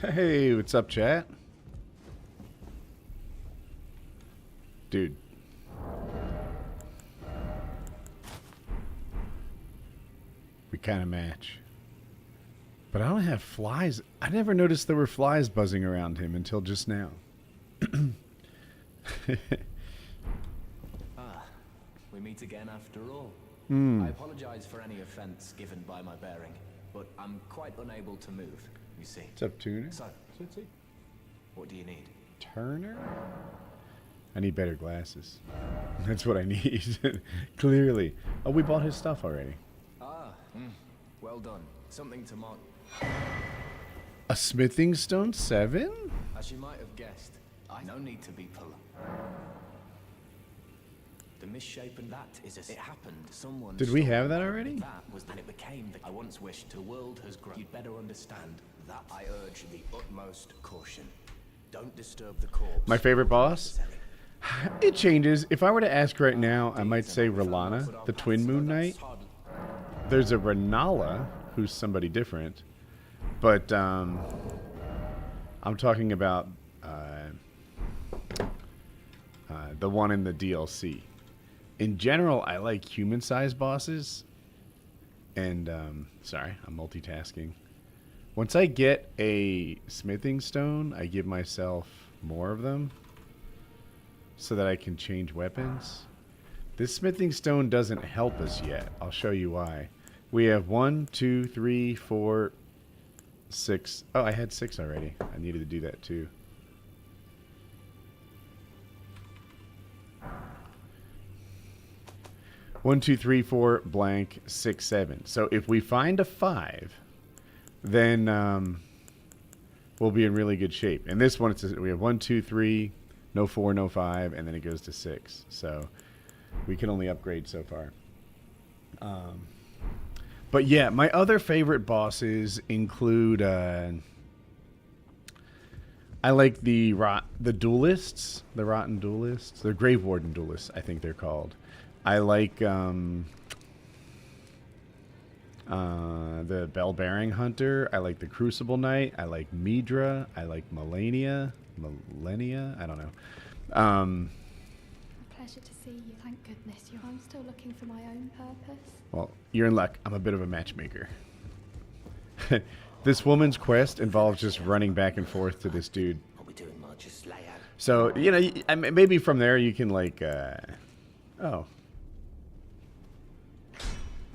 Hey, what's up, chat? Dude. We kind of match. But I don't have flies. I never noticed there were flies buzzing around him until just now. We meet again after all. I apologize for any offense given by my bearing, but I'm quite unable to move, you see. What's up, Tuner? So, what do you need? Turner? I need better glasses. That's what I need. Clearly. Oh, we bought his stuff already. Well done. Something to mark. A smithing stone 7? As you might have guessed, no need to be polite. The misshapen that is it happened. Someone. Did we have that already? That was and it became the I once wished. The world has grown. You'd better understand that. I urge the utmost caution. Don't disturb the corpse. My favorite boss? It changes. If I were to ask right now, I might say R'hllana, the Twin Moon Knight. There's a Renala, who's somebody different. But, I'm talking about the one in the DLC. In general, I like human-sized bosses. And, sorry, I'm multitasking. Once I get a smithing stone, I give myself more of them so that I can change weapons. This smithing stone doesn't help us yet. I'll show you why. We have 1, 2, 3, 4, 6. Oh, I had 6 already. I needed to do that too. One, two, three, four, blank, 6, 7. So if we find a 5, then we'll be in really good shape. And this one, it says we have 1, 2, 3, no 4, no 5, and then it goes to 6. So we can only upgrade so far. But yeah, my other favorite bosses include I like the duelists, the rotten duelists, the grave warden duelists, I think they're called. I like the bell-bearing hunter. I like the crucible knight. I like Midra. I like Millennia. I don't know. Pleasure to see you. Thank goodness I'm still looking for my own purpose. Well, you're in luck. I'm a bit of a matchmaker. This woman's quest involves just running back and forth to this dude. So, you know, maybe from there you can like, oh.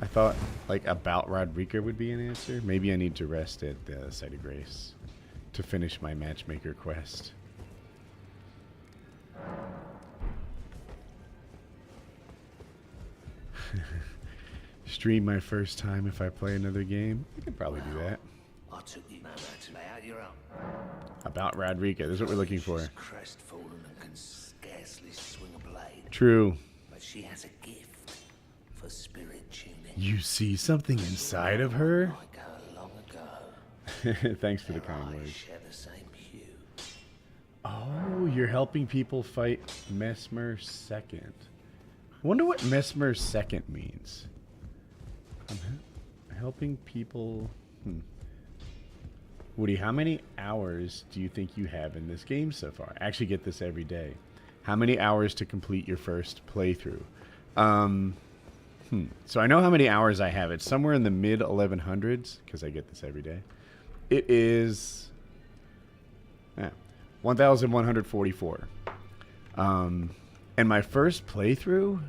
I thought like about Rodrika would be an answer. Maybe I need to rest at the Site of Grace to finish my matchmaker quest. Stream my first time if I play another game. I could probably do that. I took you to lay out your own. About Rodrika. This is what we're looking for. She's crestfallen and can scarcely swing a blade. True. But she has a gift for spirit tuning. You see something inside of her? Like her long ago. Thanks for the kind words. Share the same hue. Oh, you're helping people fight Mesmer Second. I wonder what Mesmer Second means. I'm helping people... Woody, how many hours do you think you have in this game so far? I actually get this every day. How many hours to complete your first playthrough? So I know how many hours I have. It's somewhere in the mid 1100s, because I get this every day. It is 1,144. And my first playthrough,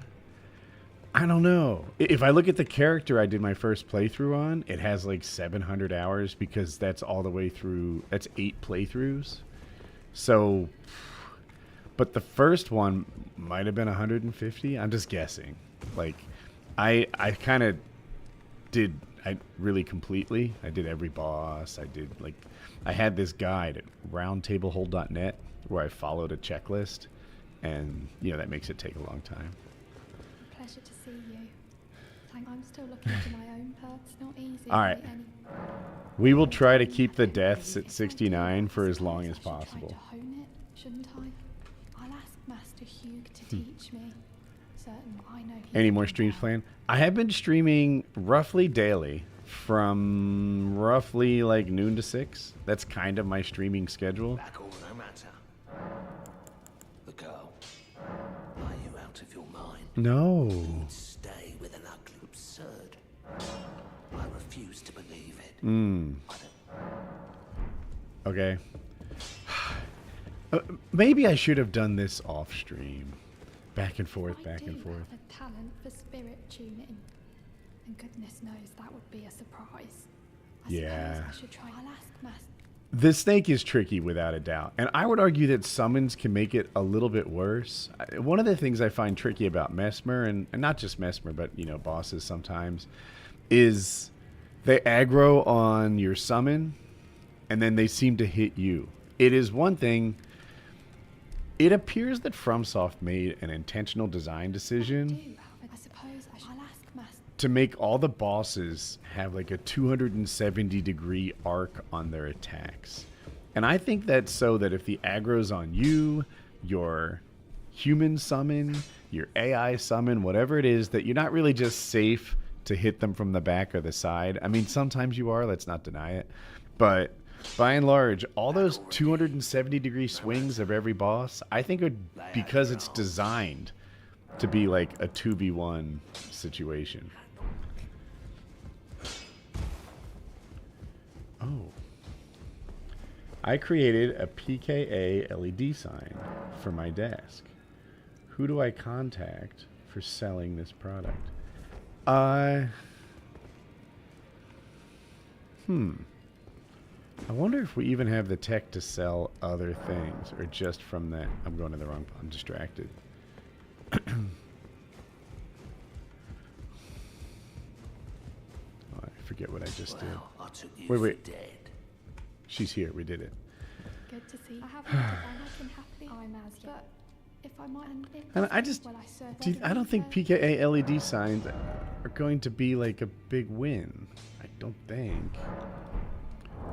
I don't know. If I look at the character I did my first playthrough on, it has like 700 hours because that's all the way through. That's 8 playthroughs. So, but the first one might have been 150. I'm just guessing. Like, I kind of did really completely. I did every boss. I had this guide at roundtablehold.net where I followed a checklist, and you know that makes it take a long time. Pleasure to see you. I'm still looking for my own purpose. It's not easy. All right. We will try to keep the deaths at 69 for as long as possible. To hone it, shouldn't I? I'll ask Master Hugh to teach me. Certain I know. Any more streams planned? I have been streaming roughly daily from roughly like noon to 6. That's kind of my streaming schedule. Back all no matter. The girl. Are you out of your mind? No. Stay with an ugly absurd. I refuse to believe it. I don't Okay. Maybe I should have done this off stream. Back and forth, I back do and forth. have a talent for spirit tuning, and goodness knows that would be a surprise. I Yeah. suppose I should try. I'll ask Master. The snake is tricky without a doubt. And I would argue that summons can make it a little bit worse. One of the things I find tricky about Mesmer, and not just Mesmer, but, you know, bosses sometimes, is they aggro on your summon, and then they seem to hit you. It is one thing. It appears that FromSoft made an intentional design decision I suppose I'll ask Master. to make all the bosses have like a 270-degree arc on their attacks. And I think that's so that if the aggro's on you, your human summon, your AI summon, whatever it is, that you're not really just safe to hit them from the back or the side. I mean, sometimes you are, let's not deny it. But by and large, all those 270-degree swings of every boss, I think are because it's designed to be like a 2v1 situation. Oh. I created a PKA LED sign for my desk. Who do I contact for selling this product? I wonder if we even have the tech to sell other things, or just from that. I'm going to the wrong. I'm distracted. Oh, I forget what I just did. Well, I took you Wait. for dead. She's here. We did it. Good to see. I haven't I can happily. I'm as yet. But if I might, and if And I just, well, I serve I don't think PKA LED signs are going to be like a big win. I don't think.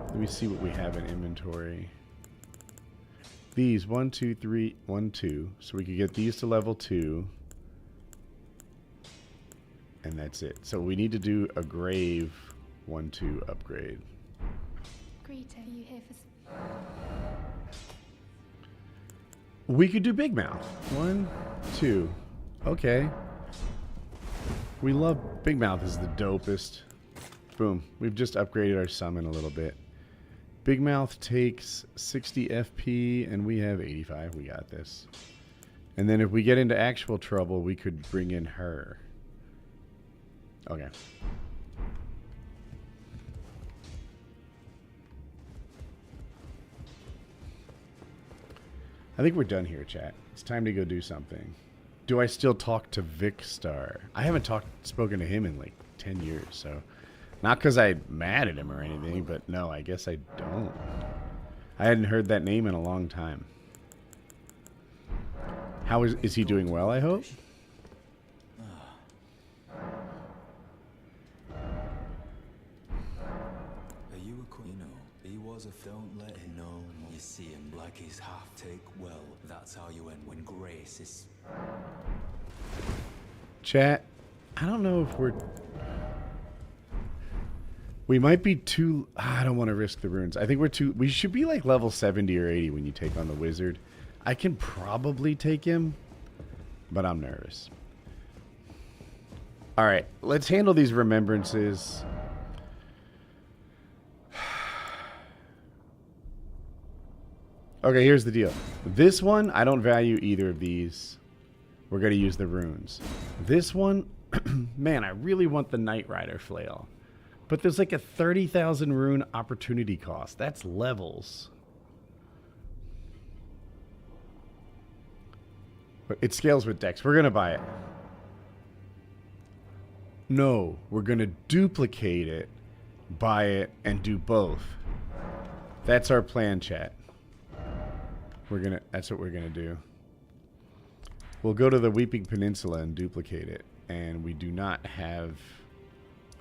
Let me see what we have in inventory. These 1, 2, 3, 1, 2. So we could get these to level 2. And that's it. So we need to do a grave 1, 2 upgrade. Greeting. Are you here for? We could do Big Mouth. 1, 2. Okay. We love Big Mouth is the dopest. Boom. We've just upgraded our summon a little bit. Big Mouth takes 60 FP and we have 85. We got this. And then if we get into actual trouble, we could bring in her. Okay. I think we're done here, chat. It's time to go do something. Do I still talk to Vicstar? I haven't spoken to him in like 10 years, so... Not because I'm mad at him or anything, but no, I guess I don't. I hadn't heard that name in a long time. How is he doing well, I hope? Are you a queen? You know, he was a don't let him know. You see him like he's half take well. That's how you end when grace is. Chat, I don't know if we might be too... I don't want to risk the runes. I think we should be like level 70 or 80 when you take on the wizard. I can probably take him, but I'm nervous. Alright, let's handle these remembrances. Okay, here's the deal. This one, I don't value either of these. We're going to use the runes. This one, man, I really want the Knight Rider flail. But there's like a 30,000 rune opportunity cost. That's levels. But it scales with Dex. We're going to buy it. No, we're going to duplicate it, buy it, and do both. That's our plan, chat. That's what we're going to do. We'll go to the Weeping Peninsula and duplicate it. And we do not have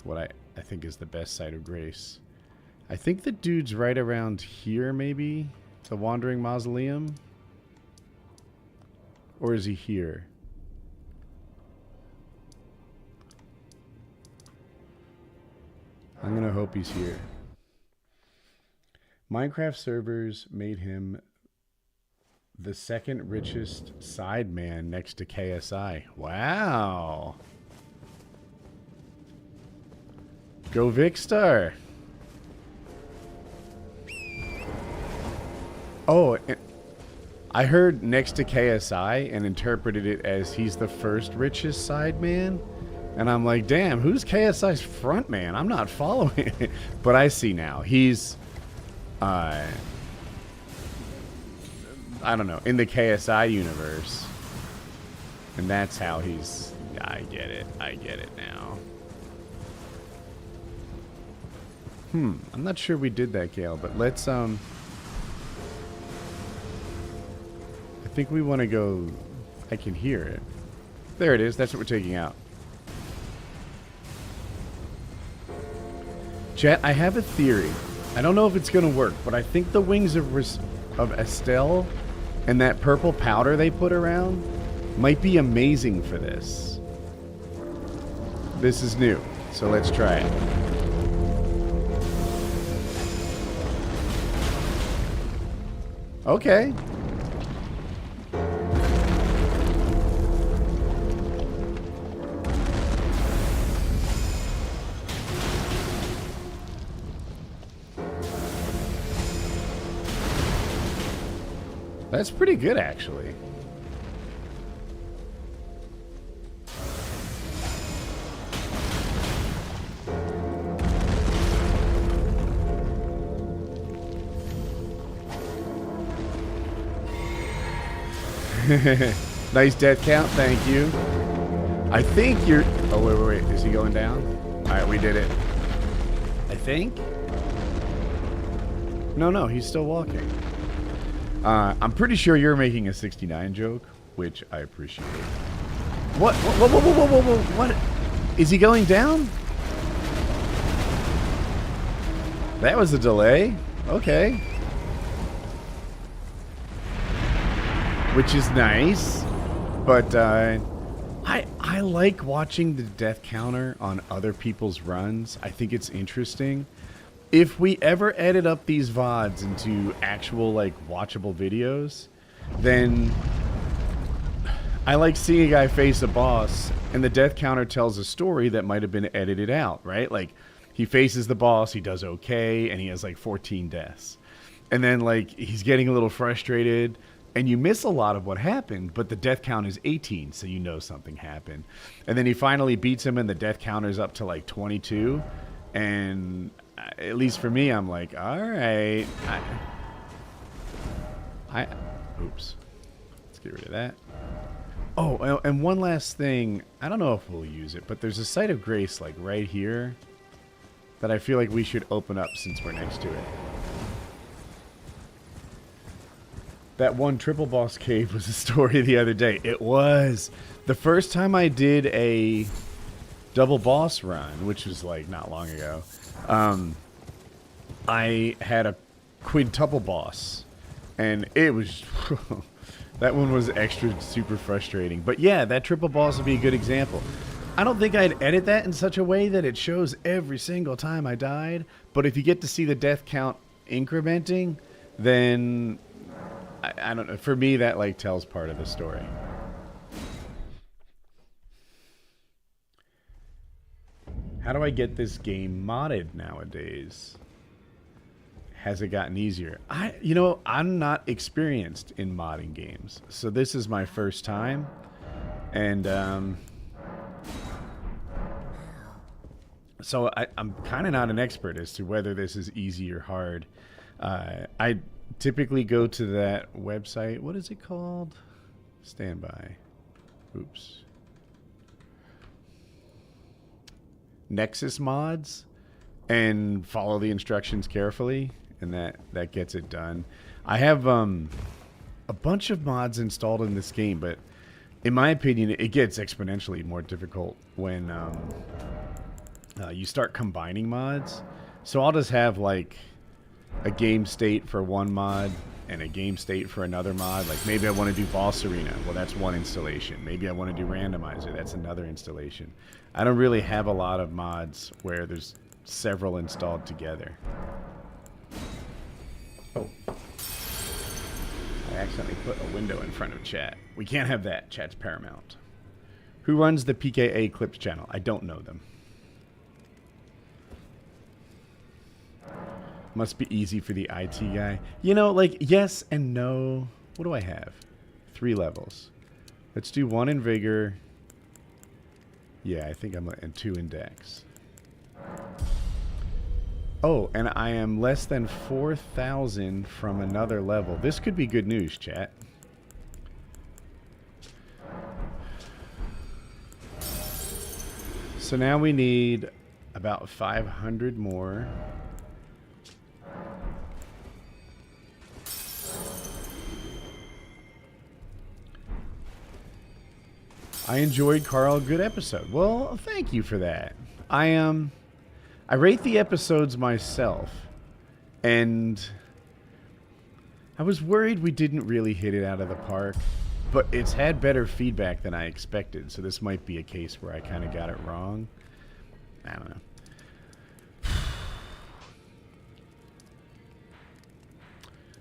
what I think is the best site of grace. I think the dude's right around here, maybe? The Wandering Mausoleum? Or is he here? I'm gonna hope he's here. Minecraft servers made him the second richest sideman next to KSI. Wow. Go Vicstar. Oh, I heard next to KSI and interpreted it as he's the first richest sideman. And I'm like, damn, who's KSI's front man? I'm not following it. But I see now. He's, I don't know, in the KSI universe. And that's how he's, I get it. I get it now. I'm not sure we did that, Gale, but let's, I think we want to go, I can hear it. There it is. That's what we're taking out. Chat, I have a theory. I don't know if it's going to work, but I think the wings of Estelle and that purple powder they put around might be amazing for this. This is new, so let's try it. Okay. That's pretty good, actually. Nice death count, thank you. I think you're... Oh, wait. Is he going down? Alright, we did it. I think? No, he's still walking. I'm pretty sure you're making a 69 joke, which I appreciate. What? Whoa. What? Is he going down? That was a delay? Okay. Which is nice. But, I like watching the death counter on other people's runs. I think it's interesting. If we ever edit up these VODs into actual, like, watchable videos, then I like seeing a guy face a boss, and the death counter tells a story that might have been edited out, right? Like, he faces the boss, he does okay, and he has, like, 14 deaths. And then, like, he's getting a little frustrated, and you miss a lot of what happened, but the death count is 18, so you know something happened. And then he finally beats him, and the death counter's up to, like, 22, and... At least for me, I'm like, all right. Oops. Let's get rid of that. Oh, and one last thing. I don't know if we'll use it, but there's a site of grace, like, right here that I feel like we should open up since we're next to it. That one triple boss cave was a story the other day. It was. The first time I did a double boss run, which was, like, not long ago, I had a quintuple boss, and it was that one was extra super frustrating. But yeah, that triple boss would be a good example. I don't think I'd edit that in such a way that it shows every single time I died, but if you get to see the death count incrementing, then I don't know, for me that like tells part of the story. How do I get this game modded nowadays? Has it gotten easier? I'm not experienced in modding games, so this is my first time, and so I'm kind of not an expert as to whether this is easy or hard. I typically go to that website. What is it called? Standby. Oops. Nexus mods, and follow the instructions carefully, and that gets it done. I have a bunch of mods installed in this game, but in my opinion it gets exponentially more difficult when you start combining mods. So I'll just have like a game state for one mod and a game state for another mod. Like maybe I want to do Boss Arena. Well, that's one installation. Maybe I want to do Randomizer. That's another installation. I don't really have a lot of mods where there's several installed together. Oh. I accidentally put a window in front of chat. We can't have that. Chat's paramount. Who runs the PKA Clips channel? I don't know them. Must be easy for the IT guy. You know, like, yes and no. What do I have? 3 levels. Let's do 1 in Vigor. Yeah, I think I'm... and 2 in Dex. Oh, and I am less than 4,000 from another level. This could be good news, chat. So now we need about 500 more. I enjoyed Carl. Good episode. Well, thank you for that. I rate the episodes myself, and I was worried we didn't really hit it out of the park, but it's had better feedback than I expected, so this might be a case where I kind of got it wrong. I don't know.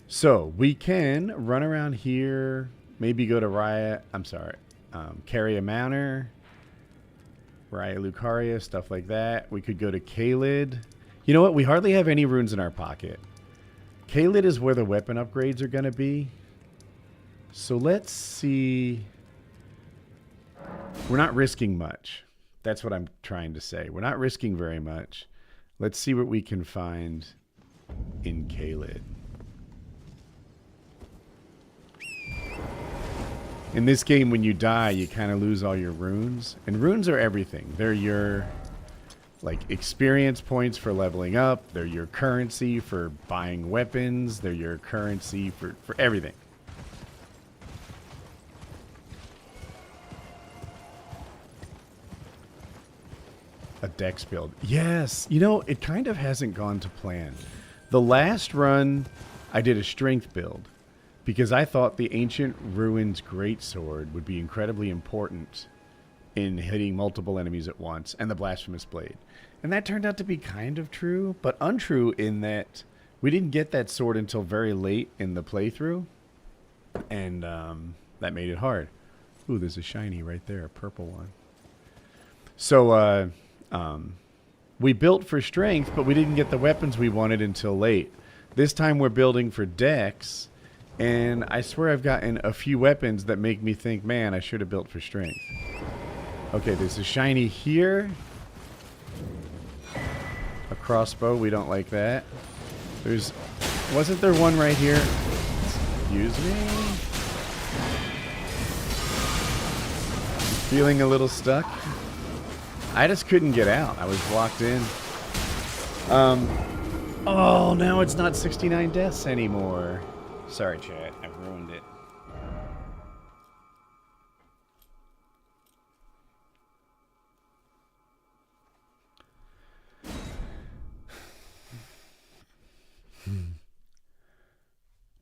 So, we can run around here, maybe go to Riot, Carria Manor, Riot Lucaria, stuff like that. We could go to Caelid. You know what? We hardly have any runes in our pocket. Caelid is where the weapon upgrades are going to be. So let's see. We're not risking much. That's what I'm trying to say. We're not risking very much. Let's see what we can find in Caelid. In this game, when you die, you kind of lose all your runes. And runes are everything. They're your, like, experience points for leveling up. They're your currency for buying weapons. They're your currency for everything. A dex build. Yes. You know, it kind of hasn't gone to plan. The last run, I did a strength build, because I thought the Ancient Ruins Greatsword would be incredibly important in hitting multiple enemies at once, and the Blasphemous Blade. And that turned out to be kind of true, but untrue in that we didn't get that sword until very late in the playthrough, and that made it hard. Ooh, there's a shiny right there, a purple one. So we built for strength, but we didn't get the weapons we wanted until late. This time we're building for dex, and I swear I've gotten a few weapons that make me think, man, I should have built for strength. Okay, there's a shiny here. A crossbow, we don't like that. Wasn't there one right here? Excuse me? Feeling a little stuck? I just couldn't get out. I was blocked in. Oh, now it's not 69 deaths anymore. Sorry, chat. I've ruined it.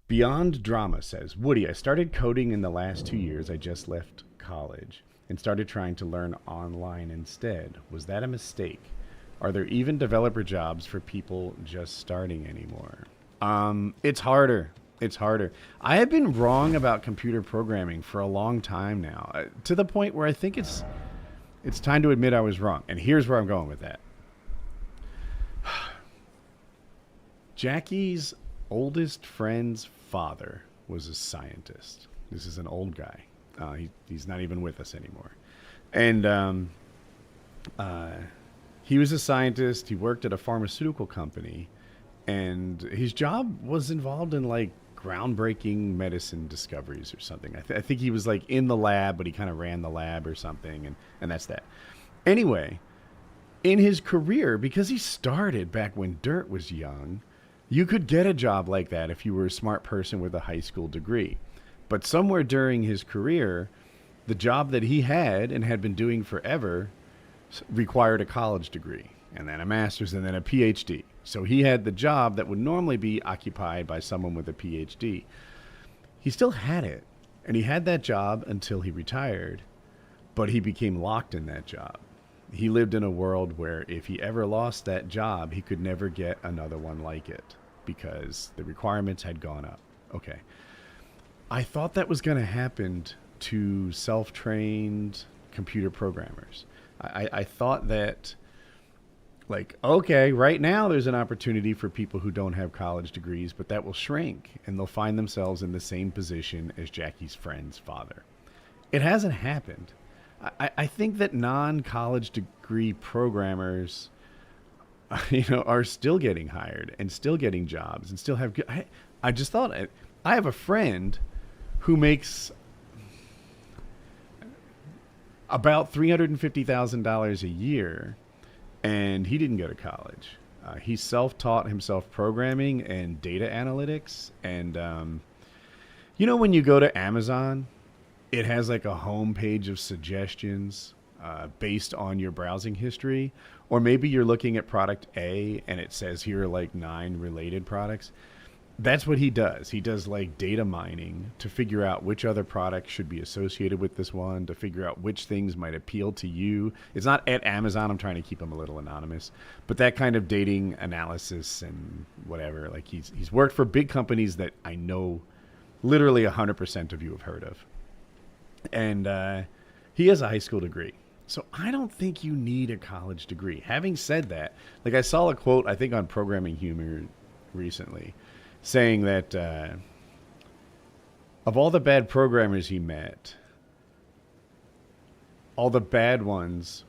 Beyond Drama says, Woody, I started coding in the last 2 years. I just left college and started trying to learn online instead. Was that a mistake? Are there even developer jobs for people just starting anymore? It's harder. It's harder. I have been wrong about computer programming for a long time now, to the point where I think it's time to admit I was wrong. And here's where I'm going with that. Jackie's oldest friend's father was a scientist. This is an old guy. He's not even with us anymore. And he was a scientist. He worked at a pharmaceutical company. And his job was involved in, like, groundbreaking medicine discoveries or something. I think he was, like, in the lab, but he kind of ran the lab or something. And that's that. Anyway, in his career, because he started back when Dirt was young, you could get a job like that if you were a smart person with a high school degree. But somewhere during his career, the job that he had and had been doing forever required a college degree, and then a master's, and then a PhD. So he had the job that would normally be occupied by someone with a PhD. He still had it, and he had that job until he retired, but he became locked in that job. he lived in a world where if he ever lost that job, he could never get another one like it because the requirements had gone up. Okay. I thought that was going to happen to self-trained computer programmers. I thought that, like, okay, right now there's an opportunity for people who don't have college degrees, but that will shrink and they'll find themselves in the same position as Jackie's friend's father. It hasn't happened. I think that non-college degree programmers, are still getting hired and still getting jobs and still have good. I just thought I have a friend who makes about $350,000 a year, and he didn't go to college. He self-taught himself programming and data analytics. And, when you go to Amazon, it has like a home page of suggestions based on your browsing history. Or maybe you're looking at product A and it says here are like 9 related products. That's what he does. He does like data mining to figure out which other products should be associated with this one, to figure out which things might appeal to you. It's not at Amazon. I'm trying to keep him a little anonymous, but that kind of dating analysis and whatever. Like he's worked for big companies that I know literally 100% of you have heard of. And he has a high school degree. So I don't think you need a college degree. Having said that, like I saw a quote, I think on Programming Humor recently, saying that of all the bad programmers he met, all the bad ones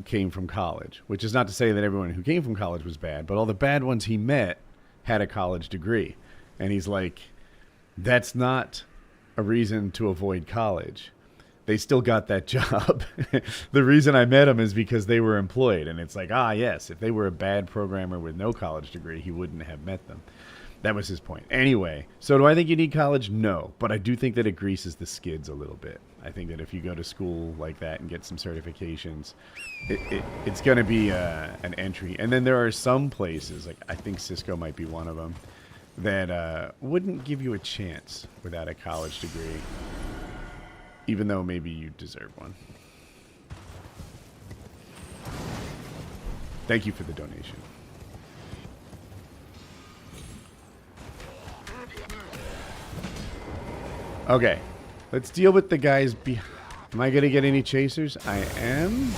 came from college, which is not to say that everyone who came from college was bad, but all the bad ones he met had a college degree. And he's like, that's not a reason to avoid college. They still got that job. The reason I met them is because they were employed. And it's like, yes, if they were a bad programmer with no college degree, he wouldn't have met them. That was his point. Anyway, so do I think you need college? No. But I do think that it greases the skids a little bit. I think that if you go to school like that and get some certifications, it's going to be an entry. And then there are some places, like I think Cisco might be one of them, that wouldn't give you a chance without a college degree, even though maybe you deserve one. Thank you for the donation. Okay, let's deal with the guys behind. Am I going to get any chasers? I am.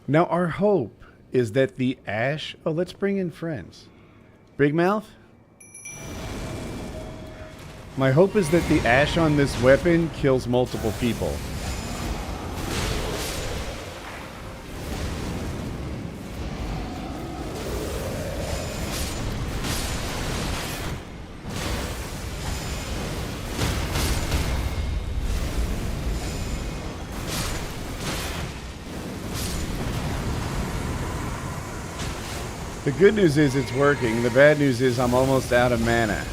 Now, our hope is that the ash... Oh, let's bring in friends. Big Mouth? My hope is that the ash on this weapon kills multiple people. The good news is it's working. The bad news is I'm almost out of mana.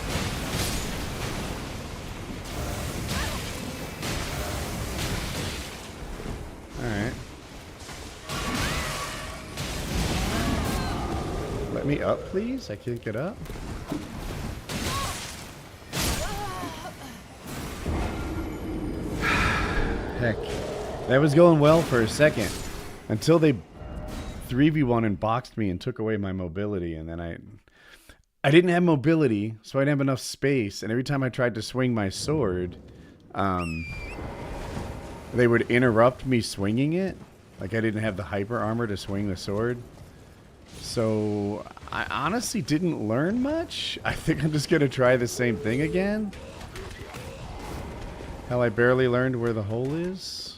Alright. Let me up, please. I can't get up. Heck. That was going well for a second. Until they 3v1 and boxed me and took away my mobility, and then I didn't have mobility, so I didn't have enough space, and every time I tried to swing my sword, they would interrupt me swinging it. Like I didn't have the hyper armor to swing the sword. So I honestly didn't learn much. I think I'm just gonna try the same thing again. Hell, I barely learned where the hole is.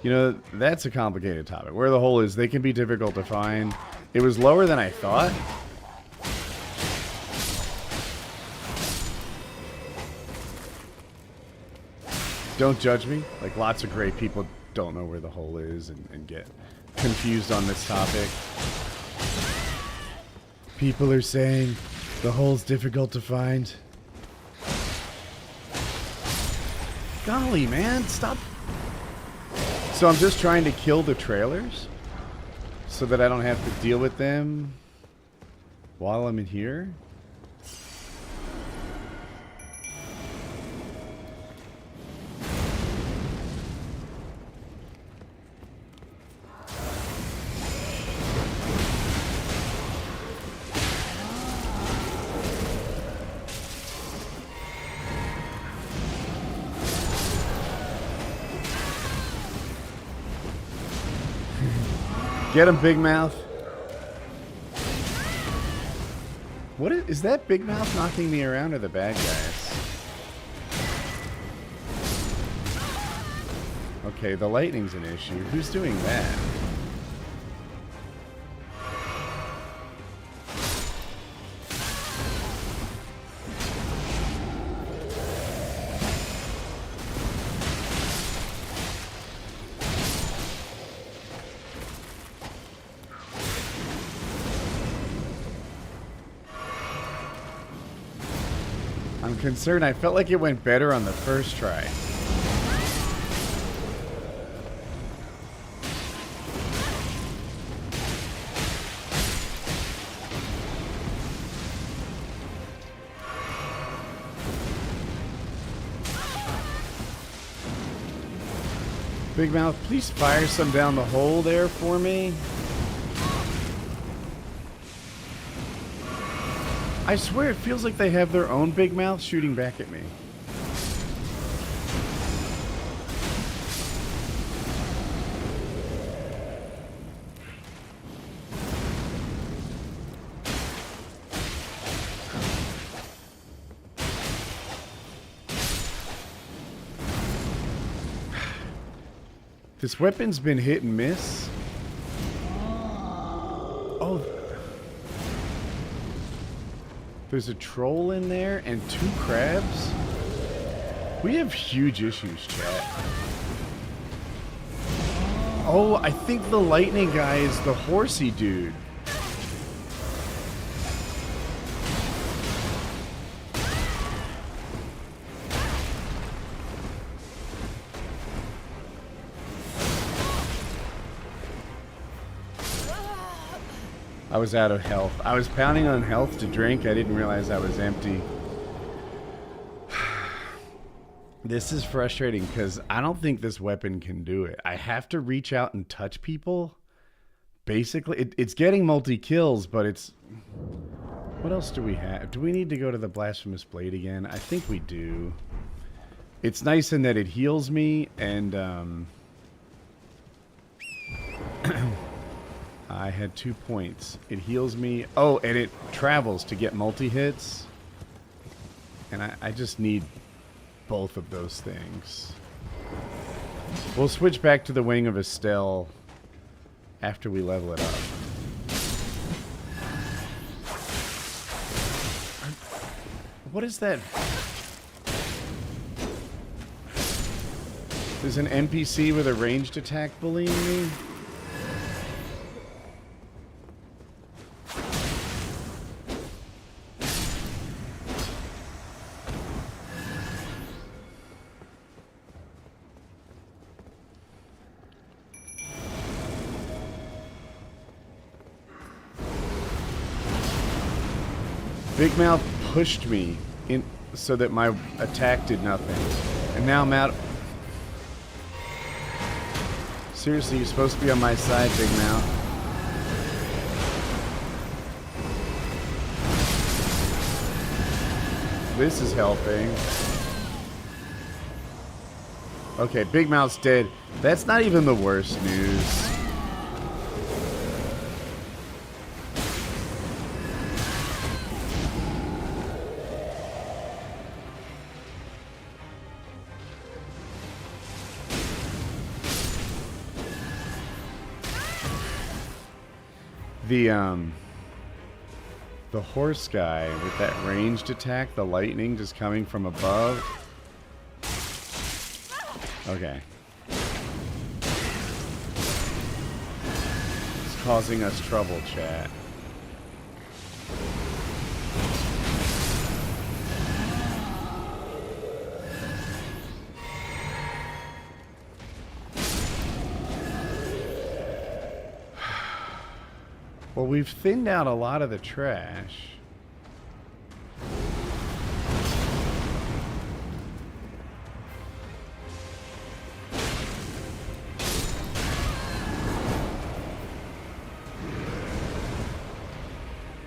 You know, that's a complicated topic. Where the hole is, they can be difficult to find. It was lower than I thought. Don't judge me. Like, lots of great people don't know where the hole is and get confused on this topic. People are saying the hole's difficult to find. Golly, man, stop. So I'm just trying to kill the trailers. so that I don't have to deal with them while I'm in here. Get him, Big Mouth. What is that Big Mouth knocking me around, or the bad guys? Okay, the lightning's an issue. Who's doing that? I'm concerned. I felt like it went better on the first try. Big Mouth, please fire some down the hole there for me. I swear it feels like they have their own Big Mouth shooting back at me. This weapon's been hit and miss. Oh. There's a troll in there and 2 crabs. We have huge issues, chat. Oh, I think the lightning guy is the horsey dude. I was out of health. I was pounding on health to drink. I didn't realize I was empty. This is frustrating because I don't think this weapon can do it. I have to reach out and touch people. Basically, it's getting multi-kills, but it's... What else do we have? Do we need to go to the Blasphemous Blade again? I think we do. It's nice in that it heals me, and... I had 2 points. It heals me. Oh, and it travels to get multi-hits. And I just need both of those things. We'll switch back to the Wing of Estelle after we level it up. What is that? There's an NPC with a ranged attack bullying me? Big Mouth pushed me in so that my attack did nothing. And now I'm out. Seriously, you're supposed to be on my side, Big Mouth. This is helping. Okay, Big Mouth's dead. That's not even the worst news. The horse guy with that ranged attack, the lightning just coming from above. Okay. It's causing us trouble, chat. Well, we've thinned out a lot of the trash.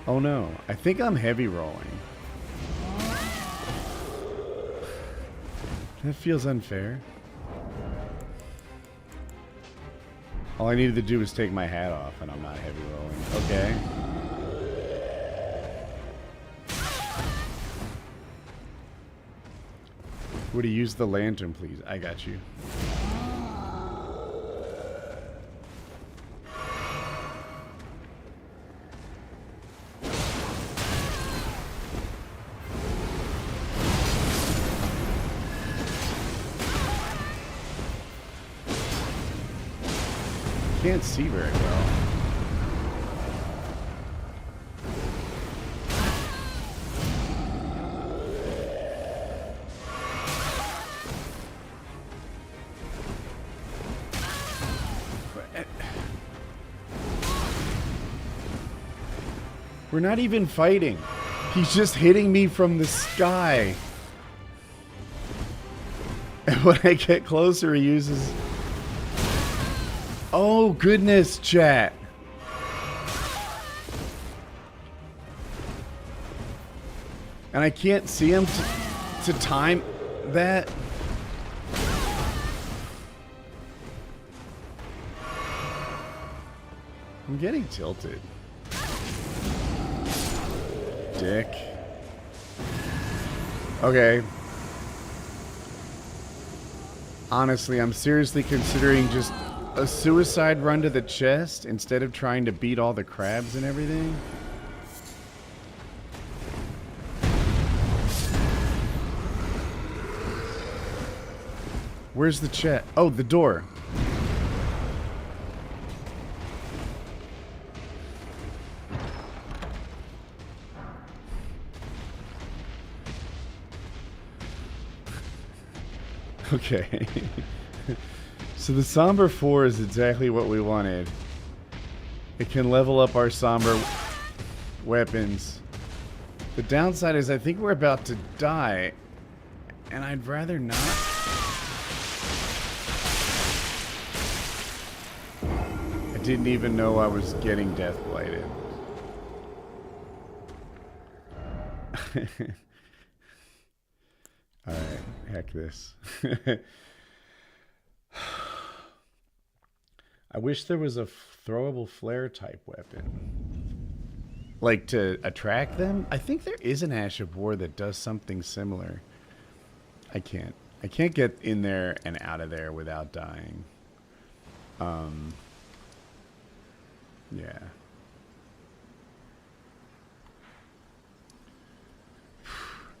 Oh no, I think I'm heavy rolling. That feels unfair. All I needed to do was take my hat off and I'm not heavy rolling. Okay. Would you use the lantern, please? I got you. Can't see very well. We're not even fighting. He's just hitting me from the sky. And when I get closer, he uses... Oh, goodness, chat. And I can't see him to time that. I'm getting tilted. Dick. Okay. Honestly, I'm seriously considering just a suicide run to the chest instead of trying to beat all the crabs and everything. Where's the chest? Oh, the door. Okay. So the Somber 4 is exactly what we wanted. It can level up our Somber weapons. The downside is I think we're about to die. And I'd rather not. I didn't even know I was getting death blighted. Alright, heck this. I wish there was a throwable flare type weapon. Like to attract them? I think there is an Ash of War that does something similar. I can't get in there and out of there without dying. Yeah.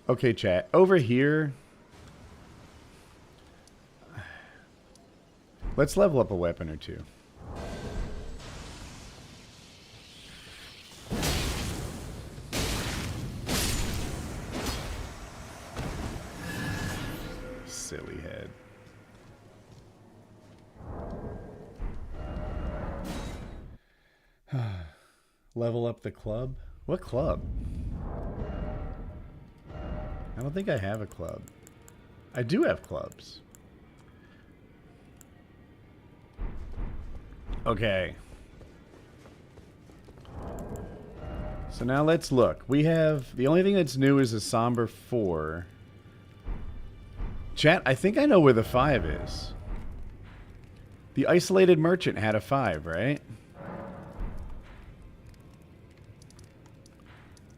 Okay, chat. Over here. Let's level up a weapon or two. Silly head. Level up the club? What club? I don't think I have a club. I do have clubs. Okay. So now let's look. We have... The only thing that's new is a Somber 4. Chat, I think I know where the 5 is. The Isolated Merchant had a 5, right?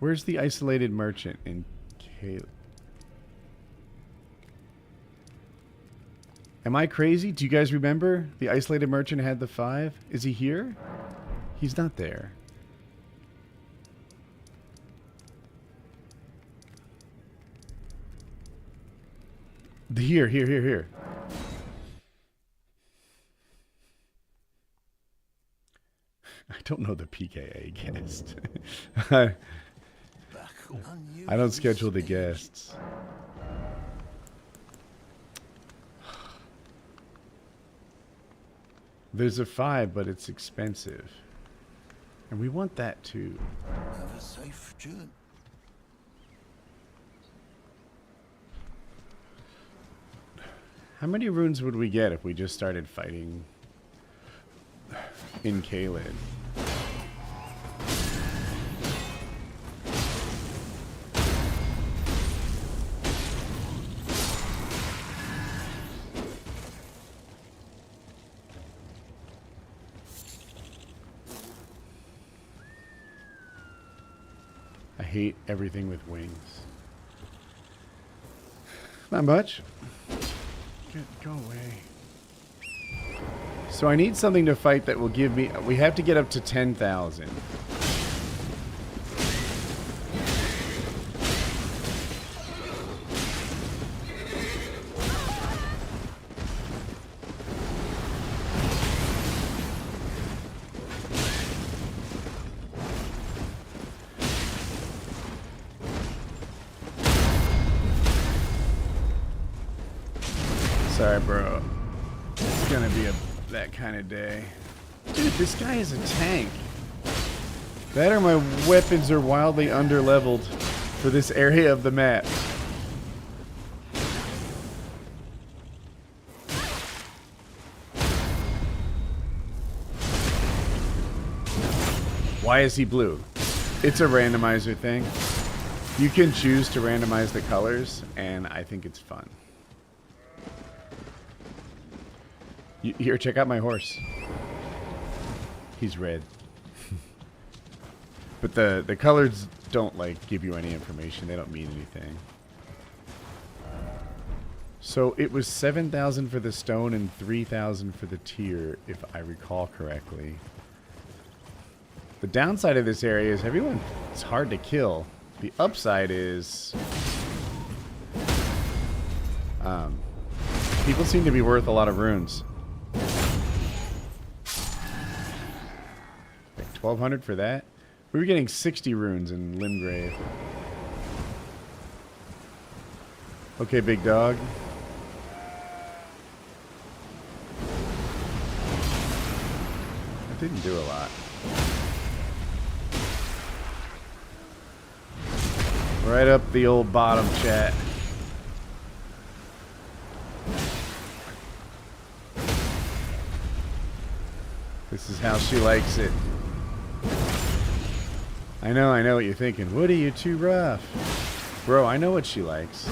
Where's the Isolated Merchant in Caleb? Am I crazy? Do you guys remember? The Isolated Merchant had the 5? Is he here? He's not there. Here. I don't know the PKA guest. I don't schedule the guests. There's a 5, but it's expensive. And we want that too. Have a safe journey. How many runes would we get if we just started fighting in Caelid? I hate everything with wings. Not much. Go away. So I need something to fight that will give me... We have to get up to 10,000. Sorry, bro. It's gonna be that kind of day. Dude, this guy is a tank. That or my weapons are wildly underleveled for this area of the map. Why is he blue? It's a randomizer thing. You can choose to randomize the colors, and I think it's fun. Here, check out my horse. He's red. But the colors don't, like, give you any information. They don't mean anything. So it was 7,000 for the stone and 3,000 for the tier, if I recall correctly. The downside of this area is it's hard to kill. The upside is... people seem to be worth a lot of runes. 1,200 for that? We were getting 60 runes in Limgrave. Okay, big dog. That didn't do a lot. Right up the old bottom, chat. This is how she likes it. I know what you're thinking. Woody, you're too rough. Bro, I know what she likes.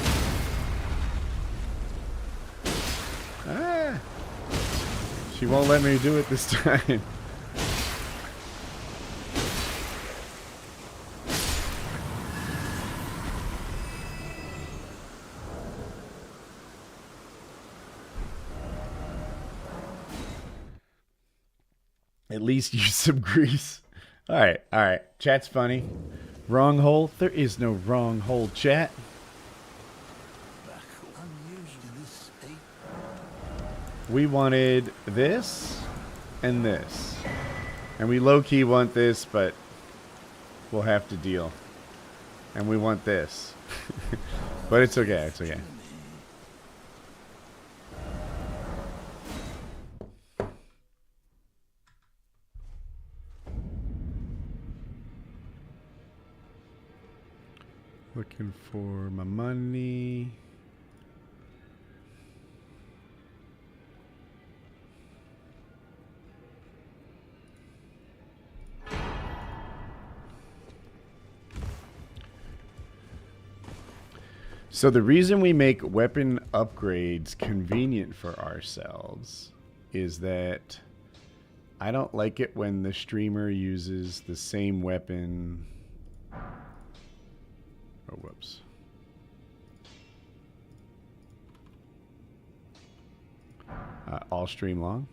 Ah! She won't let me do it this time. At least use some grease. Alright. Chat's funny. Wrong hole? There is no wrong hole, chat. We wanted this and this. And we low-key want this, but we'll have to deal. And we want this. But it's okay, it's okay. Looking for my money. So the reason we make weapon upgrades convenient for ourselves is that I don't like it when the streamer uses the same weapon. Oh, whoops. All stream long.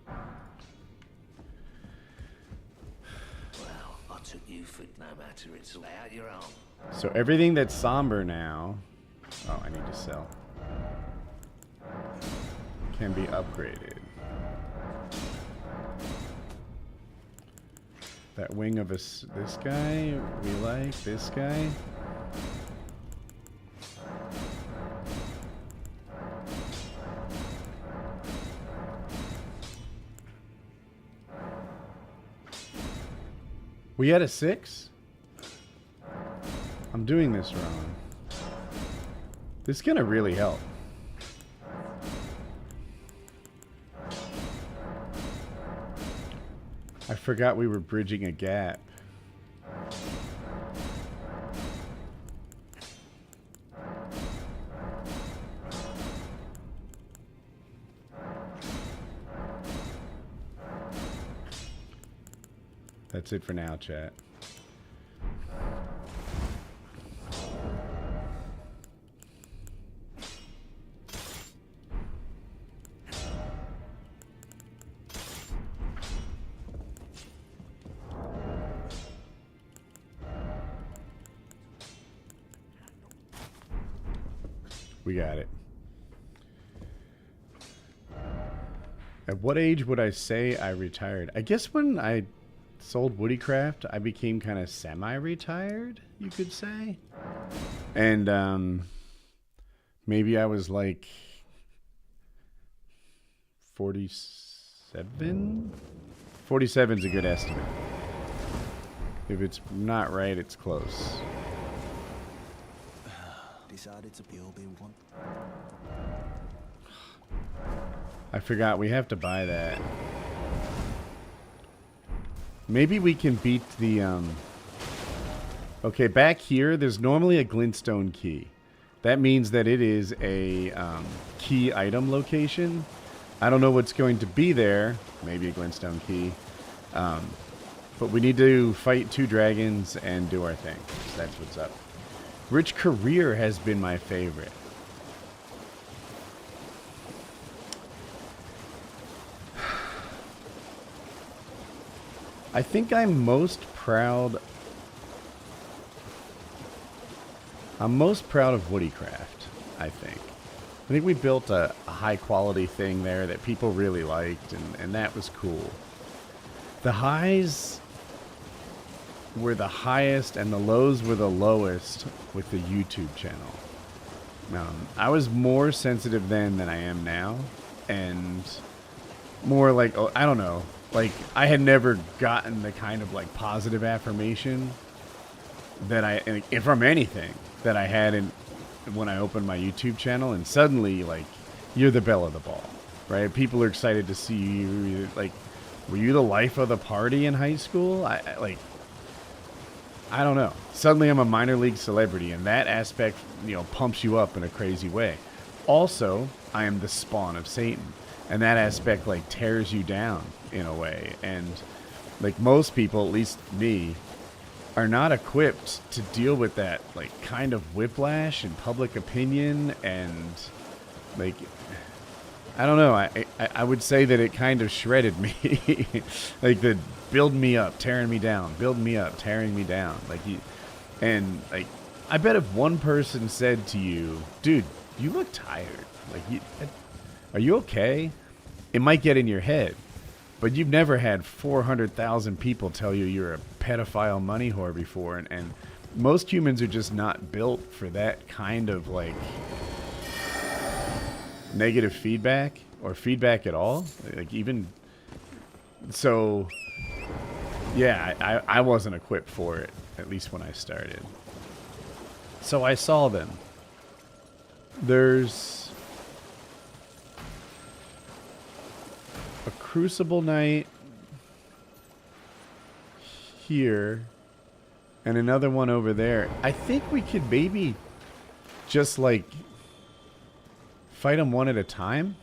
Well, I took you for no matter, it's lay out your own. So everything that's somber now, oh, I need to sell, can be upgraded. That wing of this guy, we like this guy. We had a 6? I'm doing this wrong. This is gonna really help. I forgot we were bridging a gap. That's it for now, chat. We got it. At what age would I say I retired? I guess when I sold Woodycraft, I became kind of semi-retired, you could say. And maybe I was like 47? 47 is a good estimate. If it's not right, it's close. Decided to be Obi-Wan. I forgot we have to buy that. Maybe we can beat the okay, back here there's normally a glintstone key. That means that it is a key item location. I don't know what's going to be there. Maybe a glintstone key. But we need to fight 2 dragons and do our thing. So that's what's up. Rich Career has been my favorite. I think I'm most proud of Woodycraft, I think we built a high quality thing there that people really liked, and that was cool. The highs were the highest and the lows were the lowest with the YouTube channel. I was more sensitive then than I am now, and more like, oh, I don't know, like I had never gotten the kind of like positive affirmation that I from anything that I had when I opened my YouTube channel, and suddenly like you're the belle of the ball, right? People are excited to see you. Like, were you the life of the party in high school? I don't know. Suddenly I'm a minor league celebrity, and that aspect, pumps you up in a crazy way. Also, I am the spawn of Satan, and that aspect like tears you down in a way. And like most people, at least me, are not equipped to deal with that like kind of whiplash and public opinion, and like I don't know. I would say that it kind of shredded me, like the build me up, tearing me down, build me up, tearing me down. I bet if one person said to you, "Dude, you look tired. Like, are you okay?" It might get in your head, but you've never had 400,000 people tell you you're a pedophile money whore before, and most humans are just not built for that kind of like negative feedback or feedback at all. Like even so, yeah, I wasn't equipped for it, at least when I started. So I saw them. There's a Crucible Knight here and another one over there. I think we could maybe just like fight them one at a time.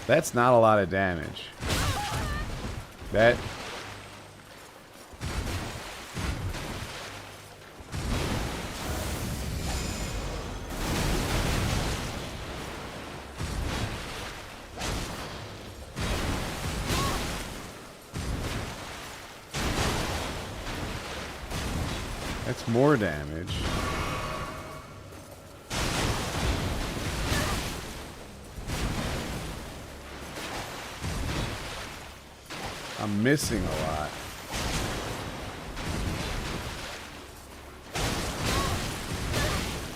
That's not a lot of damage. That... That's more damage. I'm missing a lot.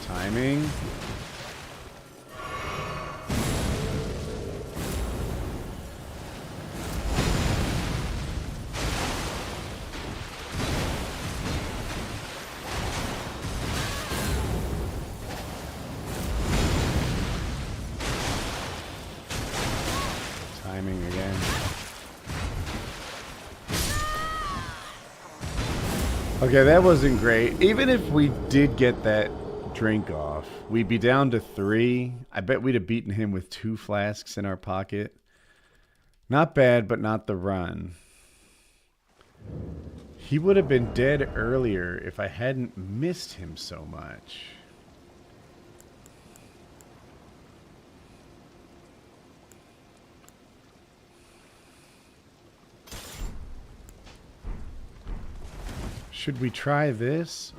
Timing. Okay, that wasn't great. Even if we did get that drink off, we'd be down to 3. I bet we'd have beaten him with 2 flasks in our pocket. Not bad, but not the run. He would have been dead earlier if I hadn't missed him so much. Should we try this?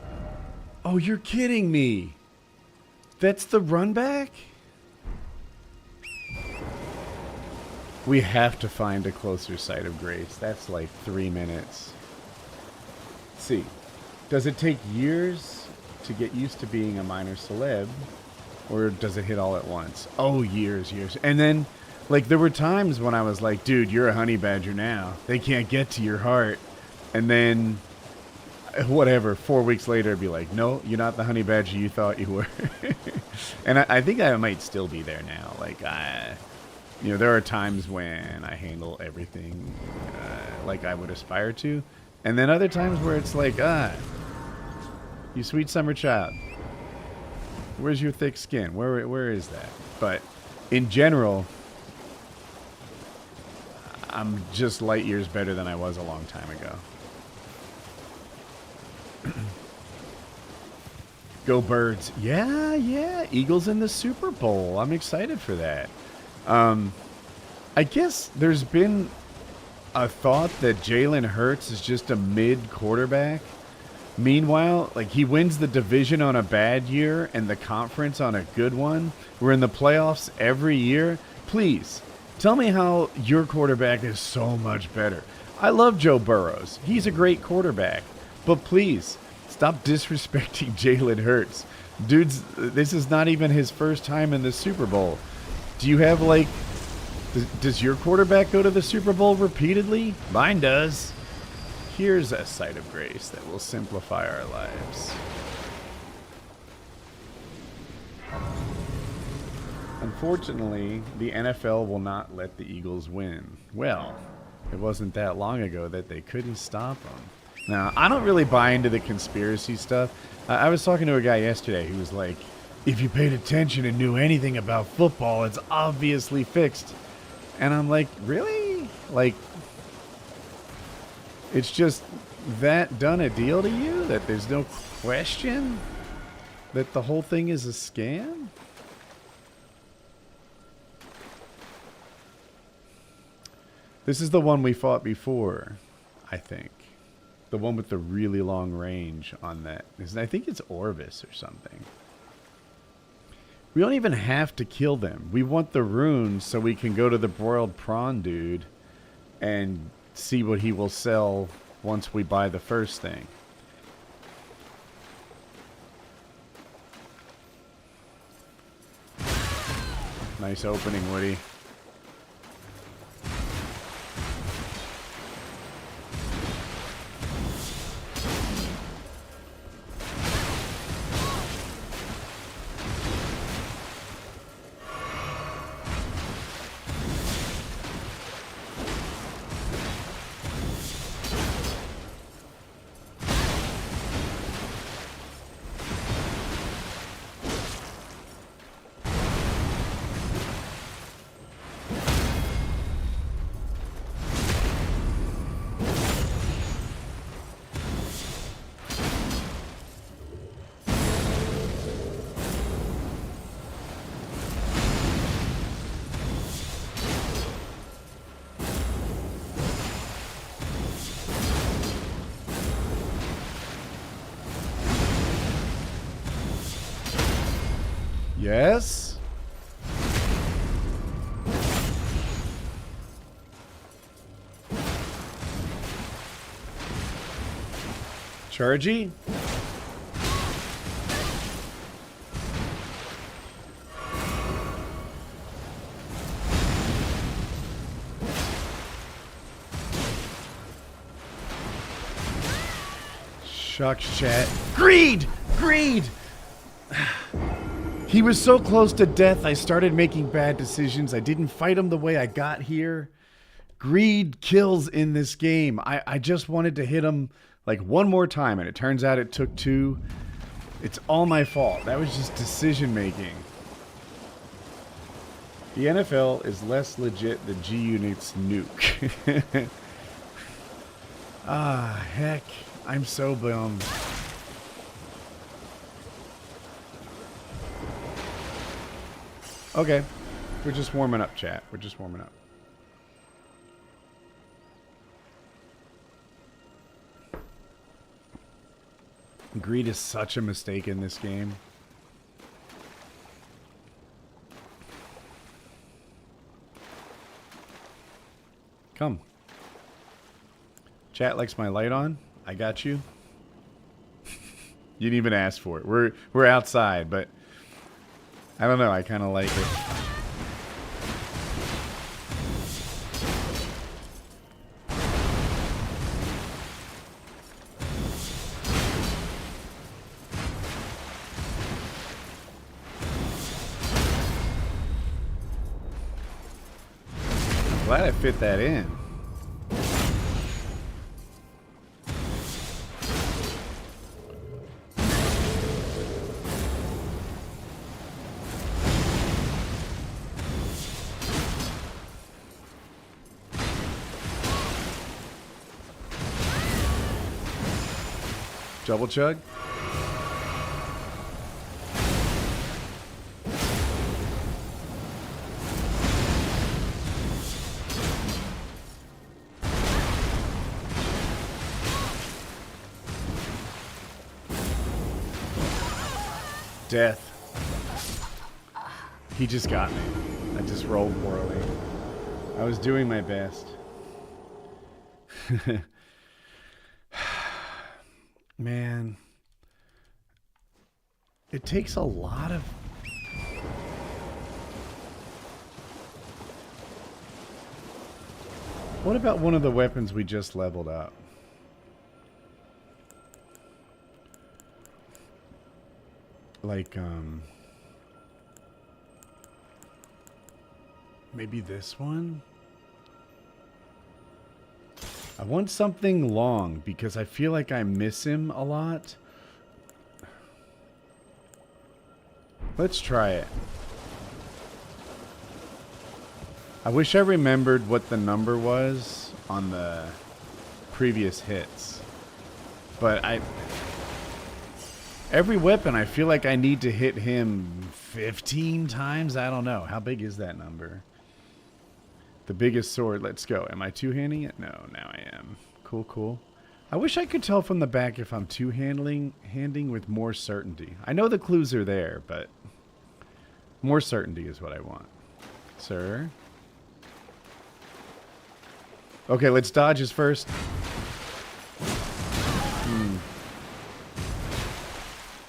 Oh, you're kidding me. That's the run back? We have to find a closer site of grace. That's like 3 minutes. Let's see. Does it take years to get used to being a minor celeb? Or does it hit all at once? Oh, years. And then, like, there were times when I was like, dude, you're a honey badger now. They can't get to your heart. And then, whatever, 4 weeks later, it'd be like, no, you're not the honey badger you thought you were. And I think I might still be there now. Like, you know, there are times when I handle everything like I would aspire to. And then other times where it's like, you sweet summer child. Where's your thick skin? Where is that? But in general, I'm just light years better than I was a long time ago. Go Birds. Yeah. Eagles in the Super Bowl. I'm excited for that. I guess there's been a thought that Jalen Hurts is just a mid quarterback. Meanwhile, like, he wins the division on a bad year and the conference on a good one. We're in the playoffs every year. Please, tell me how your quarterback is so much better. I love Joe Burrows. He's a great quarterback. But please, stop disrespecting Jalen Hurts. Dude's, this is not even his first time in the Super Bowl. Do you have, like, does your quarterback go to the Super Bowl repeatedly? Mine does. Here's a site of grace that will simplify our lives. Unfortunately, the NFL will not let the Eagles win. Well, it wasn't that long ago that they couldn't stop them. Now, I don't really buy into the conspiracy stuff. I was talking to a guy yesterday who was like, if you paid attention and knew anything about football, it's obviously fixed. And I'm like, really? Like, it's just that done a deal to you? That there's no question that the whole thing is a scam? This is the one we fought before, I think. The one with the really long range on that. I think it's Orvis or something. We don't even have to kill them. We want the runes so we can go to the broiled prawn dude and see what he will sell once we buy the first thing. Nice opening, Woody. Yes? Chargy? Shucks, chat. Greed! Greed! He was so close to death, I started making bad decisions. I didn't fight him the way I got here. Greed kills in this game. I just wanted to hit him like one more time, and it turns out it took 2. It's all my fault. That was just decision making. The NFL is less legit than G-Unit's nuke. Ah, heck. I'm so bummed. Okay. We're just warming up, chat. We're just warming up. Greed is such a mistake in this game. Come. Chat likes my light on. I got you. You didn't even ask for it. We're outside, but I don't know. I kind of like it. Glad I fit that in. Double chug. Death. He just got me. I just rolled poorly. I was doing my best. Man. It takes a lot of... What about one of the weapons we just leveled up? Like, maybe this one? I want something long because I feel like I miss him a lot. Let's try it. I wish I remembered what the number was on the previous hits. But every weapon, I feel like I need to hit him 15 times. I don't know. How big is that number? The biggest sword. Let's go. Am I two-handing it? No, now I am. Cool, cool. I wish I could tell from the back if I'm two-handing with more certainty. I know the clues are there, but more certainty is what I want. Sir? Okay, let's dodge his first.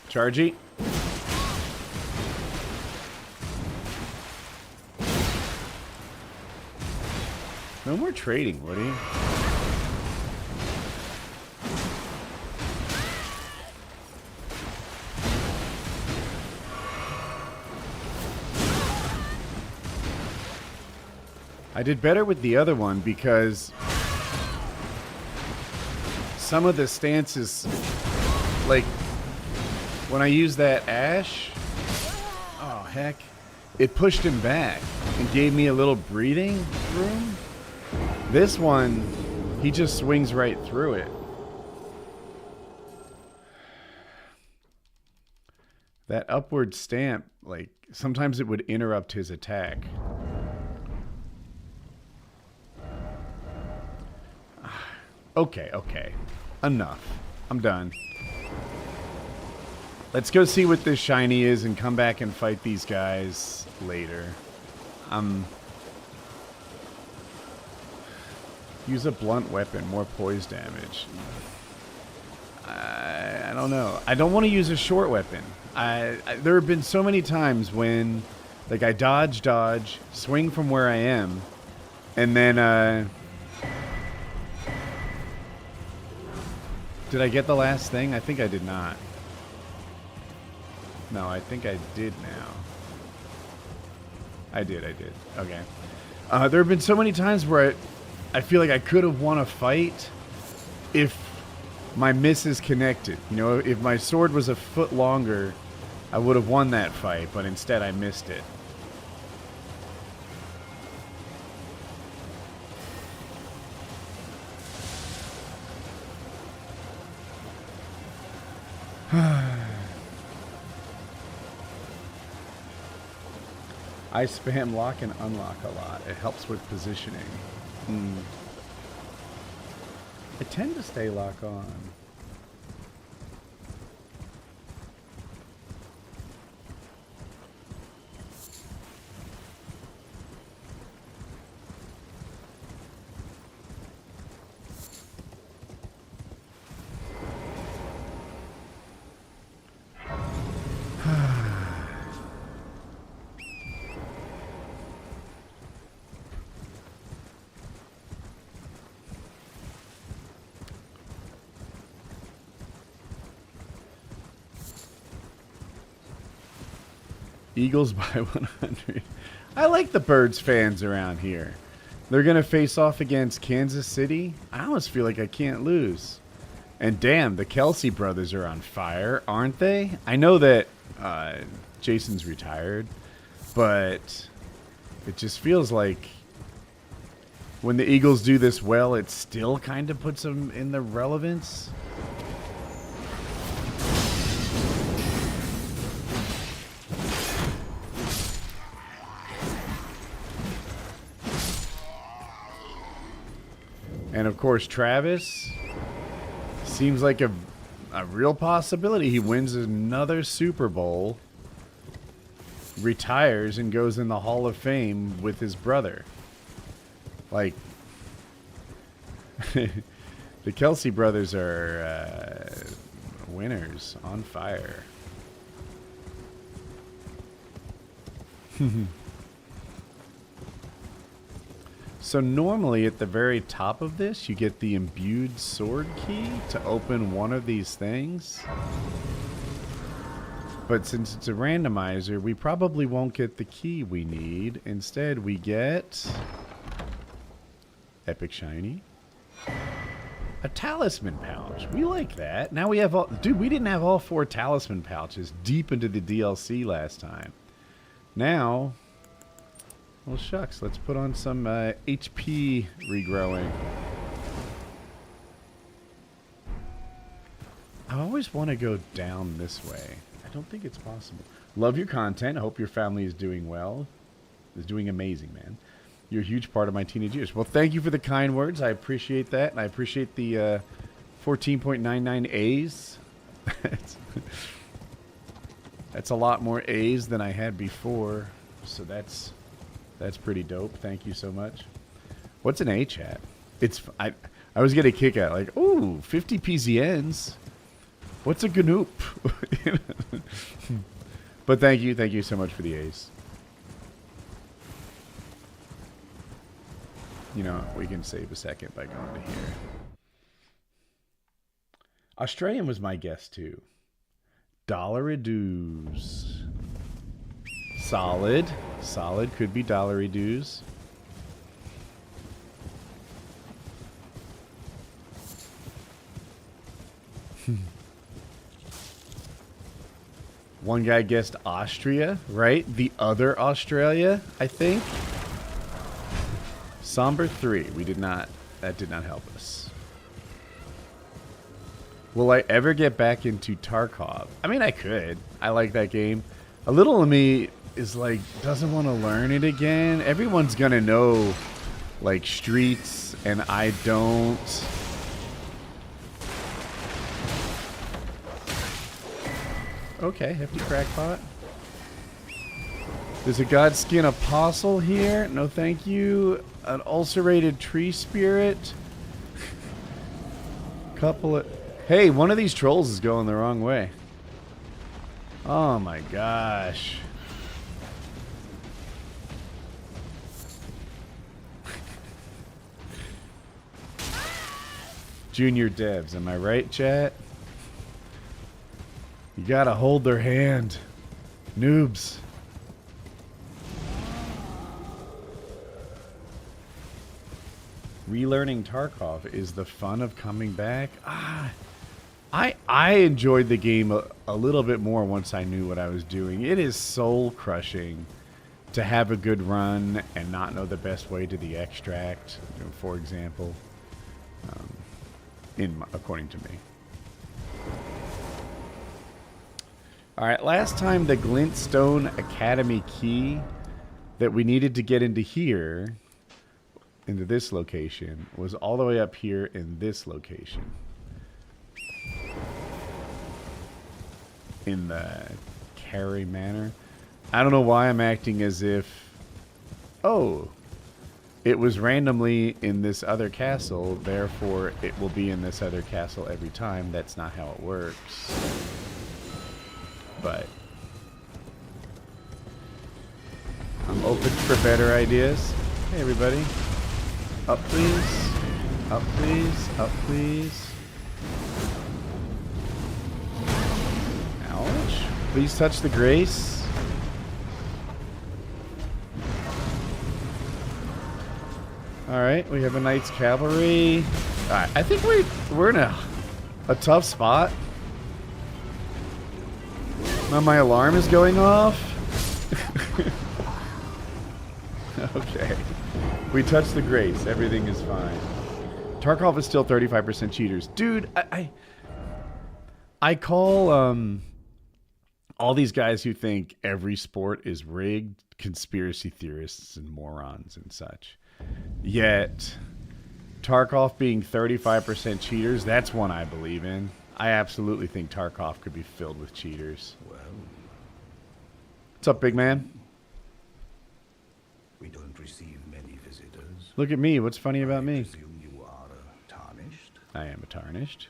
Chargy. No more trading, Woody. I did better with the other one because some of the stances, like when I used that ash, oh heck, it pushed him back and gave me a little breathing room. This one, he just swings right through it. That upward stamp, like sometimes it would interrupt his attack. Okay, okay. Enough. I'm done. Let's go see what this shiny is and come back and fight these guys later. Use a blunt weapon, more poise damage. I don't know. I don't want to use a short weapon. There have been so many times when, like, I dodge, swing from where I am, and then, did I get the last thing? I think I did not. No, I think I did now. I did. Okay. There have been so many times where I feel like I could have won a fight if my miss is connected. You know, if my sword was a foot longer, I would have won that fight, but instead I missed it. I spam lock and unlock a lot. It helps with positioning. I tend to stay lock on. Eagles by 100. I like the Birds fans around here. They're going to face off against Kansas City. I almost feel like I can't lose. And damn, the Kelsey brothers are on fire, aren't they? I know that Jason's retired, but it just feels like when the Eagles do this well, it still kind of puts them in the relevance. And of course, Travis seems like a real possibility. He wins another Super Bowl, retires, and goes in the Hall of Fame with his brother. Like, the Kelsey brothers are winners, on fire. So normally at the very top of this, you get the imbued sword key to open one of these things. But since it's a randomizer, we probably won't get the key we need. Instead, we get Epic Shiny. A talisman pouch. We like that. Now we have all... Dude, we didn't have all 4 talisman pouches deep into the DLC last time. Now... Well, shucks. Let's put on some HP regrowing. I always want to go down this way. I don't think it's possible. Love your content. I hope your family is doing well. Is doing amazing, man. You're a huge part of my teenage years. Well, thank you for the kind words. I appreciate that. And I appreciate the 14.99 A's. That's a lot more A's than I had before. So that's pretty dope. Thank you so much. What's an A chat? It's I was getting a kick out like, ooh, 50 PZNs. What's a ganoop? But thank you so much for the A's. You know, we can save a second by going to here. Australian was my guess too. Dollar dues. Solid. Solid. Could be dollary dues. One guy guessed Austria, right? The other Australia, I think. Somber 3. We did not... That did not help us. Will I ever get back into Tarkov? I mean, I could. I like that game. A little of me is like, doesn't want to learn it again. Everyone's gonna know, like, streets, and I don't. Okay, hefty crackpot. There's a Godskin Apostle here. No thank you. An ulcerated tree spirit. Couple of... Hey, one of these trolls is going the wrong way. Oh my gosh. Junior devs, am I right, chat? You gotta hold their hand. Noobs. Relearning Tarkov is the fun of coming back. Ah, I enjoyed the game a little bit more once I knew what I was doing. It is soul crushing to have a good run and not know the best way to the extract, for example, according to me. All right, last time the Glintstone Academy key that we needed to get into here, into this location, was all the way up here in this location. In the Carry Manor. I don't know why I'm acting as if, oh, it was randomly in this other castle, therefore it will be in this other castle every time. That's not how it works. But I'm open for better ideas. Hey, everybody. Up, please. Up, please. Up, please. Ouch. Please touch the grace. Alright, we have a Knight's Cavalry. Alright, I think we're in a tough spot. Now my alarm is going off. Okay. We touched the grace. Everything is fine. Tarkov is still 35% cheaters. Dude, I call all these guys who think every sport is rigged conspiracy theorists and morons and such. Yet, Tarkov being 35% cheaters, that's one I believe in. I absolutely think Tarkov could be filled with cheaters. Well, What's up, big man? we don't receive many visitors. Look at me. What's funny about I me? presume you are tarnished. I am a tarnished.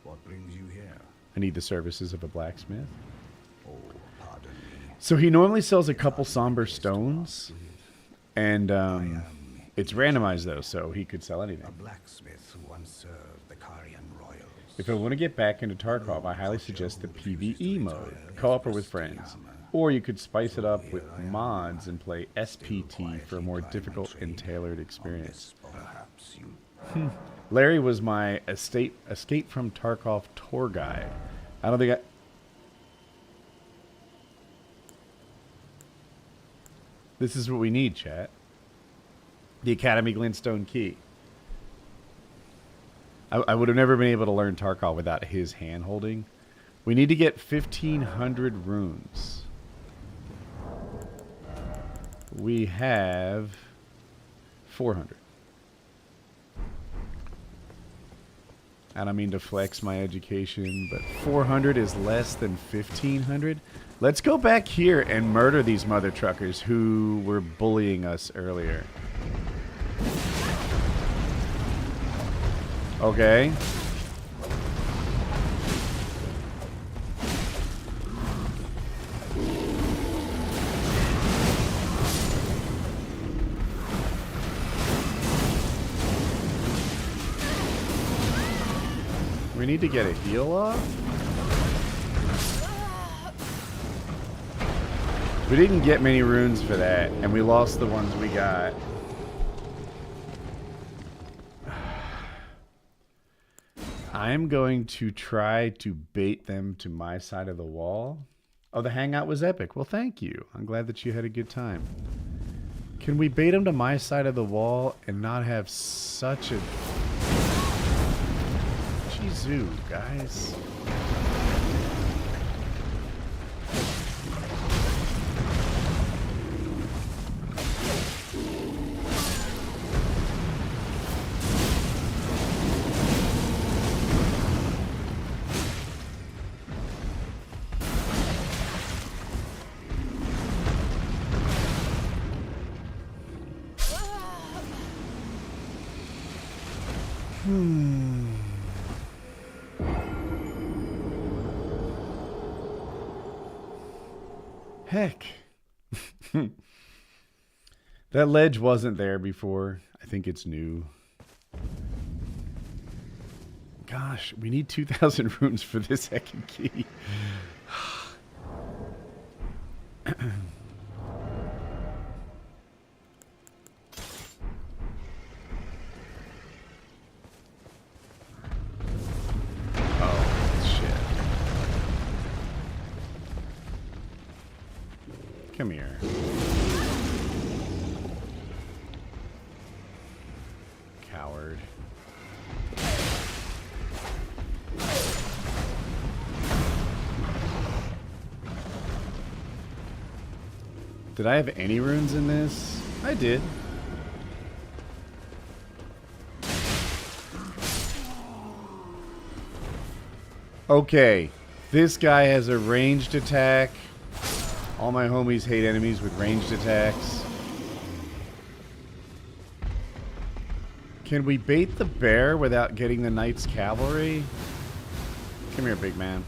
What brings you here? I need the services of a blacksmith. Oh, pardon me. So he normally sells a couple somber stones, and it's randomized though, so he could sell A anything. blacksmith who once served the Karian royals. If I want to get back into Tarkov, I highly suggest the PvE mode, co-op or with friends. Or you could spice it up with mods and play SPT for a more difficult and tailored experience. Perhaps you. Larry was my escape from Tarkov tour guide. I don't think I... This is what we need, chat. The Academy Glintstone key. I would have never been able to learn Tarkov without his hand holding. We need to get 1,500 runes. We have 400. I don't mean to flex my education, but 400 is less than 1,500. Let's go back here and murder these mother truckers who were bullying us earlier. Okay. We need to get a heal off. We didn't get many runes for that, and we lost the ones we got. I'm going to try to bait them to my side of the wall. Oh, the hangout was epic. Well, thank you. I'm glad that you had a good time. Can we bait them to my side of the wall and not have such a... Jeez, guys. Heck. That ledge wasn't there before. I think it's new. Gosh, we need 2,000 runes for this second key. Come here. Coward. Did I have any runes in this? I did. Okay. This guy has a ranged attack. All my homies hate enemies with ranged attacks. Can we bait the bear without getting the knight's cavalry? Come here, big man.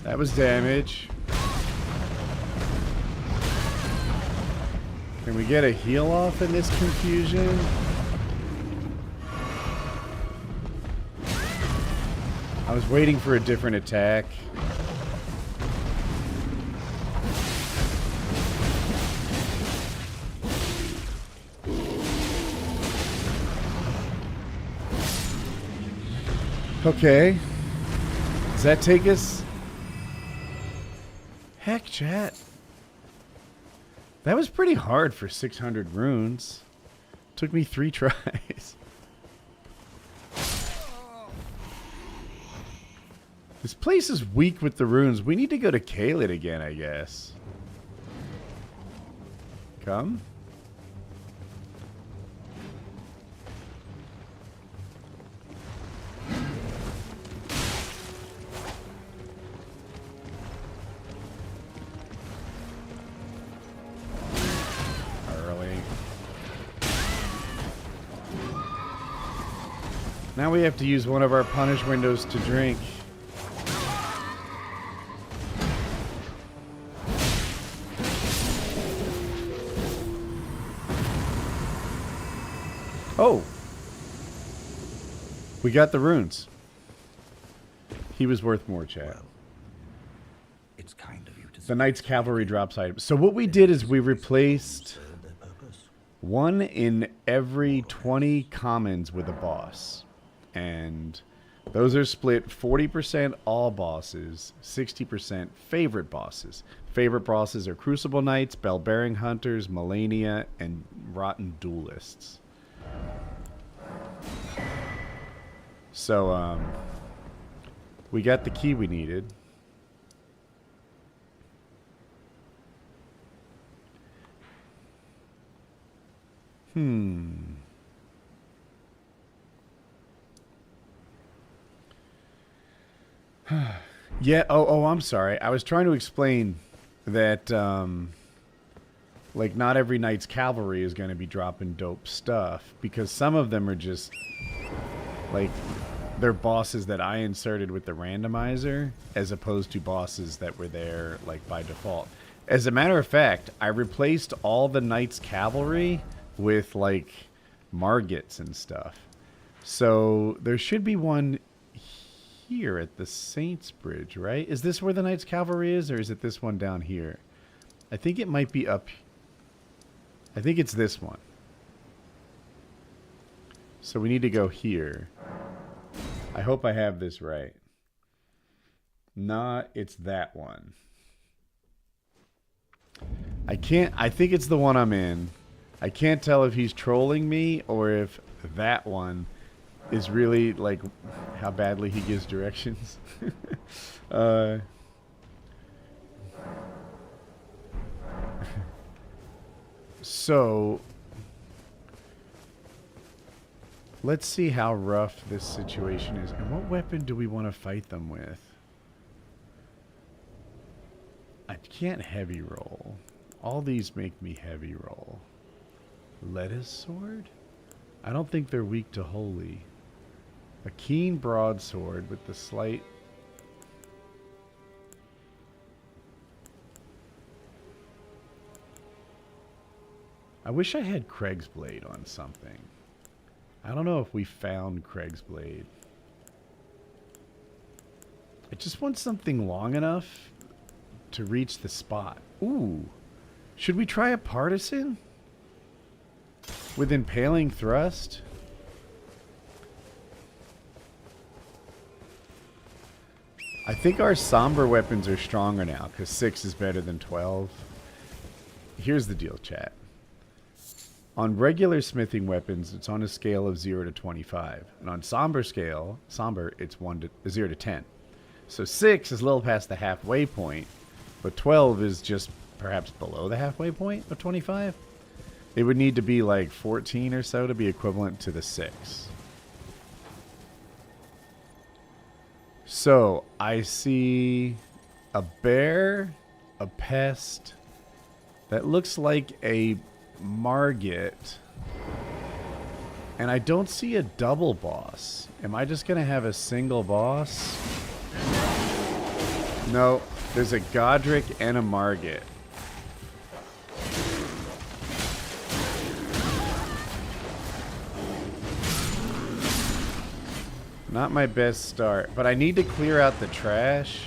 That was damage. Can we get a heal off in this confusion? I was waiting for a different attack. Okay. Does that take us? Heck, chat. That was pretty hard for 600 runes. Took me 3 tries. This place is weak with the runes. We need to go to Caelid again, I guess. Come. Now we have to use one of our punish windows to drink. Oh! We got the runes. He was worth more, chat. Well, it's kind of you to The Knight's Cavalry drops items. So what we did is we replaced serve their purpose. 1 in every 20 commons with a boss. And those are split 40% all bosses, 60% favorite bosses. Favorite bosses are Crucible Knights, Bell-Bearing Hunters, Melania, and Rotten Duelists. So, we got the key we needed. Yeah, I'm sorry. I was trying to explain that, like, not every Knight's Cavalry is going to be dropping dope stuff, because some of them are just, like, they're bosses that I inserted with the randomizer, as opposed to bosses that were there, like, by default. As a matter of fact, I replaced all the Knight's Cavalry with, like, Margits and stuff. So, there should be one here at the Saints Bridge, right? Is this where the Knight's Cavalry is, or is it this one down here? I think it might be up. I think it's this one. So we need to go here. I hope I have this right. Nah, it's that one. I think it's the one I'm in. I can't tell if he's trolling me or if that one is really, like, how badly he gives directions. So, let's see how rough this situation is. And what weapon do we want to fight them with? I can't heavy roll. All these make me heavy roll. Lettuce sword? I don't think they're weak to holy. A keen broadsword with the slight... I wish I had Craig's Blade on something. I don't know if we found Craig's Blade. I just want something long enough to reach the spot. Ooh. Should we try a partisan? With impaling thrust? I think our somber weapons are stronger now, because 6 is better than 12. Here's the deal, chat. On regular smithing weapons, it's on a scale of 0 to 25. And on somber, it's 0 to 10. So 6 is a little past the halfway point, but 12 is just perhaps below the halfway point of 25. It would need to be like 14 or so to be equivalent to the 6. So, I see a bear, a pest, that looks like a Margit, and I don't see a double boss. Am I just going to have a single boss? No, there's a Godric and a Margit. Not my best start, but I need to clear out the trash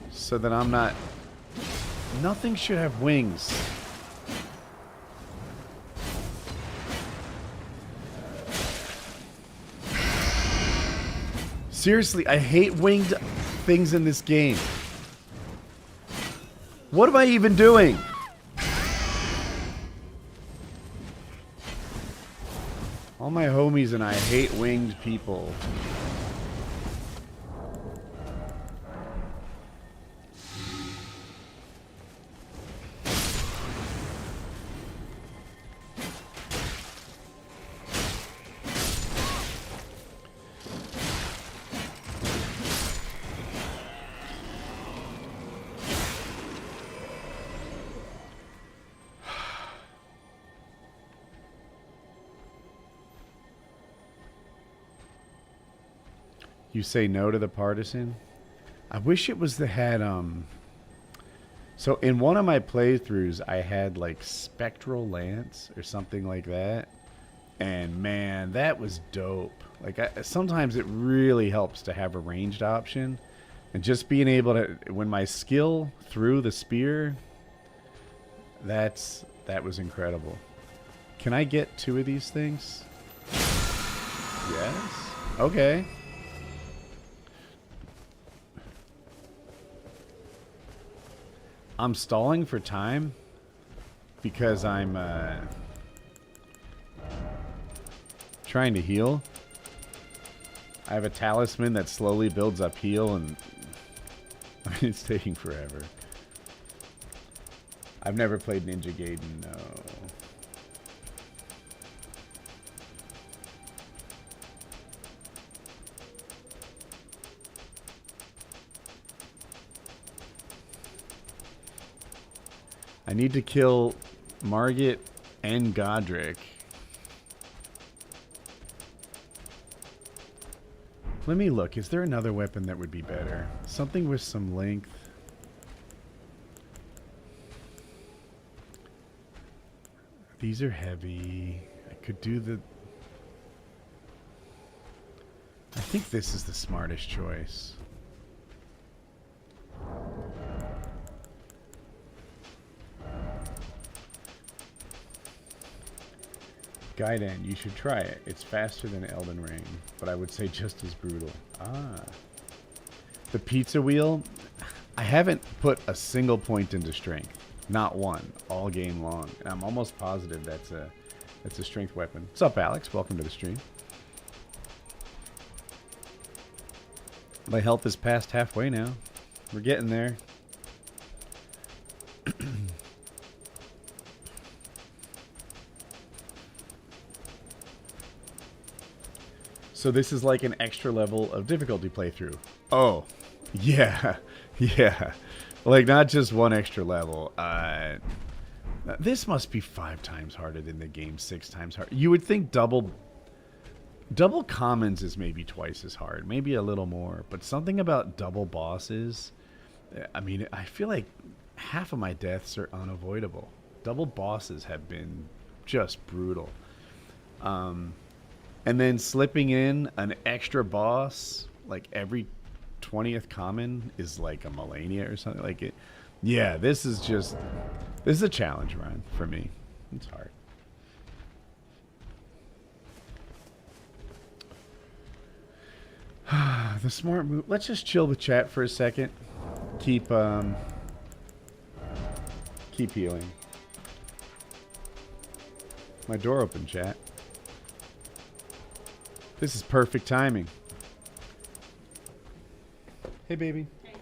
so that I'm not... Nothing should have wings. Seriously, I hate winged things in this game. What am I even doing? All my homies and I hate winged people. You say no to the partisan? I wish it was the had so in one of my playthroughs I had like Spectral Lance or something like that. And man, that was dope. Like sometimes it really helps to have a ranged option. And just being able to, when my skill threw the spear, that was incredible. Can I get 2 of these things? Yes. Okay. I'm stalling for time because I'm trying to heal. I have a talisman that slowly builds up heal, and it's taking forever. I've never played Ninja Gaiden, no. I need to kill Margit and Godric. Let me look. Is there another weapon that would be better? Something with some length. These are heavy. I could do the... I think this is the smartest choice. Gaiden, you should try it. It's faster than Elden Ring, but I would say just as brutal. Ah. The pizza wheel, I haven't put a single point into strength. Not one, all game long. And I'm almost positive that's a strength weapon. What's up, Alex? Welcome to the stream. My health is past halfway now. We're getting there. So this is like an extra level of difficulty playthrough. Oh, yeah, yeah. Like not just one extra level. This must be 5 times harder than the game, 6 times harder. You would think double commons is maybe twice as hard, maybe a little more. But something about double bosses, I mean, I feel like half of my deaths are unavoidable. Double bosses have been just brutal. And then slipping in an extra boss like every 20th common is like a Melania or something like it. Yeah, this is a challenge run for me. It's hard. The smart move. Let's just chill with chat for a second. Keep healing. My door open, chat. This is perfect timing. Hey, baby. Hey.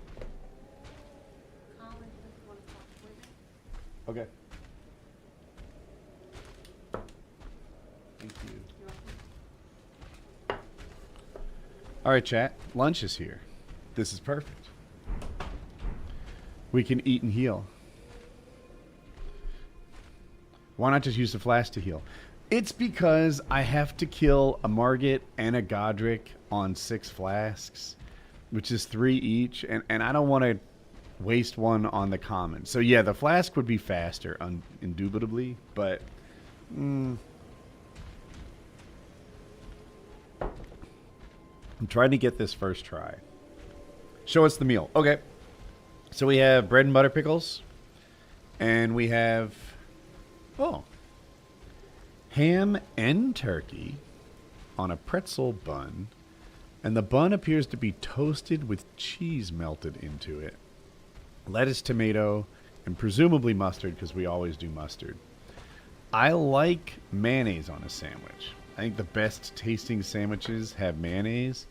Colin doesn't want to talk with me. Okay. Thank you. You're welcome. All right, chat. Lunch is here. This is perfect. We can eat and heal. Why not just use the flask to heal? It's because I have to kill a Margit and a Godric on 6 flasks, which is 3 each, and I don't want to waste one on the common. So yeah, the flask would be faster, indubitably, but I'm trying to get this first try. Show us the meal. Okay. So we have bread and butter pickles, and we have ham and turkey on a pretzel bun, and the bun appears to be toasted with cheese melted into it. Lettuce, tomato, and presumably mustard, because we always do mustard. I like mayonnaise on a sandwich. I think the best tasting sandwiches have mayonnaise,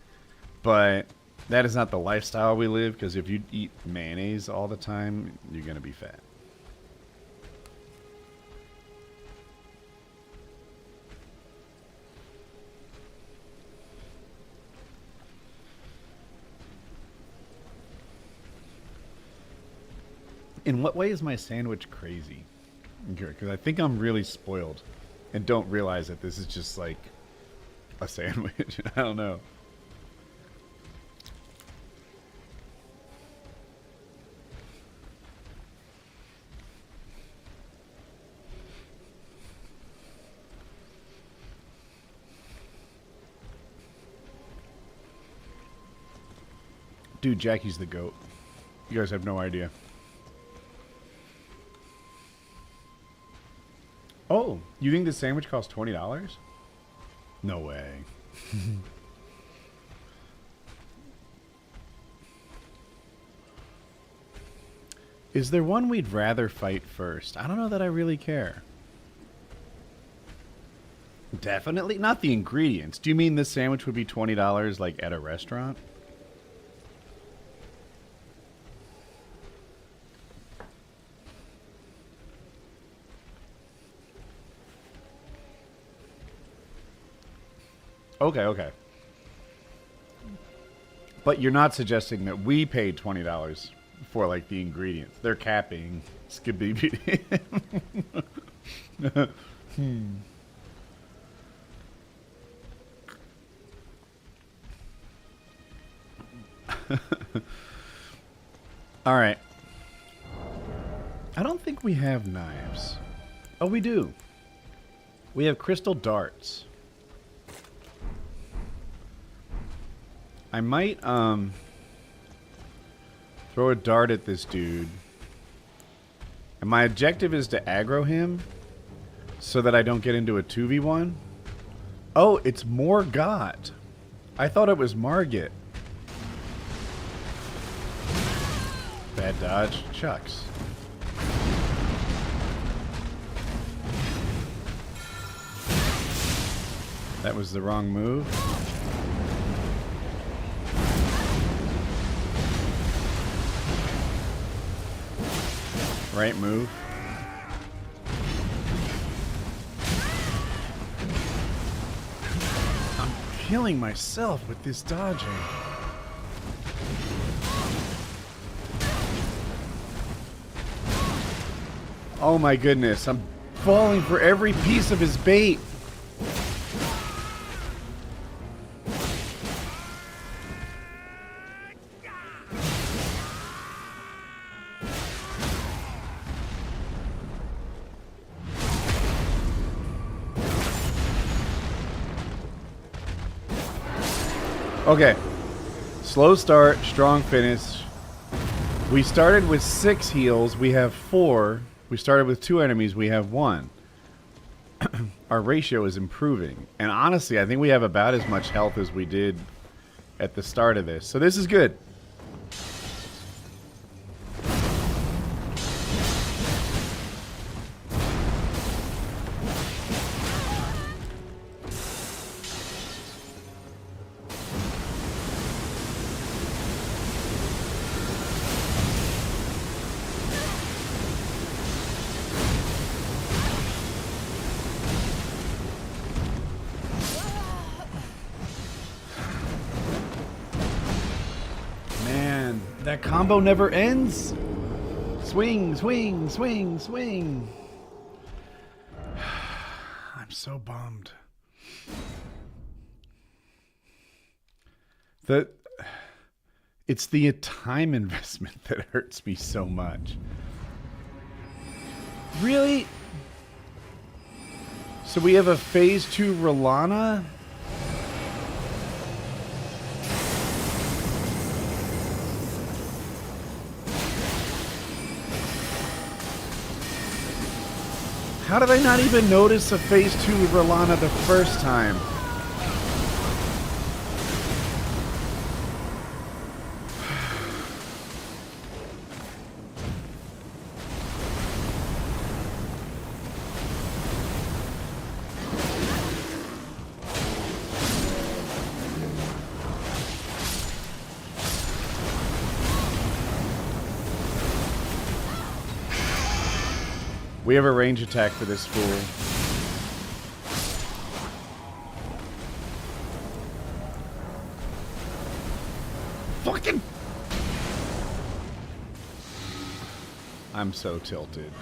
but that is not the lifestyle we live, because if you eat mayonnaise all the time, you're going to be fat. In what way is my sandwich crazy? Because I think I'm really spoiled and don't realize that this is just like a sandwich. I don't know. Dude, Jackie's the GOAT. You guys have no idea. Oh, you think this sandwich costs $20? No way. Is there one we'd rather fight first? I don't know that I really care. Definitely not the ingredients. Do you mean this sandwich would be $20 like at a restaurant? Okay. But you're not suggesting that we paid $20 for, like, the ingredients. They're capping Skibidi. All right. I don't think we have knives. Oh, we do. We have crystal darts. I might throw a dart at this dude. And my objective is to aggro him so that I don't get into a 2v1. Oh, it's Morgott. I thought it was Margit. Bad dodge. Chucks. That was the wrong move. Right move. I'm killing myself with this dodging. Oh my goodness, I'm falling for every piece of his bait. Okay, Slow start, strong finish. We started with 6 heals. We have 4. We started with 2 enemies. We have 1. Our ratio is improving. And honestly, I think we have about as much health as we did at the start of this. So this is good. That combo never ends. Swing, swing, swing, swing. I'm so bummed. It's the time investment that hurts me so much. Really? So we have a phase 2 Rolana? How did I not even notice a phase 2 Rolana the first time? We have a range attack for this fool. Fucking... I'm so tilted.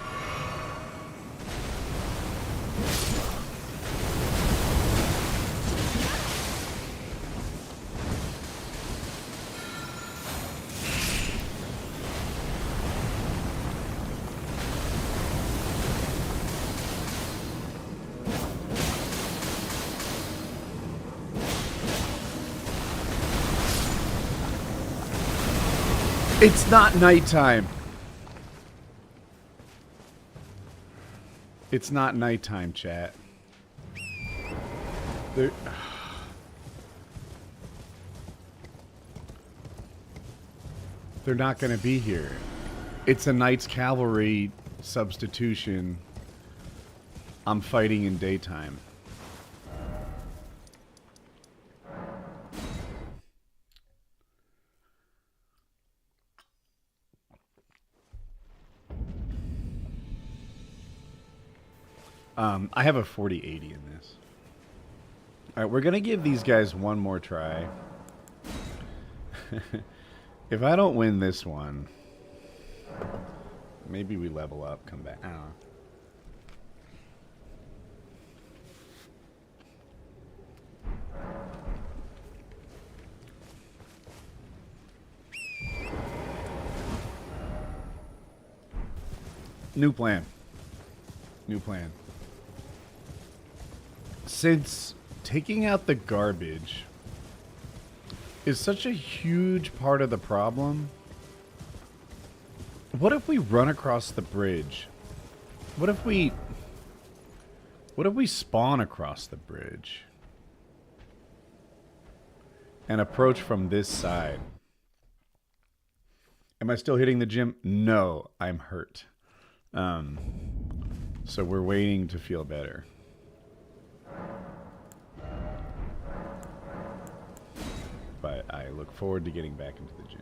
It's not nighttime. It's not nighttime, chat. They're not going to be here. It's a Knights Cavalry substitution. I'm fighting in daytime. I have a 40-80 in this. Alright, we're going to give these guys one more try. If I don't win this one, maybe we level up, come back. I don't know. New plan. New plan. Since taking out the garbage is such a huge part of the problem, what if we run across the bridge? What if we spawn across the bridge and approach from this side? Am I still hitting the gym? No, I'm hurt. So we're waiting to feel better. But I look forward to getting back into the gym.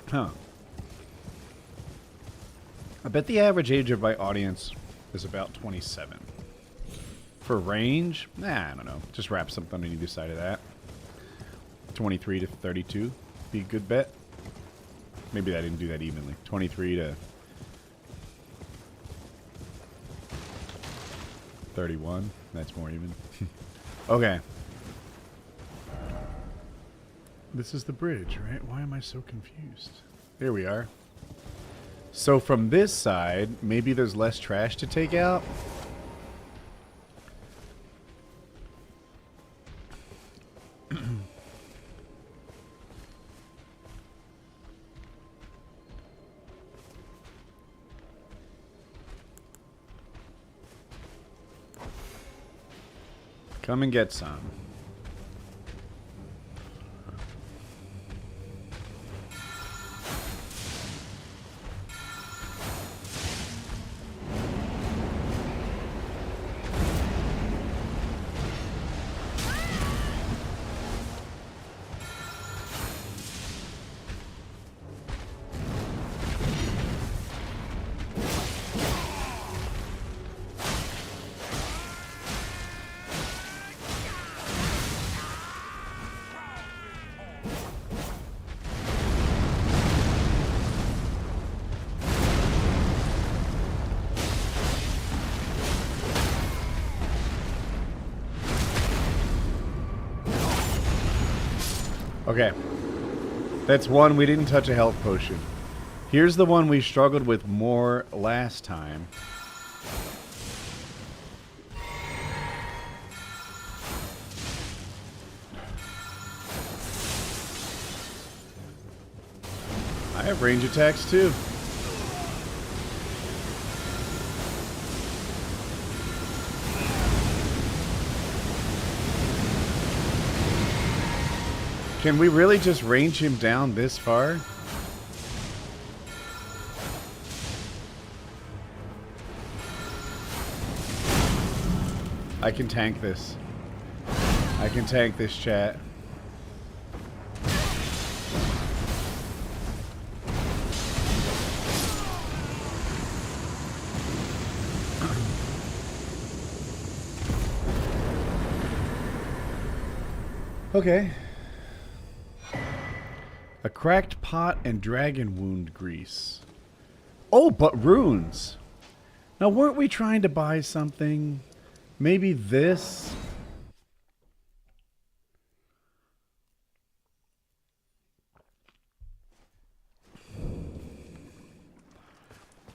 Huh. I bet the average age of my audience is about 27. For range, I don't know. Just wrap something on either side of that. 23 to 32 be a good bet. Maybe I didn't do that evenly. 23 to 31. That's more even. Okay. This is the bridge, right? Why am I so confused? There we are. So from this side, maybe there's less trash to take out? Come and get some. Okay. That's one. We didn't touch a health potion. Here's the one we struggled with more last time. I have range attacks too. Can we really just range him down this far? I can tank this. I can tank this, chat. Okay. A cracked pot and dragon wound grease. Oh, but runes. Now, weren't we trying to buy something? Maybe this?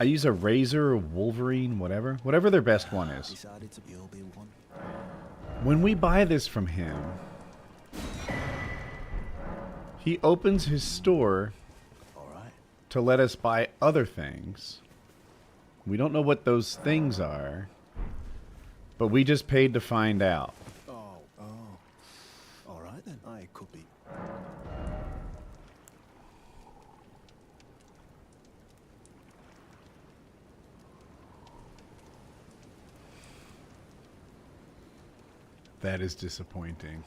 I use a razor or Wolverine, whatever. Whatever their best one is. Decided to be Obi-Wan. When we buy this from him, he opens his store to let us buy other things. We don't know what those things are, but we just paid to find out. Oh. All right then. I could be. That is disappointing.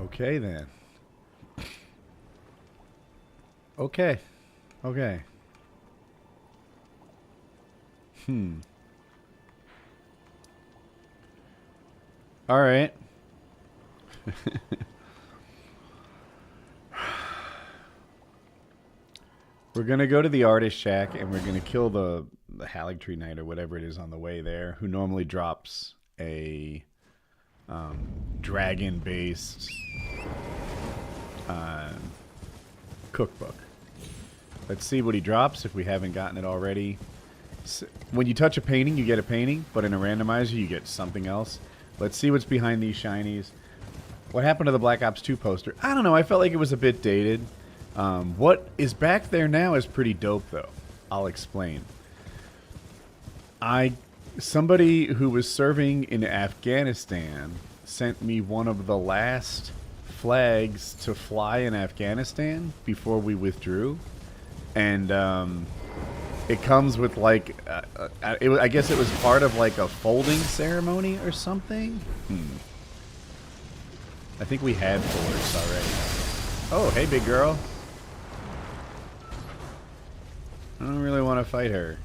Okay, then. Okay. Okay. All right. We're going to go to the artist shack and we're going to kill the Halig Tree Knight or whatever it is on the way there, who normally drops a dragon-based cookbook. Let's see what he drops if we haven't gotten it already. So, when you touch a painting, you get a painting, but in a randomizer, you get something else. Let's see what's behind these shinies. What happened to the Black Ops 2 poster? I don't know. I felt like it was a bit dated. What is back there now is pretty dope, though. I'll explain. Somebody who was serving in Afghanistan sent me one of the last flags to fly in Afghanistan before we withdrew. And it comes with, like, I guess it was part of, like, a folding ceremony or something? I think we had force already. Oh, hey, big girl. I don't really want to fight her.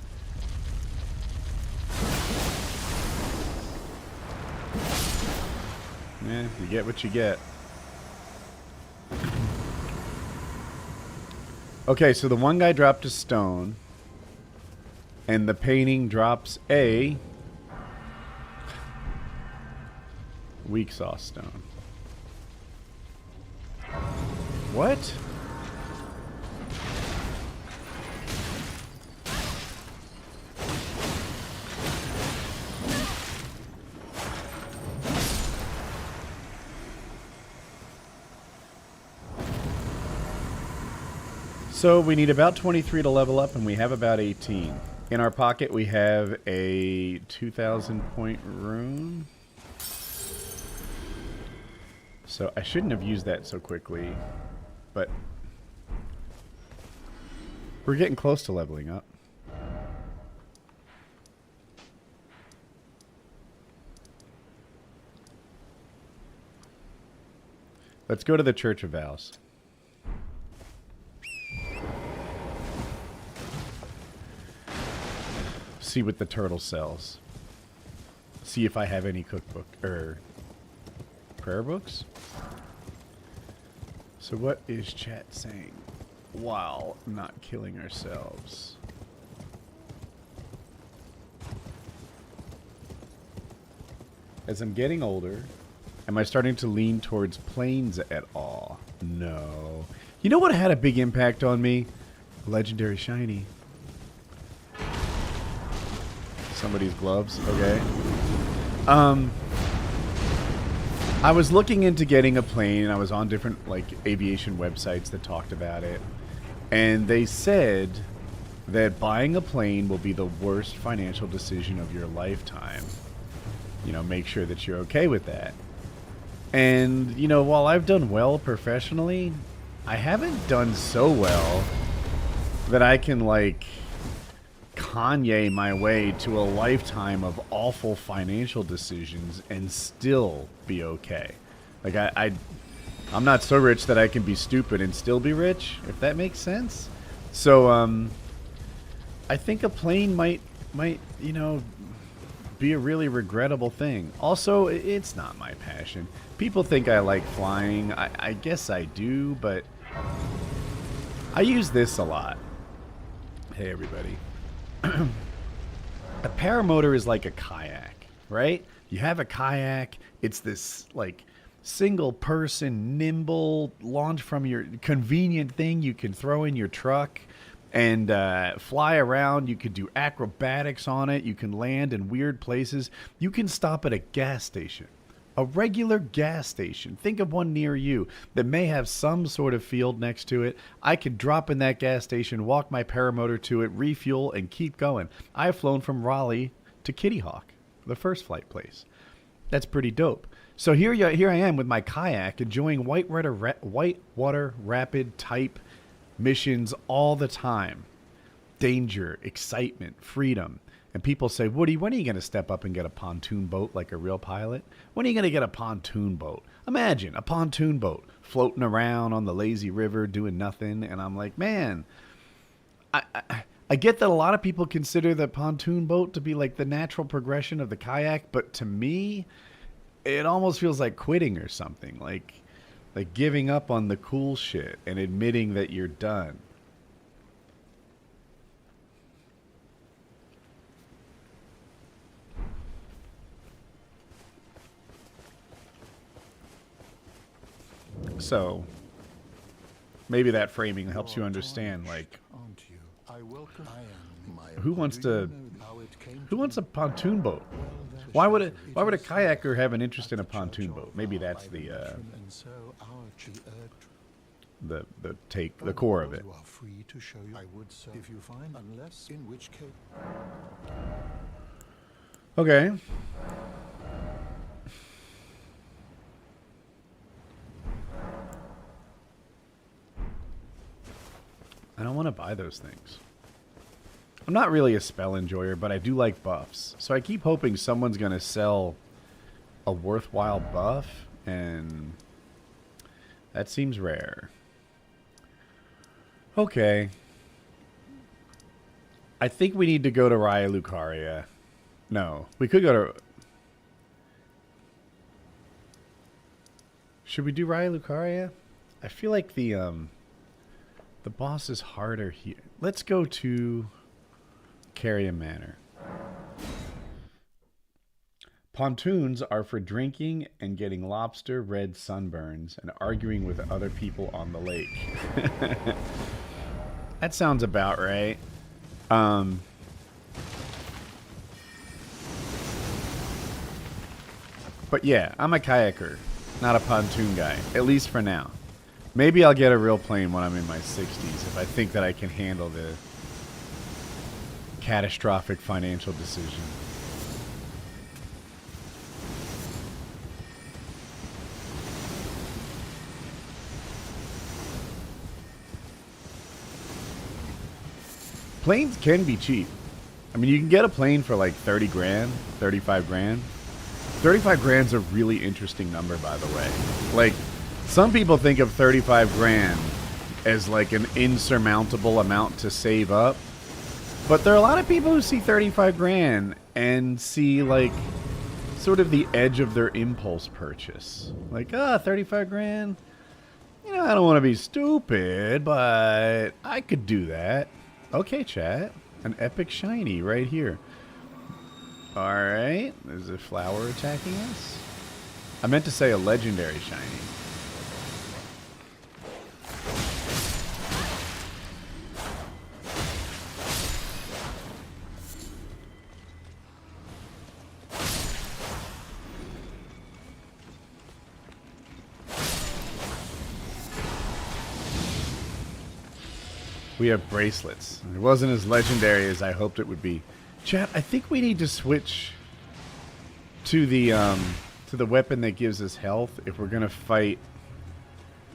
Yeah, you get what you get. Okay, so the one guy dropped a stone. And the painting drops a weak sauce stone. What? So we need about 23 to level up, and we have about 18. In our pocket, we have a 2,000 point rune. So I shouldn't have used that so quickly, but we're getting close to leveling up. Let's go to the Church of Vows. See what the turtle sells. See if I have any cookbook or prayer books. So what is chat saying while not killing ourselves? As I'm getting older, am I starting to lean towards planes at all? No. You know what had a big impact on me? Legendary shiny. Somebody's gloves. Okay. I was looking into getting a plane, and I was on different like aviation websites that talked about it, and they said that buying a plane will be the worst financial decision of your lifetime. You know, make sure that you're okay with that. And you know, while I've done well professionally, I haven't done so well that I can like Kanye my way to a lifetime of awful financial decisions and still be okay. Like I'm not so rich that I can be stupid and still be rich, if that makes sense. So I think a plane might you know be a really regrettable thing. Also, it's not my passion. People think I like flying. I guess I do, but I use this a lot. Hey everybody. A paramotor is like a kayak, right? You have a kayak. It's this like single person, nimble, launch from your convenient thing you can throw in your truck and fly around. You could do acrobatics on it. You can land in weird places. You can stop at a gas station. A regular gas station. Think of one near you that may have some sort of field next to it. I could drop in that gas station, walk my paramotor to it, refuel, and keep going. I've flown from Raleigh to Kitty Hawk, the first flight place. That's pretty dope. So here I am with my kayak enjoying whitewater rapid type missions all the time. Danger, excitement, freedom. And people say, Woody, when are you going to step up and get a pontoon boat like a real pilot? When are you going to get a pontoon boat? Imagine a pontoon boat floating around on the lazy river doing nothing. And I'm like, man, I get that a lot of people consider the pontoon boat to be like the natural progression of the kayak. But to me, it almost feels like quitting or something. Like giving up on the cool shit and admitting that you're done. So maybe that framing helps you understand, like, who wants a pontoon boat? Why would a kayaker have an interest in a pontoon boat? Maybe that's the core of it. Okay. I don't want to buy those things. I'm not really a spell enjoyer, but I do like buffs. So I keep hoping someone's going to sell a worthwhile buff, and that seems rare. Okay. I think we need to go to Raya Lucaria. No, we could go to... Should we do Raya Lucaria? I feel like the The boss is harder here. Let's go to Carrion Manor. Pontoons are for drinking and getting lobster red sunburns and arguing with other people on the lake. That sounds about right. But yeah, I'm a kayaker, not a pontoon guy, at least for now. Maybe I'll get a real plane when I'm in my 60s if I think that I can handle the catastrophic financial decision. Planes can be cheap. I mean, you can get a plane for like 30 grand, 35 grand. 35 grand's a really interesting number, by the way. Like, some people think of 35 grand as like an insurmountable amount to save up. But there are a lot of people who see 35 grand and see like sort of the edge of their impulse purchase. Like, 35 grand? You know, I don't want to be stupid, but I could do that. Okay, chat. An epic shiny right here. Alright. There's a flower attacking us. I meant to say a legendary shiny. We have bracelets. It wasn't as legendary as I hoped it would be. Chat, I think we need to switch to the weapon that gives us health if we're gonna fight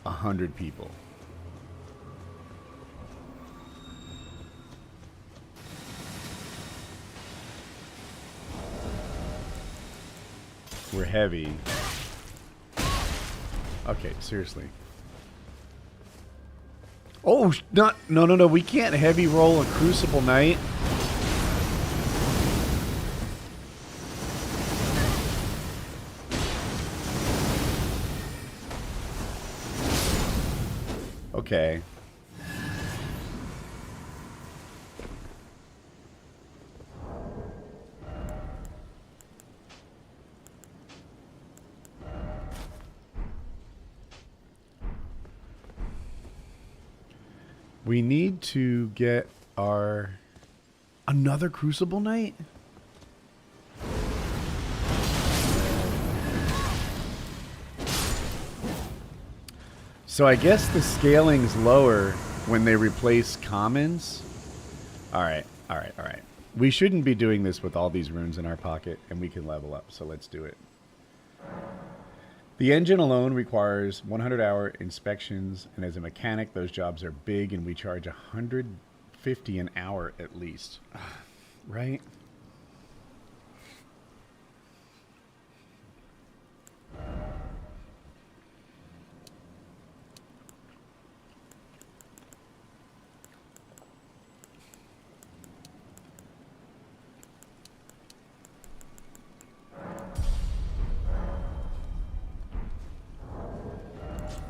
100 people. We're heavy. Okay, seriously. Oh, no. We can't heavy roll a Crucible Knight. Okay. We need to get another Crucible Knight? So I guess the scaling's lower when they replace commons. Alright. We shouldn't be doing this with all these runes in our pocket, and we can level up, so let's do it. The engine alone requires 100-hour inspections, and as a mechanic, those jobs are big, and we charge $150 an hour at least. Right?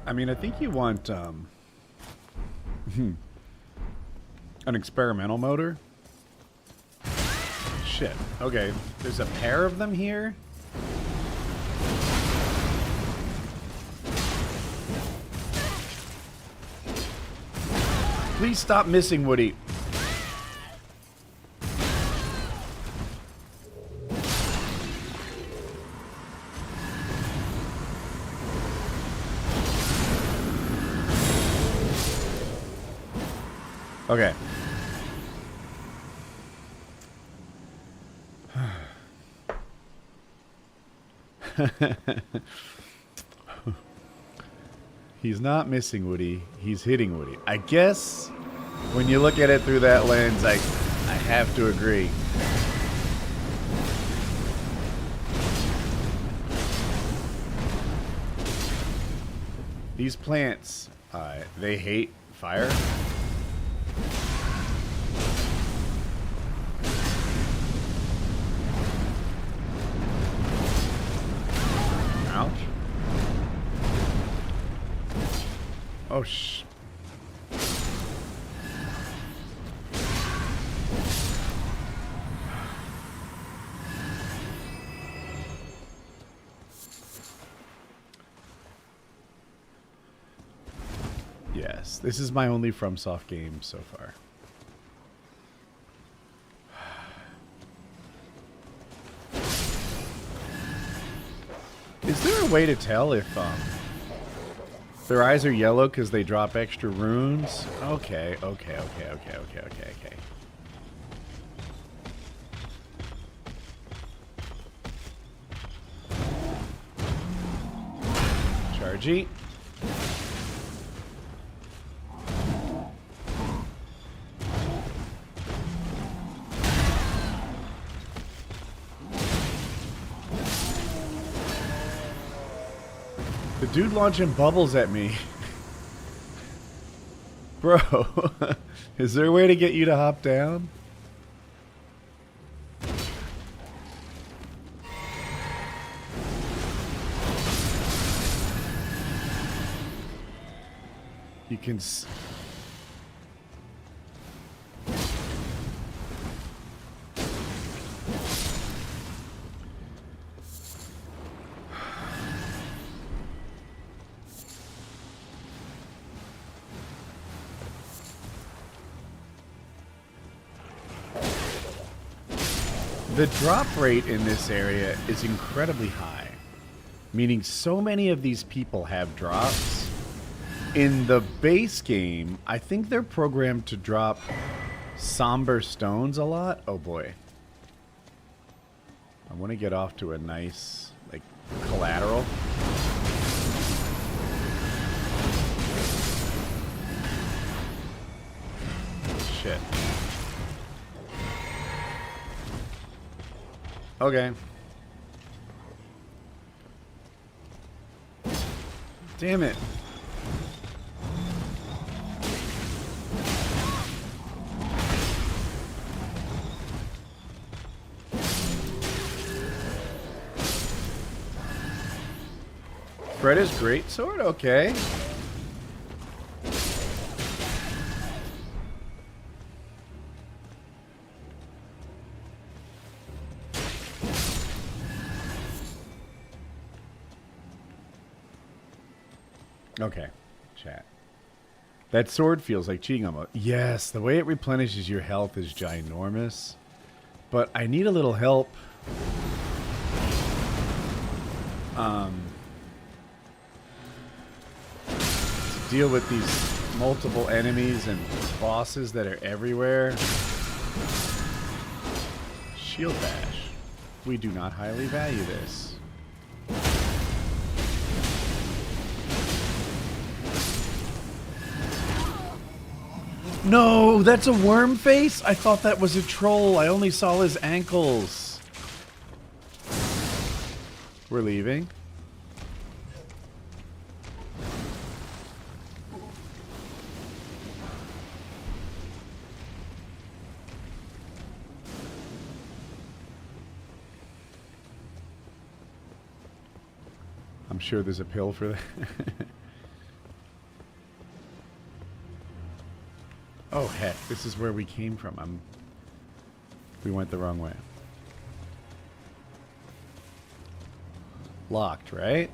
I mean, I think you want an experimental motor. Shit. Okay, there's a pair of them here. Please stop missing, Woody. Okay. He's not missing Woody. He's hitting Woody. I guess when you look at it through that lens, I have to agree. These plants, they hate fire. Ouch. Oh, This is my only FromSoft game so far. Is there a way to tell if their eyes are yellow because they drop extra runes? Okay. Chargy. The dude launching bubbles at me. Bro, is there a way to get you to hop down? You can The drop rate in this area is incredibly high, meaning so many of these people have drops. In the base game, I think they're programmed to drop somber stones a lot. Oh boy. I want to get off to a nice, like, collateral. Shit. Okay. Damn it. Freda's greatsword? Okay. Okay, chat. That sword feels like cheating almost. Yes, the way it replenishes your health is ginormous. But I need a little help. To deal with these multiple enemies and bosses that are everywhere. Shield bash. We do not highly value this. No, that's a worm face? I thought that was a troll. I only saw his ankles. We're leaving. I'm sure there's a pill for that. Oh heck, this is where we came from. We went the wrong way. Locked, right?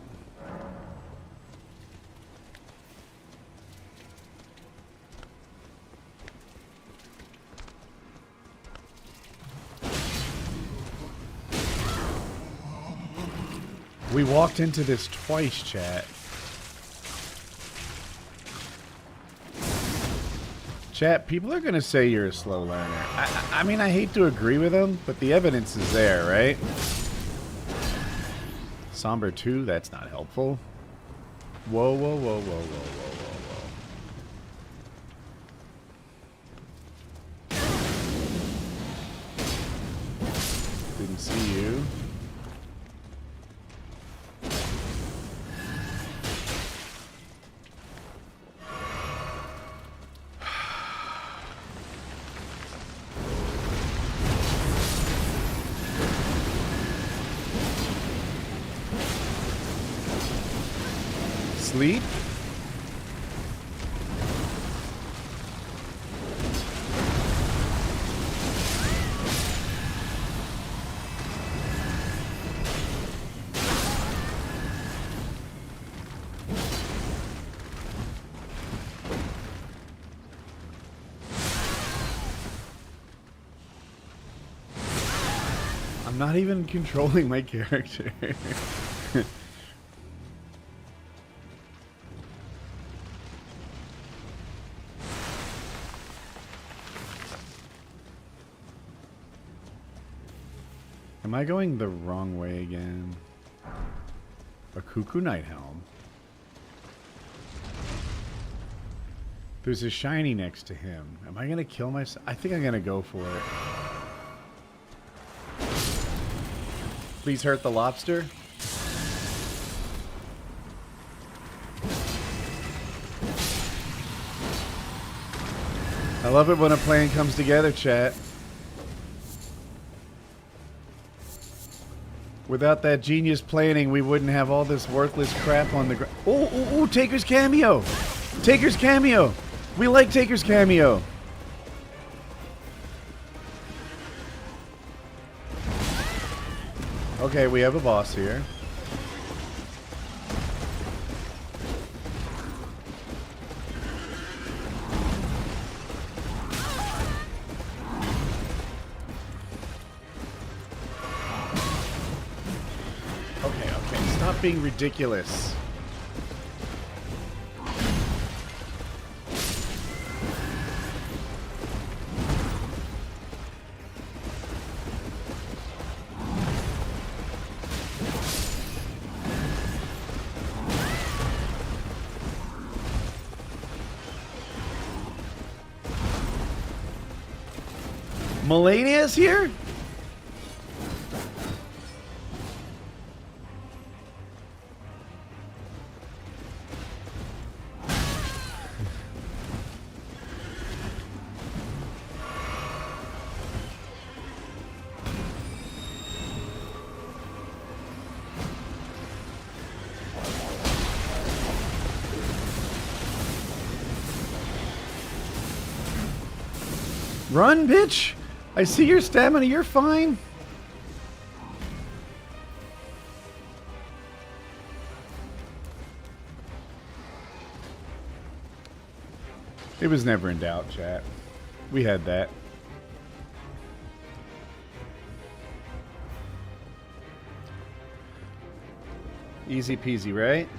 We walked into this twice, chat. Chat, people are going to say you're a slow learner. I mean, I hate to agree with them, but the evidence is there, right? Somber 2, that's not helpful. Whoa, whoa, whoa, whoa, whoa, whoa, whoa, whoa. Didn't see you. Sleep? not even controlling my character. Am I going the wrong way again? A cuckoo night helm. There's a shiny next to him. Am I gonna kill myself? I think I'm gonna go for it. Please hurt the lobster. I love it when a plan comes together, chat. Without that genius planning, we wouldn't have all this worthless crap on the ground. Oh, Taker's cameo! Taker's cameo! We like Taker's cameo! Okay, we have a boss here. Okay, stop being ridiculous. Melania's here? Run, bitch! I see your stamina, you're fine. It was never in doubt, chat. We had that. Easy peasy, right?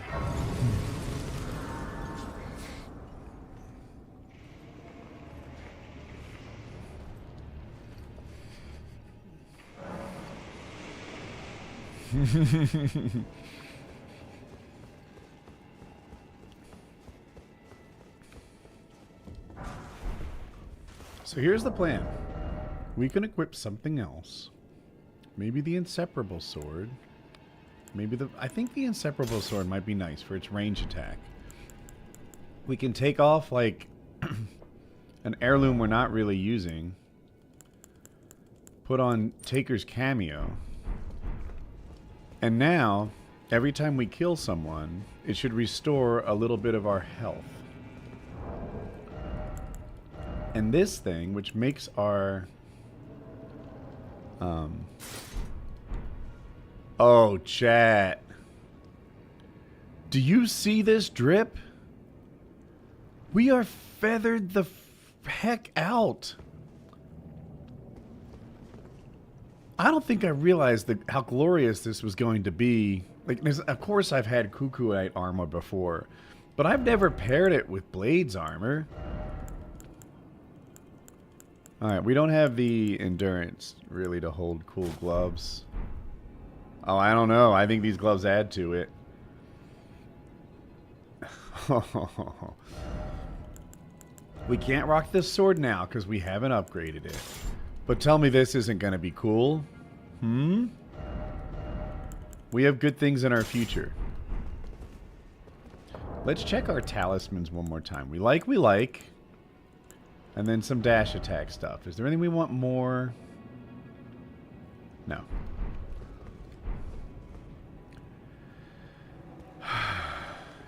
So here's the plan. We can equip something else. Maybe the inseparable sword. Maybe I think the inseparable sword might be nice for its range attack. We can take off like an heirloom we're not really using. Put on Taker's cameo. And now, every time we kill someone, it should restore a little bit of our health. And this thing, which makes our... Oh, chat. Do you see this drip? We are feathered the heck out. I don't think I realized how glorious this was going to be. Like, of course I've had Cuckooite armor before, but I've never paired it with Blades armor. Alright, we don't have the endurance, really, to hold cool gloves. Oh, I don't know. I think these gloves add to it. We can't rock this sword now because we haven't upgraded it. But tell me this isn't going to be cool. We have good things in our future. Let's check our talismans one more time. We like. And then some dash attack stuff. Is there anything we want more? No.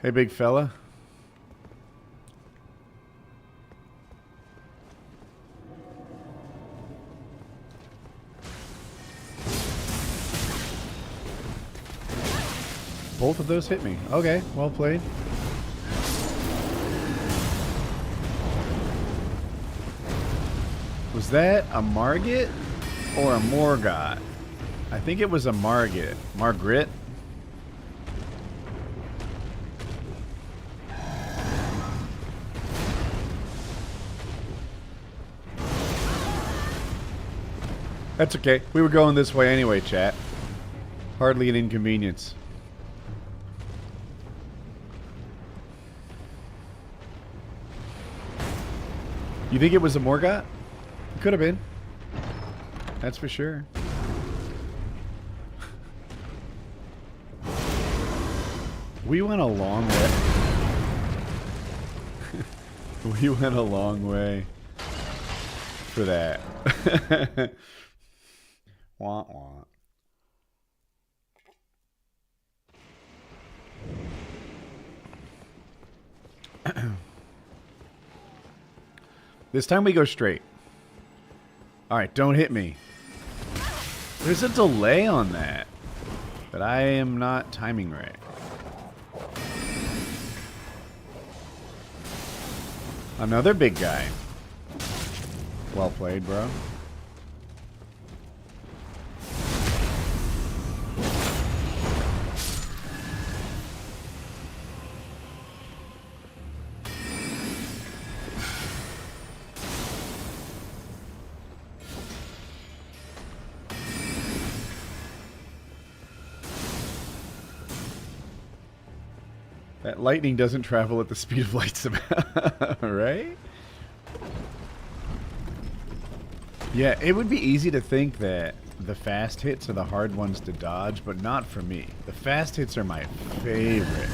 Hey, big fella. Both of those hit me. Okay, well played. Was that a Margit or a Morgot? I think it was a Margaret. Margaret? That's okay. We were going this way anyway, chat. Hardly an inconvenience. You think it was a Morgott? It could have been. That's for sure. We went a long way. We went a long way for that. Wah, wah. This time we go straight. Alright, don't hit me. There's a delay on that I am not timing right. Another big guy. Well played, bro. That lightning doesn't travel at the speed of light somehow, right? Yeah, it would be easy to think that the fast hits are the hard ones to dodge, but not for me. The fast hits are my favorite.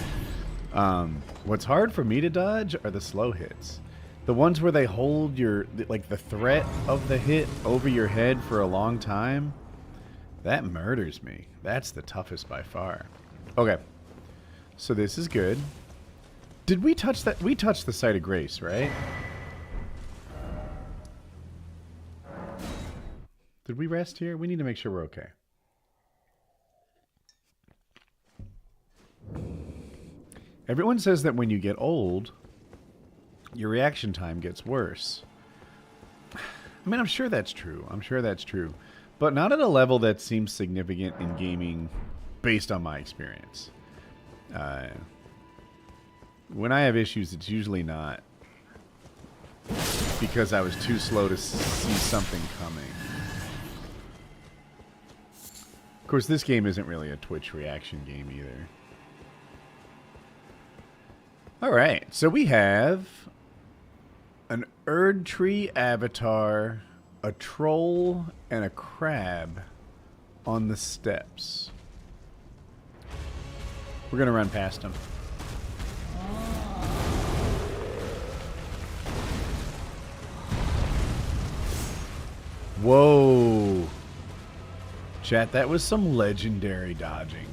What's hard for me to dodge are the slow hits. The ones where they hold your, like the threat of the hit over your head for a long time, that murders me. That's the toughest by far. Okay. So this is good. Did we touch that? We touched the site of grace, right? Did we rest here? We need to make sure we're okay. Everyone says that when you get old, your reaction time gets worse. I mean, I'm sure that's true. I'm sure that's true. But not at a level that seems significant in gaming based on my experience. When I have issues, it's usually not because I was too slow to see something coming. Of course, this game isn't really a Twitch reaction game either. Alright, so we have an Erd Tree avatar, a troll, and a crab on the steps. We're going to run past them. Whoa. Chat, that was some legendary dodging.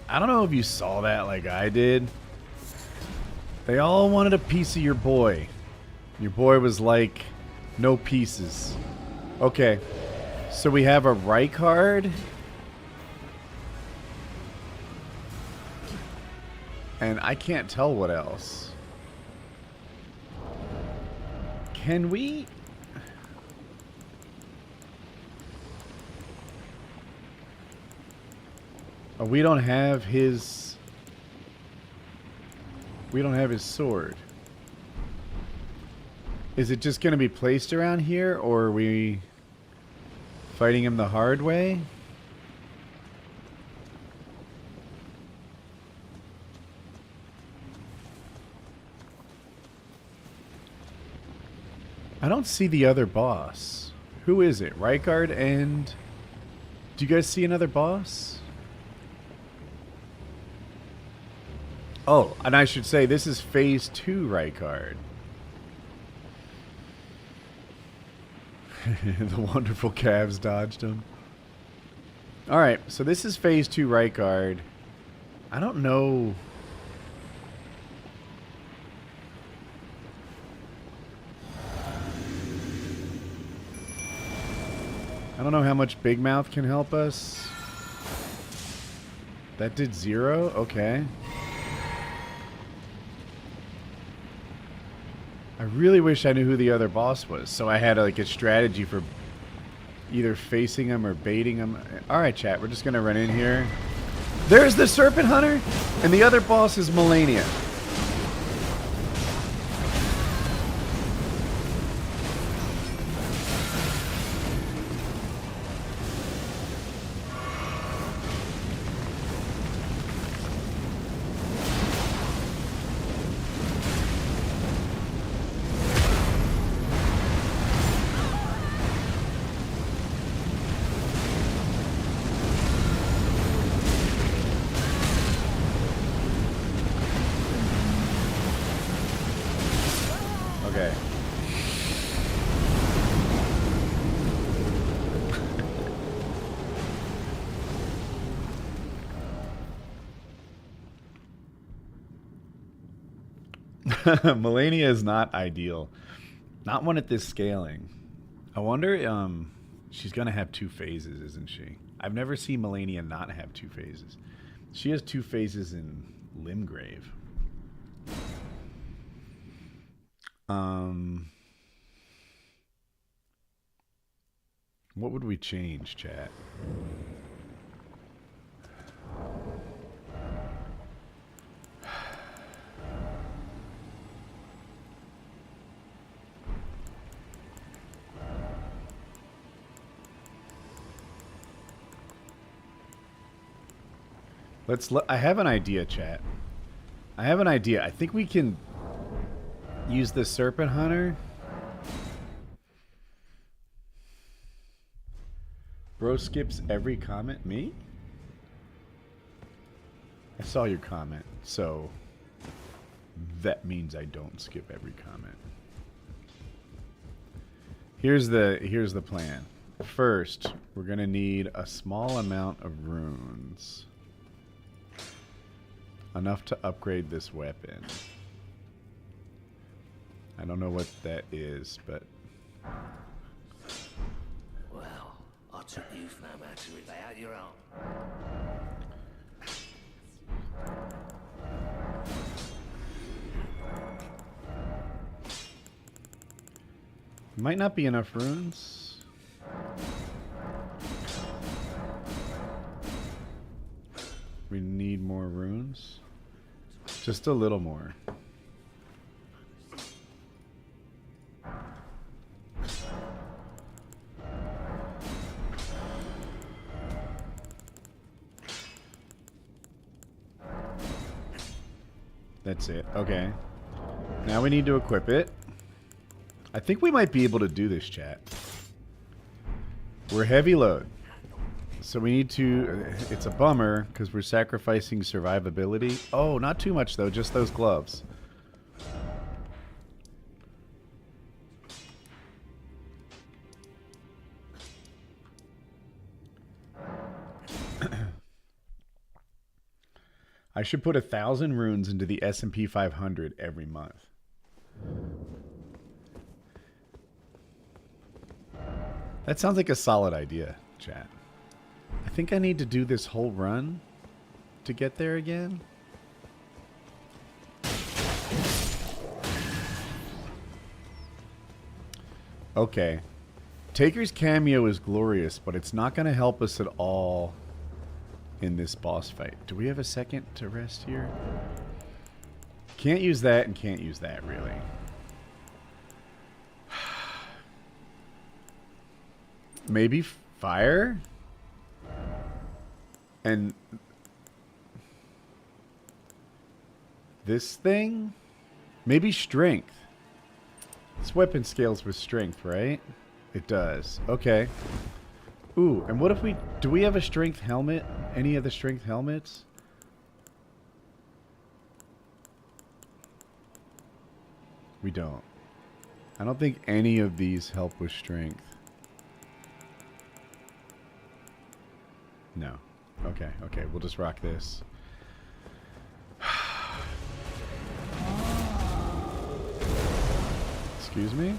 I don't know if you saw that like I did. They all wanted a piece of your boy. Your boy was like, no pieces. Okay. So we have a Rykard. And I can't tell what else. Can we? Oh, we don't have his... We don't have his sword. Is it just going to be placed around here, or are we fighting him the hard way? I don't see the other boss. Who is it? Rykard and... Do you guys see another boss? Oh, and I should say this is Phase 2 Rykard. The wonderful calves dodged him. Alright, so this is Phase 2 Rykard. I don't know... I don't know how much Big Mouth can help us. That did 0? Okay. I really wish I knew who the other boss was, so I had like a strategy for either facing them or baiting them. All right, chat. We're just gonna run in here. There's the Serpent Hunter, and the other boss is Melania. Okay. Melania is not ideal. Not one at this scaling. I wonder, she's gonna have 2 phases, isn't she? I've never seen Melania not have 2 phases. She has 2 phases in Limgrave. What would we change, chat? I have an idea, chat. I have an idea. I think we can use the Serpent Hunter. Bro skips every comment. Me? I saw your comment, so that means I don't skip every comment. Here's the plan. First, we're gonna need a small amount of runes. Enough to upgrade this weapon. I don't know what that is, but... Well, I took you for no matter lay out your own. Might not be enough runes. We need more runes. Just a little more. That's it. Okay. Now we need to equip it. I think we might be able to do this, chat. We're heavy load. So we need to... It's a bummer, because we're sacrificing survivability. Oh, not too much, though. Just those gloves. I should put 1,000 runes into the S&P 500 every month. That sounds like a solid idea, chat. I think I need to do this whole run to get there again. Okay. Taker's cameo is glorious, but it's not going to help us at all in this boss fight. Do we have a second to rest here? Can't use that and can't use that, really. Maybe fire? And this thing? Maybe strength. This weapon scales with strength, right? It does. Okay. Ooh, and what if we... Do we have a strength helmet? Any of the strength helmets? We don't. I don't think any of these help with strength. No. Okay, okay. We'll just rock this. Excuse me?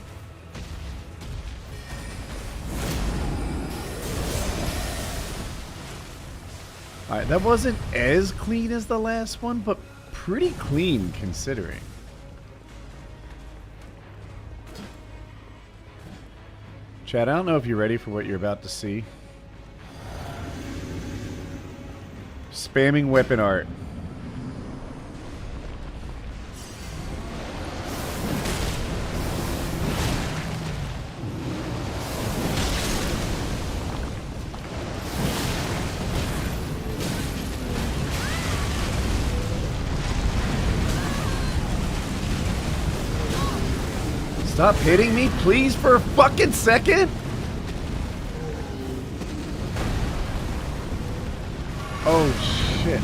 Alright, that wasn't as clean as the last one, but pretty clean considering. Chad, I don't know if you're ready for what you're about to see. Spamming weapon art. Stop hitting me, please, for a fucking second. Oh, shit.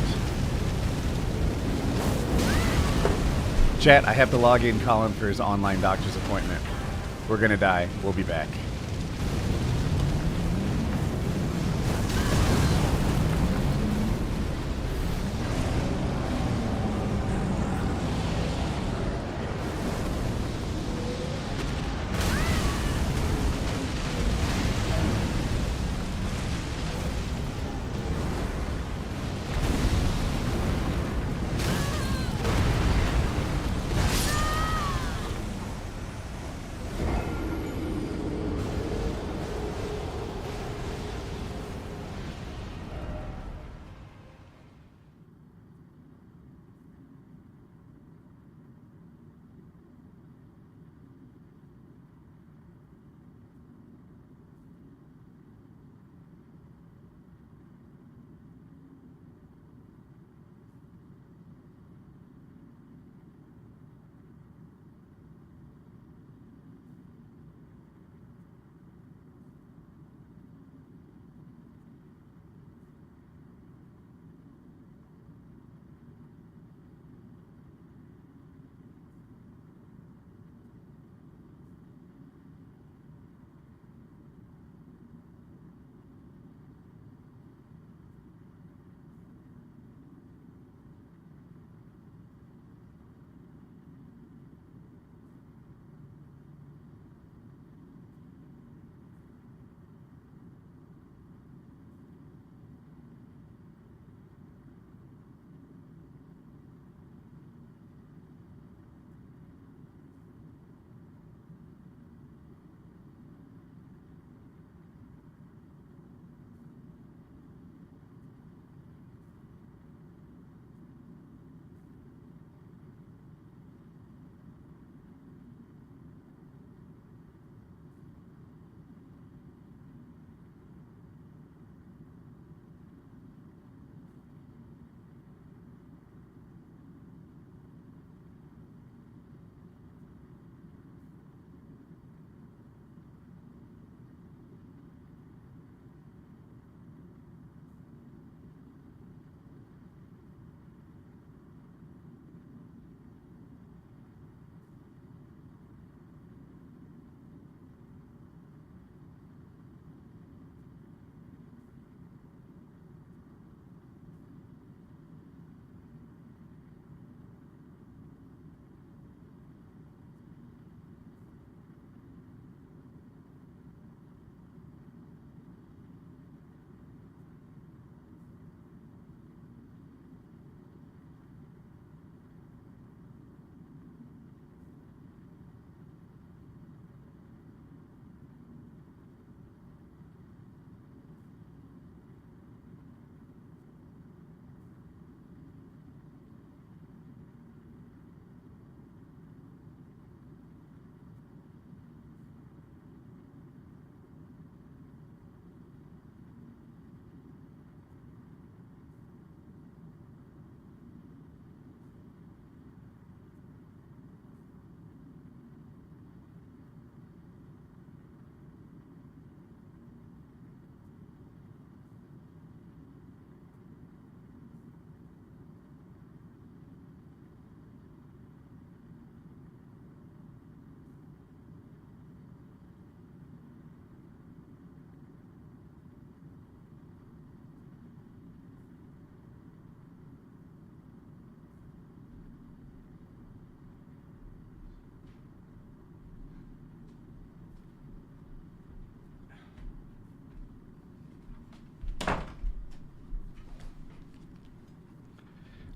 Chat, I have to log in Colin for his online doctor's appointment. We're gonna die. We'll be back.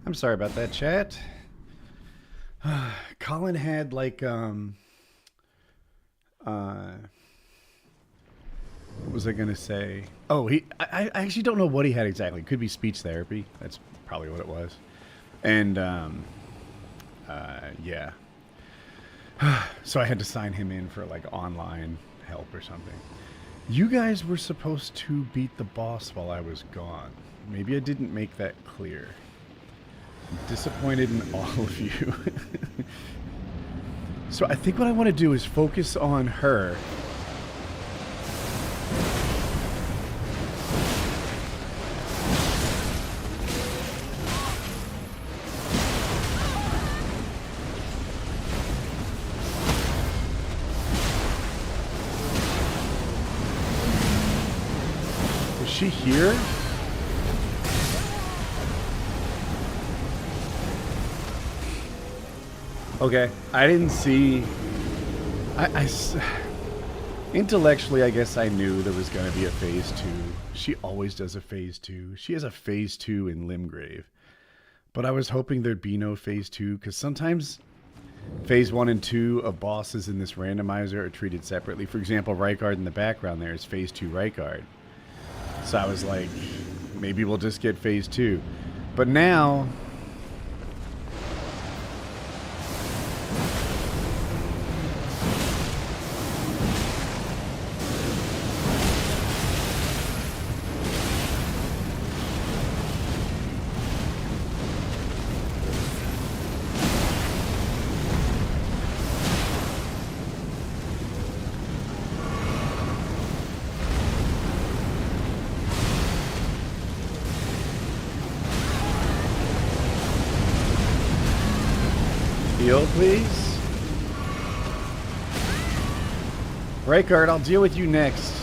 I'm sorry about that, chat. Colin had like was I going to say? Oh, I actually don't know what he had exactly. It could be speech therapy. That's probably what it was. And, yeah. So I had to sign him in for, like, online help or something. You guys were supposed to beat the boss while I was gone. Maybe I didn't make that clear. I'm disappointed in all of you. So I think what I want to do is focus on her. Is she here? Okay, I didn't see... Intellectually, I guess I knew there was going to be a phase 2. She always does a phase 2. She has a phase 2 in Limgrave. But I was hoping there'd be no phase 2, because sometimes phase 1 and 2 of bosses in this randomizer are treated separately. For example, Rykard in the background there is phase 2 Rykard. So I was like, maybe we'll just get phase 2. But now... Heal, please. Rykard, I'll deal with you next.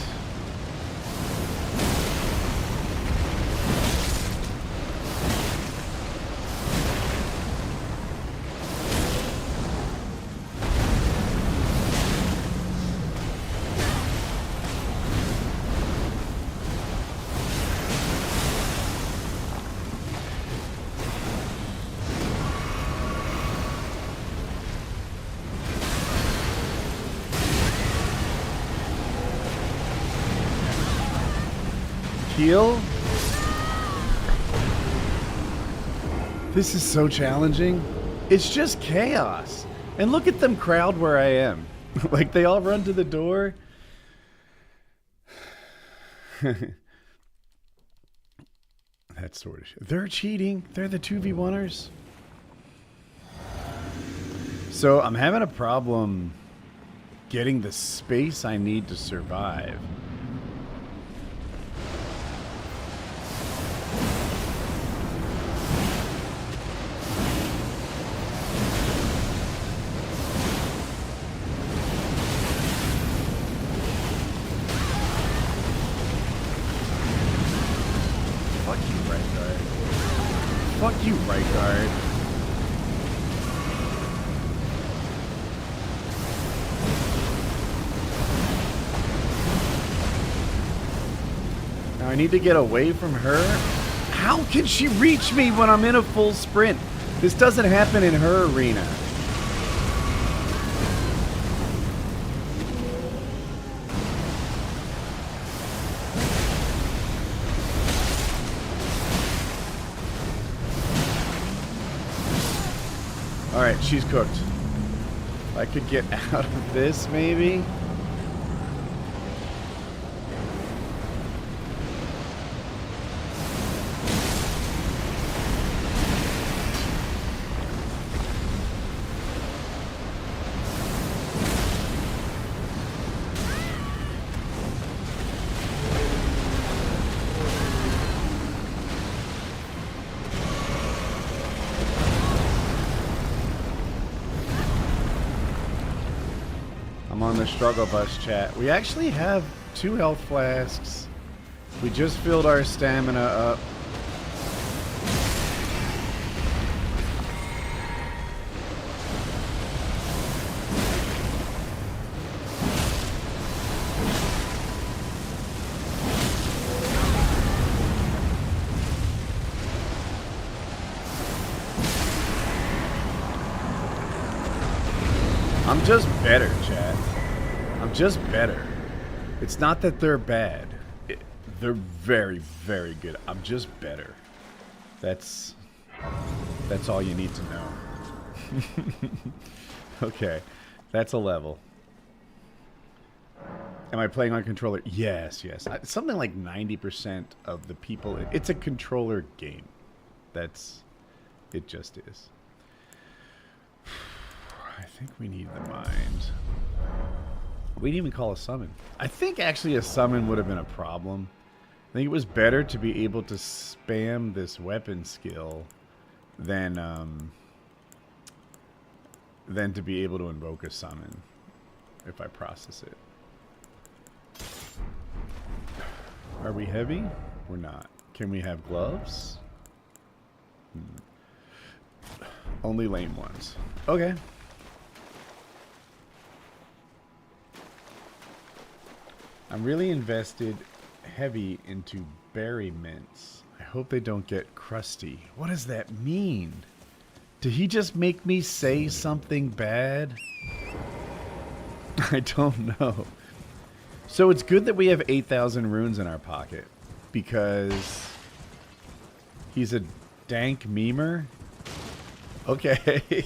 Heal? This is so challenging. It's just chaos. And look at them crowd where I am. Like, they all run to the door. That sort of shit. They're cheating. They're the 2v1ers. So I'm having a problem getting the space I need to survive. Fuck you, Rykard. Now I need to get away from her. How can she reach me when I'm in a full sprint? This doesn't happen in her arena. Alright, she's cooked. If I could get out of this, maybe? On the struggle bus chat. We actually have 2 health flasks. We just filled our stamina up. I'm just better, chat. I'm just better. It's not that they're bad. They're very, very good. I'm just better. That's all you need to know. Okay. That's a level. Am I playing on controller? Yes, yes. Something like 90% of the people... It's a controller game. It just is. I think we need the mind. We didn't even call a summon. I think actually a summon would have been a problem. I think it was better to be able to spam this weapon skill than to be able to invoke a summon if I process it. Are we heavy? We're not. Can we have gloves? Only lame ones. Okay. I'm really invested heavy into berry mints. I hope they don't get crusty. What does that mean? Did he just make me say something bad? I don't know. So it's good that we have 8,000 runes in our pocket, because he's a dank memer? Okay.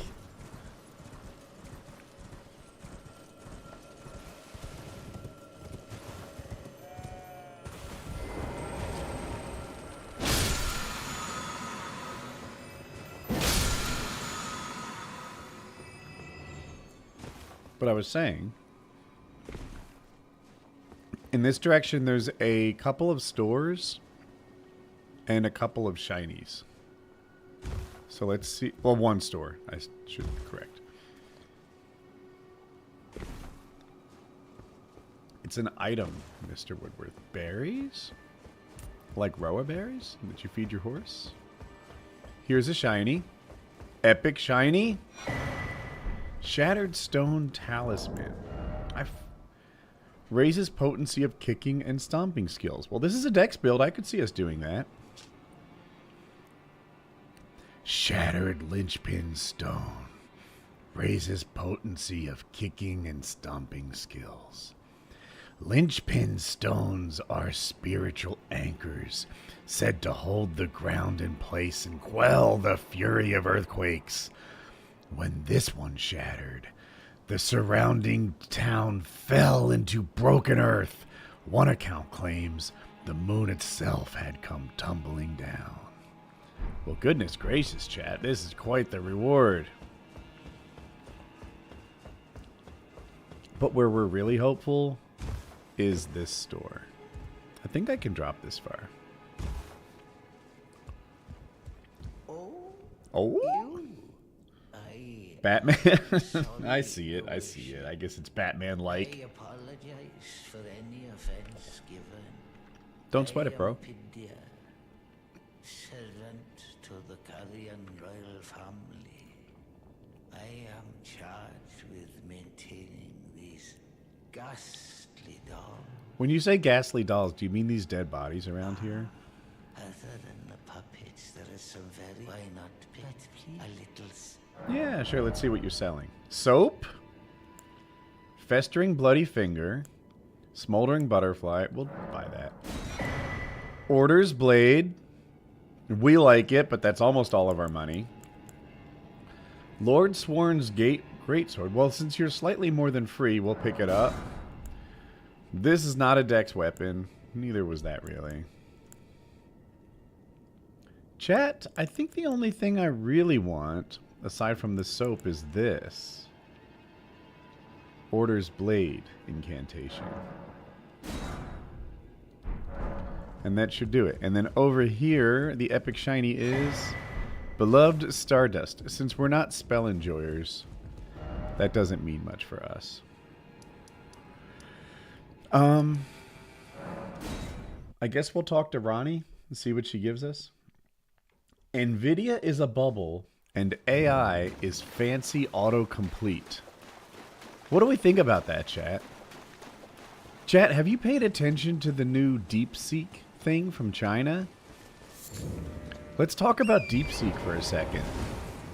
But I was saying, in this direction, there's a couple of stores and a couple of shinies. So let's see. Well, one store. I should be correct. It's an item, Mr. Woodworth. Berries? Like Roa berries that you feed your horse? Here's a shiny. Epic shiny. Shattered Stone Talisman. Raises potency of kicking and stomping skills. Well, this is a dex build. I could see us doing that. Shattered Linchpin Stone. Raises potency of kicking and stomping skills. Linchpin stones are spiritual anchors, said to hold the ground in place and quell the fury of earthquakes. When this one shattered, the surrounding town fell into broken earth. One account claims the moon itself had come tumbling down. Well, goodness gracious, chat. This is quite the reward. But where we're really hopeful is this store. I think I can drop this far. Oh? Batman? I see it. I see it. I guess it's Batman-like. I apologize for any offense given. Don't sweat it, bro. Pidia, servant to the Carrion royal family. I am charged with maintaining these ghastly dolls. When you say ghastly dolls, do you mean these dead bodies around here? Other than the puppets, there is some very... Why not pick a little... Yeah, sure. Let's see what you're selling. Soap? Festering Bloody Finger. Smoldering Butterfly. We'll buy that. Orders Blade. We like it, but that's almost all of our money. Lord Sworn's Greatsword. Well, since you're slightly more than free, we'll pick it up. This is not a dex weapon. Neither was that, really. Chat, I think the only thing I really want, aside from the soap, is this. Orders Blade incantation. And that should do it. And then over here, the epic shiny is Beloved Stardust. Since we're not spell enjoyers, that doesn't mean much for us. I guess we'll talk to Ronnie and see what she gives us. NVIDIA is a bubble, and AI is fancy autocomplete. What do we think about that, chat? Chat, have you paid attention to the new DeepSeek thing from China? Let's talk about DeepSeek for a second.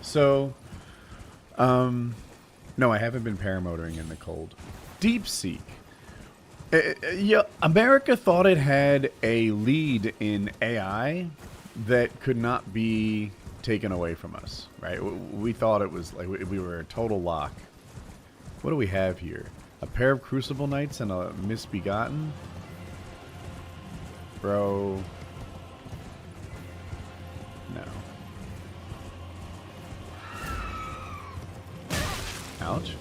So, no, I haven't been paramotoring in the cold. DeepSeek. Yeah, America thought it had a lead in AI that could not be taken away from us, right? We thought it was like we were a total lock. What do we have here? A pair of Crucible Knights and a Misbegotten? Bro. No. Ouch.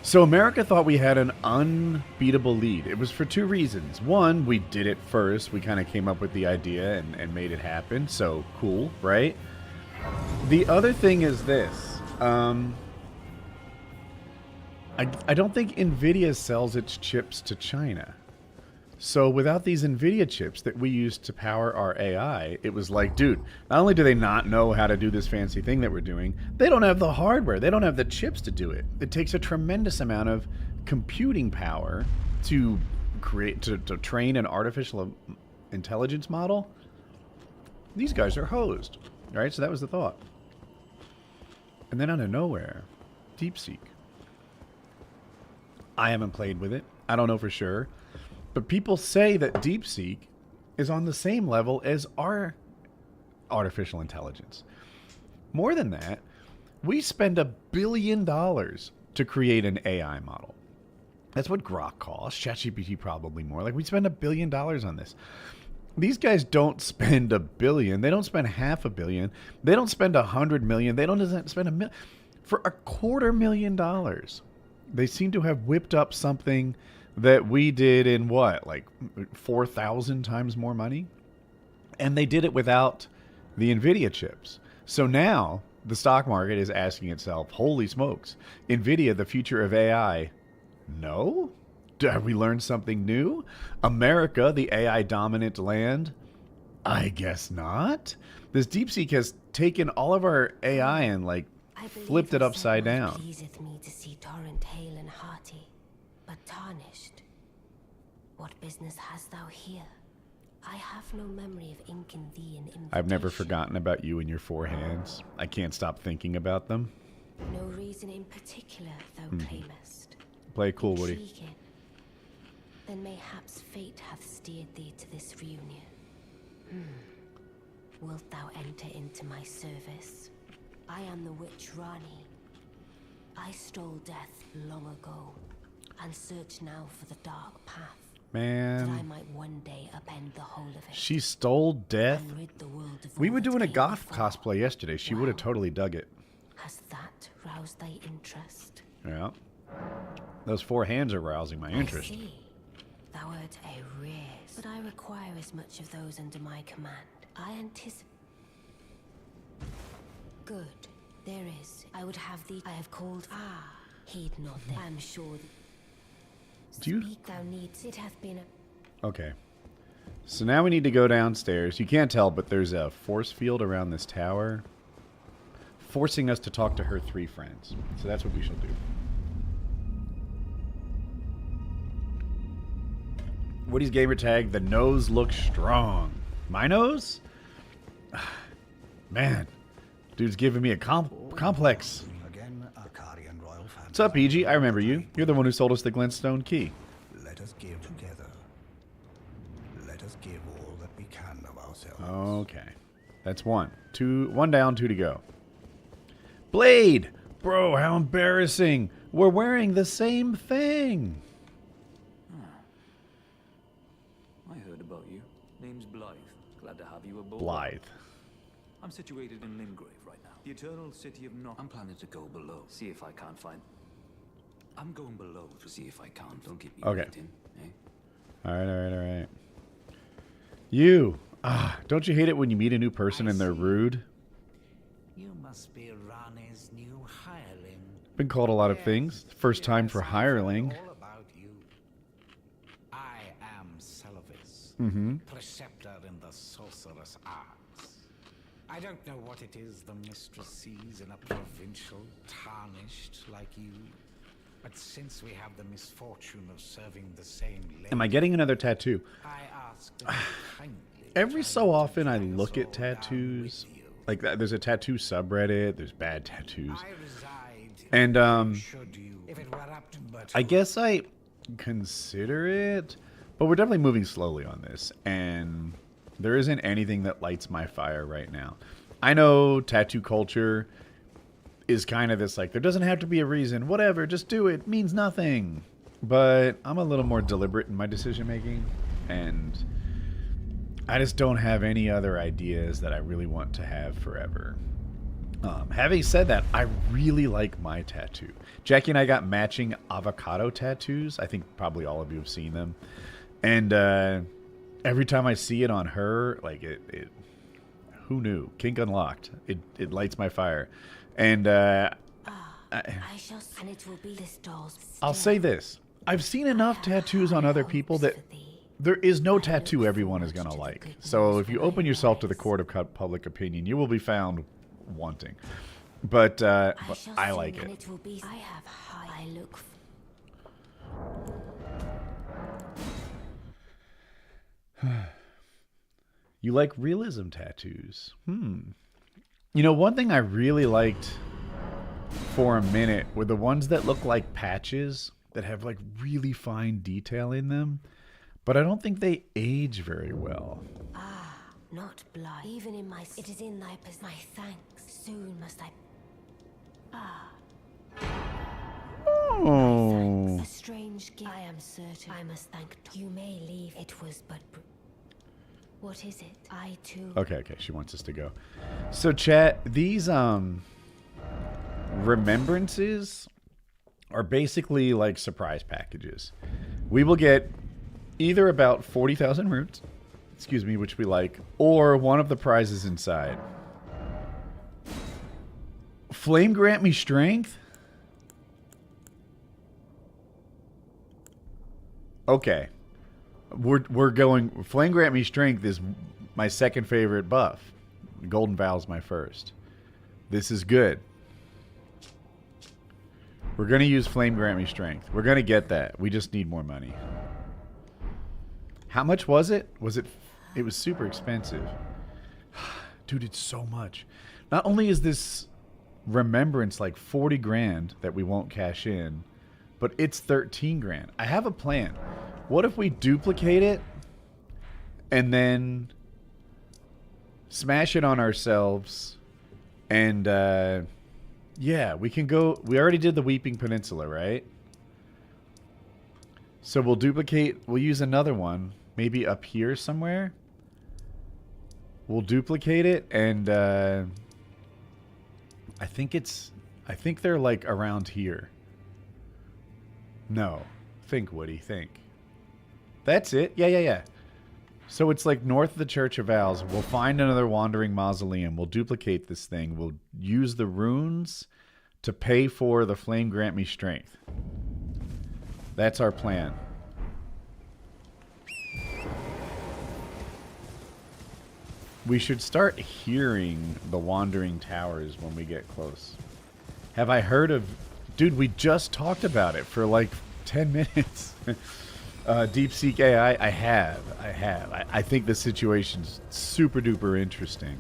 So America thought we had an unbeatable lead. It was for two reasons. One, we did it first. We kind of came up with the idea and made it happen. So cool, right? The other thing is this. I don't think NVIDIA sells its chips to China. So without these NVIDIA chips that we use to power our AI, it was like, dude, not only do they not know how to do this fancy thing that we're doing, they don't have the hardware. They don't have the chips to do it. It takes a tremendous amount of computing power to create, to train an artificial intelligence model. These guys are hosed, right? So that was the thought. And then out of nowhere, DeepSeek. I haven't played with it. I don't know for sure. But people say that DeepSeek is on the same level as our artificial intelligence. More than that, we spend $1 billion to create an AI model. That's what Grok costs. ChatGPT probably more. Like, we spend $1 billion on this. These guys don't spend $1 billion. They don't spend $500 million. They don't spend $100 million. They don't spend $1 million. For $250,000, they seem to have whipped up something that we did in what, like 4,000 times more money? And they did it without the NVIDIA chips. So now the stock market is asking itself, holy smokes, NVIDIA, the future of AI. No? Have we learned something new? America, the AI dominant land? I guess not. This DeepSeek has taken all of our AI and like flipped it upside down. Pleaseth me to see Torrent hale and hearty, but tarnished. What business hast thou here? I have no memory of inking thee an invitation. I've never forgotten about you and your four hands. I can't stop thinking about them. No reason in particular thou claimest. Play cool, Woody. Intriguing. Then mayhaps fate hath steered thee to this reunion. Wilt thou enter into my service? I am the witch Rani. I stole death long ago, and search now for the dark path. That I Man, might one day upend the whole of it. she stole death. And rid the world of We all were that doing a came goth before. cosplay yesterday. She would have Wow. totally dug it. Has that roused thy interest? Yeah. Those four hands are rousing my interest. I see. Thou art a rare, but I require as much of those under my command. I anticipate. Good. There is. I would have thee. I have called. Heed not. I am sure. Do you? Speak thou needs. It hath been a. Okay. So now we need to go downstairs. You can't tell, but there's a force field around this tower, forcing us to talk to her three friends. So that's what we shall do. Woody's gamer tag, the nose looks strong. My nose? Man, dude's giving me a complex. Again, Arcadian royal family. What's up, EG? I remember you. You're the one who sold us the Glintstone key. Let us give together. Let us give all that we can of ourselves. Okay. That's one. One down, two to go. Blade! Bro, how embarrassing. We're wearing the same thing. I heard about you. Name's Blythe. Glad to have you aboard. Blythe. I'm situated in Limgrave right now. The eternal city of Not. I'm planning to go below. See if I can't find. I'm going below to see if I can't. Don't keep me Okay. waiting. Eh? Alright. You. Don't you hate it when you meet a new person and they're rude? You must be Rani's new hireling. Been called a lot of things. First time for hireling. All about you. I am Celavis, preceptor in the sorcerous arts. I don't know what it is the mistress sees in a provincial tarnished like you, but since we have the misfortune of serving the same lady, Am I getting another tattoo? I ask kindly. Every try so to often I drag us look at all down tattoos. with you. Like, there's a tattoo subreddit. There's bad tattoos. I reside And Should you, if it were up to but I guess I consider it, but we're definitely moving slowly on this, and there isn't anything that lights my fire right now. I know tattoo culture is kind of this, like, there doesn't have to be a reason, whatever, just do it, means nothing. But I'm a little more deliberate in my decision making, and I just don't have any other ideas that I really want to have forever. Having said that, I really like my tattoo. Jackie and I got matching avocado tattoos. I think probably all of you have seen them. And every time I see it on her, like it who knew? Kink unlocked. It lights my fire. And I shall, and it will be this doll's. I'll say this. I've seen enough tattoos on other people that there is no tattoo everyone is going to like. So if you open yourself to the court of public opinion, you will be found wanting. But I like it. It will be, I have high, I look. You like realism tattoos? You know, one thing I really liked for a minute were the ones that look like patches that have like really fine detail in them, but I don't think they age very well. Ah, not blood. Even in my, it is in thy my thanks. Soon must I. Ah. Oh. A strange gift. I am certain I must thank. You may leave. It was but. What is it? I too. Okay, she wants us to go. So chat, these remembrances are basically like surprise packages. We will get either about 40,000 roots, excuse me, which we like, or one of the prizes inside. Flame grant me strength? Okay. We're going. Flame grant me strength is my second favorite buff. Golden Vow's my first. This is good. We're gonna use Flame grant me strength. We're gonna get that. We just need more money. How much was it? It was super expensive. Dude, it's so much. Not only is this remembrance like 40 grand that we won't cash in, but it's 13 grand. I have a plan. What if we duplicate it and then smash it on ourselves and yeah, we can go. We already did the Weeping Peninsula, right? So we'll duplicate. We'll use another one, maybe up here somewhere. We'll duplicate it, and I think they're like around here. No, think, Woody, think. That's it. Yeah. So it's like north of the Church of Owls. We'll find another wandering mausoleum. We'll duplicate this thing. We'll use the runes to pay for the Flame grant me strength. That's our plan. We should start hearing the wandering towers when we get close. Have I heard of... Dude, we just talked about it for like 10 minutes. DeepSeek AI, I have. I think the situation's super duper interesting.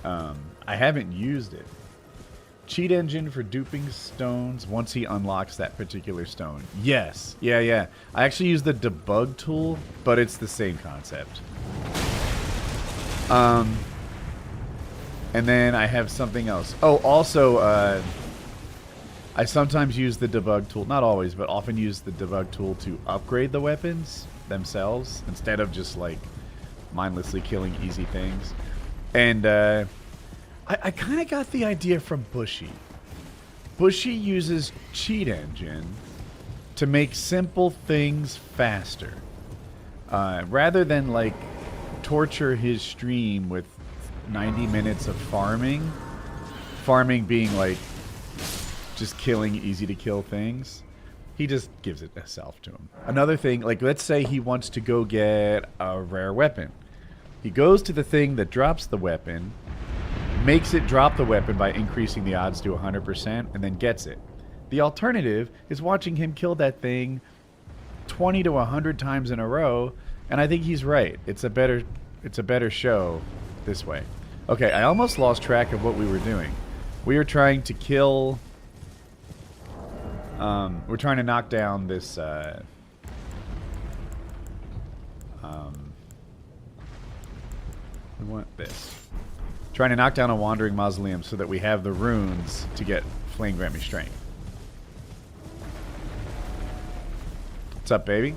I haven't used it. Cheat engine for duping stones once he unlocks that particular stone. Yes. Yeah. I actually use the debug tool, but it's the same concept. And then I have something else. Oh, also, I sometimes use the debug tool, not always, but often use the debug tool to upgrade the weapons themselves instead of just like mindlessly killing easy things. And I kind of got the idea from Bushy. Bushy uses cheat engine to make simple things faster. Rather than like torture his stream with 90 minutes of farming being like just killing easy to kill things, he just gives it himself to him. Another thing, like let's say he wants to go get a rare weapon. He goes to the thing that drops the weapon, makes it drop the weapon by increasing the odds to 100%, and then gets it. The alternative is watching him kill that thing 20 to 100 times in a row, and I think he's right. It's a better show this way. Okay, I almost lost track of what we were doing. We were trying to kill We're trying to knock down this. We want this. Trying to knock down a wandering mausoleum so that we have the runes to get Flame Grant Me Strength. What's up, baby?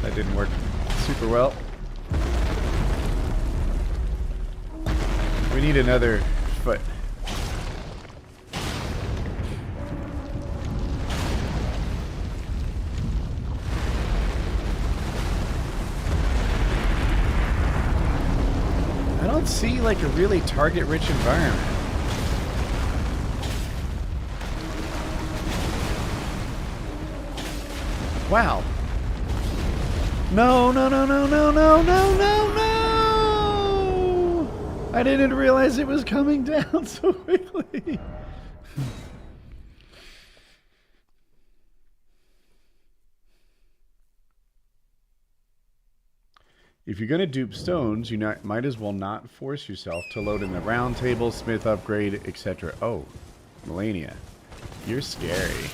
That didn't work super well. We need another foot. I don't see like a really target-rich environment. Wow. No, no, no, no, no, no, no, no, no! I didn't realize it was coming down so quickly. If you're going to dupe stones, you might as well not force yourself to load in the round table, smith upgrade, etc. Oh, Melania, you're scary.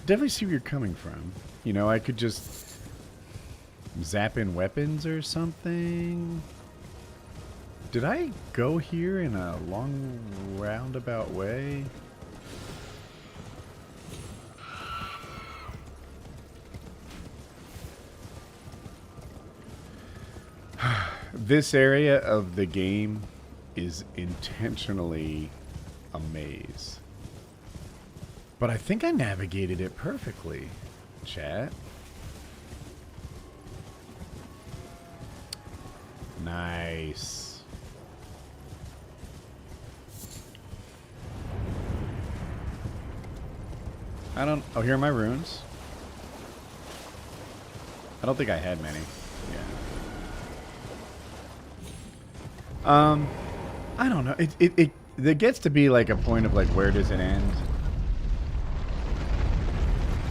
Definitely see where you're coming from. You know, I could just zap in weapons or something. Did I go here in a long roundabout way? This area of the game is intentionally a maze. But I think I navigated it perfectly, chat. Nice. Oh, here are my runes. I don't think I had many. Yeah. I don't know. It gets to be like a point of like, where does it end?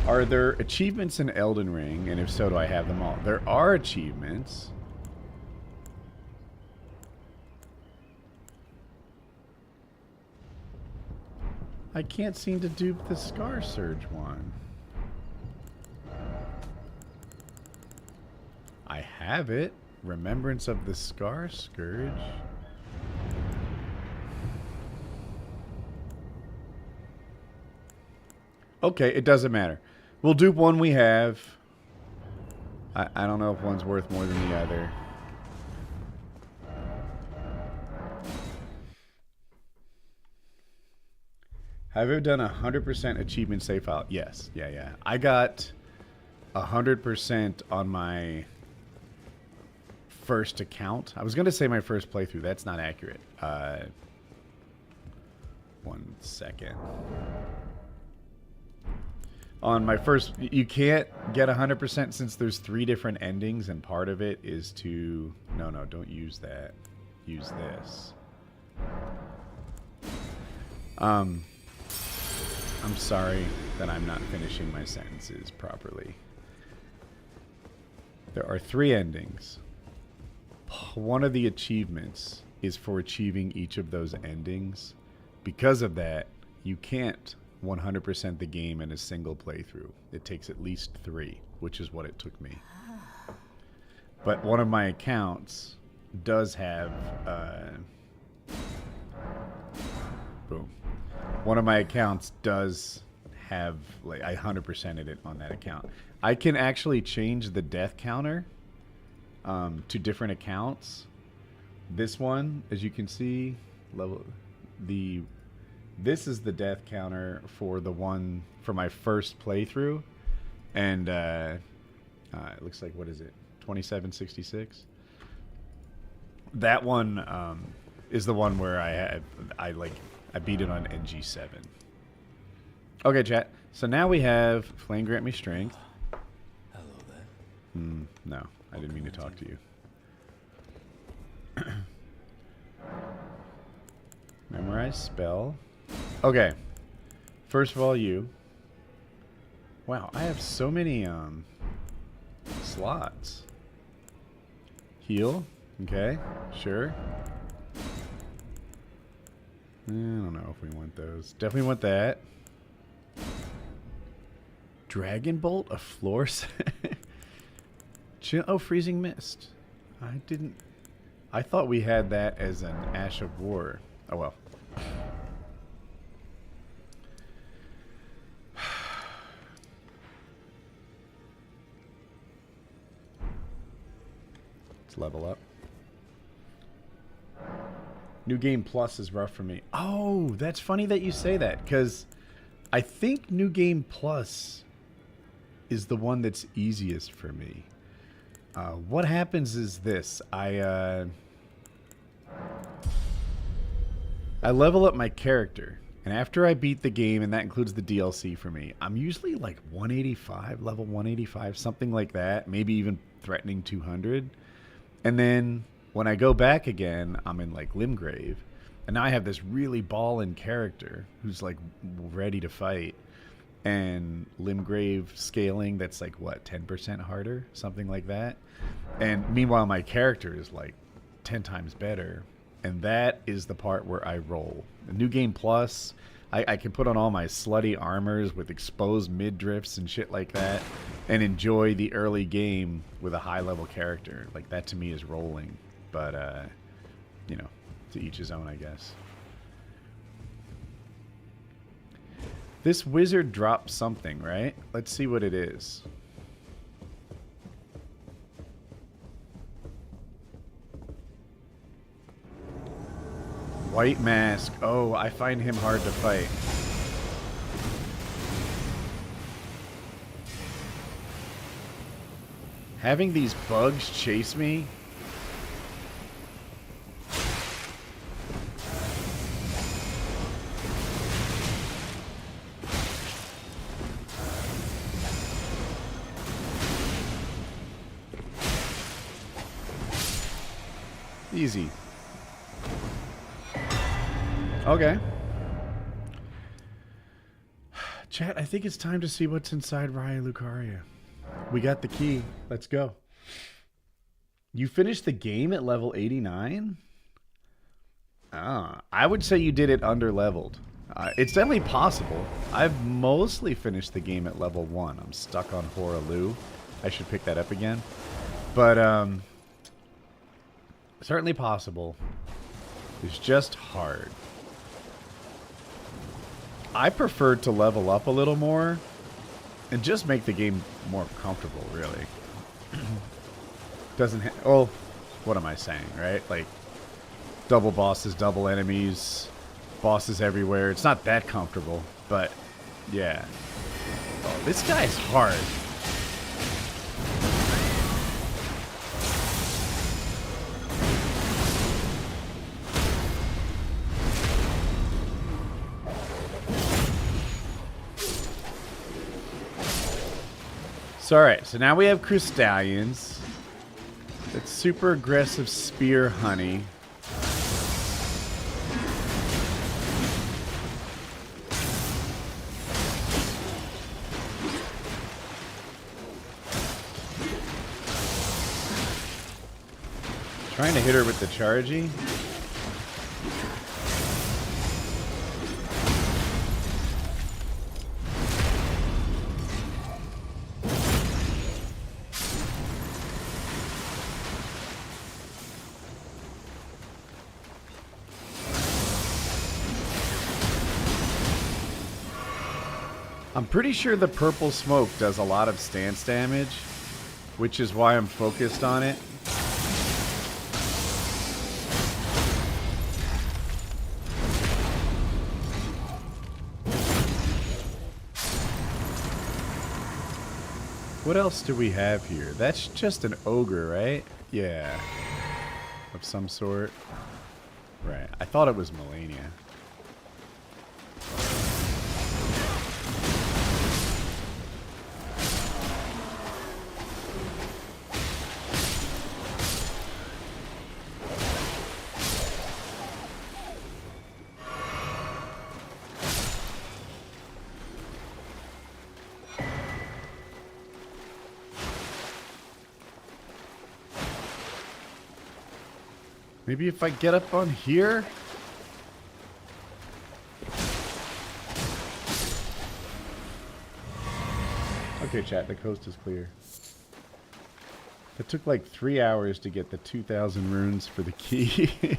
Are there achievements in Elden Ring? And if so, do I have them all? There are achievements. I can't seem to dupe the Scar Surge one. I have it. Remembrance of the Scar Scourge. Okay, it doesn't matter. We'll dupe one we have. I don't know if one's worth more than the other. Have you ever done 100% achievement save file? Yes. Yeah. I got 100% on my first account. I was going to say my first playthrough. That's not accurate. 1 second. On my first... You can't get 100% since there's 3 different endings, and part of it is to... No, don't use that. Use this. I'm sorry that I'm not finishing my sentences properly. There are 3 endings. One of the achievements is for achieving each of those endings. Because of that, you can't 100% the game in a single playthrough. It takes at least 3, which is what it took me. But one of my accounts does have... boom. One of my accounts does have, like, I 100%ed it on that account. I can actually change the death counter to different accounts. This one, as you can see, this is the death counter for the one for my first playthrough, and it looks like, what is it, 2766? That one is the one where I beat it on NG7. Okay, chat. So now we have Flame Grant Me Strength. Hello there. No, I didn't mean to talk to you. Memorize spell. Okay. First of all, you. Wow, I have so many slots. Heal. Okay, sure. I don't know if we want those. Definitely want that. Dragon Bolt, a floor set. Oh, Freezing Mist. I thought we had that as an Ash of War. Oh well. Let's level up. New Game Plus is rough for me. Oh, that's funny that you say that, because I think New Game Plus is the one that's easiest for me. What happens is this. I level up my character, and after I beat the game, and that includes the DLC for me, I'm usually like 185, level 185, something like that, maybe even threatening 200. And then when I go back again, I'm in like Limgrave, and now I have this really ballin' character who's like ready to fight. And Limgrave scaling, that's like what, 10% harder, something like that. And meanwhile, my character is like 10 times better, and that is the part where I roll. The New Game Plus, I can put on all my slutty armors with exposed midriffs and shit like that, and enjoy the early game with a high level character. Like, that to me is rolling. But you know, to each his own, I guess. This wizard dropped something, right? Let's see what it is. White Mask. Oh, I find him hard to fight. Having these bugs chase me. Easy. Okay. Chat, I think it's time to see what's inside Raya Lucaria. We got the key. Let's go. You finished the game at level 89? I would say you did it under-leveled. It's definitely possible. I've mostly finished the game at level 1. I'm stuck on Horalu. I should pick that up again. But, certainly possible. It's just hard. I prefer to level up a little more and just make the game more comfortable, really. Doesn't oh, what am I saying, right? Like, double bosses, double enemies, bosses everywhere. It's not that comfortable, but yeah. Oh, this guy's hard. So, alright, so now we have Crystallions. It's super aggressive spear honey. Trying to hit her with the chargy. I'm pretty sure the purple smoke does a lot of stance damage, which is why I'm focused on it. What else do we have here? That's just an ogre, right? Yeah. Of some sort. Right. I thought it was Melania. Maybe if I get up on here? Okay, chat, the coast is clear. It took like 3 hours to get the 2,000 runes for the key.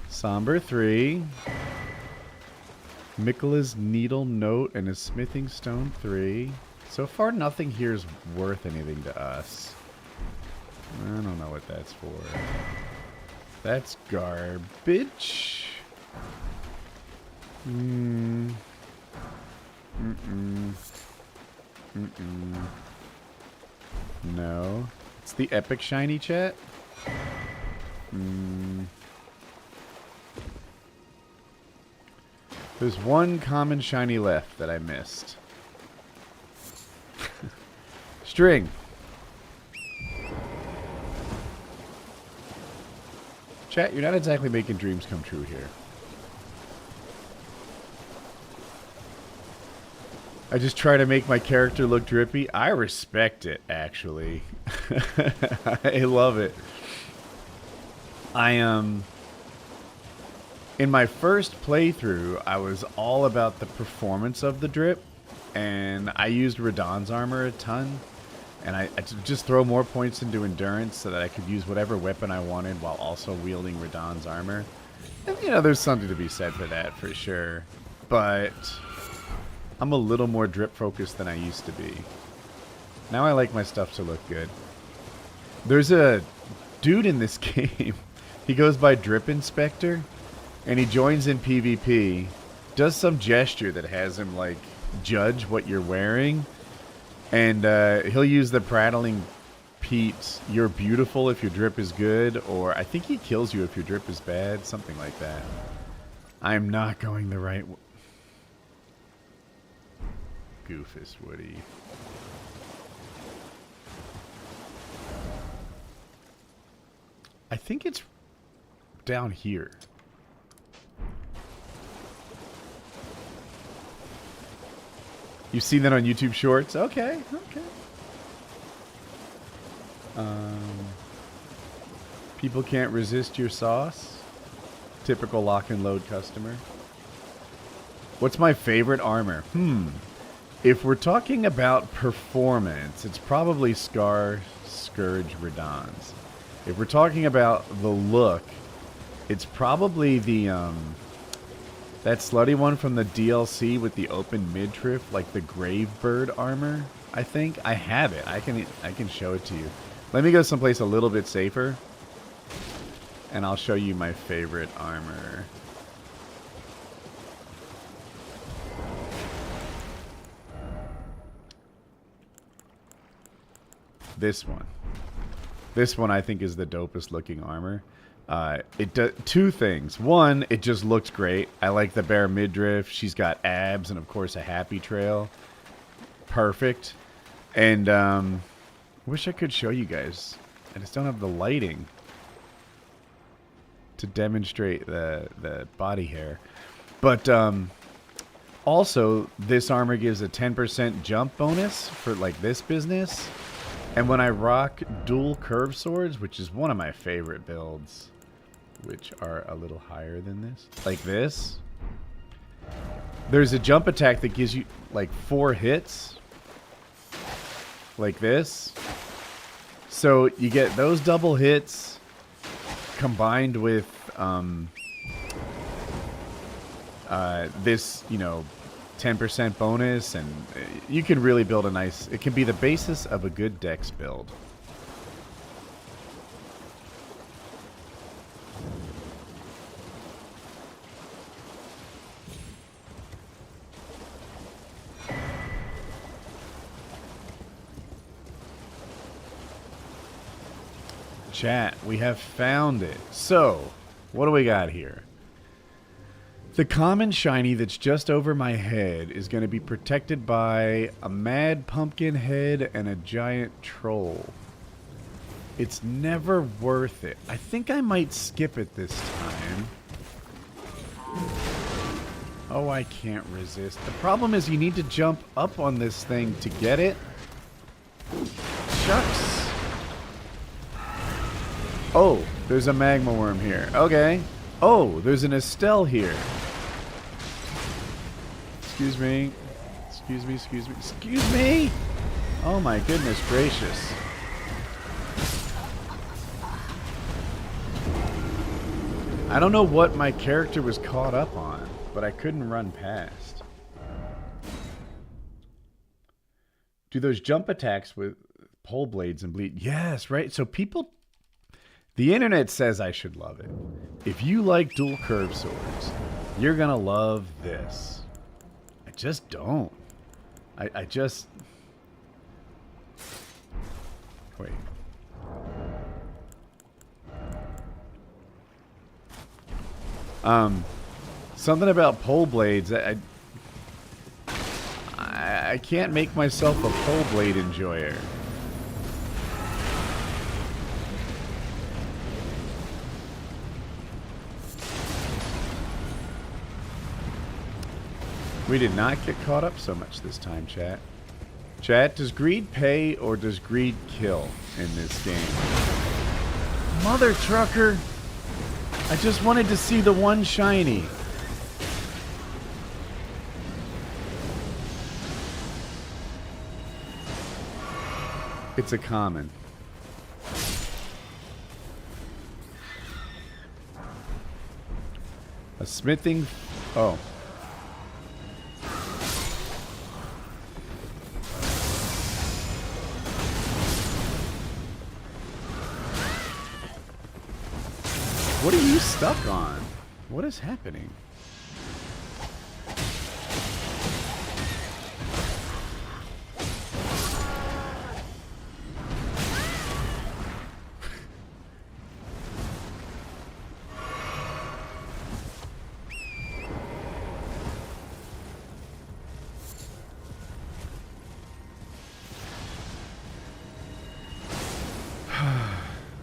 Somber 3. Miquela's Needle Note and a Smithing Stone 3. So far, nothing here is worth anything to us. I don't know what that's for. That's garbage. No. It's the epic shiny, chat. There's one common shiny left that I missed. String. Chat, you're not exactly making dreams come true here. I just try to make my character look drippy. I respect it, actually. I love it. In my first playthrough, I was all about the performance of the drip, and I used Radahn's armor a ton, and I just throw more points into endurance so that I could use whatever weapon I wanted while also wielding Radahn's armor. And, you know, there's something to be said for that, for sure. But I'm a little more drip focused than I used to be. Now I like my stuff to look good. There's a dude in this game. He goes by Drip Inspector, and he joins in PvP, does some gesture that has him, like, judge what you're wearing, and he'll use the prattling Pete, you're beautiful if your drip is good, or I think he kills you if your drip is bad, something like that. I'm not going the right way. Goofus Woody. I think it's down here. You've seen that on YouTube Shorts? Okay, okay. People can't resist your sauce. Typical lock and load customer. What's my favorite armor? If we're talking about performance, it's probably Scar, Scourge, Radahn's. If we're talking about the look, it's probably the that slutty one from the DLC with the open midriff, like the Gravebird armor. I think I have it. I can show it to you. Let me go someplace a little bit safer, and I'll show you my favorite armor. This one. This one I think is the dopest looking armor. It does two things. One, it just looks great. I like the bare midriff. She's got abs and of course a happy trail. Perfect. And wish I could show you guys. I just don't have the lighting to demonstrate the body hair. But also this armor gives a 10% jump bonus for like this business. And when I rock dual curve swords, which is one of my favorite builds, which are a little higher than this, like this, there's a jump attack that gives you like 4 hits, like this. So you get those double hits combined with this, you know, 10% bonus, and you can really build a nice... It can be the basis of a good dex build. Chat, we have found it. So, what do we got here? The common shiny that's just over my head is going to be protected by a mad pumpkin head and a giant troll. It's never worth it. I think I might skip it this time. Oh, I can't resist. The problem is you need to jump up on this thing to get it. Shucks. Oh, there's a magma worm here. Okay. Oh, there's an Estelle here. Excuse me. Excuse me, excuse me. Excuse me! Oh my goodness gracious. I don't know what my character was caught up on, but I couldn't run past. Do those jump attacks with pole blades and bleed? Yes, right? So people... The internet says I should love it. If you like dual curve swords, you're gonna love this. I just don't. I just... Wait. Something about pole blades. I can't make myself a pole blade enjoyer. We did not get caught up so much this time, chat. Chat, does greed pay or does greed kill in this game? Mother trucker! I just wanted to see the one shiny. It's a common. A smithing... Oh. What are you stuck on? What is happening?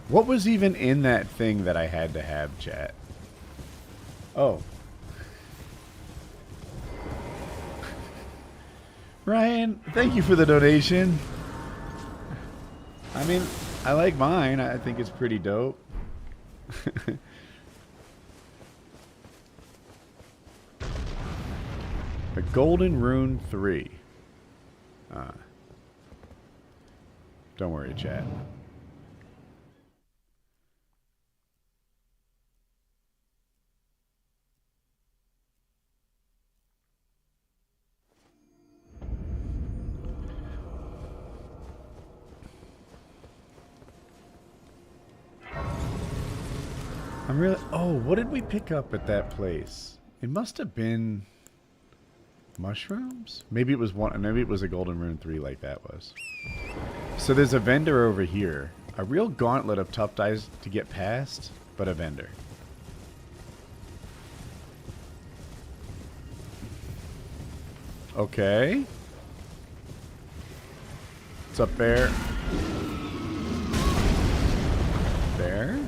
What was even in that thing that I had to have, chat? Oh. Ryan, thank you for the donation. I mean, I like mine. I think it's pretty dope. A Golden Rune 3. Don't worry, chat. I'm really... Oh, what did we pick up at that place? It must have been... mushrooms? Maybe it was one... Maybe it was a Golden Rune 3 like that was. So there's a vendor over here. A real gauntlet of tough dice to get past, but a vendor. Okay. What's up, bear? Bear?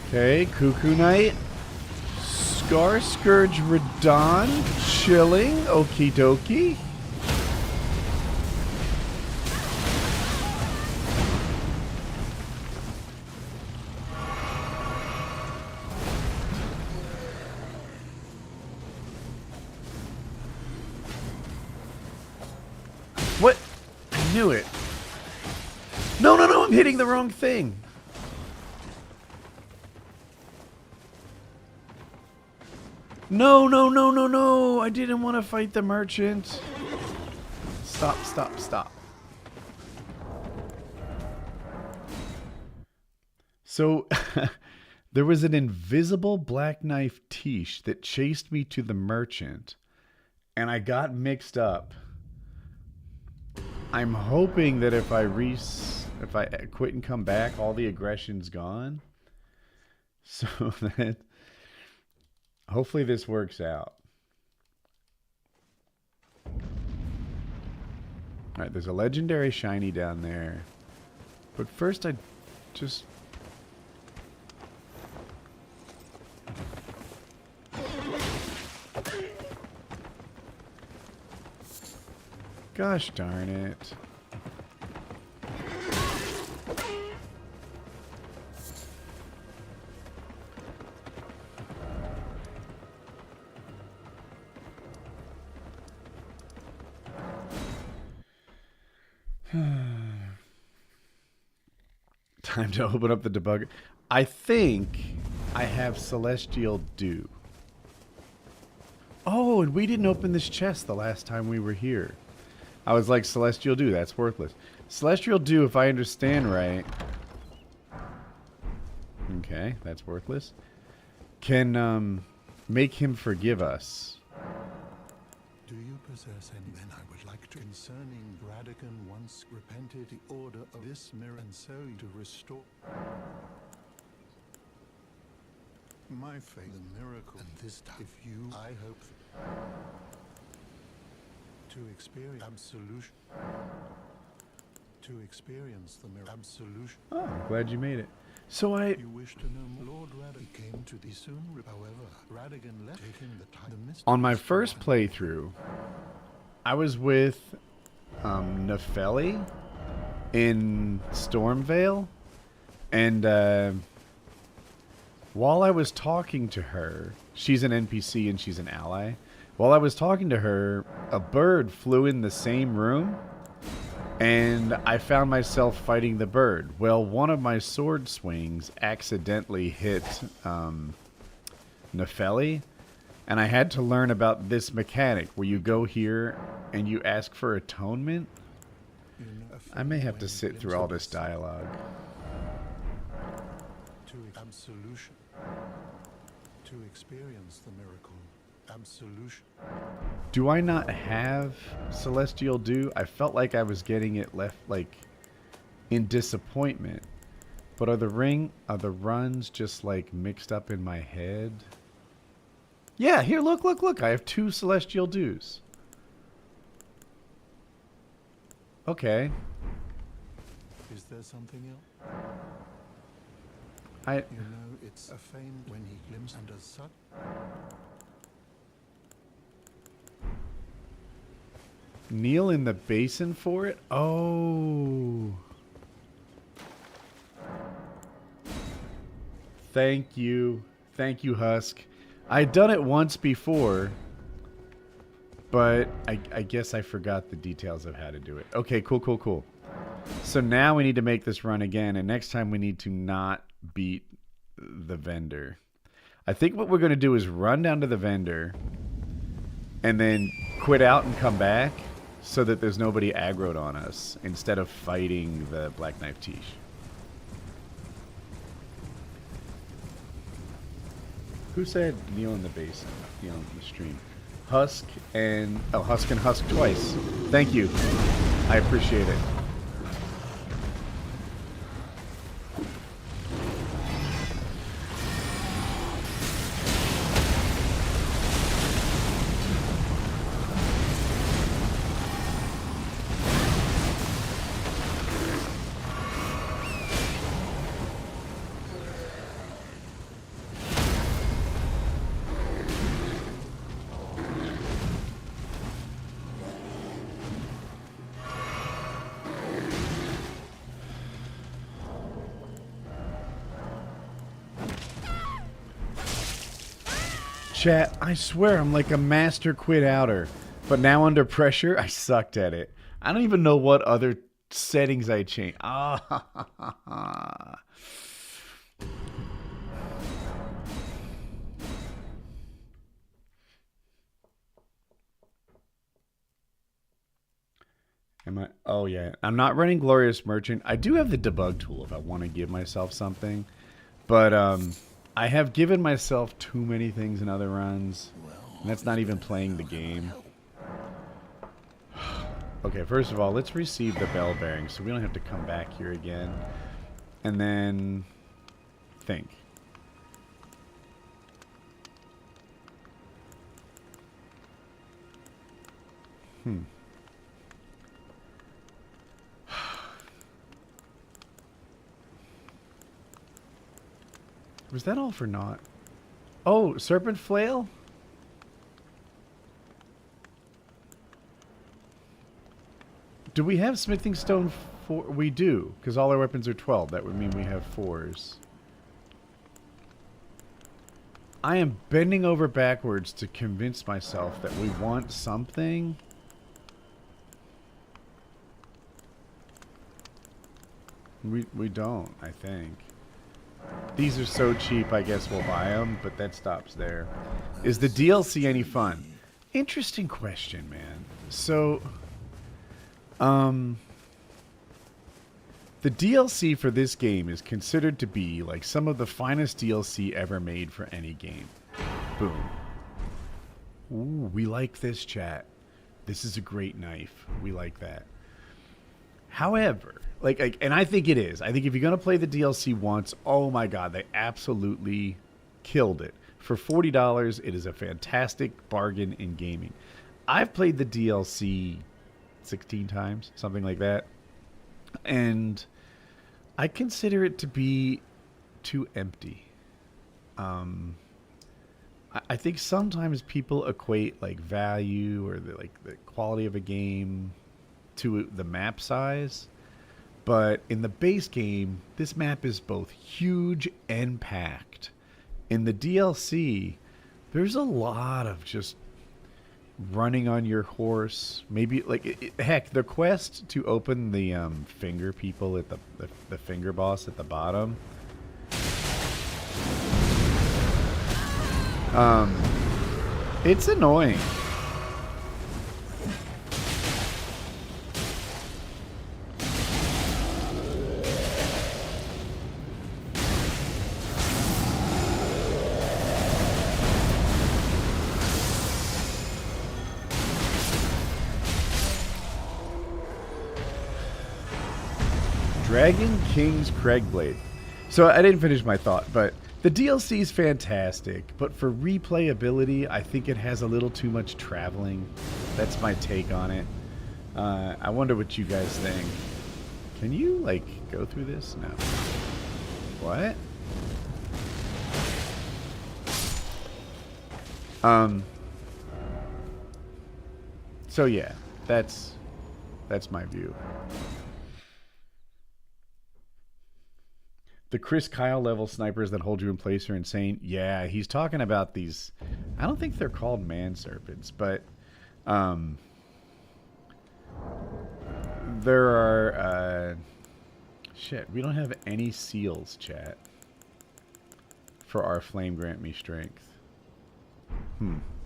Okay, Cuckoo Knight. Scar Scourge Radon. Chilling. Okie dokie. What? I knew it. No, no, no, I'm hitting the wrong thing. No, no, no, no, no. I didn't want to fight the merchant. Stop, stop, stop. So, there was an invisible black knife Tish that chased me to the merchant, and I got mixed up. I'm hoping that if I quit and come back, all the aggression's gone. So that... Hopefully this works out. Alright, there's a legendary shiny down there. But first I just... Gosh darn it. Time to open up the debugger. I think I have Celestial Dew. Oh, and we didn't open this chest the last time we were here. I was like, Celestial Dew, that's worthless. Celestial Dew, if I understand right... Okay, that's worthless. Can make him forgive us. Do you possess any? Then I would like to. Concerning Radagon once repented the order of this mirror and so to restore my faith, the miracle, and this time, if you, I hope to experience absolution. To experience the miracle absolution. Oh, I'm glad you made it. So You wish to know more? Lord Radagon came to thee soon. However, Radagon left taking the time. On my first playthrough, I was with Nefeli in Stormvale, and while I was talking to her, she's an NPC and she's an ally. While I was talking to her, a bird flew in the same room, and I found myself fighting the bird. Well, one of my sword swings accidentally hit Nefeli, and I had to learn about this mechanic where you go here and you ask for atonement. I may have to sit through all this dialogue. To absolution. To experience the miracle. Absolution. Do I not have Celestial Dew? I felt like I was getting it left, like, in disappointment. But are the runs just, like, mixed up in my head? Yeah, here, look. I have 2 Celestial Dews. Okay. Is there something else? You know, it's a fame when he glimpsed and as such. Kneel in the basin for it? Oh. Thank you. Thank you, Husk. I'd done it once before, but I guess I forgot the details of how to do it. Okay, cool. So now we need to make this run again, and next time we need to not beat the vendor. I think what we're going to do is run down to the vendor and then quit out and come back so that there's nobody aggroed on us instead of fighting the Black Knife Tish. Who said kneel in the basin? Kneel in the stream. Husk and Husk twice. Thank you. I appreciate it. Chat, I swear I'm like a master quit outer, but now under pressure, I sucked at it. I don't even know what other settings I changed. Ah. Am I? Oh yeah, I'm not running Glorious Merchant. I do have the debug tool if I want to give myself something, but I have given myself too many things in other runs, and that's not even playing the game. Okay, first of all, let's receive the bell bearing so we don't have to come back here again. And then think. Was that all for naught? Oh, Serpent Flail? Do we have Smithing Stone 4? We do, because all our weapons are 12. That would mean we have 4s. I am bending over backwards to convince myself that we want something. We don't, I think. These are so cheap, I guess we'll buy them, but that stops there. Is the DLC any fun? Interesting question, man. So, the DLC for this game is considered to be like some of the finest DLC ever made for any game. Boom. Ooh, we like this, chat. This is a great knife. We like that. However, and I think it is. I think if you're going to play the DLC once, oh my god, they absolutely killed it. For $40, it is a fantastic bargain in gaming. I've played the DLC 16 times, something like that. And I consider it to be too empty. I think sometimes people equate like value or the quality of a game to the map size. But in the base game, this map is both huge and packed. In the DLC, there's a lot of just running on your horse. Maybe heck, the quest to open the finger people at the finger boss at the bottom. It's annoying. Dragon King's Craigblade. So I didn't finish my thought, but the DLC is fantastic, but for replayability, I think it has a little too much traveling. That's my take on it. I wonder what you guys think. Can you, go through this? No. What? So yeah, that's my view. The Chris Kyle level snipers that hold you in place are insane. Yeah, he's talking about these. I don't think they're called man serpents, but there are. Shit, we don't have any seals, chat, for our flame grant me strength.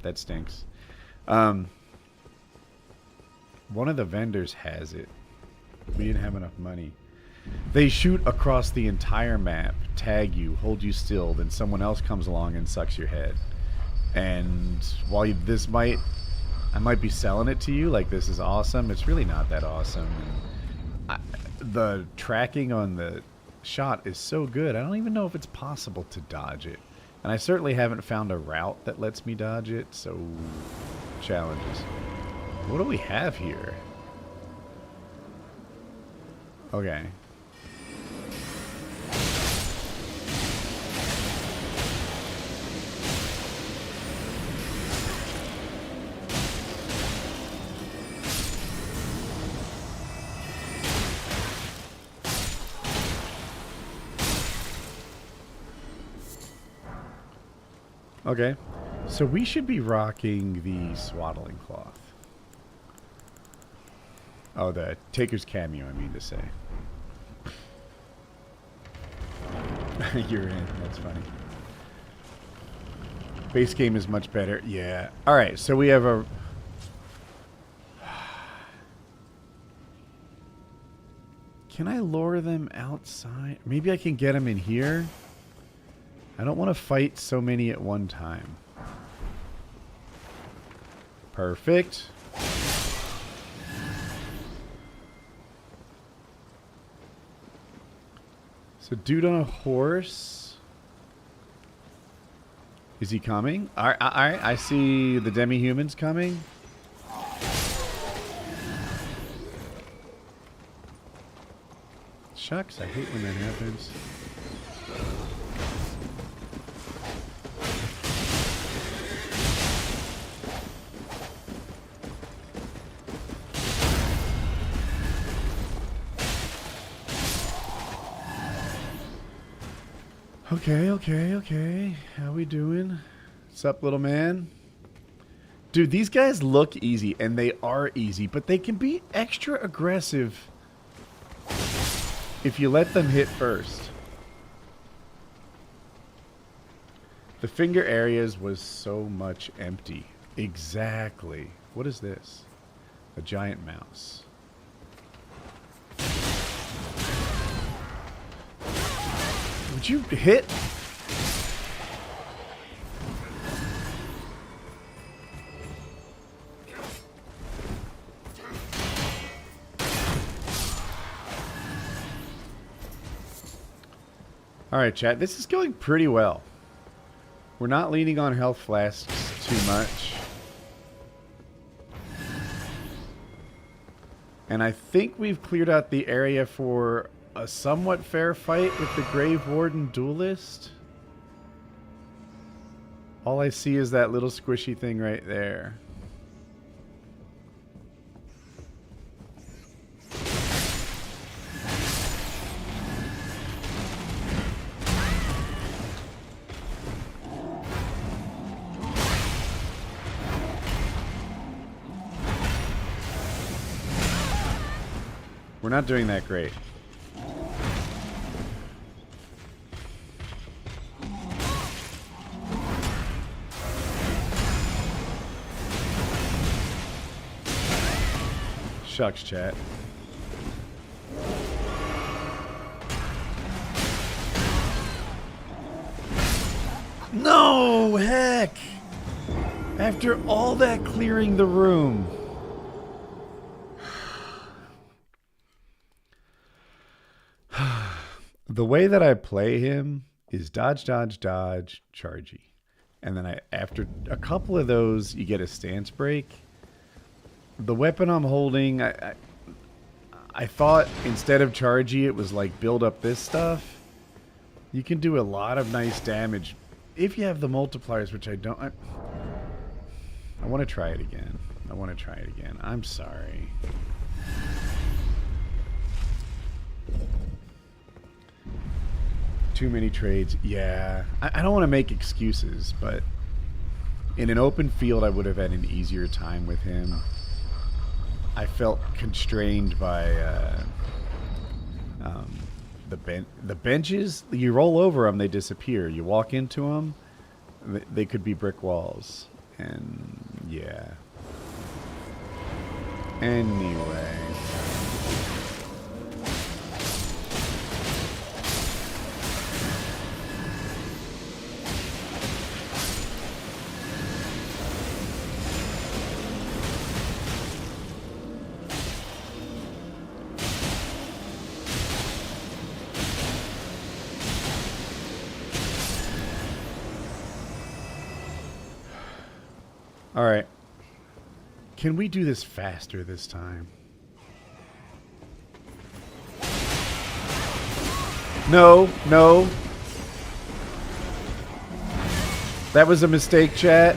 That stinks. One of the vendors has it. We didn't have enough money. They shoot across the entire map, tag you, hold you still, then someone else comes along and sucks your head. And while I might be selling it to you like this is awesome, it's really not that awesome. And the tracking on the shot is so good, I don't even know if it's possible to dodge it. And I certainly haven't found a route that lets me dodge it, so challenges. What do we have here? Okay. Okay, so we should be rocking the swaddling cloth. Oh, the Taker's cameo, I mean to say. You're in, that's funny. Base game is much better, yeah. Alright, so we have a... Can I lure them outside? Maybe I can get them in here? I don't want to fight so many at one time. Perfect. So dude on a horse. Is he coming? Alright, I see the demi-humans coming. Shucks, I hate when that happens. Okay. How we doing? What's up, little man? Dude, these guys look easy, and they are easy, but they can be extra aggressive if you let them hit first. The finger areas was so much empty. Exactly. What is this? A giant mouse. Would you hit? Alright, chat. This is going pretty well. We're not leaning on health flasks too much. And I think we've cleared out the area for a somewhat fair fight with the Grave Warden Duelist. All I see is that little squishy thing right there. We're not doing that great. Shucks, chat. No, heck! After all that clearing the room. The way that I play him is dodge, dodge, dodge, chargey. And then after a couple of those, you get a stance break. The weapon I'm holding, I thought instead of chargey, it was like build up this stuff. You can do a lot of nice damage if you have the multipliers, which I don't. I want to try it again. I want to try it again. I'm sorry. Too many trades. Yeah. I don't want to make excuses, but in an open field, I would have had an easier time with him. I felt constrained by the benches. You roll over them, they disappear. You walk into them, they could be brick walls. And yeah. Anyway. All right. Can we do this faster this time? No, no. That was a mistake, chat.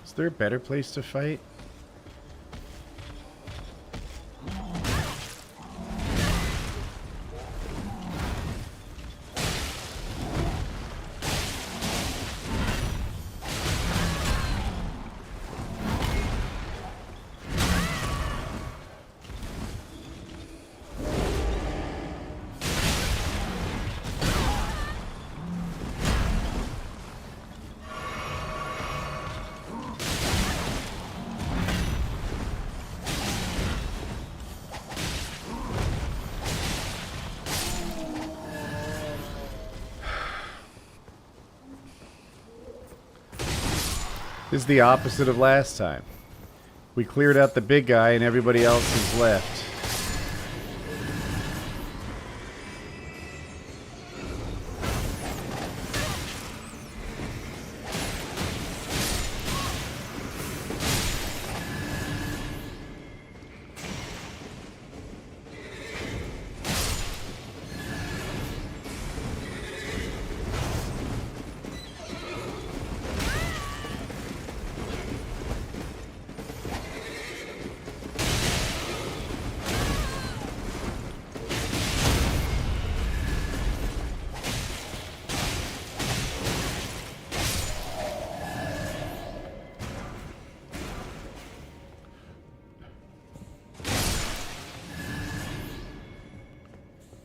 Is there a better place to fight? This is the opposite of last time. We cleared out the big guy and everybody else is left.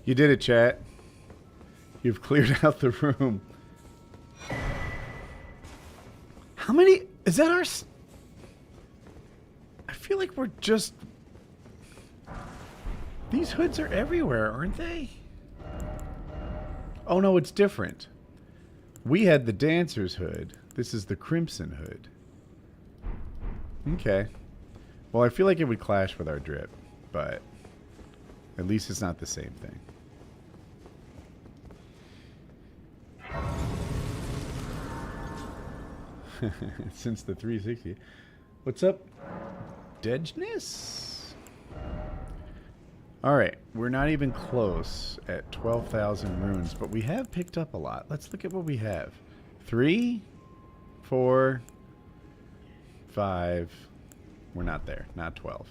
You did it, chat. You've cleared out the room. How many... Is that our... I feel like we're just... These hoods are everywhere, aren't they? Oh, no, it's different. We had the Dancer's hood. This is the Crimson hood. Okay. Well, I feel like it would clash with our drip, but at least it's not the same thing. Since the 360. What's up, Deadness? Alright, we're not even close at 12,000 runes, but we have picked up a lot. Let's look at what we have. 3, 4, 5. We're not there. Not 12.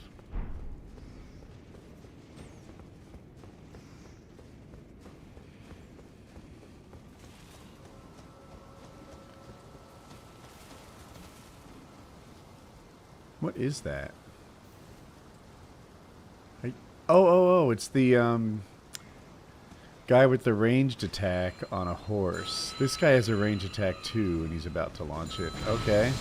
What is that? Oh, it's the guy with the ranged attack on a horse. This guy has a ranged attack too, and he's about to launch it. Okay.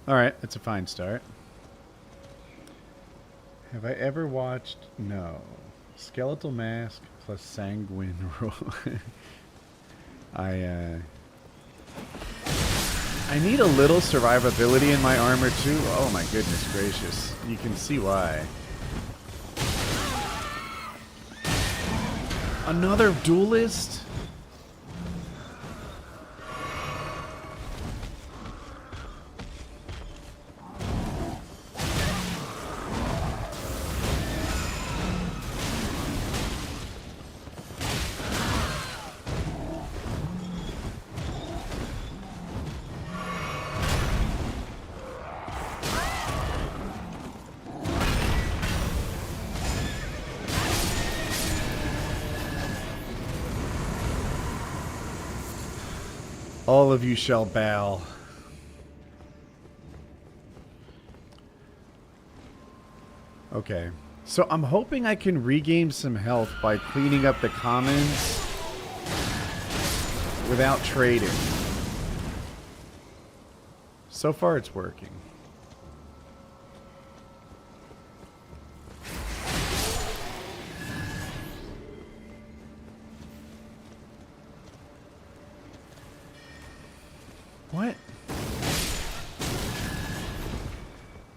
Alright, that's a fine start. Have I ever watched... No. Skeletal Mask plus Sanguine Roll. I need a little survivability in my armor too. Oh my goodness gracious. You can see why. Another duelist? All of you shall bow. Okay. So I'm hoping I can regain some health by cleaning up the commons without trading. So far it's working. What?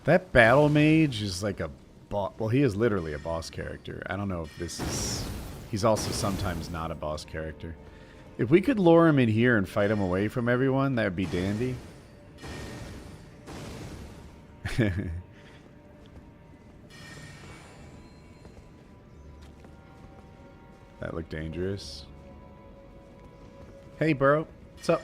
That battle mage is like a boss. Well, he is literally a boss character. I don't know if this is... He's also sometimes not a boss character. If we could lure him in here and fight him away from everyone, that would be dandy. That looked dangerous. Hey, bro. What's up?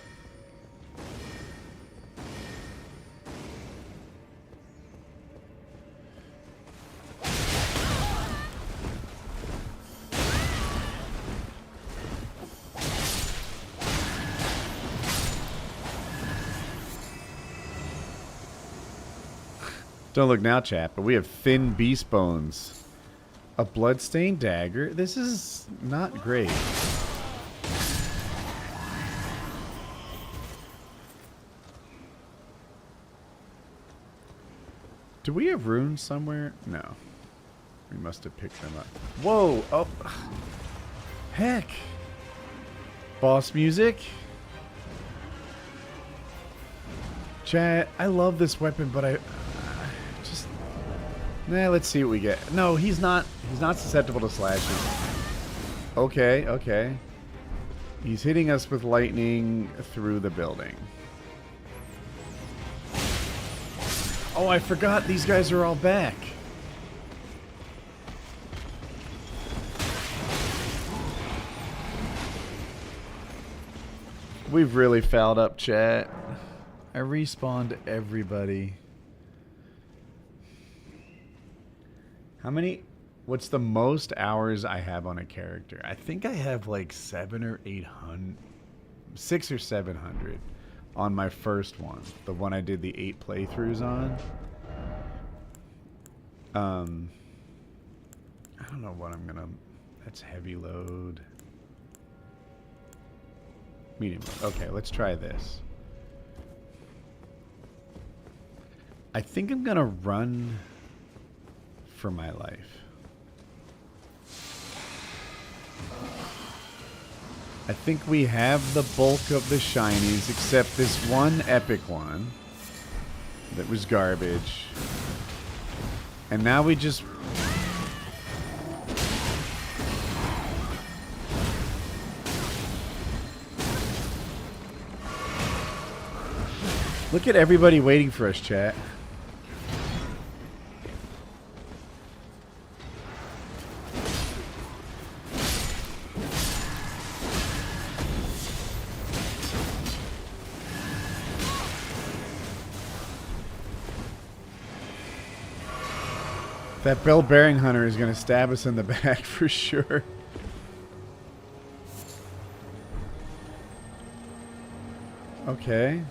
Don't look now, chat, but we have thin beast bones. A bloodstained dagger. This is not great. Do we have runes somewhere? No. We must have picked them up. Whoa! Oh! Heck! Boss music? Chat, I love this weapon, but Nah, let's see what we get. No, he's not susceptible to slashes. Okay, okay. He's hitting us with lightning through the building. Oh, I forgot these guys are all back. We've really fouled up, chat. I respawned everybody. How many What's the most hours I have on a character? I think I have like 600 or 700 on my first one. The one I did the 8 playthroughs on. I don't know what I'm gonna... That's heavy load. Medium load. Okay, let's try this. I think I'm gonna run for my life. I think we have the bulk of the shinies, except this one epic one that was garbage. And now we just... Look at everybody waiting for us, chat. That bell bearing hunter is going to stab us in the back for sure. Okay.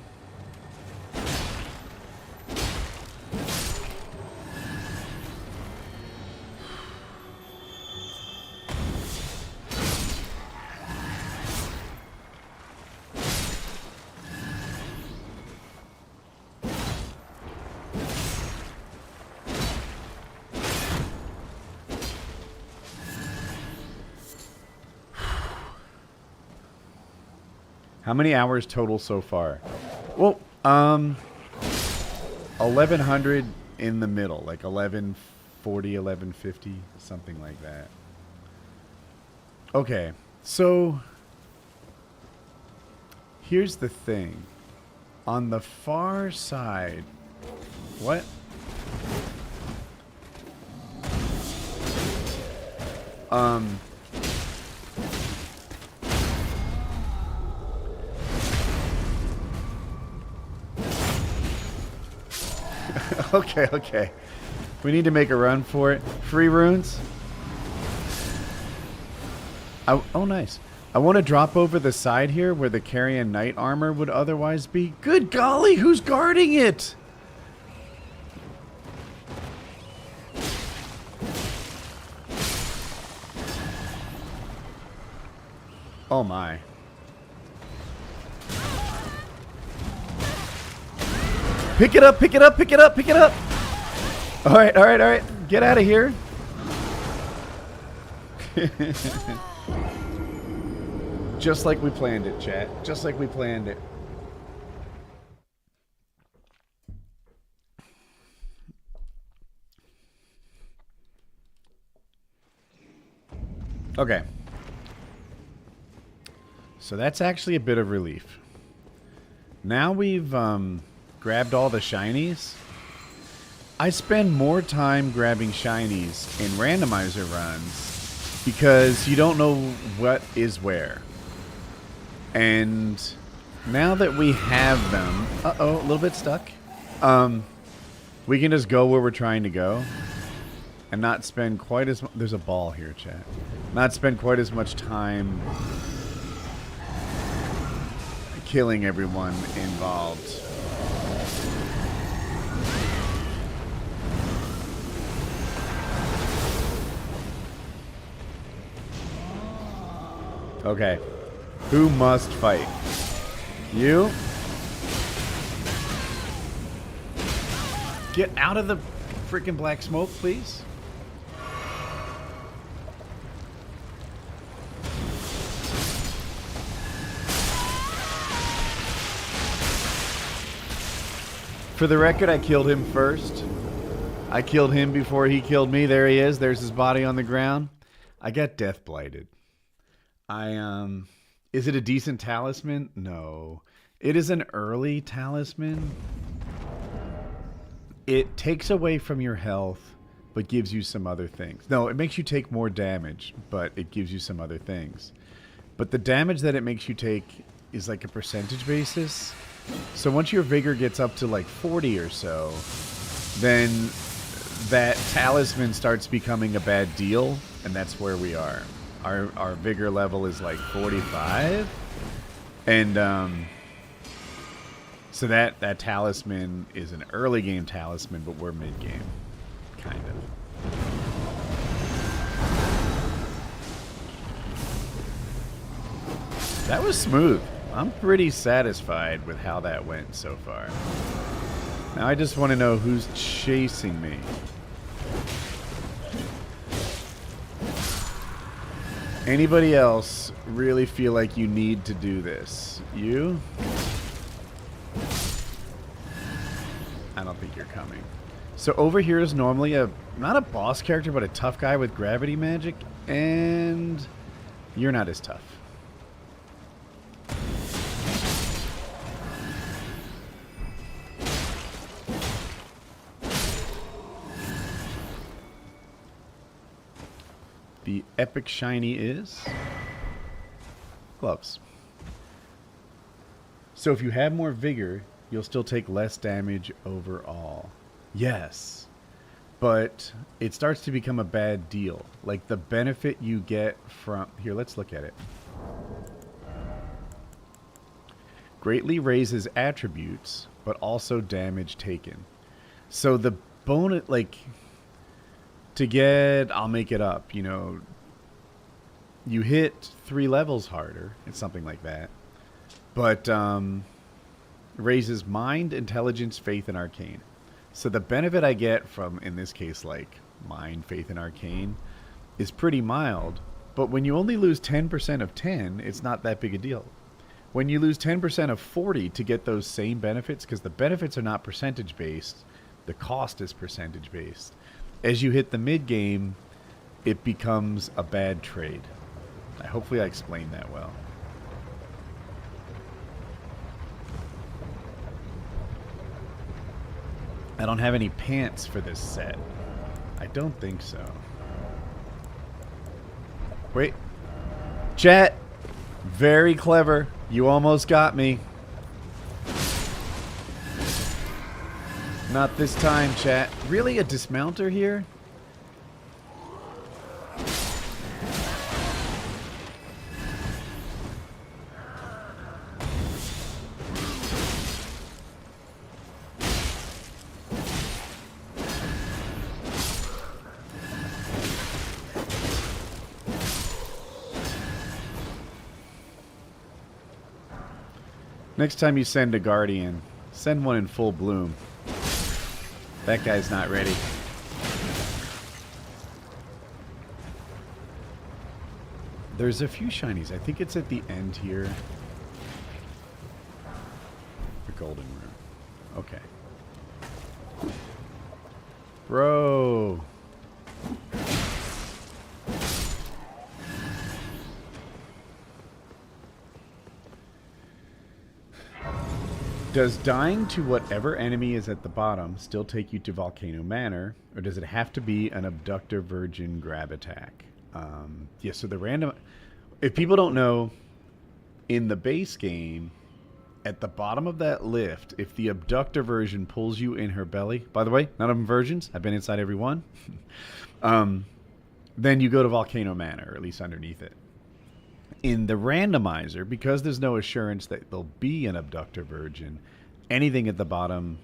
How many hours total so far? Well, 1100 in the middle, like 1140, 1150, something like that. Okay, so here's the thing. On the far side, what? Okay, okay. We need to make a run for it. Free runes. Oh, nice. I want to drop over the side here where the Carrion Knight armor would otherwise be. Good golly, who's guarding it? Oh my. Pick it up, pick it up, pick it up, pick it up. All right, all right, all right. Get out of here. Just like we planned it, chat. Just like we planned it. Okay. So that's actually a bit of relief. Now we've grabbed all the shinies. I spend more time grabbing shinies in randomizer runs because you don't know what is where. And now that we have them... Uh-oh, a little bit stuck. We can just go where we're trying to go and not spend quite as... There's a ball here, chat. Not spend quite as much time killing everyone involved. Okay. Who must fight? You? Get out of the freaking black smoke, please. For the record, I killed him first. I killed him before he killed me. There he is. There's his body on the ground. I got death blighted. Is it a decent talisman? No. It is an early talisman. It takes away from your health, but gives you some other things. No, it makes you take more damage, but it gives you some other things. But the damage that it makes you take is like a percentage basis. So once your vigor gets up to like 40 or so, then that talisman starts becoming a bad deal, and that's where we are. Our vigor level is like 45, and so that talisman is an early game talisman, but we're mid game, kind of. That was smooth. I'm pretty satisfied with how that went so far. Now I just want to know who's chasing me. Anybody else really feel like you need to do this? You? I don't think you're coming. So over here is normally not a boss character, but a tough guy with gravity magic, and you're not as tough. The epic shiny is gloves. So if you have more vigor, you'll still take less damage overall. Yes, but it starts to become a bad deal. Like the benefit you get from... Here, let's look at it. Greatly raises attributes, but also damage taken. So the bonus, like... To get, I'll make it up, you know, you hit 3 levels harder. It's something like that. But raises mind, intelligence, faith, and arcane. So the benefit I get from, in this case, like mind, faith, and arcane is pretty mild. But when you only lose 10% of 10, it's not that big a deal. When you lose 10% of 40 to get those same benefits, because the benefits are not percentage-based, the cost is percentage-based. As you hit the mid-game, it becomes a bad trade. Hopefully I explained that well. I don't have any pants for this set. I don't think so. Wait. Chat. Very clever. You almost got me. Not this time, chat. Really, a dismounter here? Next time you send a guardian, send one in full bloom. That guy's not ready. There's a few shinies. I think it's at the end here. The golden room. Okay. Bro. Does dying to whatever enemy is at the bottom still take you to Volcano Manor, or does it have to be an Abductor Virgin grab attack? Yeah, so the random... If people don't know, in the base game, at the bottom of that lift, if the Abductor Virgin pulls you in her belly... By the way, none of them virgins. I've been inside every one. Then you go to Volcano Manor, or at least underneath it. In the randomizer, because there's no assurance that there'll be an Abductor Virgin, anything at the bottom,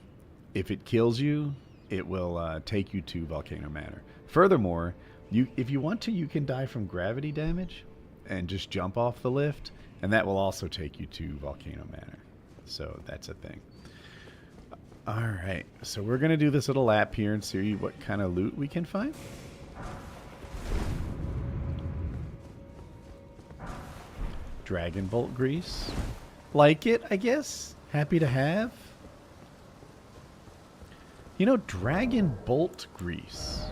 if it kills you, it will take you to Volcano Manor. Furthermore, if you want to, you can die from gravity damage and just jump off the lift, and that will also take you to Volcano Manor. So that's a thing. All right, so we're going to do this little lap here and see what kind of loot we can find. Dragon Bolt Grease. Like it, I guess. Happy to have. You know, Dragon Bolt Grease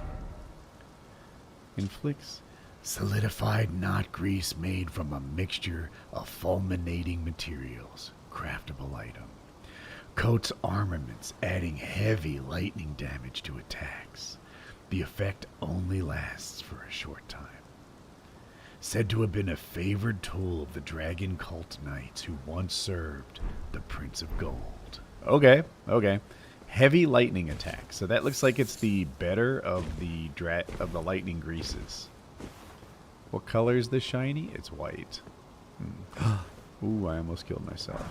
inflicts solidified knot grease made from a mixture of fulminating materials. Craftable item. Coats armaments, adding heavy lightning damage to attacks. The effect only lasts for a short time. Said to have been a favored tool of the Dragon Cult Knights who once served the Prince of Gold. Okay, okay. Heavy lightning attack. So that looks like it's the better of the lightning greases. What color is this shiny? It's white. Ooh, I almost killed myself.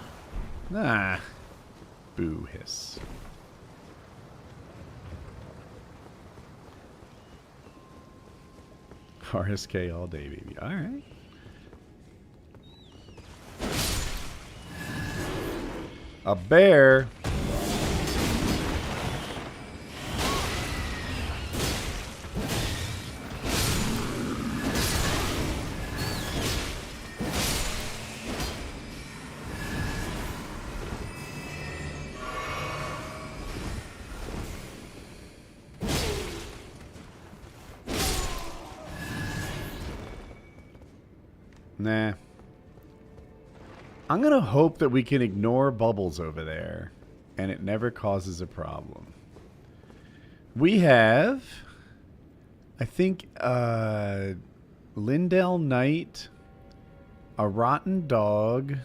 Ah. Boo hiss. RSK all day, baby. Alright. A bear. Nah. I'm going to hope that we can ignore bubbles over there and it never causes a problem. We have, I think, Lyndell Knight, a rotten dog,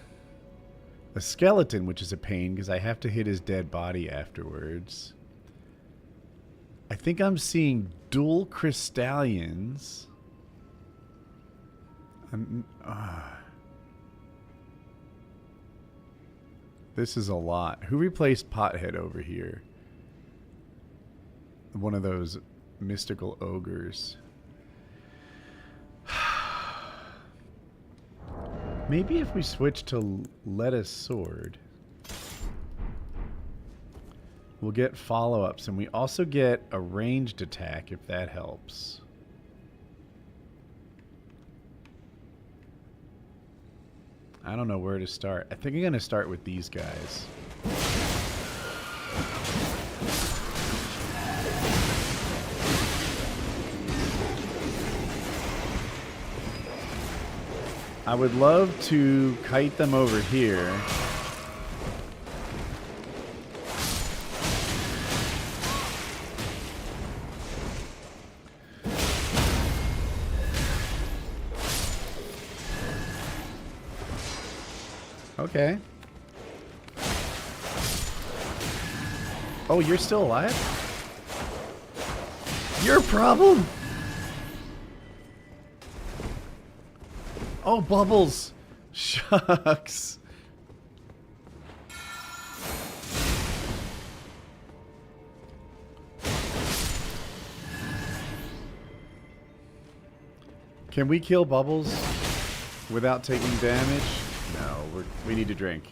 a skeleton, which is a pain because I have to hit his dead body afterwards. I think I'm seeing dual crystallions. This is a lot. Who replaced Pothead over here? One of those mystical ogres. Maybe if we switch to Lettuce Sword, we'll get follow-ups, and we also get a ranged attack if that helps. I don't know where to start. I think I'm going to start with these guys. I would love to kite them over here. Okay. Oh, you're still alive? Your problem? Oh, Bubbles. Shucks. Can we kill Bubbles without taking damage? No, we need to drink.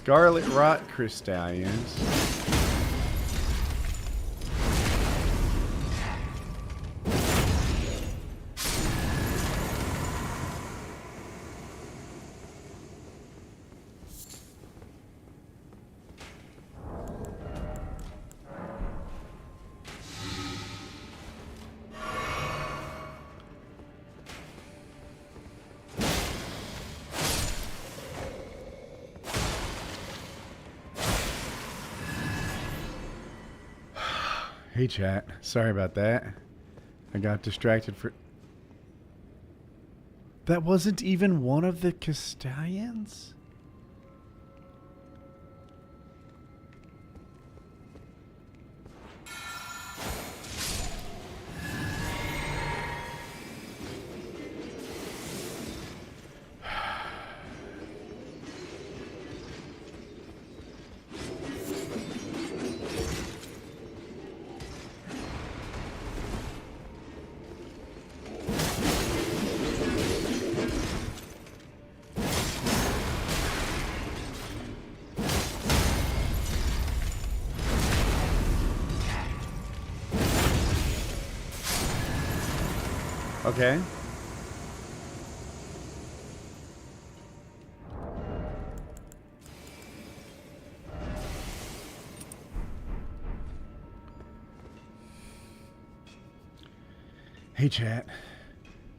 Scarlet Rot Crystallions. Hey chat, sorry about that. I got distracted for... That wasn't even one of the Castellians? Okay. Hey, chat.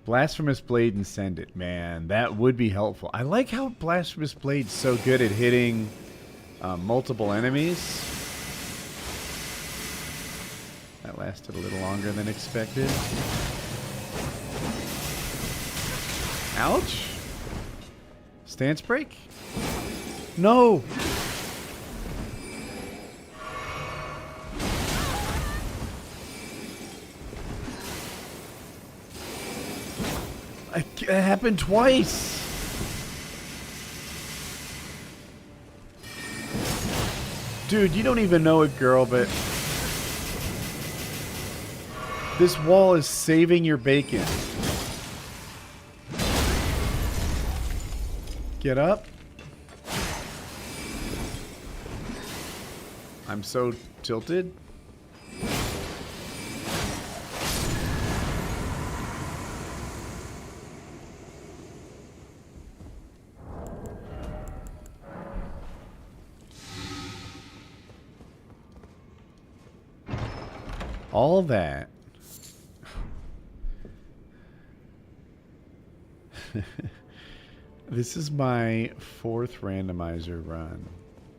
Blasphemous Blade and send it. Man, that would be helpful. I like how Blasphemous Blade's so good at hitting multiple enemies. That lasted a little longer than expected. Ouch. Stance break? No! It happened twice. Dude, you don't even know it, girl, but this wall is saving your bacon. Get up. I'm so tilted. All that. This is my 4th randomizer run,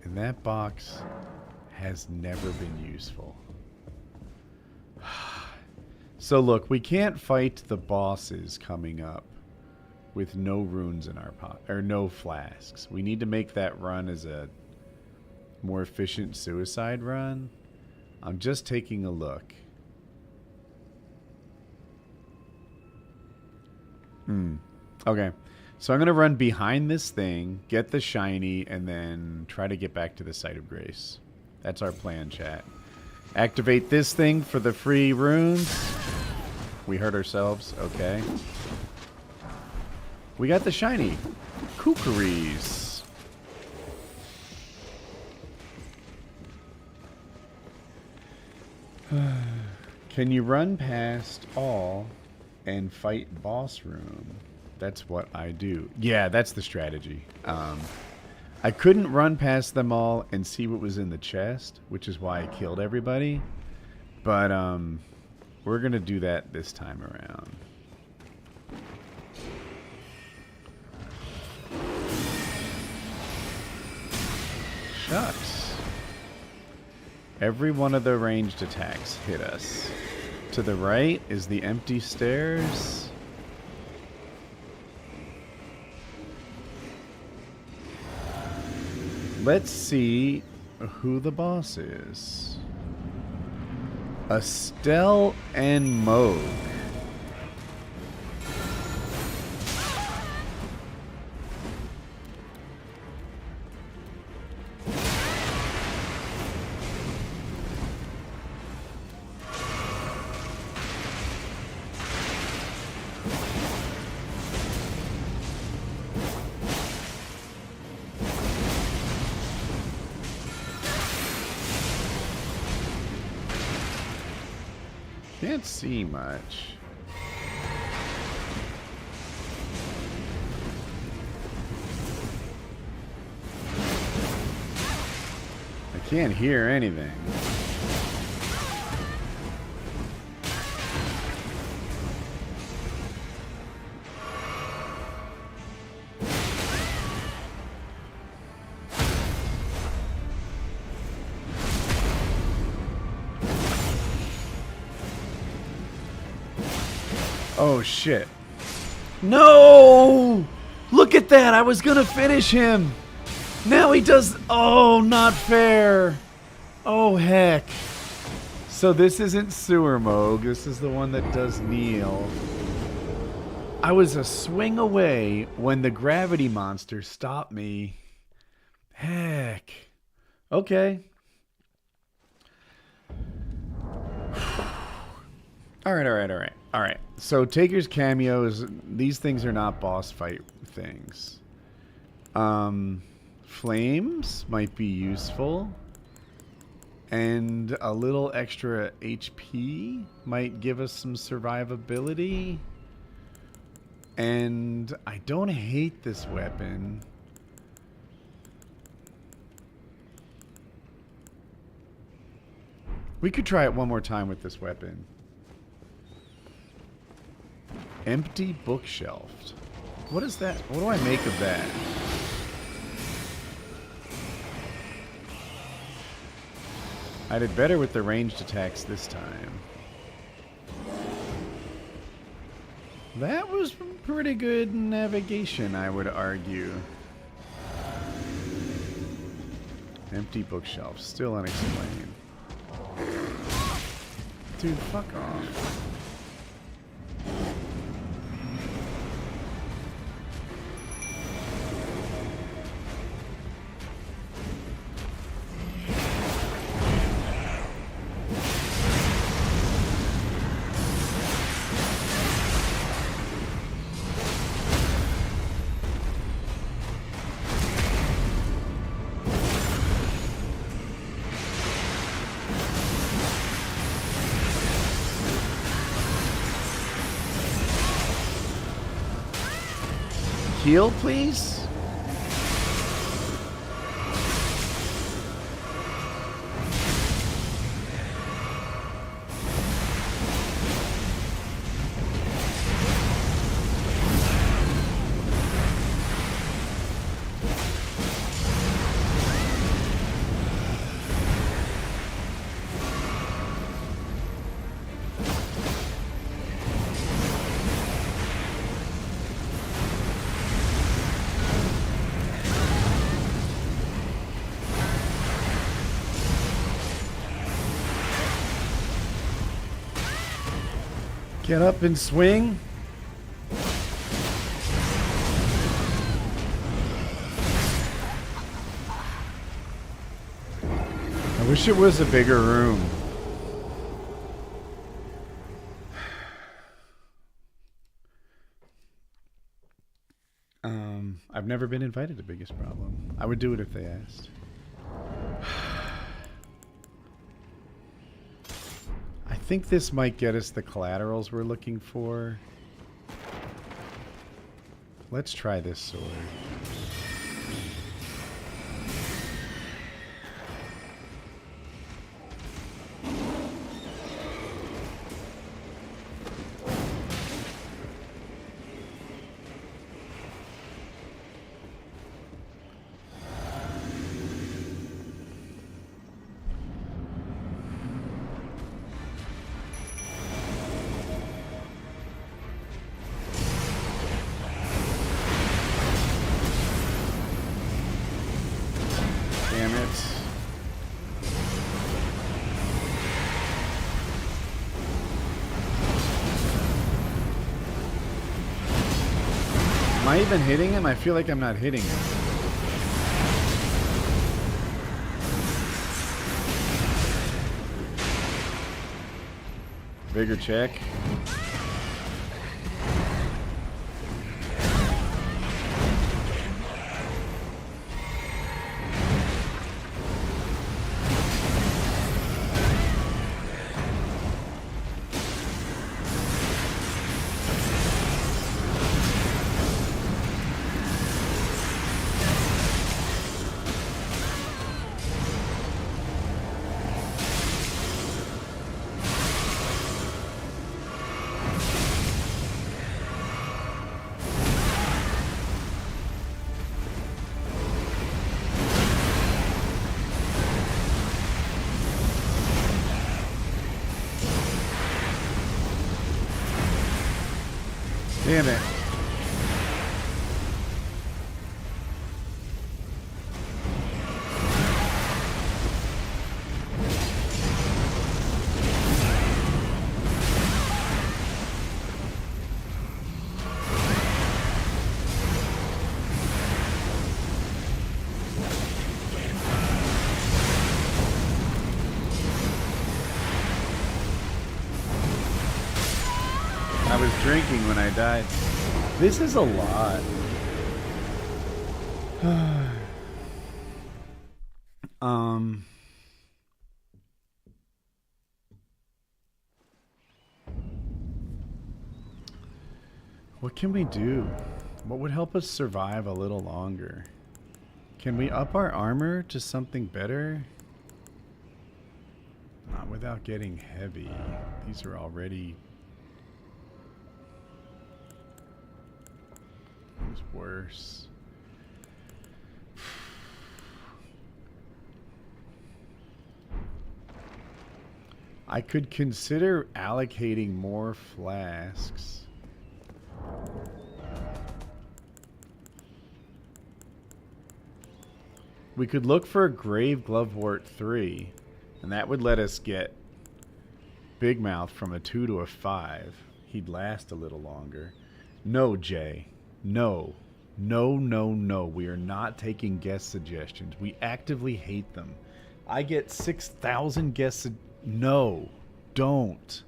and that box has never been useful. So look, we can't fight the bosses coming up with no runes in our pot, or no flasks. We need to make that run as a more efficient suicide run. I'm just taking a look. Okay. So I'm going to run behind this thing, get the shiny, and then try to get back to the Site of Grace. That's our plan, chat. Activate this thing for the free runes. We hurt ourselves. Okay. We got the shiny. Kookaries. Can you run past all and fight boss room? That's what I do. Yeah, that's the strategy. I couldn't run past them all and see what was in the chest, which is why I killed everybody. But we're going to do that this time around. Shucks. Every one of the ranged attacks hit us. To the right is the empty stairs. Let's see who the boss is. Estelle and Moog. Can't see much. I can't hear anything. Oh, shit. No! Look at that! I was gonna finish him! Now he does... Oh, not fair! Oh, heck. So this isn't Sewer Moog. This is the one that does kneel. I was a swing away when the gravity monster stopped me. Heck. Okay. Alright. So Taker's cameos, these things are not boss fight things. Flames might be useful. And a little extra HP might give us some survivability. And I don't hate this weapon. We could try it one more time with this weapon. Empty bookshelf. What is that? What do I make of that? I did better with the ranged attacks this time. That was pretty good navigation, I would argue. Empty bookshelf, still unexplained. Dude, fuck off. Heal, please? Get up and swing. I wish it was a bigger room. I've never been invited to Biggest Problem. I would do it if they asked. I think this might get us the collaterals we're looking for. Let's try this sword. Damn it. Am I even hitting him? I feel like I'm not hitting him. Bigger check. Damn it. I was drinking when I died. This is a lot. What can we do? What would help us survive a little longer? Can we up our armor to something better? Not without getting heavy. These are already seems worse. I could consider allocating more flasks. We could look for a Grave Glovewort 3, and that would let us get Big Mouth from a 2 to a 5. He'd last a little longer. No, Jay. No. No, no, no. We are not taking guest suggestions. We actively hate them. I get 6,000 guest No. Don't.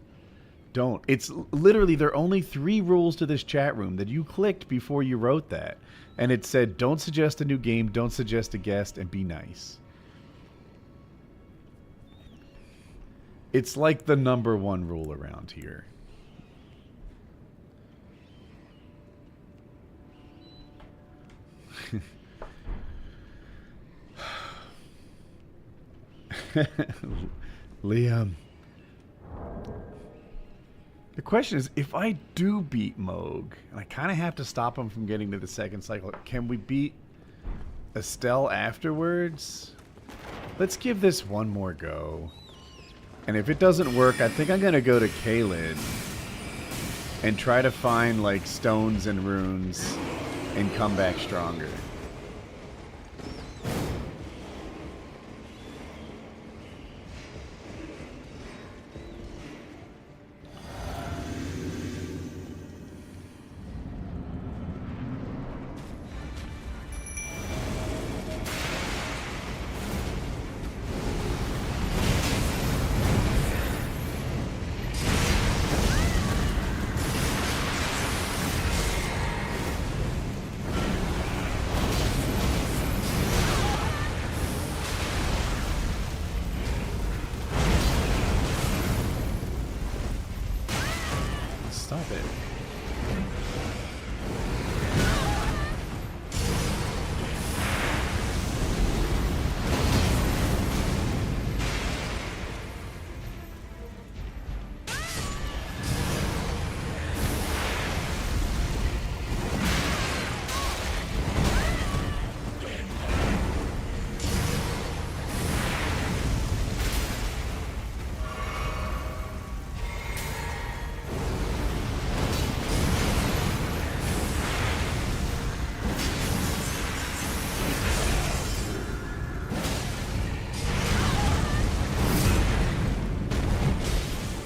Don't. It's literally, there are only 3 rules to this chat room that you clicked before you wrote that. And it said, don't suggest a new game, don't suggest a guest, and be nice. It's like the #1 rule around here. Liam. The question is, if I do beat Moog, and I kind of have to stop him from getting to the second cycle, can we beat Estelle afterwards? Let's give this one more go. And if it doesn't work, I think I'm going to go to Kalin and try to find, like, stones and runes and come back stronger. Stop it.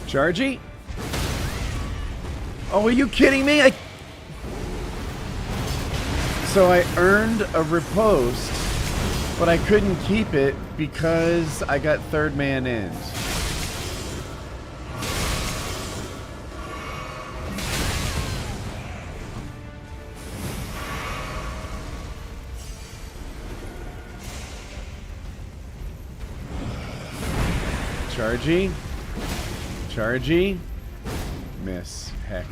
Chargy? Oh, are you kidding me? So I earned a riposte, but I couldn't keep it because I got third man in. Chargy? Chargy? Miss. Heck.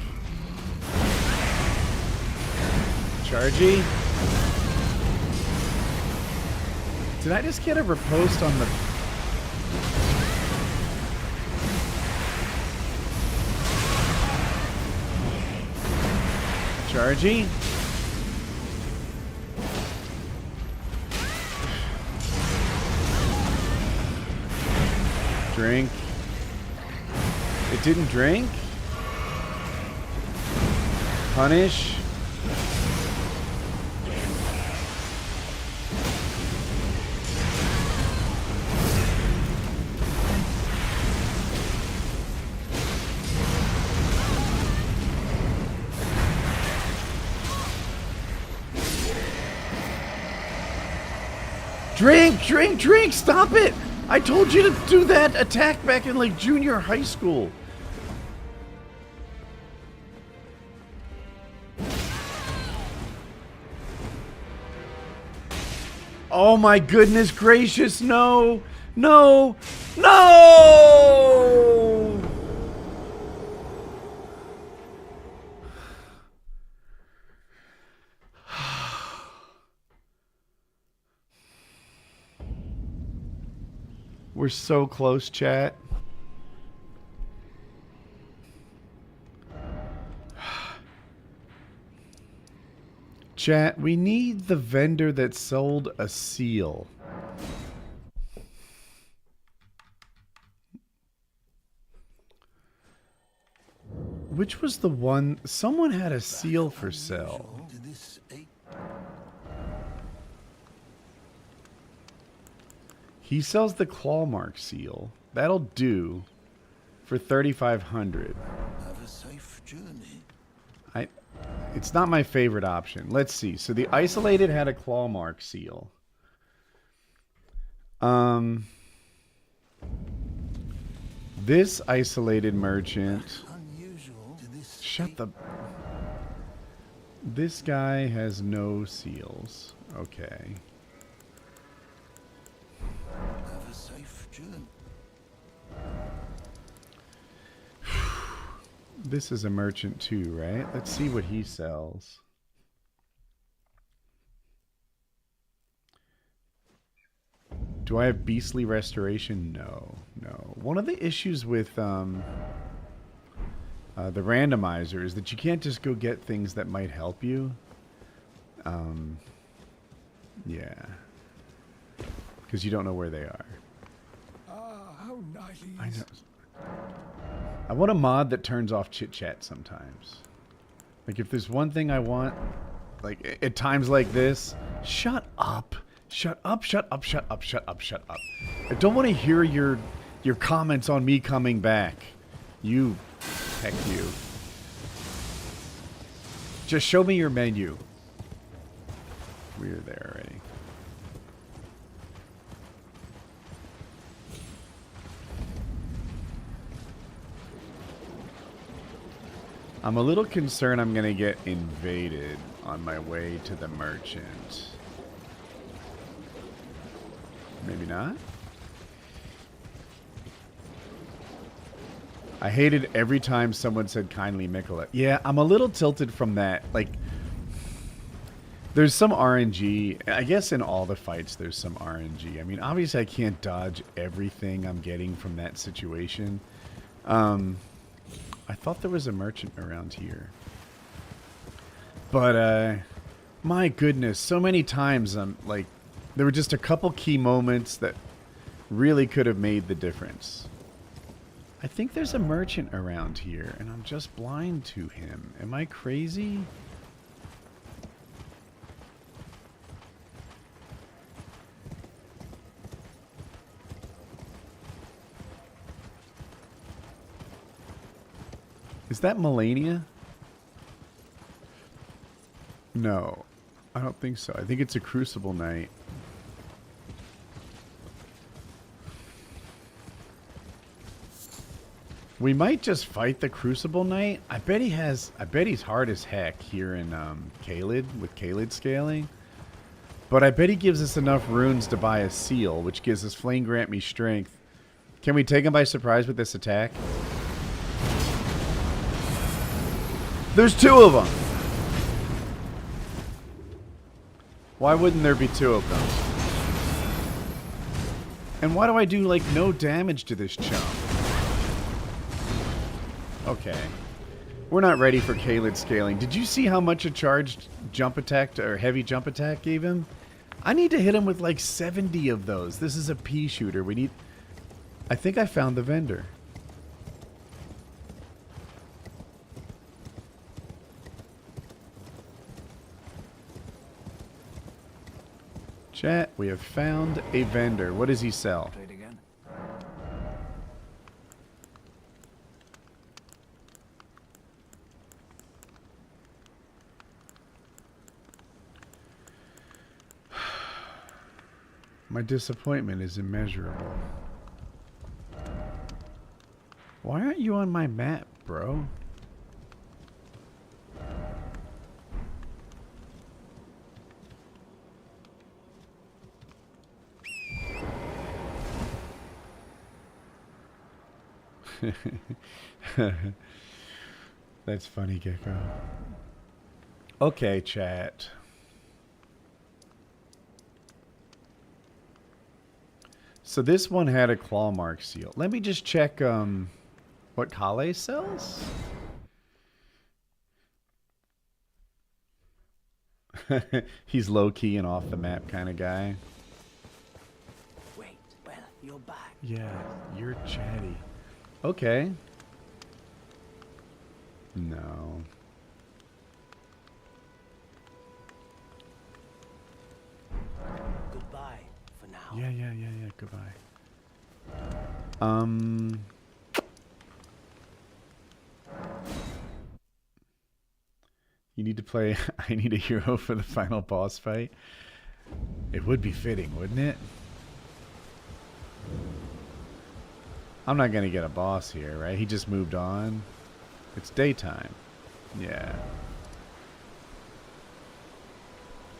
Chargy? Did I just get a riposte on the... Chargy? Drink. It didn't drink? Punish? Drink, drink, drink! Stop it! I told you to do that attack back in like junior high school. Oh my goodness gracious, no! No! No! We're so close, chat. Chat, we need the vendor that sold a seal. Which was the one? Someone had a seal for sale. He sells the claw mark seal. That'll do for 3,500. Have a safe journey. It's not my favorite option. Let's see. So the isolated had a claw mark seal. This isolated merchant. Shut the. This guy has no seals. Okay. Have a safe journey. This is a merchant too, right? Let's see what he sells. Do I have beastly restoration? No, no. One of the issues with the randomizer is that you can't just go get things that might help you. Yeah. Because you don't know where they are. Ah, how nice. I know. I want a mod that turns off chit-chat sometimes. Like, if there's one thing I want, like, at times like this, shut up. Shut up, shut up, shut up, shut up, shut up. I don't want to hear your comments on me coming back. You, heck you. Just show me your menu. We're there already. I'm a little concerned I'm going to get invaded on my way to the merchant. Maybe not. I hated every time someone said kindly Mikola. Yeah, I'm a little tilted from that. Like, there's some RNG. I guess in all the fights there's some RNG. I mean, obviously I can't dodge everything I'm getting from that situation. I thought there was a merchant around here. But, my goodness, so many times I'm like, there were just a couple key moments that really could have made the difference. I think there's a merchant around here, and I'm just blind to him. Am I crazy? Is that Melania? No, I don't think so. I think it's a Crucible Knight. We might just fight the Crucible Knight. I bet he's hard as heck here in Caelid, with Caelid scaling. But I bet he gives us enough runes to buy a seal, which gives us Flame Grant Me Strength. Can we take him by surprise with this attack? There's two of them. Why wouldn't there be two of them? And why do I do, like, no damage to this chump? Okay. We're not ready for Caelid scaling. Did you see how much a charged jump attack, or heavy jump attack gave him? I need to hit him with, like, 70 of those. This is a pea shooter. We need... I think I found the vendor. Chat, we have found a vendor. What does he sell? Trade again. My disappointment is immeasurable. Why aren't you on my map, bro? That's funny, Gecko. Okay, chat. So this one had a claw mark seal. Let me just check what Kale sells. He's low-key and off-the-map kind of guy. Wait, well, you're back. Yeah, you're chatty. Okay. No. Goodbye for now. Yeah. Goodbye. You need to play I Need a Hero for the final boss fight. It would be fitting, wouldn't it? I'm not going to get a boss here, right? He just moved on. It's daytime. Yeah.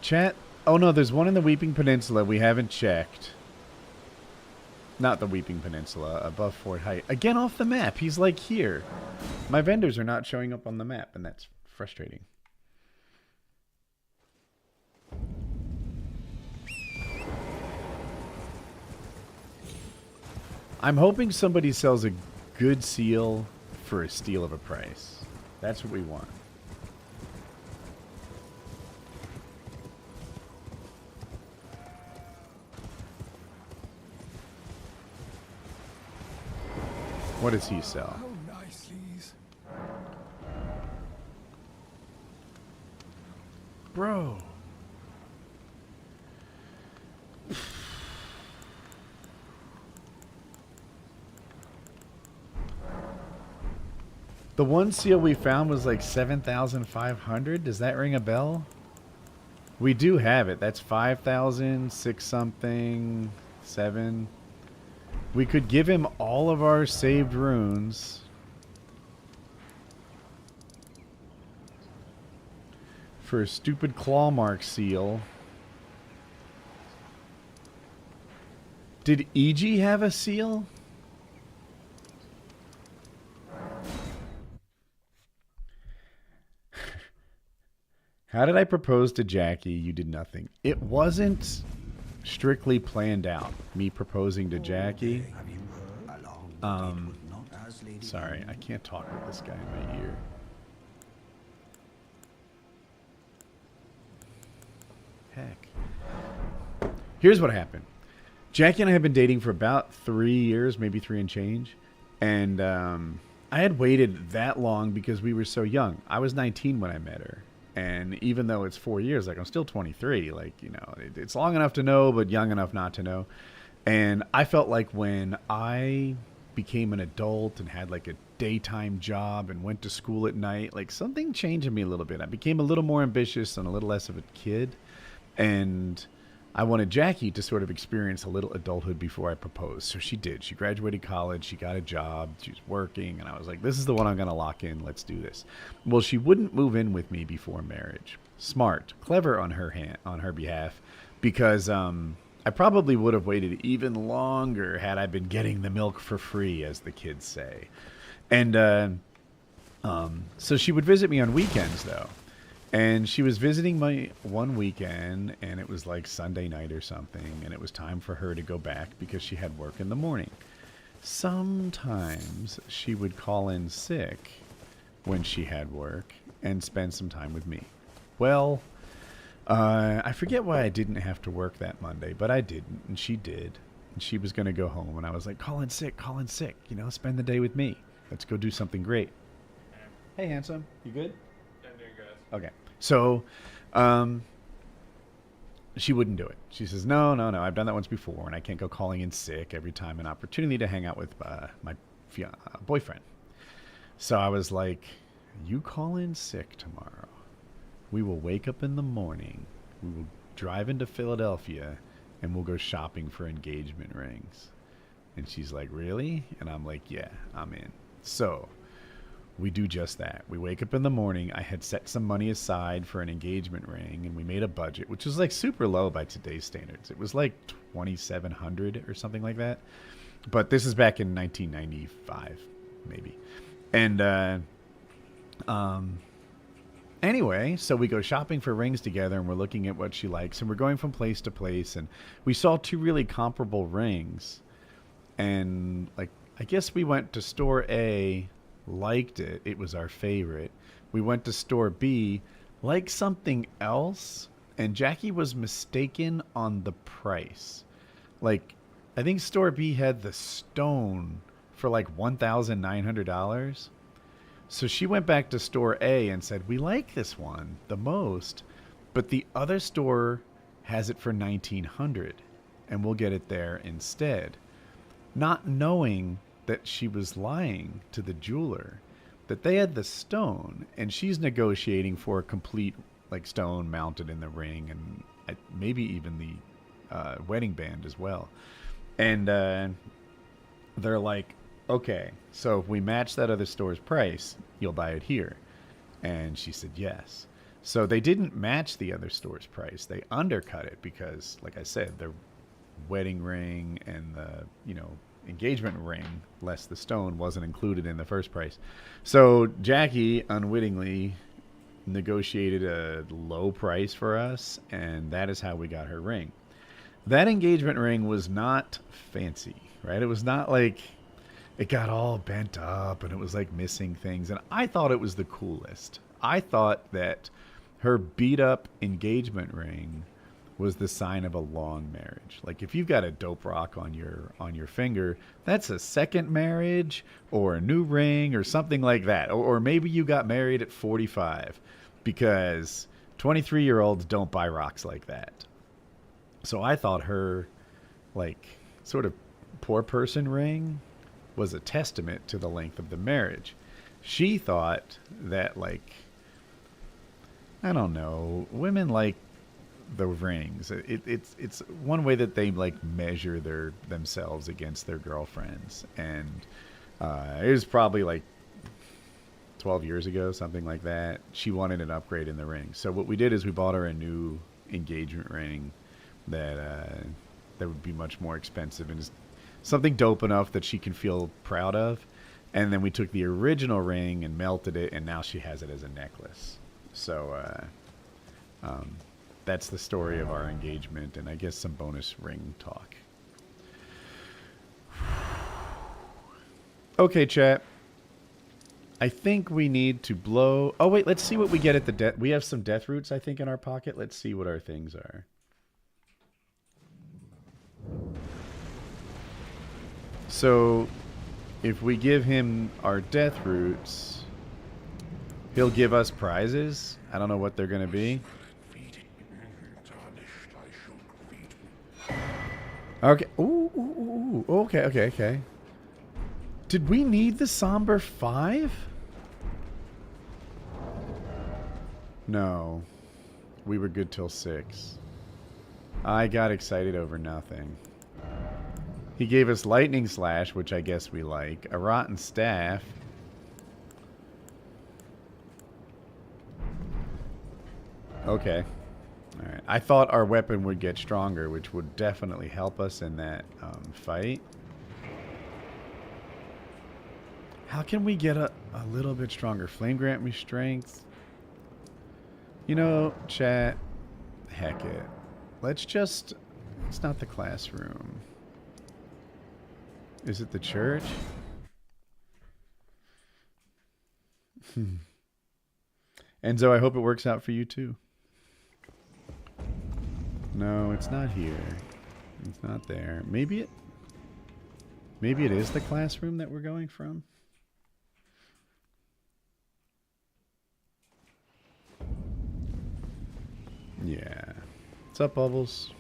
Chat. Oh no, there's one in the Weeping Peninsula we haven't checked. Not the Weeping Peninsula, above Fort Height. Again off the map. He's like here. My vendors are not showing up on the map, and that's frustrating. I'm hoping somebody sells a good seal for a steal of a price. That's what we want. What does he sell? Oh, nice, please. Bro. The one seal we found was like 7,500. Does that ring a bell? We do have it. That's 5,000, 6 something, 7. We could give him all of our saved runes. For a stupid claw mark seal. Did EG have a seal? How did I propose to Jackie? You did nothing. It wasn't strictly planned out, me proposing to Jackie. Sorry, I can't talk with this guy in my ear. Heck. Here's what happened. Jackie and I have been dating for about 3 years, maybe 3 and change. And I had waited that long because we were so young. I was 19 when I met her. And even though it's 4 years, like I'm still 23, like, you know, it's long enough to know, but young enough not to know. And I felt like when I became an adult and had like a daytime job and went to school at night, like something changed in me a little bit. I became a little more ambitious and a little less of a kid. And I wanted Jackie to sort of experience a little adulthood before I proposed. So she did. She graduated college. She got a job. She was working. And I was like, this is the one I'm going to lock in. Let's do this. Well, she wouldn't move in with me before marriage. Smart. Clever on her behalf. Because I probably would have waited even longer had I been getting the milk for free, as the kids say. And so she would visit me on weekends, though. And she was visiting my one weekend, and it was like Sunday night or something, and it was time for her to go back because she had work in the morning. Sometimes she would call in sick when she had work and spend some time with me. Well, I forget why I didn't have to work that Monday, but I didn't, and she did. And she was going to go home, and I was like, call in sick, you know, spend the day with me. Let's go do something great. Hey, handsome, you good? Yeah, I'm doing good. Okay. So, she wouldn't do it. She says, no, I've done that once before, and I can't go calling in sick every time an opportunity to hang out with my boyfriend. So I was like, you call in sick tomorrow. We will wake up in the morning. We will drive into Philadelphia, and we'll go shopping for engagement rings. And she's like, really? And I'm like, yeah, I'm in. So we do just that. We wake up in the morning. I had set some money aside for an engagement ring, and we made a budget, which was like super low by today's standards. It was like $2,700 or something like that. But this is back in 1995, maybe. And anyway, so we go shopping for rings together, and we're looking at what she likes, and we're going from place to place, and we saw 2 really comparable rings. And like, I guess we went to store A, liked it. It was our favorite. We went to store B, liked something else, and Jackie was mistaken on the price. Like, I think Store B had the stone for like $1,900. So she went back to Store A and said, we like this one the most, but the other store has it for $1,900 and we'll get it there instead. Not knowing that she was lying to the jeweler, that they had the stone, and she's negotiating for a complete like stone mounted in the ring and maybe even the wedding band as well. And they're like, okay, so if we match that other store's price, you'll buy it here. And she said yes. So they didn't match the other store's price. They undercut it because, like I said, their wedding ring and the, engagement ring, less the stone, wasn't included in the first price. So Jackie unwittingly negotiated a low price for us, and that is how we got her ring. That engagement ring was not fancy, right? It was not like it got all bent up and it was like missing things. And I thought it was the coolest. I thought that her beat up engagement ring was the sign of a long marriage. Like if you've got a dope rock on your finger, that's a second marriage or a new ring or something like that. Or maybe you got married at 45, because 23-year-olds don't buy rocks like that. So I thought her like sort of poor person ring was a testament to the length of the marriage. She thought that, like, I don't know, women like the rings. It's one way that they like measure themselves against their girlfriends. And it was probably like 12 years ago, something like that. She wanted an upgrade in the ring. So what we did is we bought her a new engagement ring that would be much more expensive and is something dope enough that she can feel proud of. And then we took the original ring and melted it, and now she has it as a necklace. So that's the story of our engagement, and I guess some bonus ring talk. Okay, chat. I think we need to blow... Oh, wait, let's see what we get at the death... We have some death roots, I think, in our pocket. Let's see what our things are. So, if we give him our death roots, he'll give us prizes. I don't know what they're going to be. Okay. Ooh. Okay. Did we need the somber 5? No. We were good till 6. I got excited over nothing. He gave us lightning slash, which I guess we like. A rotten staff. Okay. Alright. I thought our weapon would get stronger, which would definitely help us in that fight. How can we get a little bit stronger? Flame grant me strength. You know, chat, heck it. It's not the classroom. Is it the church? Enzo, I hope it works out for you too. No, it's not here. It's not there. Maybe it is the classroom that we're going from. Yeah. What's up, Bubbles?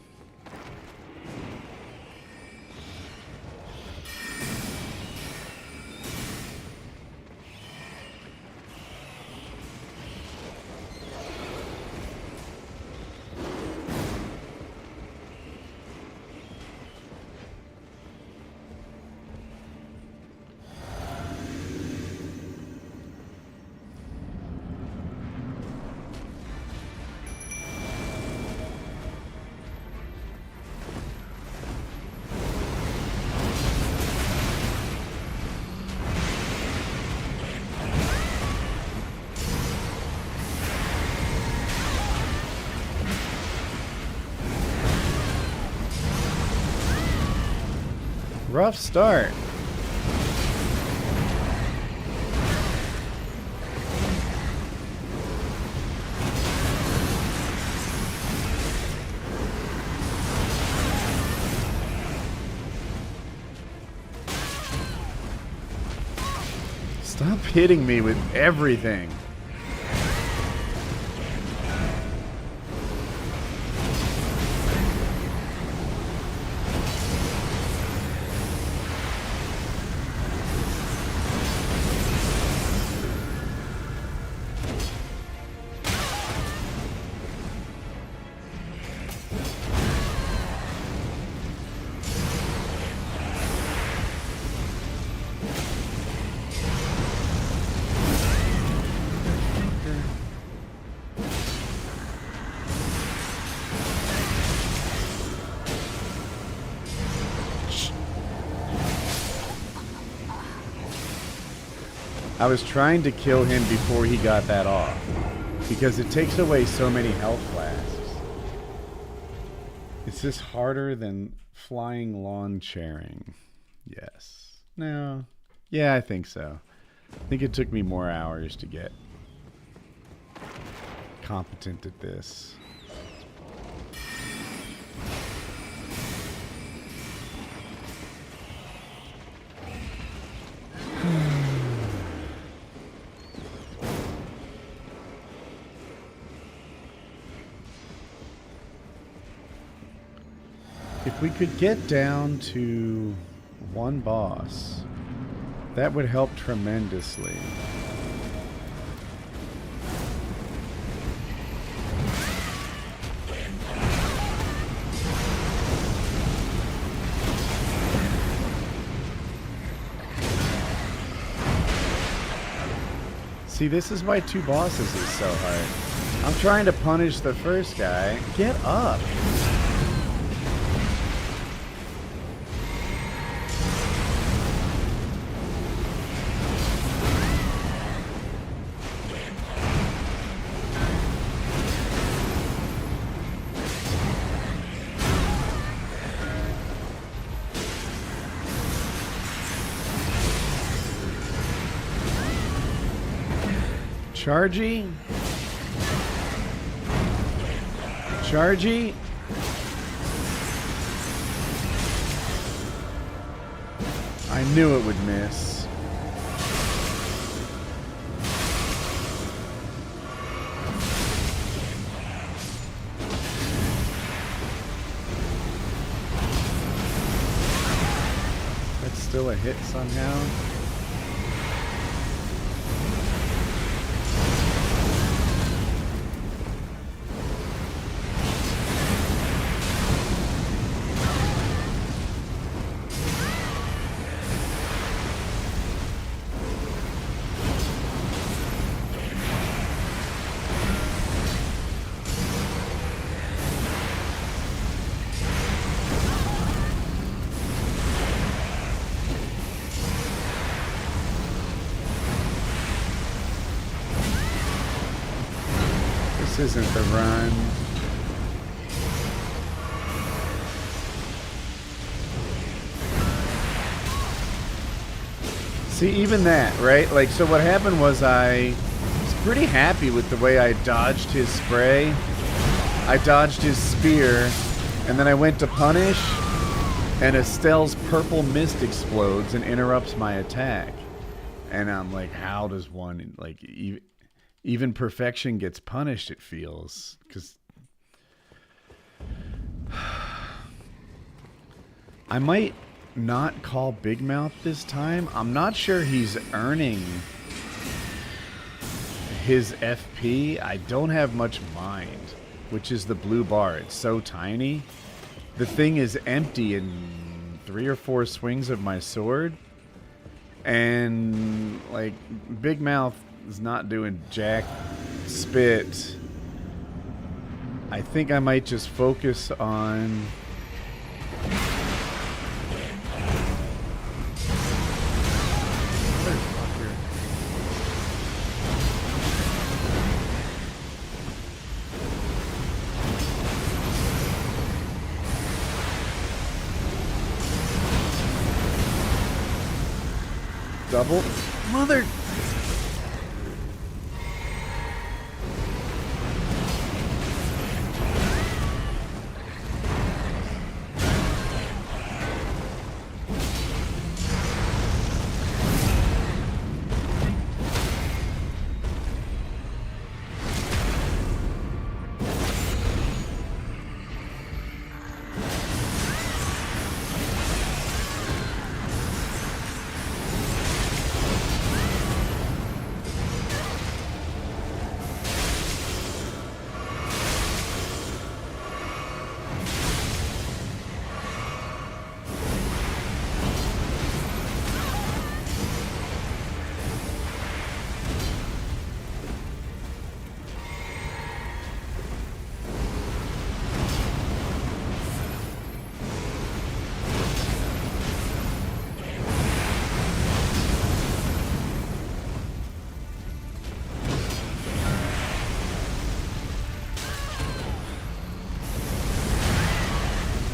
Rough start. Stop hitting me with everything. I was trying to kill him before he got that off, because it takes away so many health flasks. Is this harder than flying lawn chairing? Yes. No. Yeah, I think so. I think it took me more hours to get competent at this. If we could get down to one boss, that would help tremendously. See, this is why 2 bosses is so hard. I'm trying to punish the first guy. Get up! Chargy? Chargy? I knew it would miss. That's still a hit somehow. This isn't the run. See, even that, right? Like, so what happened was I was pretty happy with the way I dodged his spray. I dodged his spear, and then I went to punish, and Estelle's purple mist explodes and interrupts my attack. And I'm like, how does one, like, even perfection gets punished, it feels. Because I might not call Big Mouth this time. I'm not sure he's earning his FP. I don't have much mind, which is the blue bar. It's so tiny. The thing is empty in 3 or 4 swings of my sword. And, like, Big Mouth is not doing jack spit. I think I might just focus on double mother.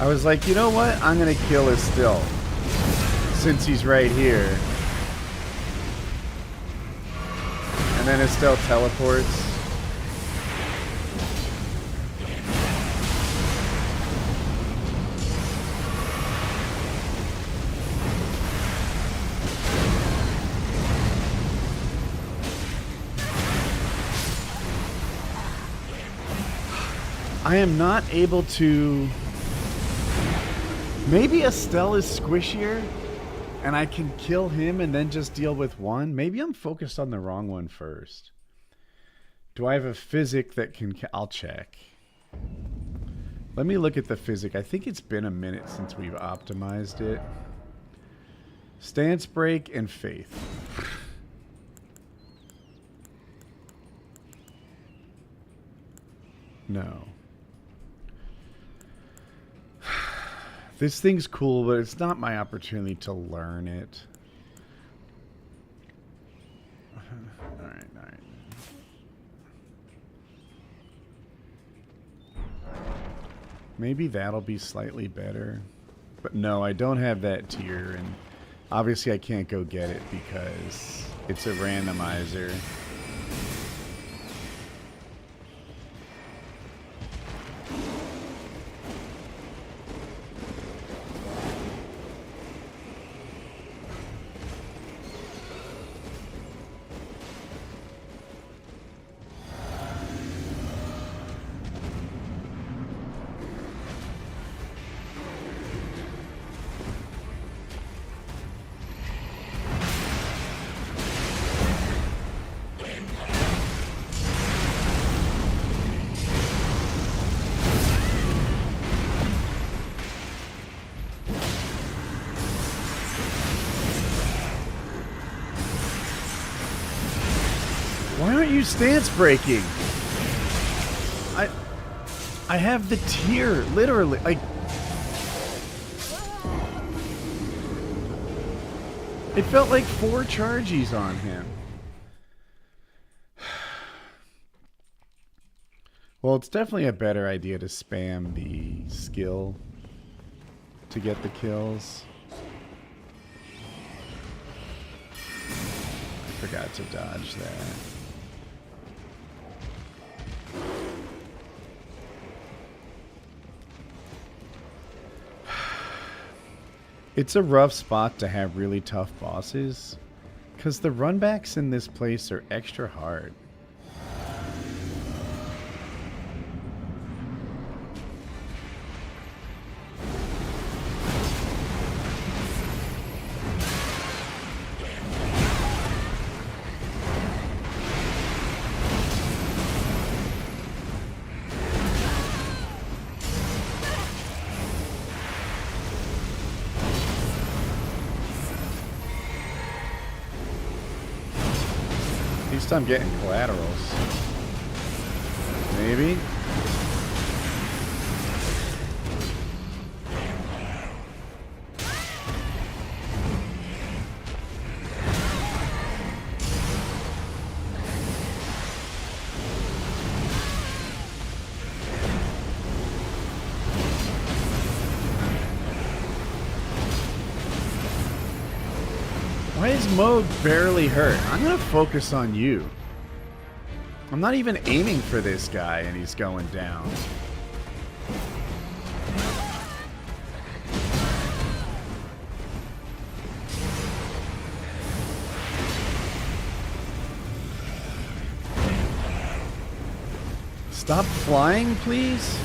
I was like, you know what? I'm gonna kill Estelle since he's right here. And then Estelle teleports. I am not able to... Maybe Estelle is squishier and I can kill him and then just deal with one. Maybe I'm focused on the wrong one first. Do I have a physic that can... I'll check. Let me look at the physic. I think it's been a minute since we've optimized it. Stance break and faith. No. This thing's cool, but it's not my opportunity to learn it. Alright, alright. Maybe that'll be slightly better. But no, I don't have that tier, and obviously I can't go get it because it's a randomizer. Why aren't you stance breaking? I have the tier, literally. It felt like 4 charges on him. Well, it's definitely a better idea to spam the skill to get the kills. I forgot to dodge that. It's a rough spot to have really tough bosses, because the runbacks in this place are extra hard. At least I'm getting collaterals. Maybe? Why is Moog barely hurt? I'm gonna focus on you. I'm not even aiming for this guy and he's going down. Stop flying, please?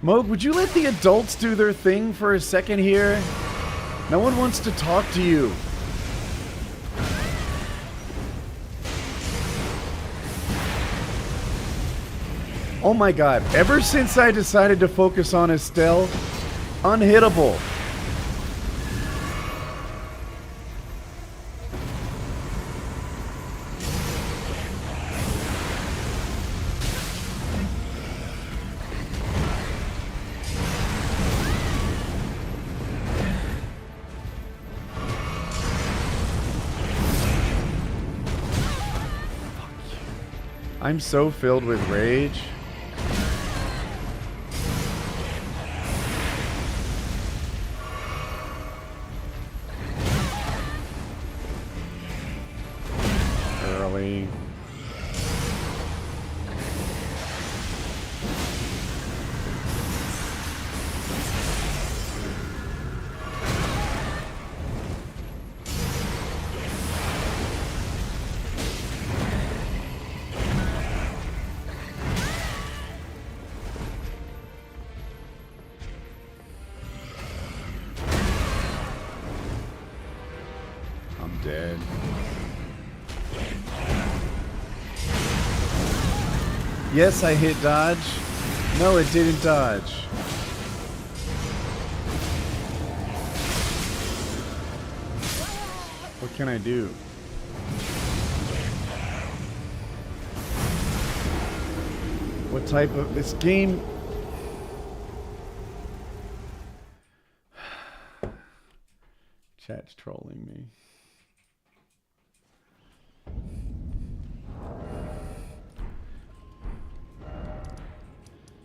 Moog, would you let the adults do their thing for a second here? No one wants to talk to you. Oh my god, ever since I decided to focus on Estelle, unhittable. I'm so filled with rage. Early. Dead. Yes, I hit dodge. No, it didn't dodge. What can I do? What type of this game? Chat's trolling me.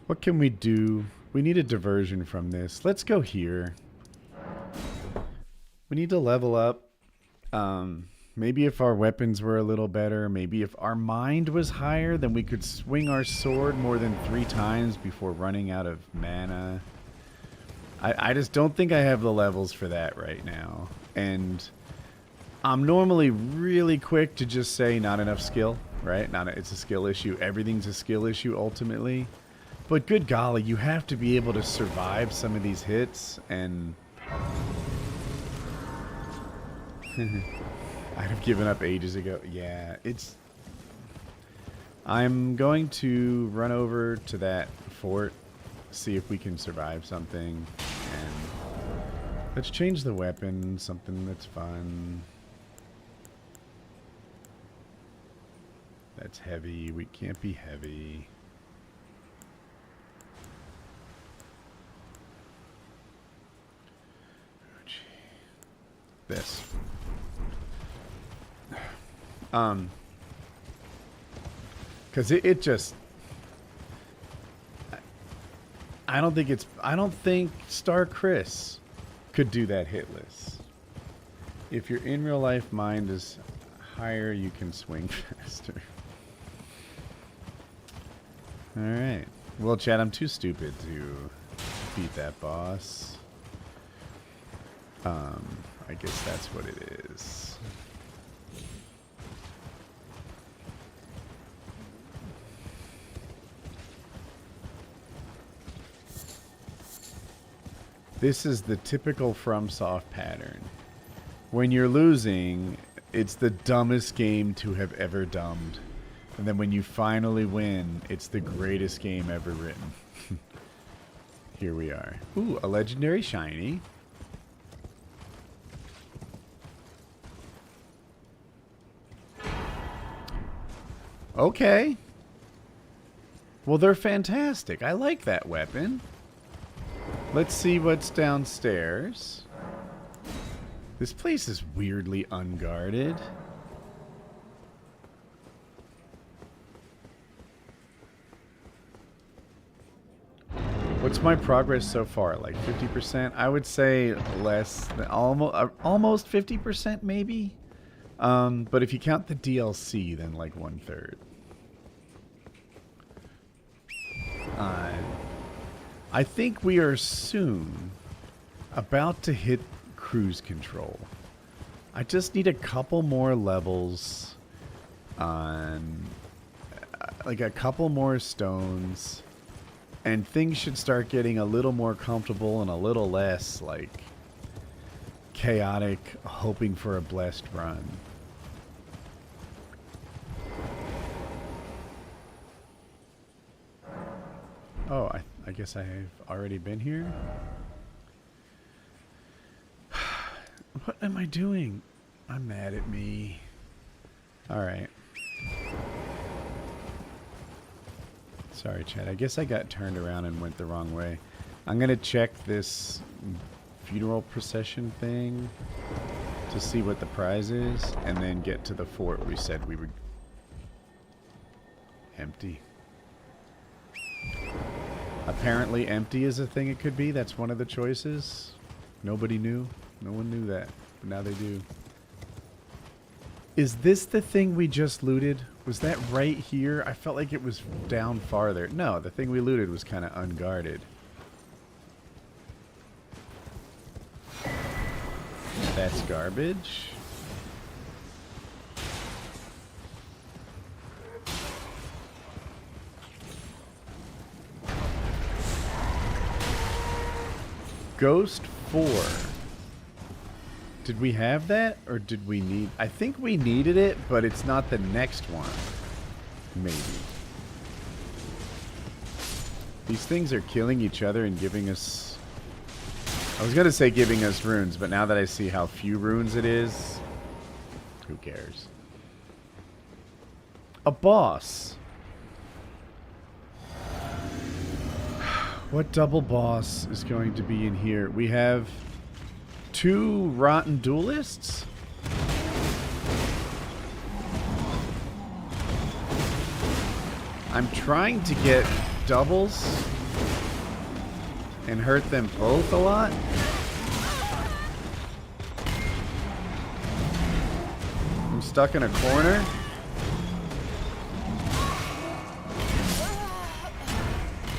What can we do? We need a diversion from this. Let's go here. We need to level up. Maybe if our weapons were a little better, maybe if our mind was higher, then we could swing our sword more than 3 times before running out of mana. I just don't think I have the levels for that right now. And I'm normally really quick to just say not enough skill, right? It's a skill issue. Everything's a skill issue ultimately. But good golly, you have to be able to survive some of these hits, and I'd have given up ages ago. Yeah, I'm going to run over to that fort, see if we can survive something, and let's change the weapon, something that's fun. That's heavy. We can't be heavy. This. Because it just... I don't think Star Chris could do that hitless. If your in real life mind is higher, you can swing faster. Alright. Well, Chad, I'm too stupid to beat that boss. I guess that's what it is. This is the typical FromSoft pattern. When you're losing, it's the dumbest game to have ever dumbed. And then when you finally win, it's the greatest game ever written. Here we are. Ooh, a legendary shiny. Okay. Well, they're fantastic. I like that weapon. Let's see what's downstairs. This place is weirdly unguarded. What's my progress so far? Like 50%? I would say less than almost 50% maybe. But if you count the DLC, then like 1/3. I think we are soon about to hit cruise control. I just need a couple more levels on like a couple more stones, and things should start getting a little more comfortable and a little less like chaotic, hoping for a blessed run. Oh, I guess I have already been here. What am I doing? I'm mad at me. Alright. Sorry, Chad. I guess I got turned around and went the wrong way. I'm going to check this funeral procession thing to see what the prize is, and then get to the fort we said we would. Empty. Apparently empty is a thing it could be. That's one of the choices. Nobody knew. No one knew that. But now they do. Is this the thing we just looted? Was that right here? I felt like it was down farther. No, the thing we looted was kind of unguarded. That's garbage. Ghost 4. Did we have that, or did we need... I think we needed it, but it's not the next one. Maybe. These things are killing each other and giving us... I was going to say giving us runes, but now that I see how few runes it is... Who cares? A boss. What double boss is going to be in here? We have 2 rotten duelists? I'm trying to get doubles and hurt them both a lot. I'm stuck in a corner.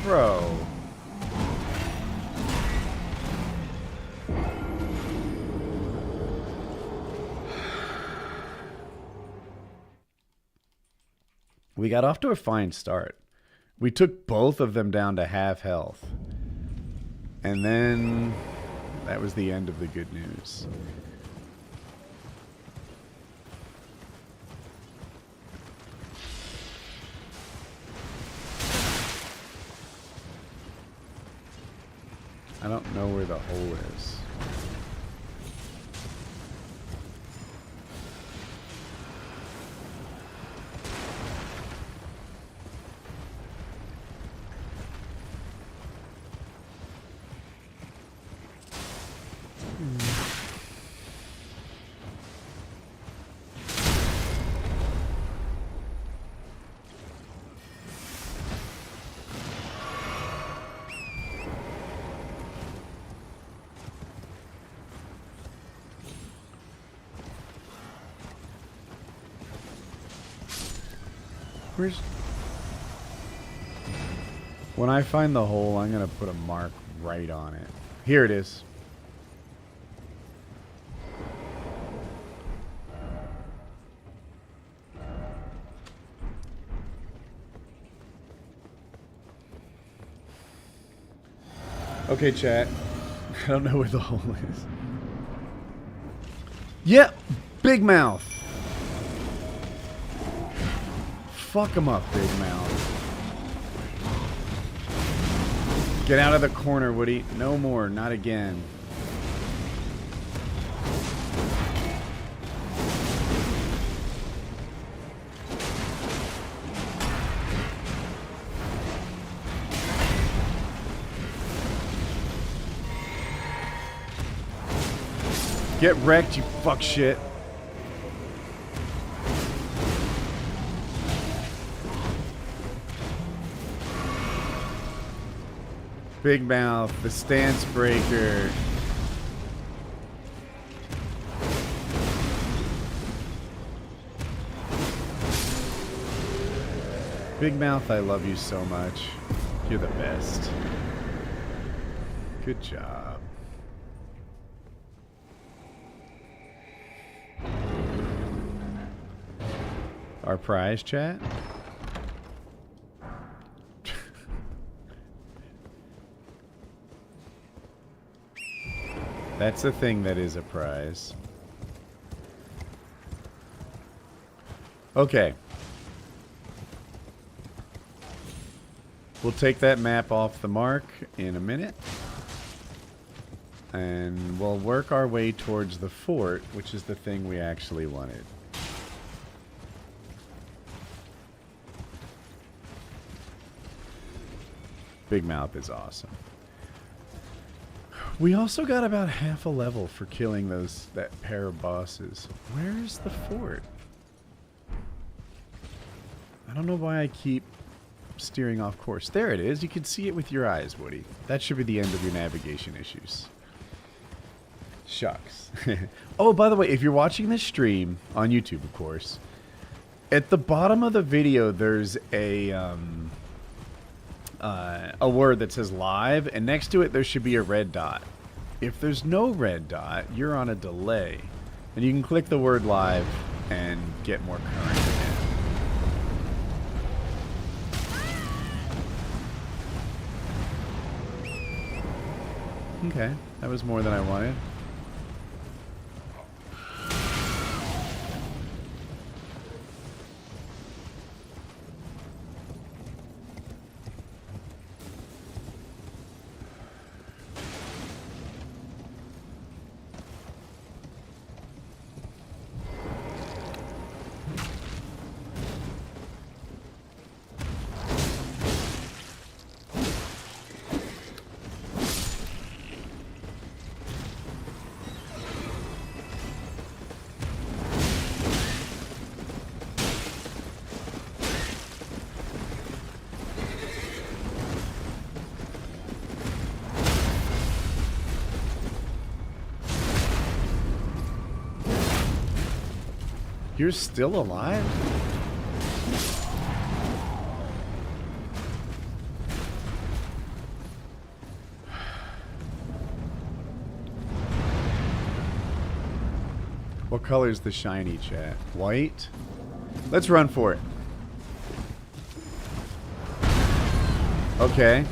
Bro. We got off to a fine start. We took both of them down to half health. And then that was the end of the good news. I don't know where the hole is. Where's... When I find the hole, I'm going to put a mark right on it. Here it is. Okay, chat. I don't know where the hole is. Yep! Big mouth! Fuck him up, Big Mouth. Get out of the corner, Woody. No more. Not again. Get wrecked, you fuck shit. Big Mouth, the stance breaker. Big Mouth, I love you so much. You're the best. Good job. Our prize, chat? That's a thing that is a prize. Okay. We'll take that map off the mark in a minute. And we'll work our way towards the fort, which is the thing we actually wanted. Big Mouth is awesome. We also got about half a level for killing that pair of bosses. Where is the fort? I don't know why I keep steering off course. There it is. You can see it with your eyes, Woody. That should be the end of your navigation issues. Shucks. Oh, by the way, if you're watching this stream on YouTube, of course, at the bottom of the video, there's a word that says live, and next to it, there should be a red dot. If there's no red dot, you're on a delay. And you can click the word live and get more current again. Okay, that was more than I wanted. You're still alive? What color is the shiny, chat? White? Let's run for it. Okay.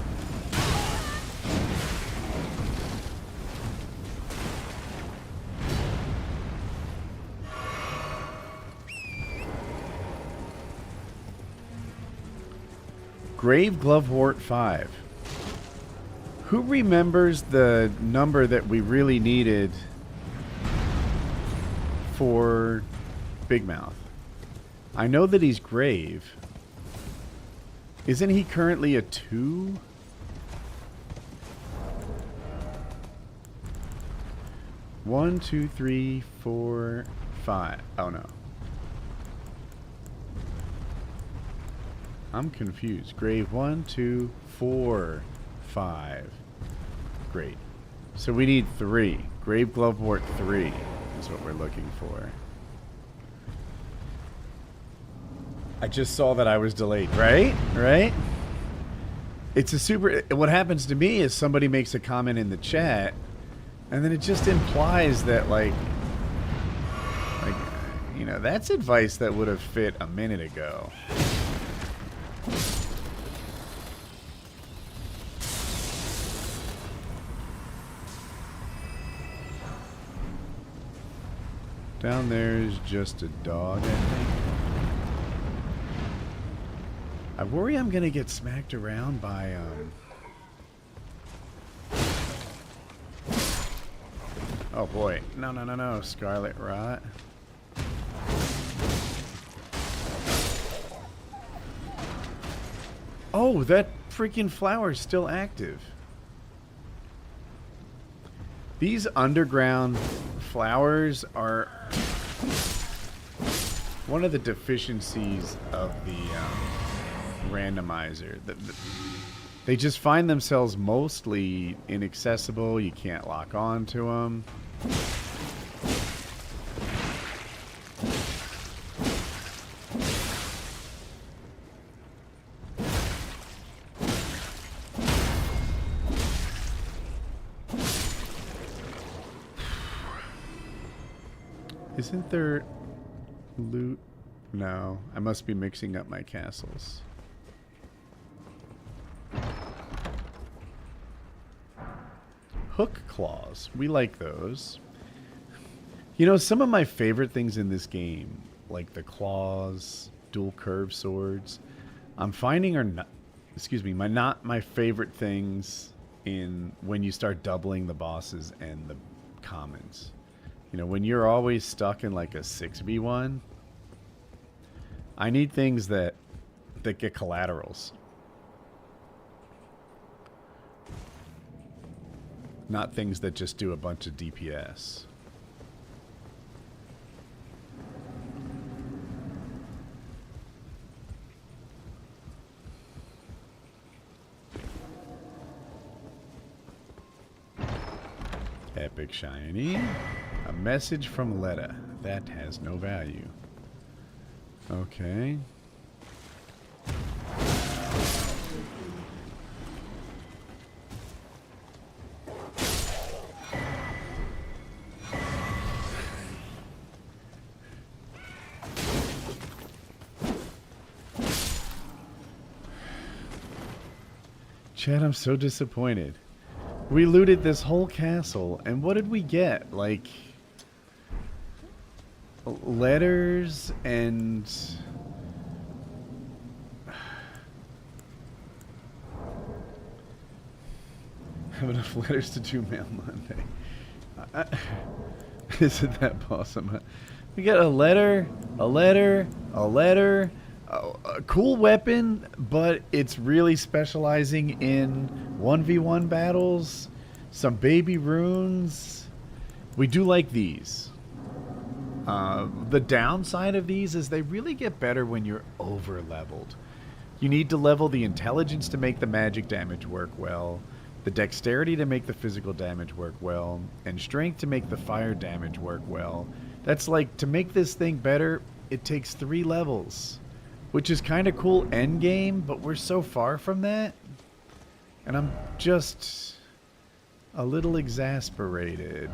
Grave Glovewort 5. Who remembers the number that we really needed for Big Mouth? I know that he's grave. Isn't he currently a 2? One, two, three, 4, 5. Oh no. I'm confused. Grave 1, 2, 4, 5. Great. So we need 3. Grave Glovewort 3 is what we're looking for. I just saw that I was delayed, right? Right? It's a super... What happens to me is somebody makes a comment in the chat, and then it just implies that, like, you know, that's advice that would have fit a minute ago. Down there's just a dog, I think. I worry I'm gonna get smacked around by, Oh boy. No, no, no, no. Scarlet Rot. Oh, that freaking flower's still active. These underground flowers are one of the deficiencies of the randomizer. They just find themselves mostly inaccessible. You can't lock on to them. Isn't there loot? No, I must be mixing up my castles. Hook claws. We like those. You know, some of my favorite things in this game, like the claws, dual curve swords, I'm finding are not, excuse me, not my favorite things in when you start doubling the bosses and the commons. You know, when you're always stuck in like a 6v1, I need things that get collaterals. Not things that just do a bunch of DPS. epic shiny. A message from Letta. That has no value. Okay. Chad, I'm so disappointed. We looted this whole castle, and what did we get? Like, letters and... have enough letters to do Mail Monday. Isn't that awesome? We got a letter, a letter, a letter, a cool weapon, but it's really specializing in 1v1 battles, some baby runes. We do like these. The downside of these is they really get better when you're over leveled. You need to level the intelligence to make the magic damage work well, the dexterity to make the physical damage work well, and strength to make the fire damage work well. That's like, to make this thing better, it takes 3 levels. Which is kind of cool end game, but we're so far from that. And I'm just a little exasperated.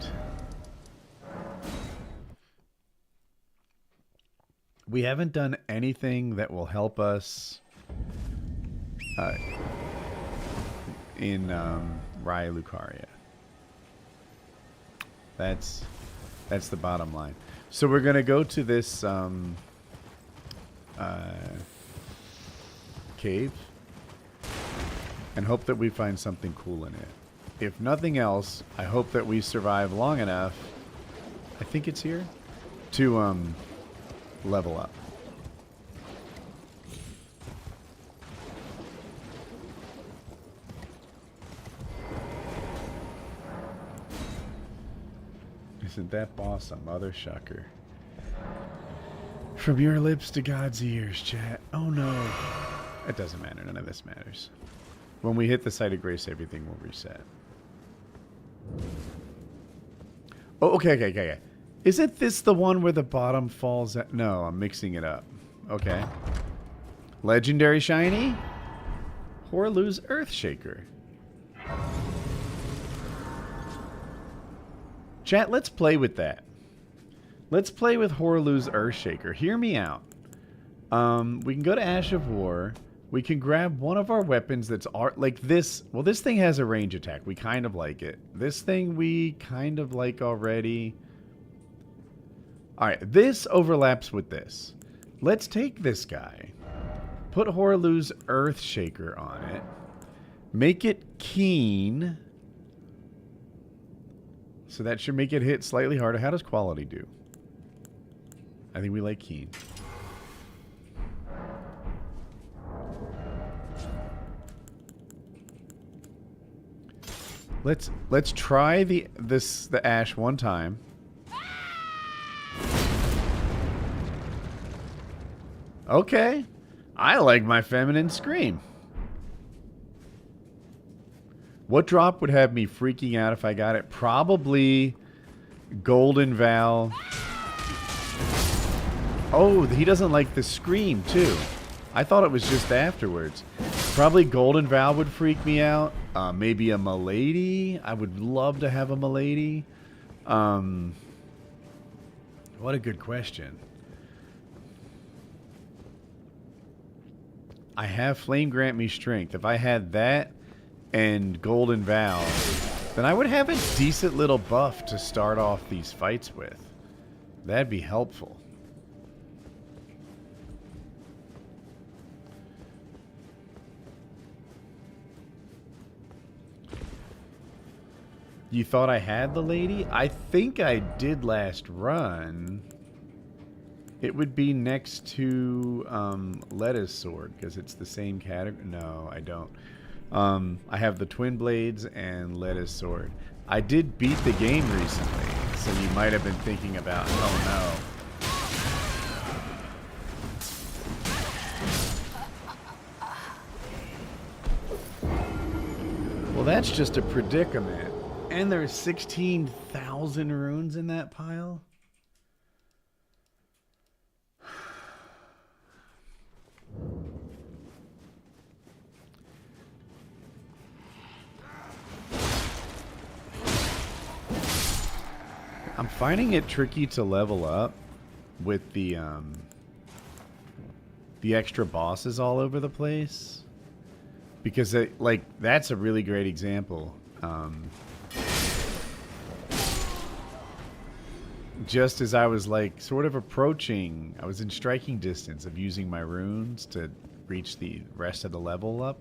We haven't done anything that will help us in Raya Lucaria. That's the bottom line. So we're gonna go to this cave and hope that we find something cool in it. If nothing else, I hope that we survive long enough, I think it's here, to level up. Isn't that awesome, Mother Shucker? From your lips to God's ears, chat. Oh no. It doesn't matter. None of this matters. When we hit the site of grace, everything will reset. Oh, okay. Isn't this the one where the bottom falls at? No, I'm mixing it up. Okay. Legendary shiny? Horlu's Earthshaker. Chat, let's play with that. Let's play with Horlu's Earthshaker. Hear me out. We can go to Ash of War. We can grab one of our weapons that's like this. Well, this thing has a range attack. We kind of like it. This thing we kind of like already. Alright, this overlaps with this. Let's take this guy. Put Horlu's Earthshaker on it. Make it keen. So that should make it hit slightly harder. How does quality do? I think we like keen. Let's try the ash one time. Okay. I like my feminine scream. What drop would have me freaking out if I got it? Probably Golden Val. Oh, he doesn't like the scream, too. I thought it was just afterwards. Probably Golden Val would freak me out. Maybe a Milady. I would love to have a Milady. What a good question. I have Flame Grant Me Strength. If I had that and Golden Val, then I would have a decent little buff to start off these fights with. That'd be helpful. You thought I had the lady? I think I did last run. It would be next to Letta's sword, because it's the same category. No, I don't. I have the Twin Blades and Letta's sword. I did beat the game recently, so you might have been thinking about, oh no. Well, that's just a predicament. And there's 16,000 runes in that pile? I'm finding it tricky to level up with the extra bosses all over the place, because that's a really great example. Just as I was like sort of approaching, I was in striking distance of using my runes to reach the rest of the level up.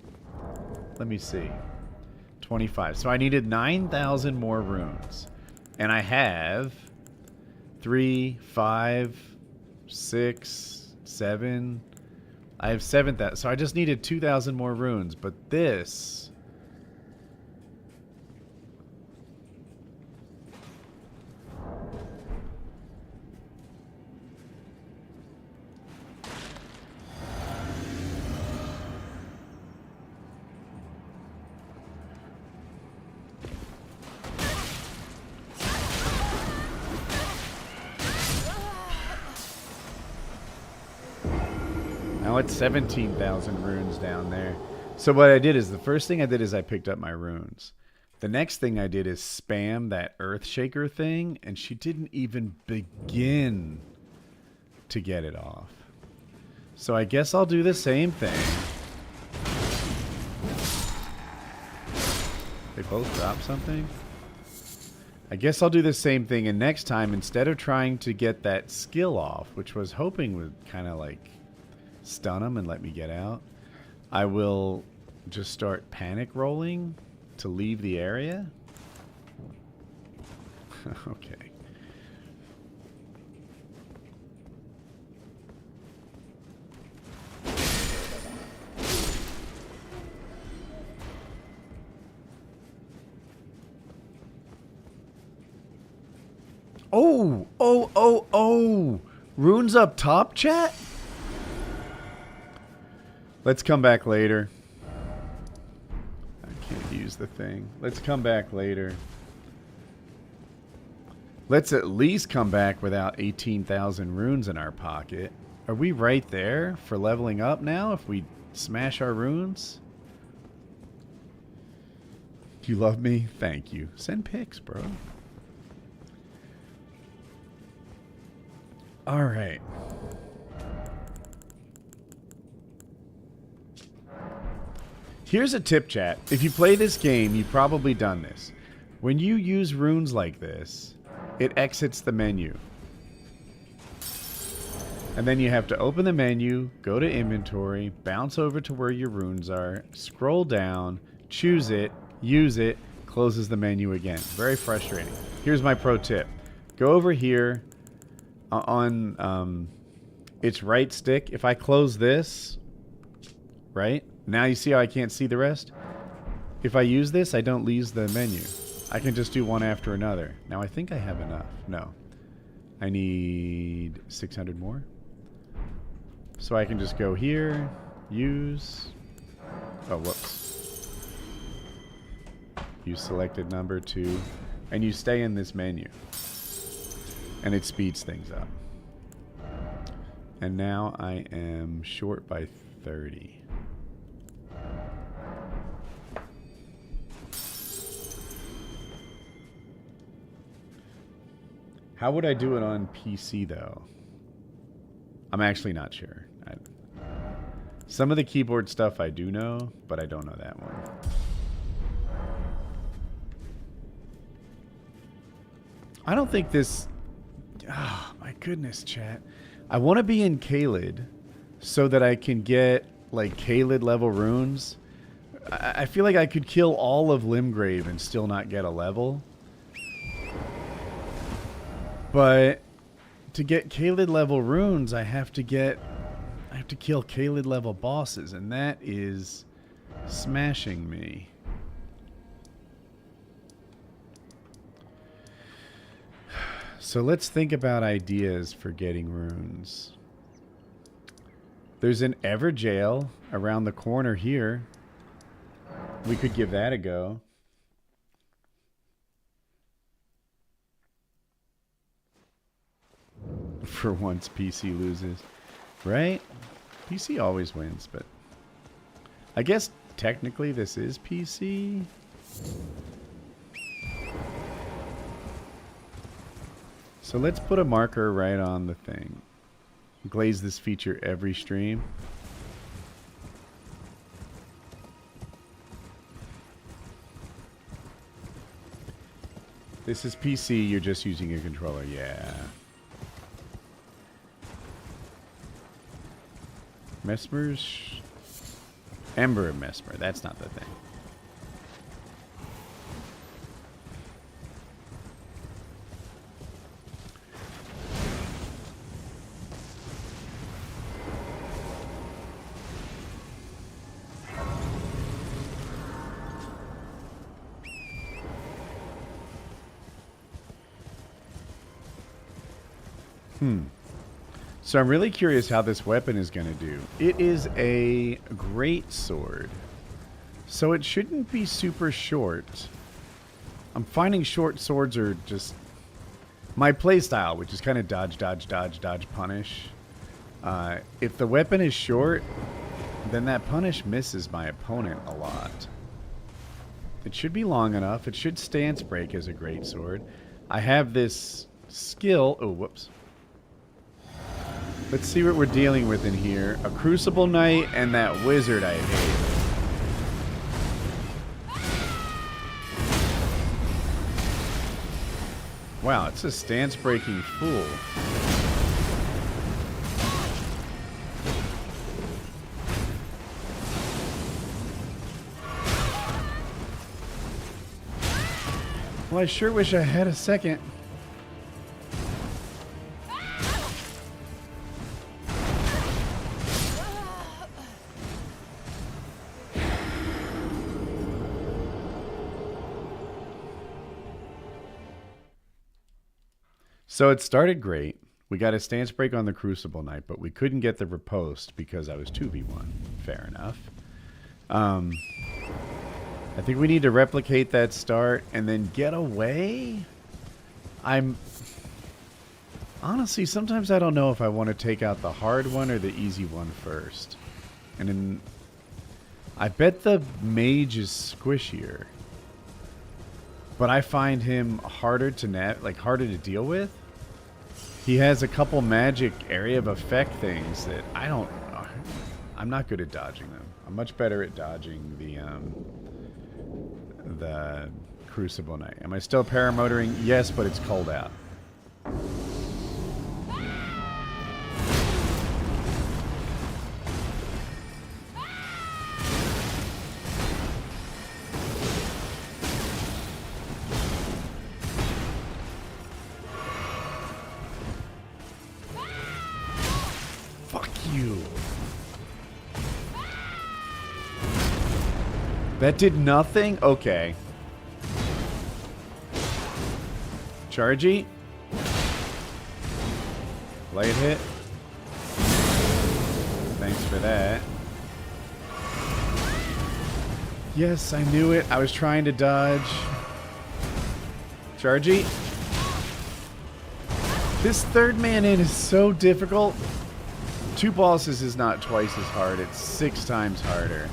Let me see. 25. So I needed 9,000 more runes. And I have 3, 5, 6, 7. I have 7,000. So I just needed 2,000 more runes. But this... Now it's 17,000 runes down there. So what I did is, the first thing I did is I picked up my runes. The next thing I did is spam that Earthshaker thing, and she didn't even begin to get it off. So I guess I'll do the same thing. They both drop something? I guess I'll do the same thing, and next time, instead of trying to get that skill off, which was hoping would kind of like stun them and let me get out, I will just start panic rolling to leave the area. Okay. Oh! Runes up top, chat? Let's come back later. I can't use the thing. Let's come back later. Let's at least come back without 18,000 runes in our pocket. Are we right there for leveling up now if we smash our runes? You love me? Thank you. Send pics, bro. All right. Here's a tip, chat. If you play this game, you've probably done this. When you use runes like this, it exits the menu. And then you have to open the menu, go to inventory, bounce over to where your runes are, scroll down, choose it, use it, closes the menu again. Very frustrating. Here's my pro tip. Go over here on its right stick. If I close this, right? Now you see how I can't see the rest? If I use this, I don't lose the menu. I can just do one after another. Now I think I have enough. No. I need 600 more. So I can just go here, use... Oh, whoops. Use selected number 2. And you stay in this menu. And it speeds things up. And now I am short by 30. How would I do it on PC, though? I'm actually not sure. Some of the keyboard stuff I do know, but I don't know that one. I don't think this... Oh, my goodness, chat. I want to be in Caelid so that I can get, like, Caelid level runes. I feel like I could kill all of Limgrave and still not get a level. But to get Caelid level runes, I have to kill Caelid level bosses, and that is smashing me. So let's think about ideas for getting runes. There's an Everjail around the corner here. We could give that a go. For once PC loses. Right? PC always wins, but I guess technically this is PC. So let's put a marker right on the thing. Glaze this feature every stream. This is PC, you're just using a controller, yeah. Mesmer's... Ember Mesmer, that's not the thing. So I'm really curious how this weapon is going to do. It is a great sword, so it shouldn't be super short. I'm finding short swords are just my playstyle, which is kind of dodge, dodge, dodge, dodge, punish. If the weapon is short, then that punish misses my opponent a lot. It should be long enough. It should stance break as a great sword. I have this skill. Oh, whoops. Let's see what we're dealing with in here. A Crucible Knight and that wizard I hate. Wow, it's a stance-breaking fool. Well, I sure wish I had a second. So it started great. We got a stance break on the Crucible Knight, but we couldn't get the riposte because I was 2v1. Fair enough. I think we need to replicate that start and then get away. Honestly, sometimes I don't know if I want to take out the hard one or the easy one first. And then I bet the mage is squishier. But I find him harder to harder to deal with. He has a couple magic area of effect things that I'm not good at dodging them. I'm much better at dodging the Crucible Knight. Am I still paramotoring? Yes, but it's cold out. That did nothing? Okay. Chargy. Light hit. Thanks for that. Yes, I knew it. I was trying to dodge. Chargy. This third man in is so difficult. 2 bosses is not twice as hard. It's 6 times harder.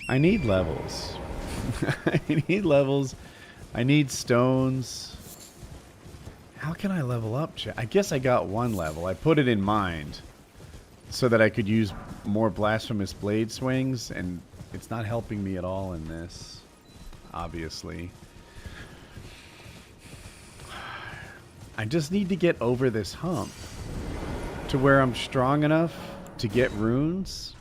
I need levels. I need levels. I need stones. How can I level up? I guess I got 1 level. I put it in mind so that I could use more blasphemous blade swings, and it's not helping me at all in this, obviously. I just need to get over this hump to where I'm strong enough to get runes.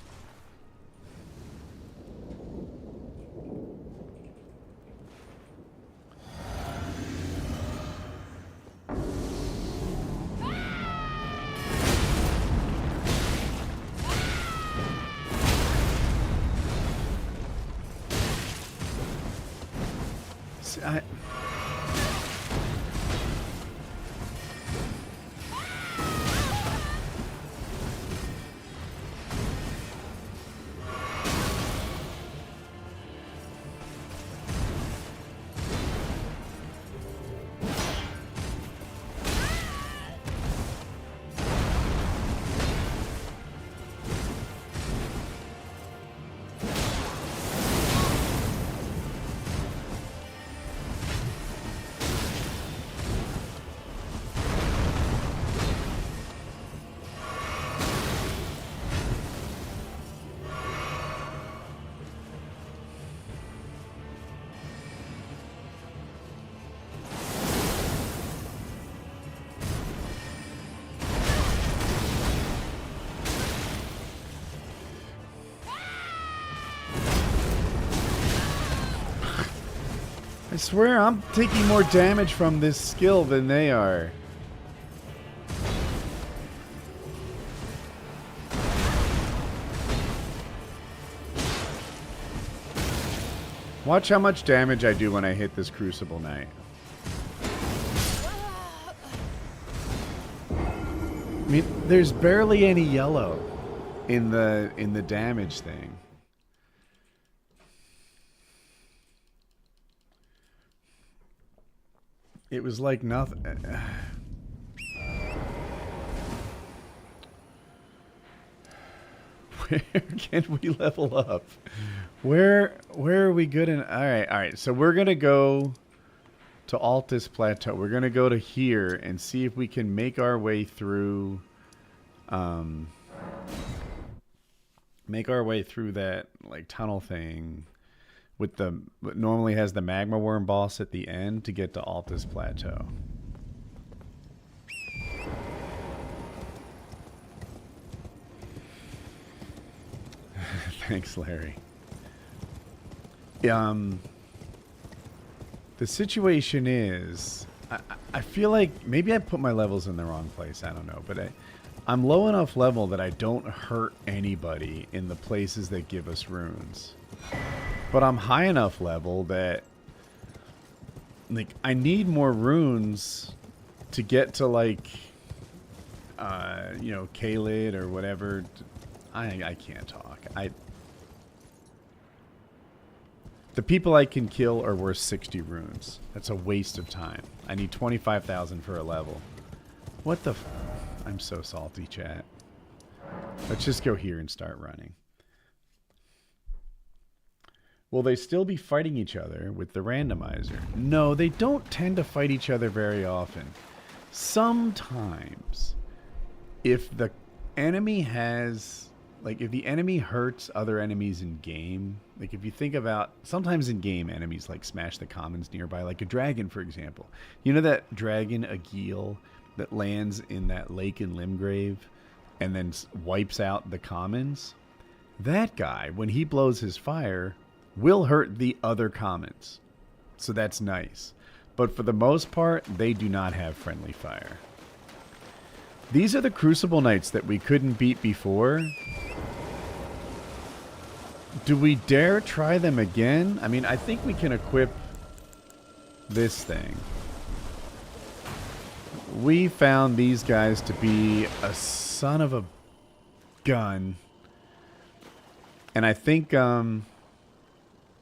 I swear I'm taking more damage from this skill than they are. Watch how much damage I do when I hit this Crucible Knight. I mean, there's barely any yellow in the damage thing. It was like nothing. Where can we level up? Where are we good in? All right. So we're gonna go to Altus Plateau. We're gonna go to here and see if we can make our way through. Make our way through that like tunnel thing. With what normally has the magma worm boss at the end to get to Altus Plateau. Thanks, Larry. The situation is, I feel like maybe I put my levels in the wrong place. I don't know, but I'm low enough level that I don't hurt anybody in the places that give us runes. But I'm high enough level that like I need more runes to get to like you know, Kaled or whatever. I can't talk. The people I can kill are worth 60 runes. That's a waste of time. I need 25,000 for a level. What the I'm so salty, chat. Let's just go here and start running. Will they still be fighting each other with the randomizer? No, they don't tend to fight each other very often. Sometimes, if the enemy has, like, if the enemy hurts other enemies in game, like if you think about, sometimes in game enemies like smash the commons nearby, like a dragon, for example. You know that dragon, Agil, that lands in that lake in Limgrave and then wipes out the commons? That guy, when he blows his fire, will hurt the other commons. So that's nice. But for the most part, they do not have friendly fire. These are the Crucible Knights that we couldn't beat before. Do we dare try them again? I mean, I think we can equip this thing. We found these guys to be a son of a gun. And I think,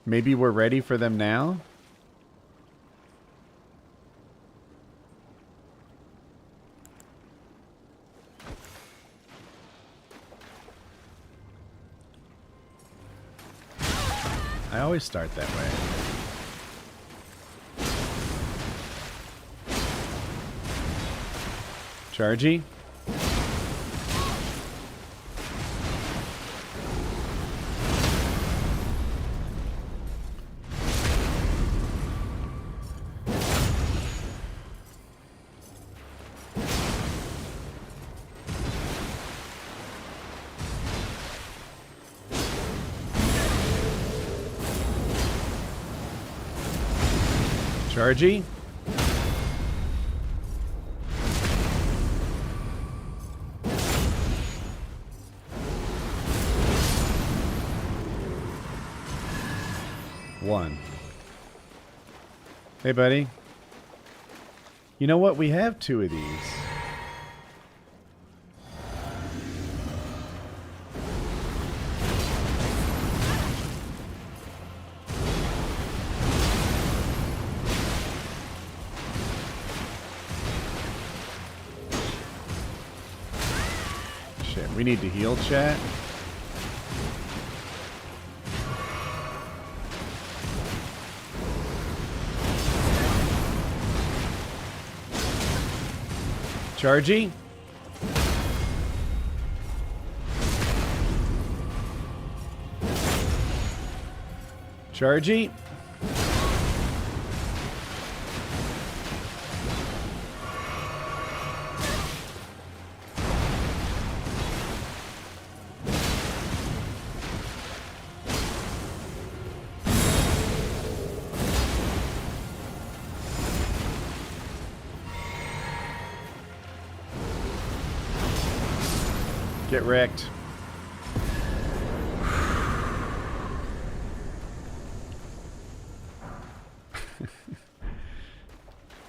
maybe we're ready for them now? I always start that way. Chargy? Chargy? One. Hey, buddy. You know what? We have 2 of these. Shit, we need to heal, chat. Chargy. Chargy. Get wrecked.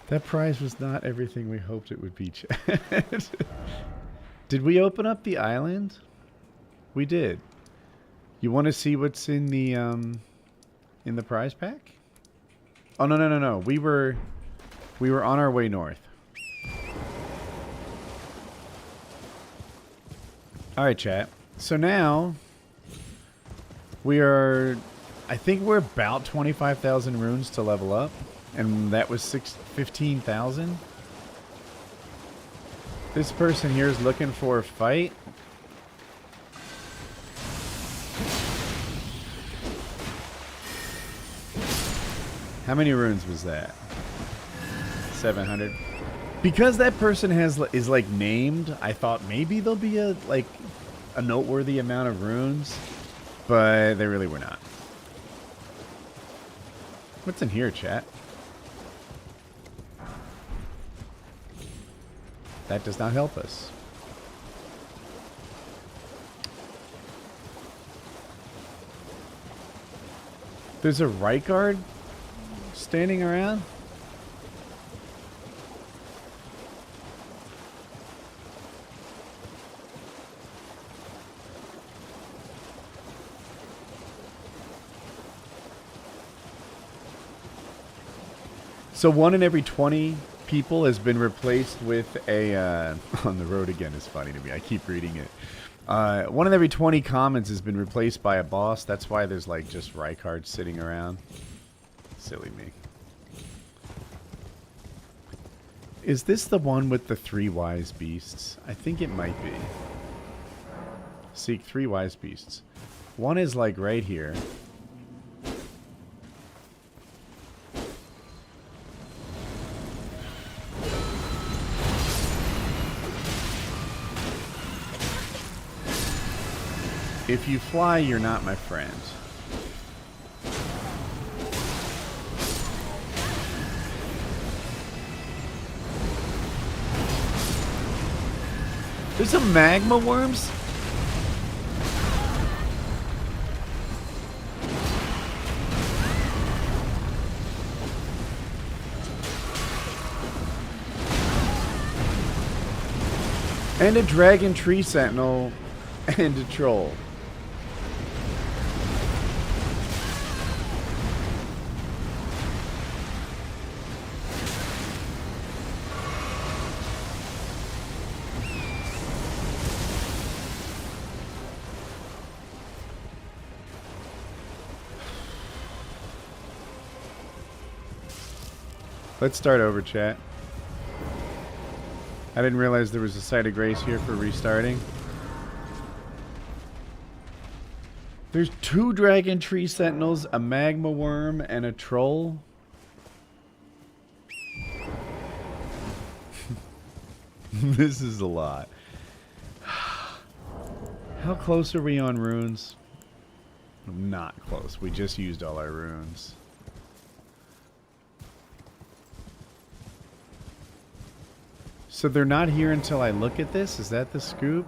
That prize was not everything we hoped it would be, Chad. Did we open up the island? We did. You want to see what's in the prize pack? Oh no. We were on our way north. Alright, chat. So now we are, I think we're about 25,000 runes to level up. And that was 15,000. This person here is looking for a fight. How many runes was that? 700. Because that person is like named, I thought maybe there'll be a noteworthy amount of runes, but they really were not. What's in here, chat? That does not help us. There's a right guard standing around? So 1 in every 20 people has been replaced with a... on the road again is funny to me. I keep reading it. 1 in every 20 commons has been replaced by a boss. That's why there's like just Rykards sitting around. Silly me. Is this the one with the 3 wise beasts? I think it might be. Seek 3 wise beasts. One is like right here. If you fly, you're not my friend. There's some magma worms? And a dragon tree sentinel and a troll. Let's start over, chat. I didn't realize there was a site of grace here for restarting. There's 2 dragon tree sentinels, a magma worm, and a troll. This is a lot. How close are we on runes? Not close. We just used all our runes. So they're not here until I look at this? Is that the scoop?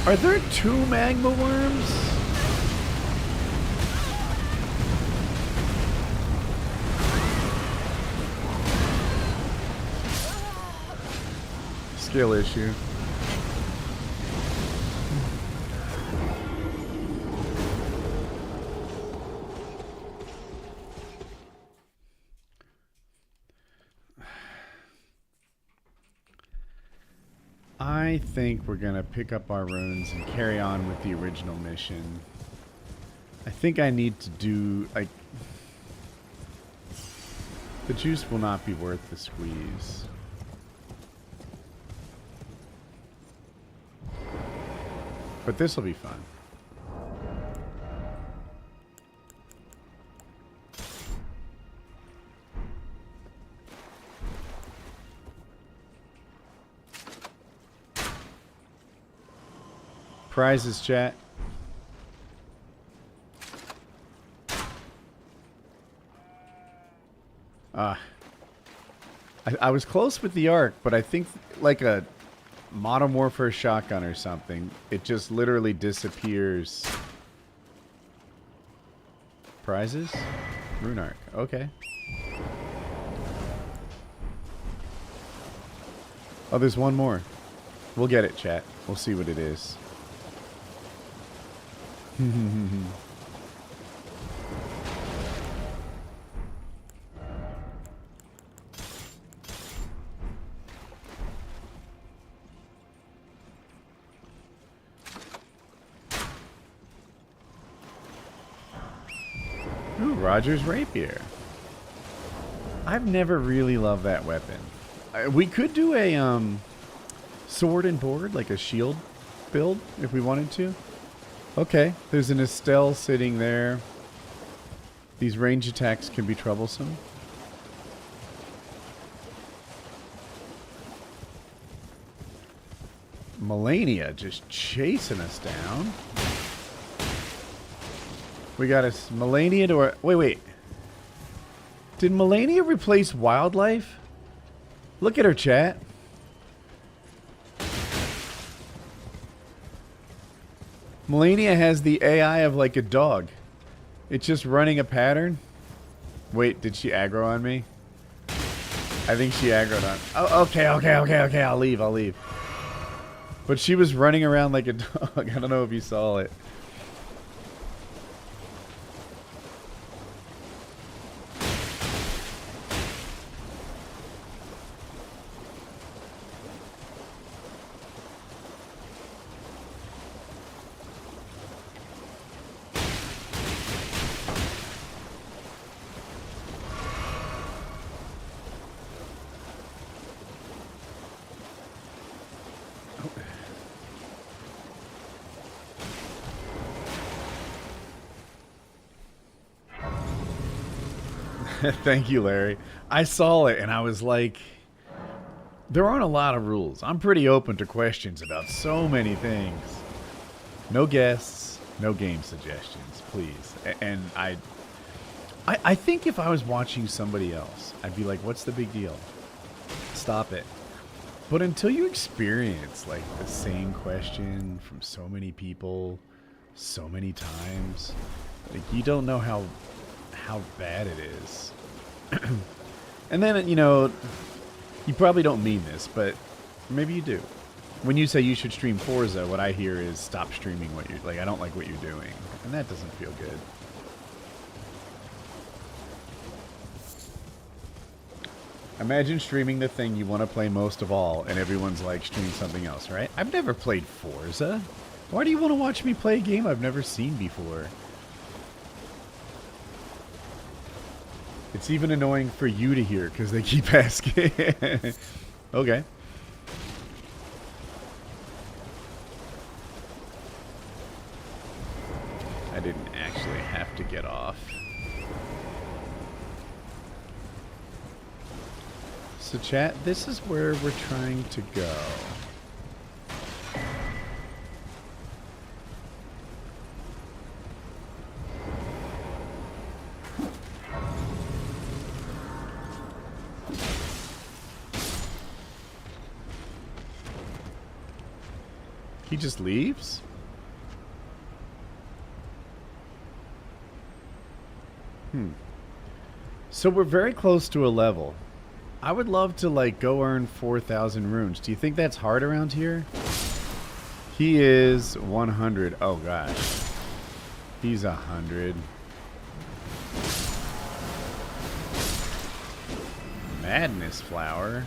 Are there 2 magma worms? Skill issue. I think we're gonna pick up our runes and carry on with the original mission. I think I need to do, like, the juice will not be worth the squeeze. But this will be fun. Prizes, chat. I was close with the arc, but I think like a Modern Warfare shotgun or something, it just literally disappears. Prizes? Rune arc. Okay. Oh, there's one more. We'll get it, chat. We'll see what it is. Ooh, Roger's rapier. I've never really loved that weapon. We could do a sword and board, like a shield build, if we wanted to. Okay, there's an Estelle sitting there. These range attacks can be troublesome. Melania just chasing us down. We got a Melania to our... Wait. Did Melania replace Wildlife? Look at her, chat. Melania has the AI of like a dog. It's just running a pattern. Wait, did she aggro on me? I think she aggroed on... Oh, okay. I'll leave. But she was running around like a dog. I don't know if you saw it. Thank you, Larry. I saw it and I was like, there aren't a lot of rules. I'm pretty open to questions about so many things. No guests, no game suggestions, please. And I think if I was watching somebody else, I'd be like, what's the big deal? Stop it. But until you experience like the same question from so many people, so many times, like you don't know how bad it is. And then, you know, you probably don't mean this, but maybe you do. When you say you should stream Forza, what I hear is stop streaming what you're, like, I don't like what you're doing. And that doesn't feel good. Imagine streaming the thing you want to play most of all, and everyone's like, stream something else, right? I've never played Forza. Why do you want to watch me play a game I've never seen before? It's even annoying for you to hear because they keep asking. Okay. I didn't actually have to get off. So chat, this is where we're trying to go. He just leaves? So we're very close to a level. I would love to, like, go earn 4,000 runes. Do you think that's hard around here? He is 100. Oh, gosh. He's 100. Madness flower.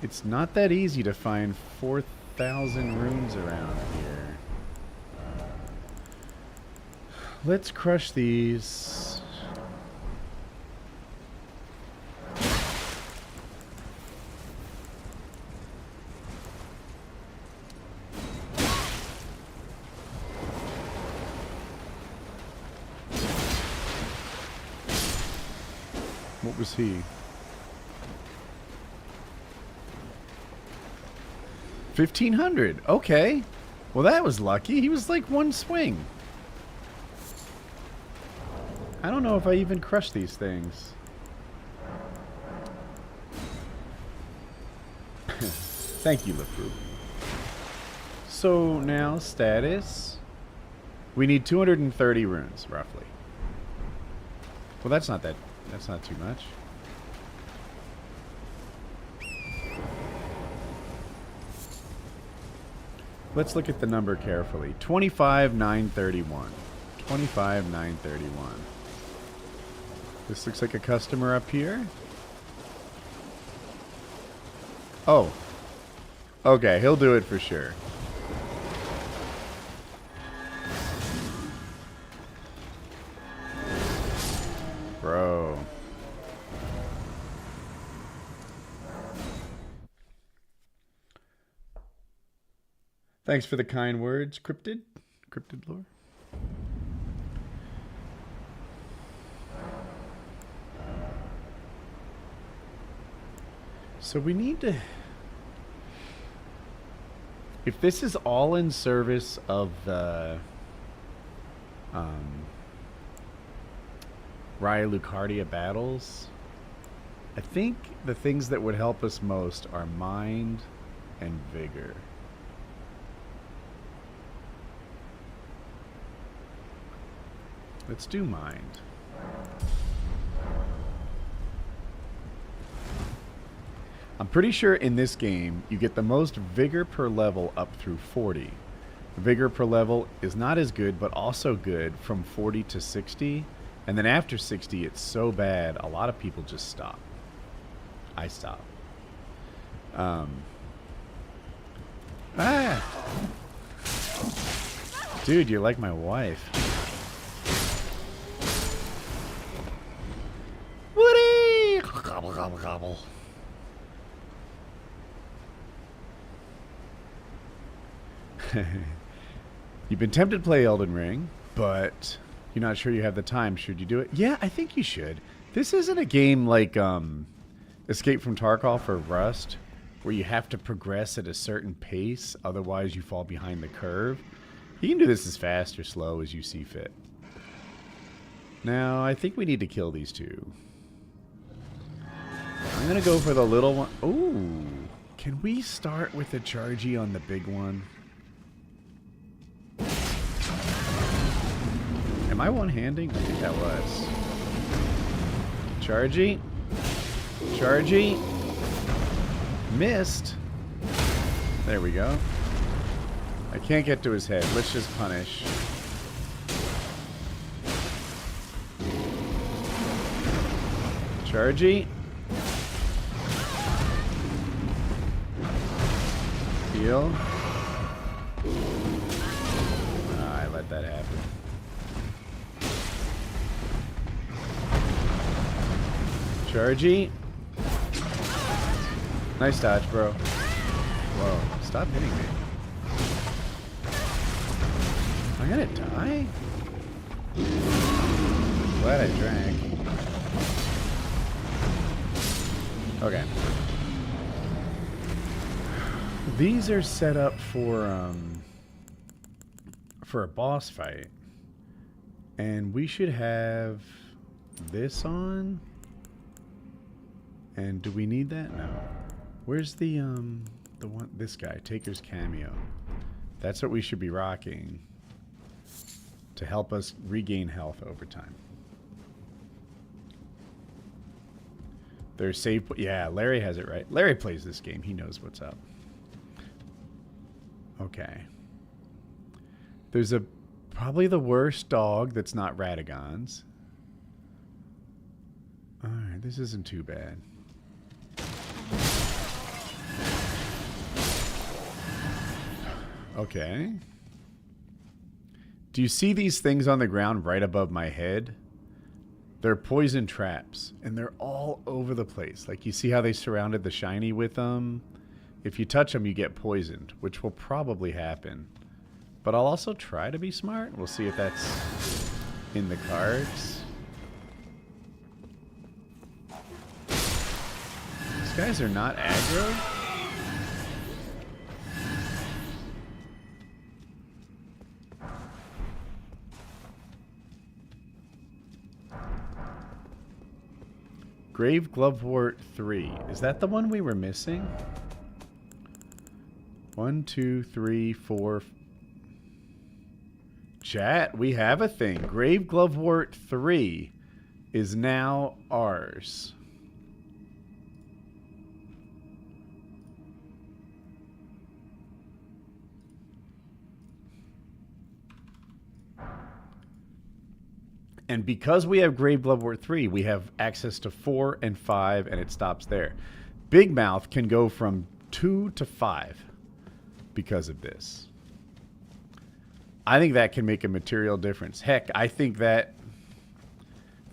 It's not that easy to find 4,000 runes around here. Let's crush these. What was he? 1,500. Okay. Well, that was lucky. He was like one swing. I don't know if I even crushed these things. Thank you, Lefru. So now status. We need 230 runes, roughly. Well, that's not too much. Let's look at the number carefully. 25,931. 25,931. This looks like a customer up here. Oh. Okay, he'll do it for sure. Bro. Thanks for the kind words, Cryptid Lore. So we need to... If this is all in service of the... Raya Lucardia battles, I think the things that would help us most are mind and vigor. Let's do mind. I'm pretty sure in this game you get the most vigor per level up through 40. Vigor per level is not as good, but also good from 40 to 60. And then after 60, it's so bad, a lot of people just stop. I stop. Dude, you're like my wife. Woody! Gobble, gobble, gobble. You've been tempted to play Elden Ring, but you're not sure you have the time. Should you do it? Yeah, I think you should. This isn't a game like Escape from Tarkov or Rust, where you have to progress at a certain pace, otherwise you fall behind the curve. You can do this as fast or slow as you see fit. Now, I think we need to kill these two. I'm going to go for the little one. Ooh, can we start with a chargy on the big one? Am I one-handing? I think that was. Chargy. Chargy. Missed. There we go. I can't get to his head. Let's just punish. Chargy. Heal. I let that happen. Chargy. Nice dodge, bro. Whoa. Stop hitting me. Am I gonna die? Glad I drank. Okay. These are set up for, for a boss fight. And we should have this on. And do we need that? No. Where's the one, this guy, Taker's cameo? That's what we should be rocking to help us regain health over time. There's save. Yeah, Larry has it right. Larry plays this game. He knows what's up. Okay. There's probably the worst dog that's not Radagon's. Alright, this isn't too bad. Okay. Do you see these things on the ground right above my head? They're poison traps, and they're all over the place. Like, you see how they surrounded the shiny with them? If you touch them, you get poisoned, which will probably happen. But I'll also try to be smart. We'll see if that's in the cards. These guys are not aggro. Grave Glovewort 3. Is that the one we were missing? 1, 2, 3, 4. Chat, we have a thing. Grave Glovewort 3 is now ours. And because we have Grave Glovewort 3, we have access to 4 and 5, and it stops there. Big Mouth can go from 2 to 5 because of this. I think that can make a material difference. Heck, I think that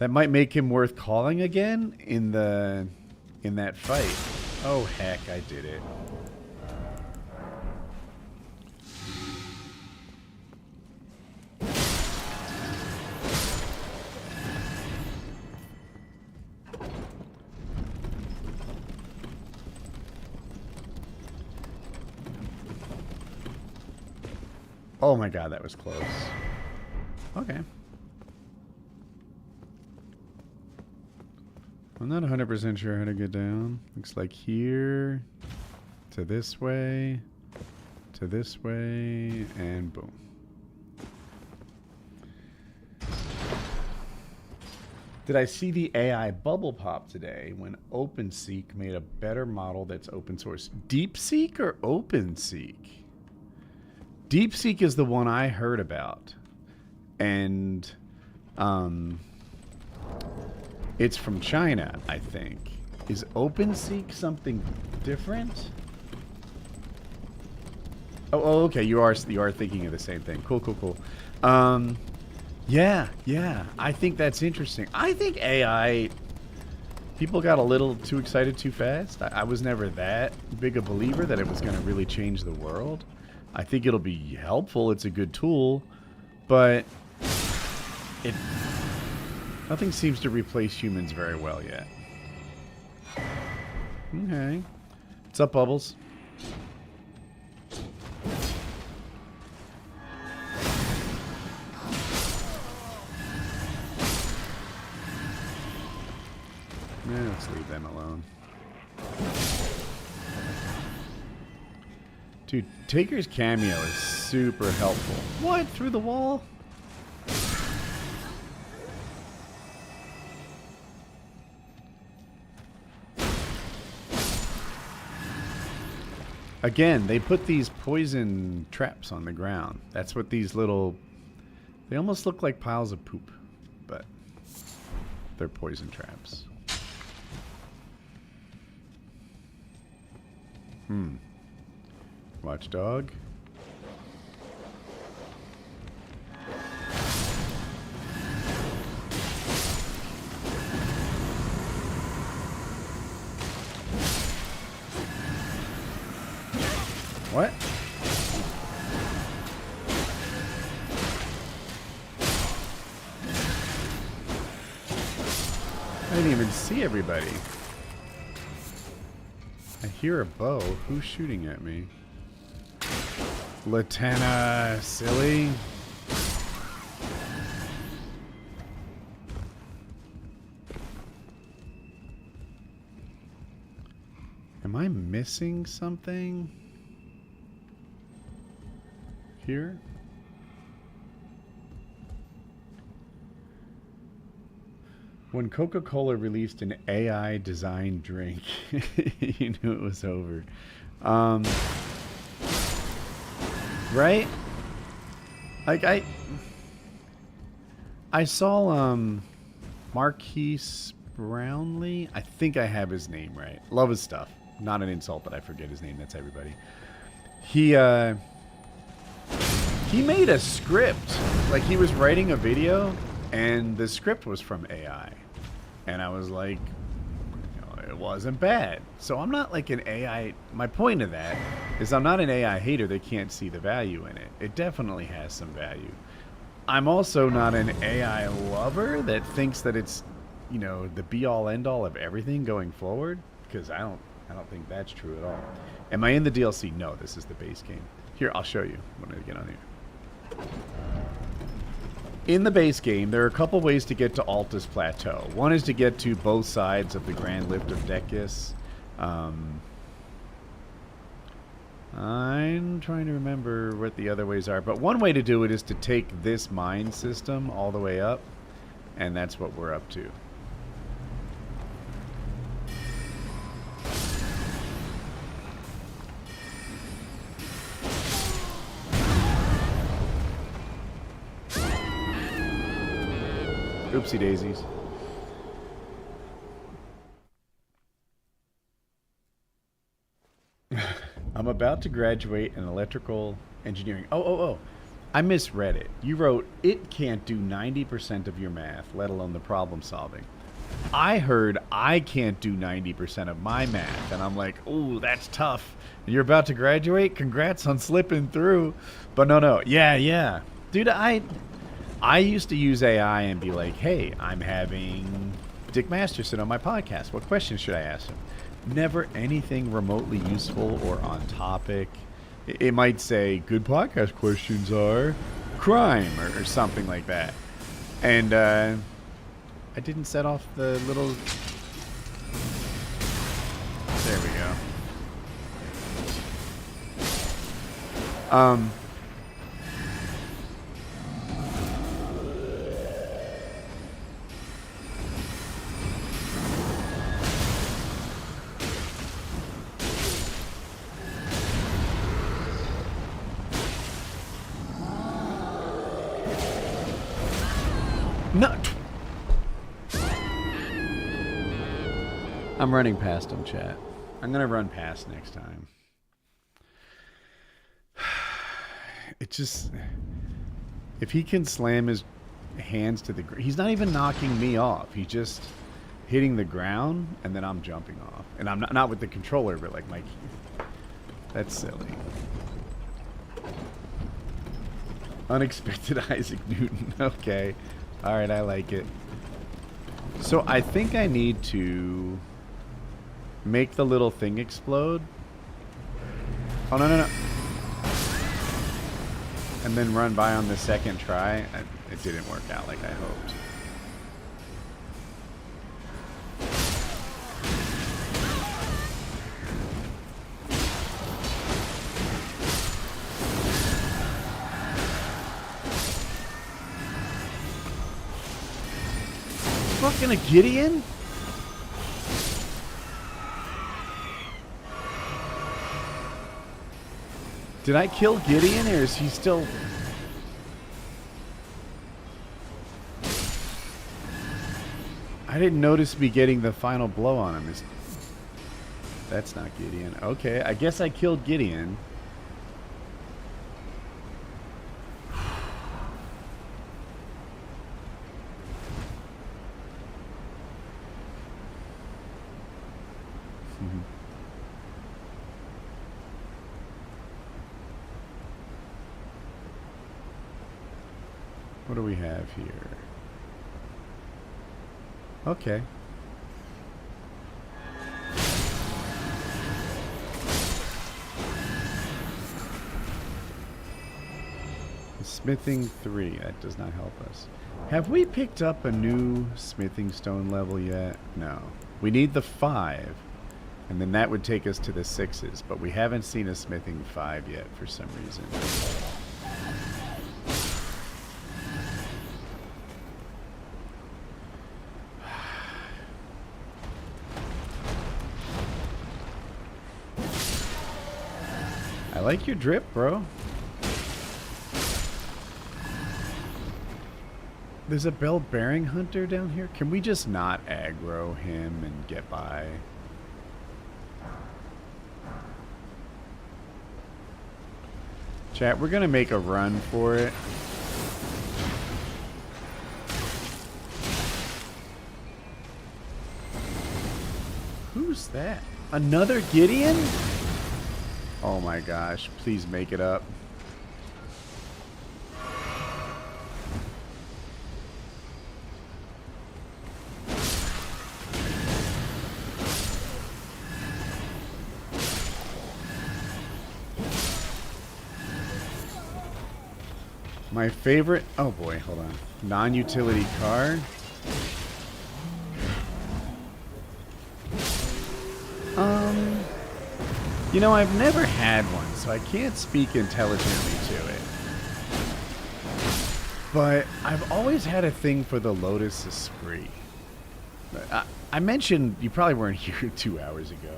might make him worth calling again in that fight. Oh heck, I did it. Oh my god, that was close. Okay. I'm not 100% sure how to get down. Looks like here, to this way, and boom. Did I see the AI bubble pop today when OpenSeek made a better model that's open source? DeepSeek or OpenSeek? DeepSeek is the one I heard about, and it's from China, I think. Is OpenSeek something different? Oh, okay. You are thinking of the same thing. Cool. Yeah. I think that's interesting. I think AI. People got a little too excited too fast. I was never that big a believer that it was going to really change the world. I think it'll be helpful. It's a good tool, but nothing seems to replace humans very well yet. Okay. What's up, Bubbles? Let's leave them alone. Dude, Taker's cameo is super helpful. What? Through the wall? Again, they put these poison traps on the ground. That's what these little... They almost look like piles of poop, but they're poison traps. Watchdog. What? I didn't even see everybody. I hear a bow. Who's shooting at me? Latana, silly. Am I missing something here? When Coca-Cola released an AI designed drink, you knew it was over. Right? Like I saw Marquise Brownlee. I think I have his name right. Love his stuff. Not an insult, but I forget his name. That's everybody. He made a script. Like he was writing a video and the script was from AI. And I was like, you know, it wasn't bad. So I'm not like an AI. My point of that is I'm not an AI hater that can't see the value in it. It definitely has some value. I'm also not an AI lover that thinks that it's, you know, the be all end all of everything going forward, because I don't think that's true at all. Am I in the DLC? No, this is the base game. Here, I'll show you when I get on here. In the base game, there are a couple ways to get to Altus Plateau. One is to get to both sides of the Grand Lift of Decus. I'm trying to remember what the other ways are, but one way to do it is to take this mine system all the way up, and that's what we're up to. Oopsie daisies. I'm about to graduate in electrical engineering. Oh. I misread it. You wrote, it can't do 90% of your math, let alone the problem solving. I heard I can't do 90% of my math. And I'm like, ooh, that's tough. And you're about to graduate? Congrats on slipping through. But no. Yeah. Dude, I used to use AI and be like, hey, I'm having Dick Masterson on my podcast. What questions should I ask him? Never anything remotely useful or on topic. It might say, good podcast questions are crime or something like that. And I didn't set off the little... There we go. No. I'm running past him, chat. I'm going to run past next time. It just... If he can slam his hands to the ground... He's not even knocking me off. He's just hitting the ground, and then I'm jumping off. And I'm not with the controller, but like my... That's silly. Unexpected Isaac Newton. Okay. Alright, I like it. So I think I need to make the little thing explode. Oh, no. And then run by on the second try. It didn't work out like I hoped. Fucking a Gideon? Did I kill Gideon or is he still... I didn't notice me getting the final blow on him. That's not Gideon. Okay, I guess I killed Gideon. What do we have here? Okay. Smithing 3. That does not help us. Have we picked up a new smithing stone level yet? No. We need the 5. And then that would take us to the 6s, but we haven't seen a smithing 5 yet for some reason. I like your drip, bro. There's a bell bearing hunter down here. Can we just not aggro him and get by? Chat, we're gonna make a run for it. Who's that? Another Gideon? Oh my gosh, please make it up. My favorite, oh boy, hold on. Non-utility card. You know, I've never had one, so I can't speak intelligently to it. But I've always had a thing for the Lotus Esprit. I mentioned, you probably weren't here 2 hours ago,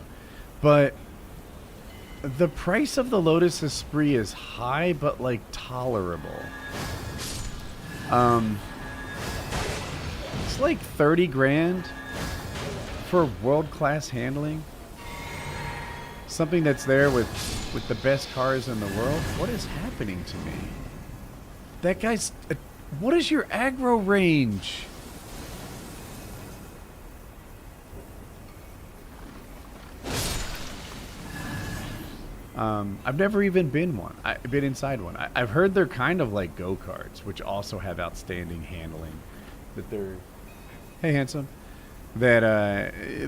but the price of the Lotus Esprit is high, but like tolerable. It's like 30 grand for world-class handling. Something that's there with the best cars in the world. What is happening to me? That guy's... what is your aggro range? I've never even been one. I've been inside one. I've heard they're kind of like go-karts, which also have outstanding handling. That they're... Hey, handsome. That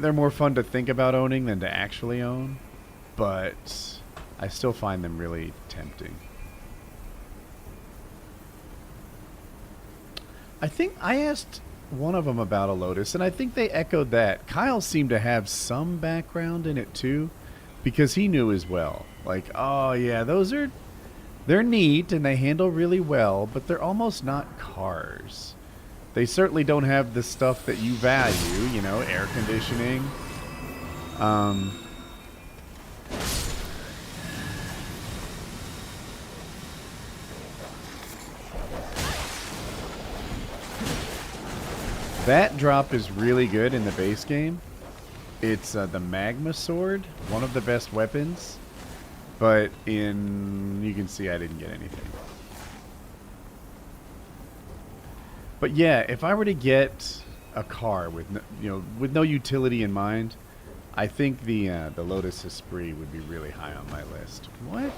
they're more fun to think about owning than to actually own. But I still find them really tempting. I think I asked one of them about a Lotus, and I think they echoed that. Kyle seemed to have some background in it too, because he knew as well. Like, oh yeah, they're neat and they handle really well, but they're almost not cars. They certainly don't have the stuff that you value, you know, air conditioning. That drop is really good in the base game. It's the Magma Sword, one of the best weapons. But you can see I didn't get anything. But yeah, if I were to get a car with with no utility in mind, I think the Lotus Esprit would be really high on my list. What?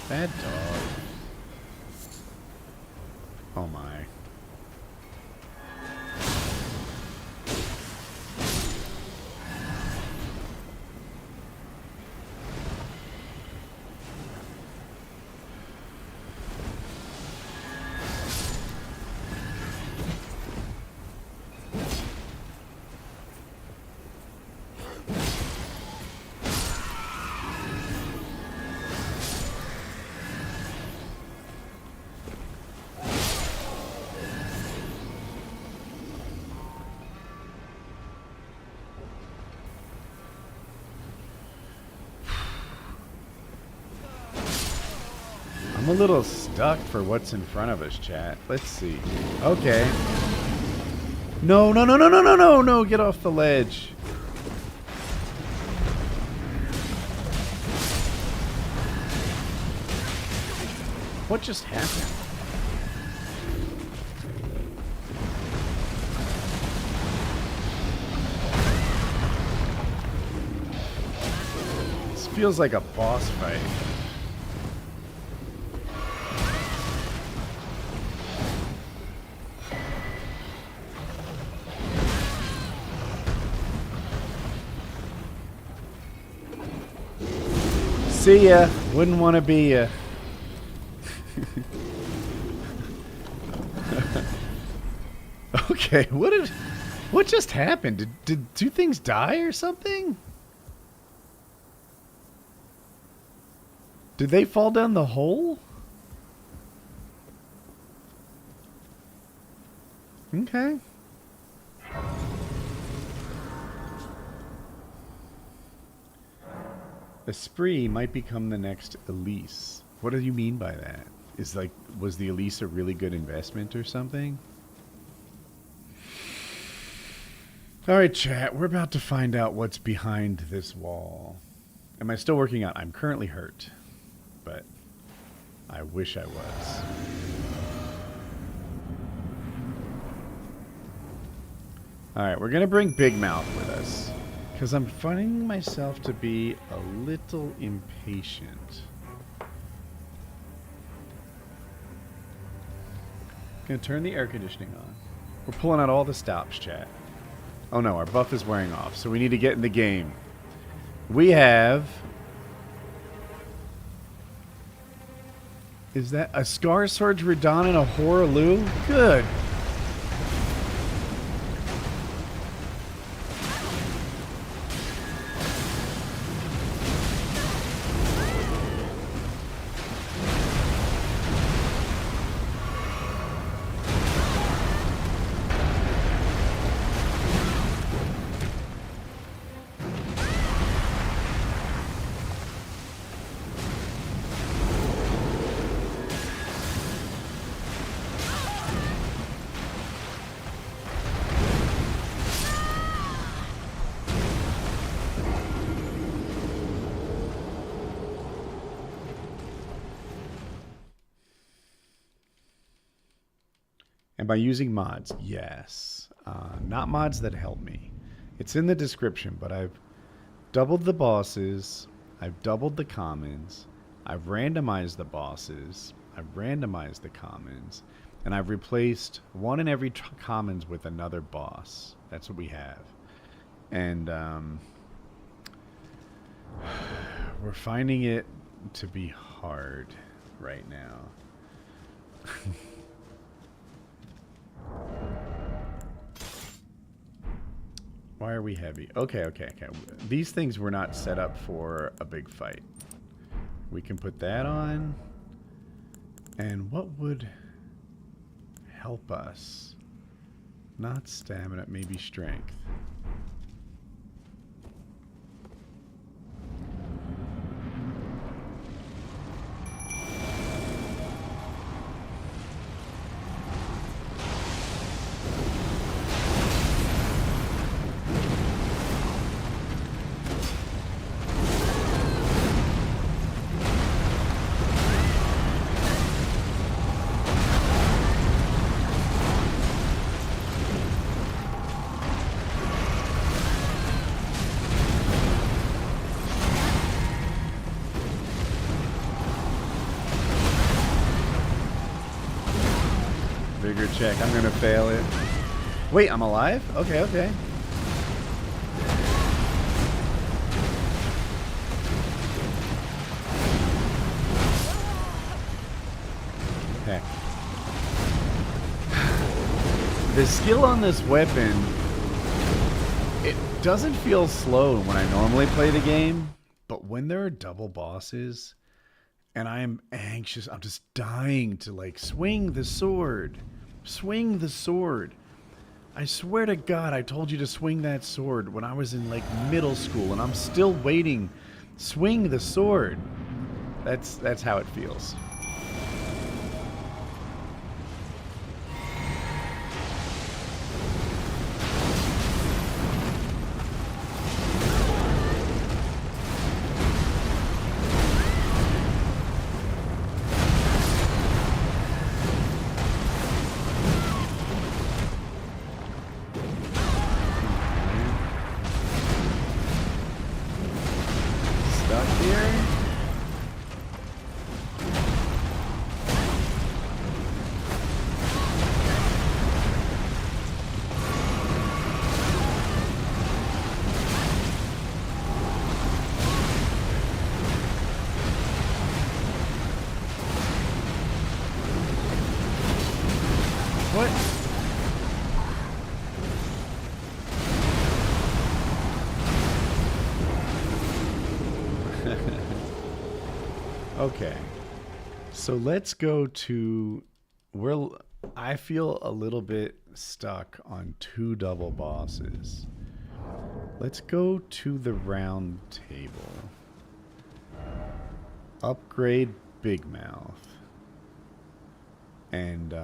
Bad dog. Oh my. I'm a little stuck for what's in front of us, chat. Let's see. Okay. No, no, no, no, no, no, no, no. Get off the ledge. What just happened? This feels like a boss fight. See ya. Wouldn't want to be ya. Okay, what did... What just happened? Did two things die or something? Did they fall down the hole? Okay. Esprit might become the next Elise. What do you mean by that? Is like, was the Elise a really good investment or something? Alright, chat, we're about to find out what's behind this wall. Am I still working out? I'm currently hurt, but I wish I was. Alright, we're gonna bring Big Mouth with us, because I'm finding myself to be a little impatient. Gonna turn the air conditioning on. We're pulling out all the stops, chat. Oh no, our buff is wearing off, so we need to get in the game. We have... Is that a Scar Surge Radon and a Horaloo? Good. And by using mods, yes. Not mods that help me. It's in the description, but I've doubled the bosses. I've doubled the commons. I've randomized the bosses. I've randomized the commons. And I've replaced one in every commons with another boss. That's what we have. And we're finding it to be hard right now. Why are we heavy? Okay. These things were not set up for a big fight. We can put that on. And what would help us? Not stamina, maybe strength. Vigor check. I'm gonna fail it. Wait, I'm alive? Okay. Okay. The skill on this weapon, it doesn't feel slow when I normally play the game, but when there are double bosses and I am anxious, I'm just dying to like swing the sword. Swing the sword. I swear to God, I told you to swing that sword when I was in like middle school and I'm still waiting. Swing the sword. That's how it feels. Okay. So let's go to where I feel a little bit stuck on 2 double bosses. Let's go to the round table. Upgrade Big Mouth. And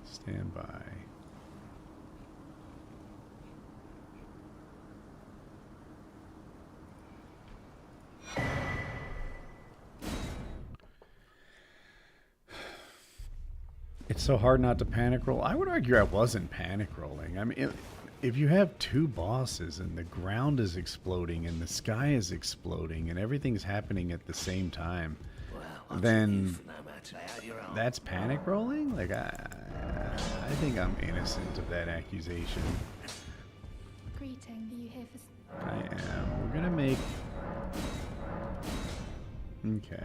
stand by. It's so hard not to panic roll. I would argue I wasn't panic rolling. I mean, if you have 2 bosses and the ground is exploding and the sky is exploding and everything's happening at the same time, then that's panic rolling? Like, I think I'm innocent of that accusation. Greeting, are you here for... I am. We're gonna make... Okay.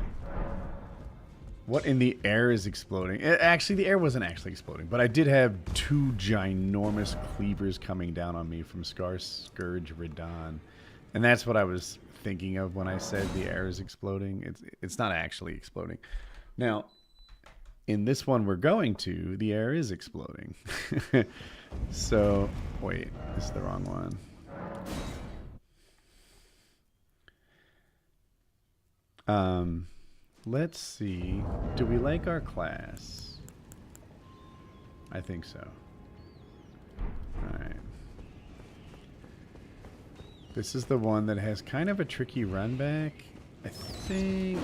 What in the air is exploding? Actually, the air wasn't actually exploding, but I did have 2 ginormous cleavers coming down on me from Scourge Radon. And that's what I was thinking of when I said the air is exploding. It's not actually exploding. Now, in this one we're going to, the air is exploding. So, wait, this is the wrong one. Let's see. Do we like our class? I think so. Alright. This is the one that has kind of a tricky run back. I think...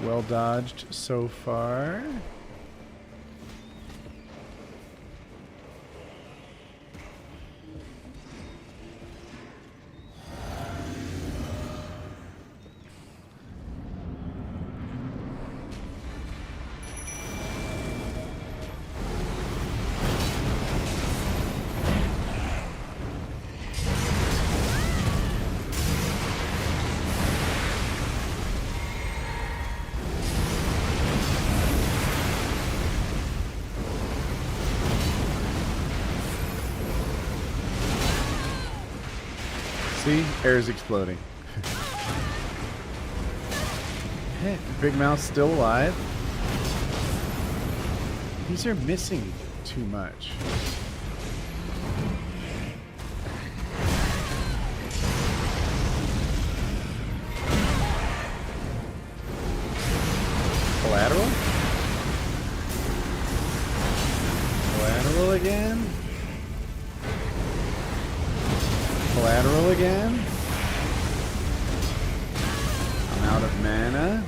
Well dodged so far. See? Air is exploding. Heck, Big Mouth's still alive. These are missing too much. Collateral? Collateral again? Collateral again? I'm out of mana.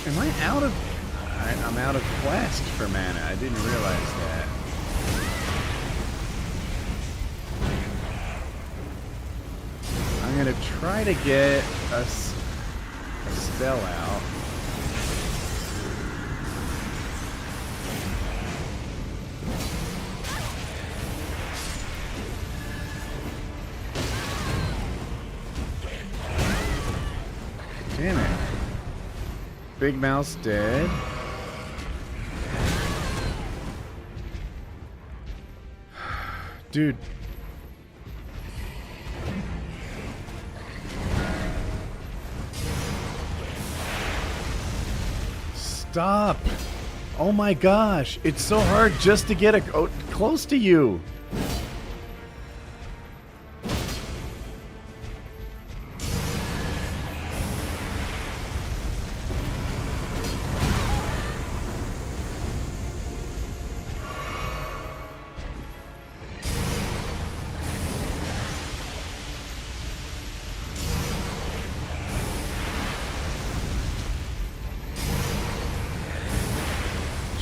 Am I out of... I'm out of quest for mana. I didn't realize that. I'm gonna try to get a spell out. Damn it. Big Mouse dead. Dude. Stop. Oh my gosh. It's so hard just to get close to you.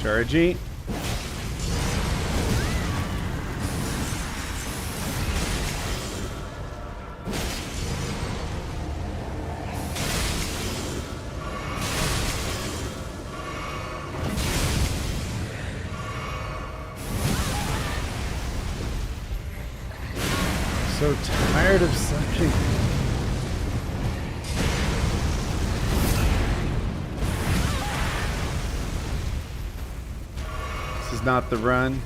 Chargy. So tired of sucking This is not the run.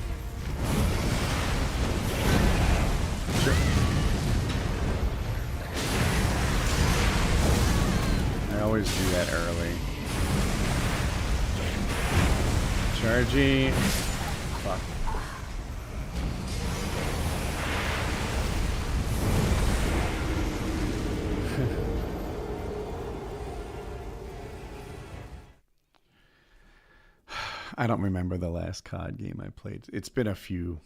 I always do that early. Chargy. Fuck. I don't remember the last COD game I played. It's been a few.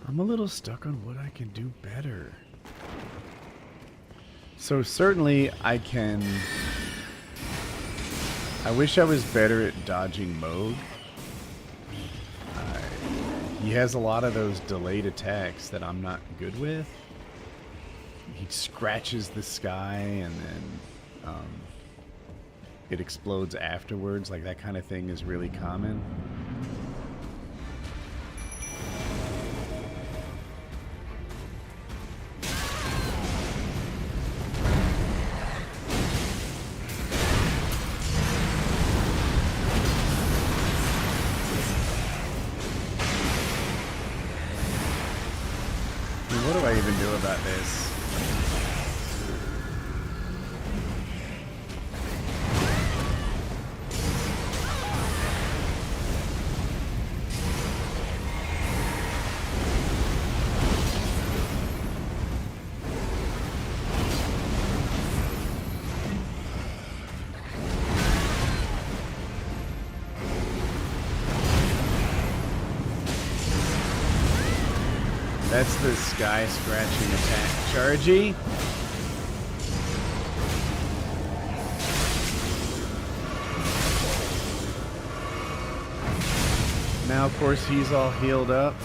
I'm a little stuck on what I can do better. So certainly I can... I wish I was better at dodging Moog. He has a lot of those delayed attacks that I'm not good with. He scratches the sky and then it explodes afterwards. Like that kind of thing is really common. What do I even do about this? That's the sky scratching attack. Chargy. Now, of course, he's all healed up.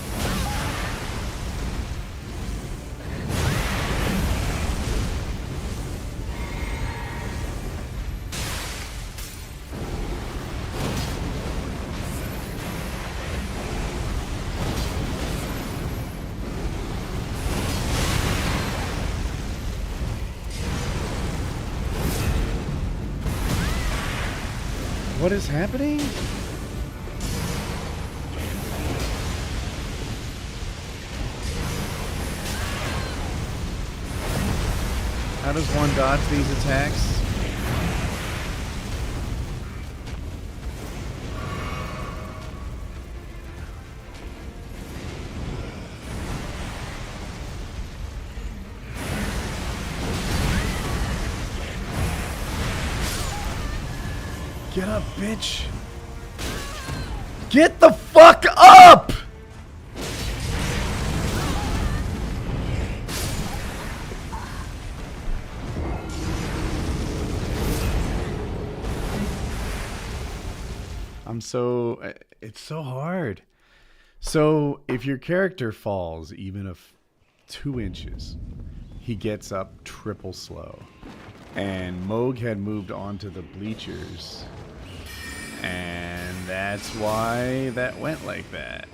What is happening? How does one dodge these attacks? Get up, bitch. Get the fuck up! It's so hard. So if your character falls even of 2 inches, he gets up triple slow. And Moog had moved on to the bleachers. And that's why that went like that.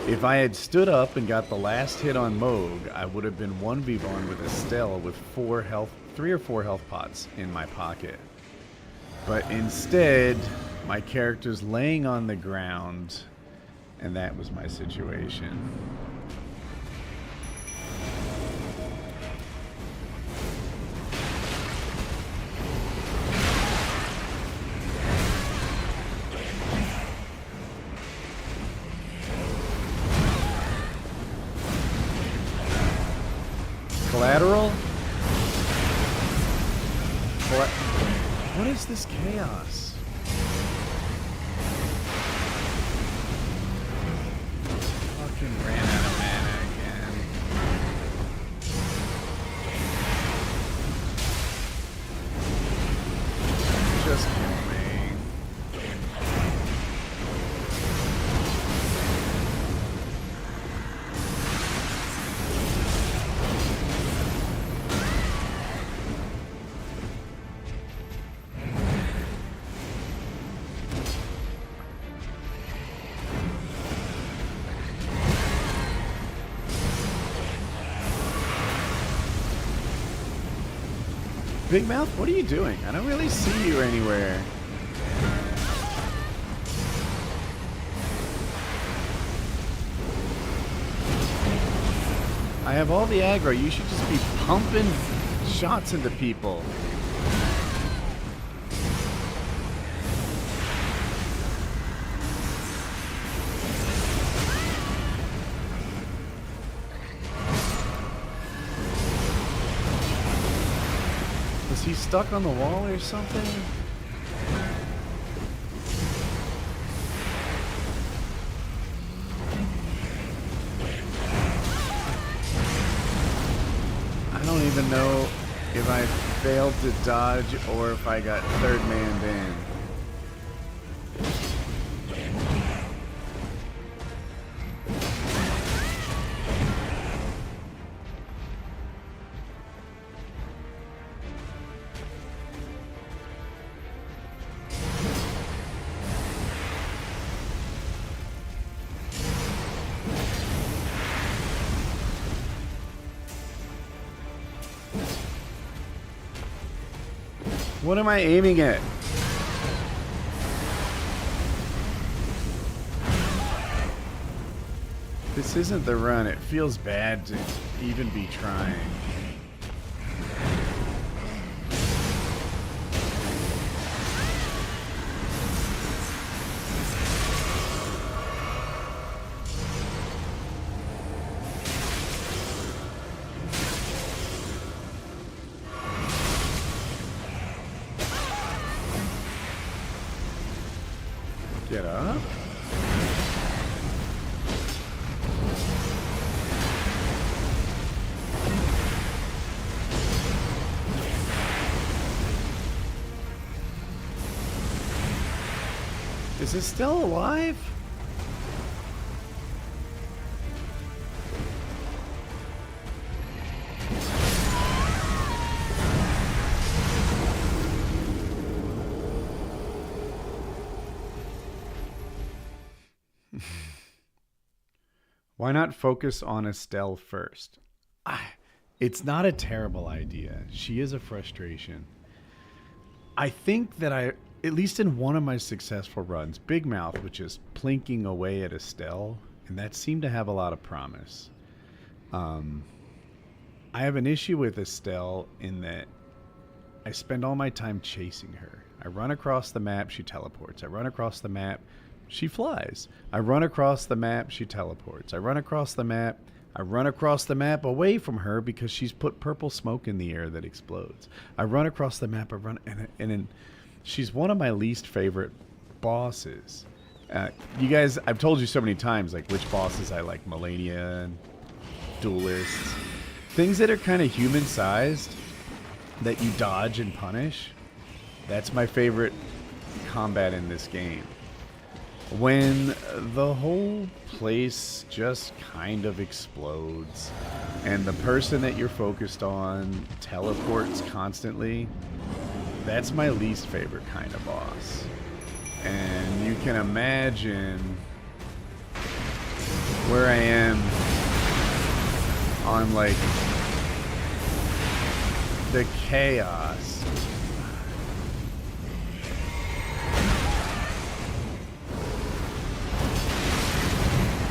If I had stood up and got the last hit on Moog, I would have been 1v1 with Estelle with 3 or 4 health pots in my pocket. But instead, my character's laying on the ground, and that was my situation. Collateral? What is this chaos? Fucking ran out of mana again. Just kill me. Big Mouth, what are you doing? I don't really see you anywhere. I have all the aggro. You should just be pumping shots into people. Is he stuck on the wall or something? I don't even know if I failed to dodge or if I got third manned in. What am I aiming at? This isn't the run. It feels bad to even be trying. Get up. Is it still alive? Why not focus on Estelle first? It's not a terrible idea. She is a frustration. I think that at least in one of my successful runs, Big Mouth was just plinking away at Estelle, and that seemed to have a lot of promise. I have an issue with Estelle in that I spend all my time chasing her. I run across the map, she teleports. I run across the map, she flies. I run across the map, she teleports. I run across the map. I run across the map away from her because she's put purple smoke in the air that explodes. I run across the map, and she's one of my least favorite bosses. You guys, I've told you so many times, like, which bosses I like. Melania and Duelists. Things that are kind of human-sized that you dodge and punish. That's my favorite combat in this game. When the whole place just kind of explodes and the person that you're focused on teleports constantly, that's my least favorite kind of boss. And you can imagine where I am on, like, the chaos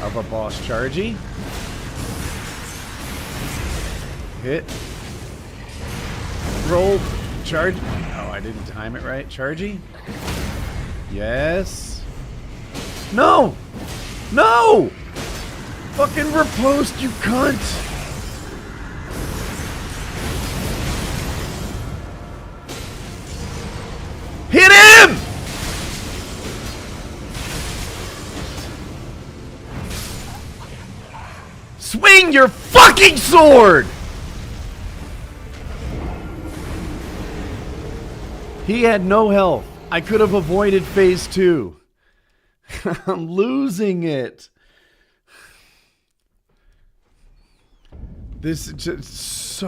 of a boss. Chargy. Hit. Roll. Charge. Oh, I didn't time it right. Chargy. Yes. No! No! Fucking riposte, you cunt! Hit him! Swing your fucking sword! He had no health. I could have avoided phase 2. I'm losing it. This is just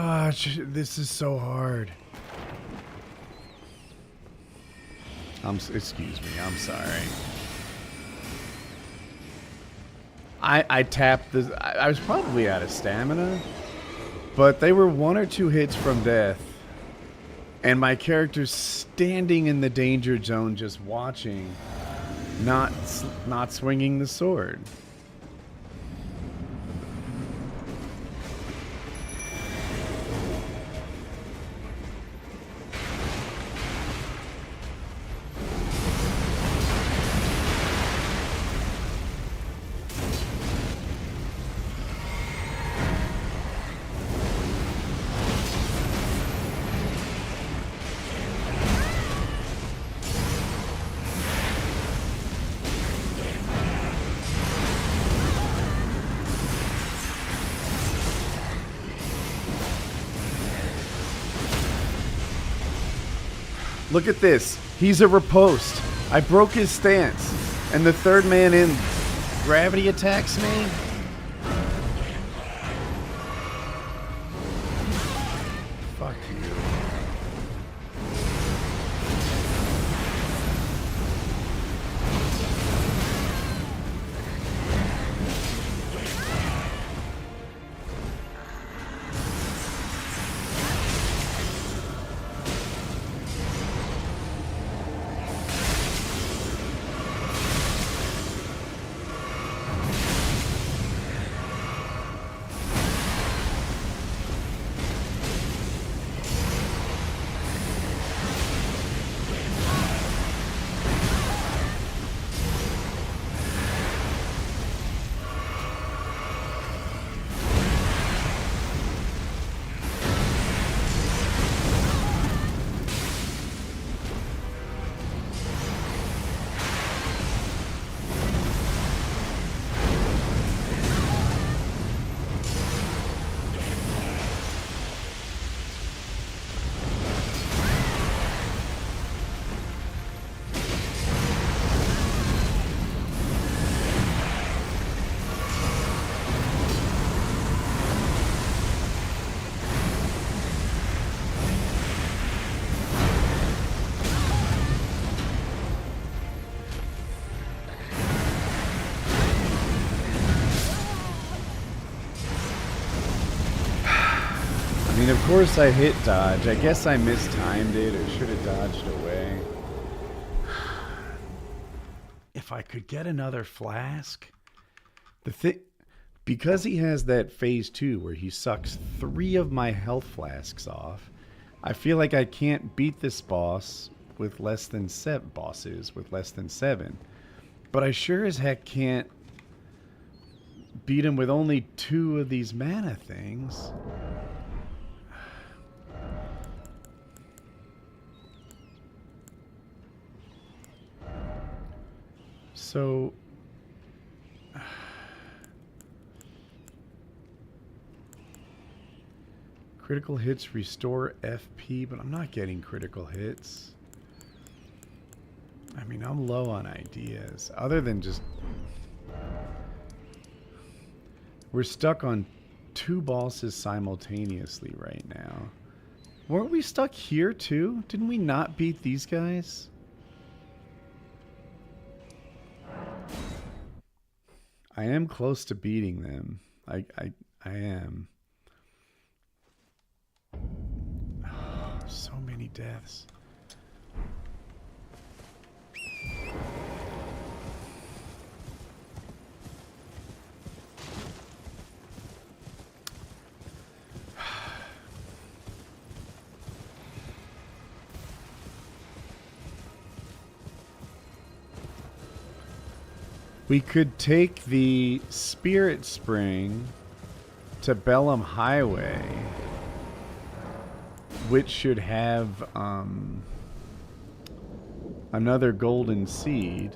this is so hard. Excuse me, I'm sorry. I tapped the... I was probably out of stamina, but they were 1 or 2 hits from death. And my character's standing in the danger zone just watching, not swinging the sword. Look at this. He's a riposte. I broke his stance. And the third man in gravity attacks me? Fuck you. I mean, of course I hit dodge. I guess I mistimed it or should have dodged away. If I could get another flask. Because he has that phase 2 where he sucks 3 of my health flasks off, I feel like I can't beat this boss with less than 7 bosses with less than 7. But I sure as heck can't beat him with only 2 of these mana things. So critical hits restore FP, but I'm not getting critical hits. I mean, I'm low on ideas. Other than just... We're stuck on 2 bosses simultaneously right now. Weren't we stuck here too? Didn't we not beat these guys? I am close to beating them. I am. Oh, so many deaths. We could take the Spirit Spring to Bellum Highway, which should have another golden seed.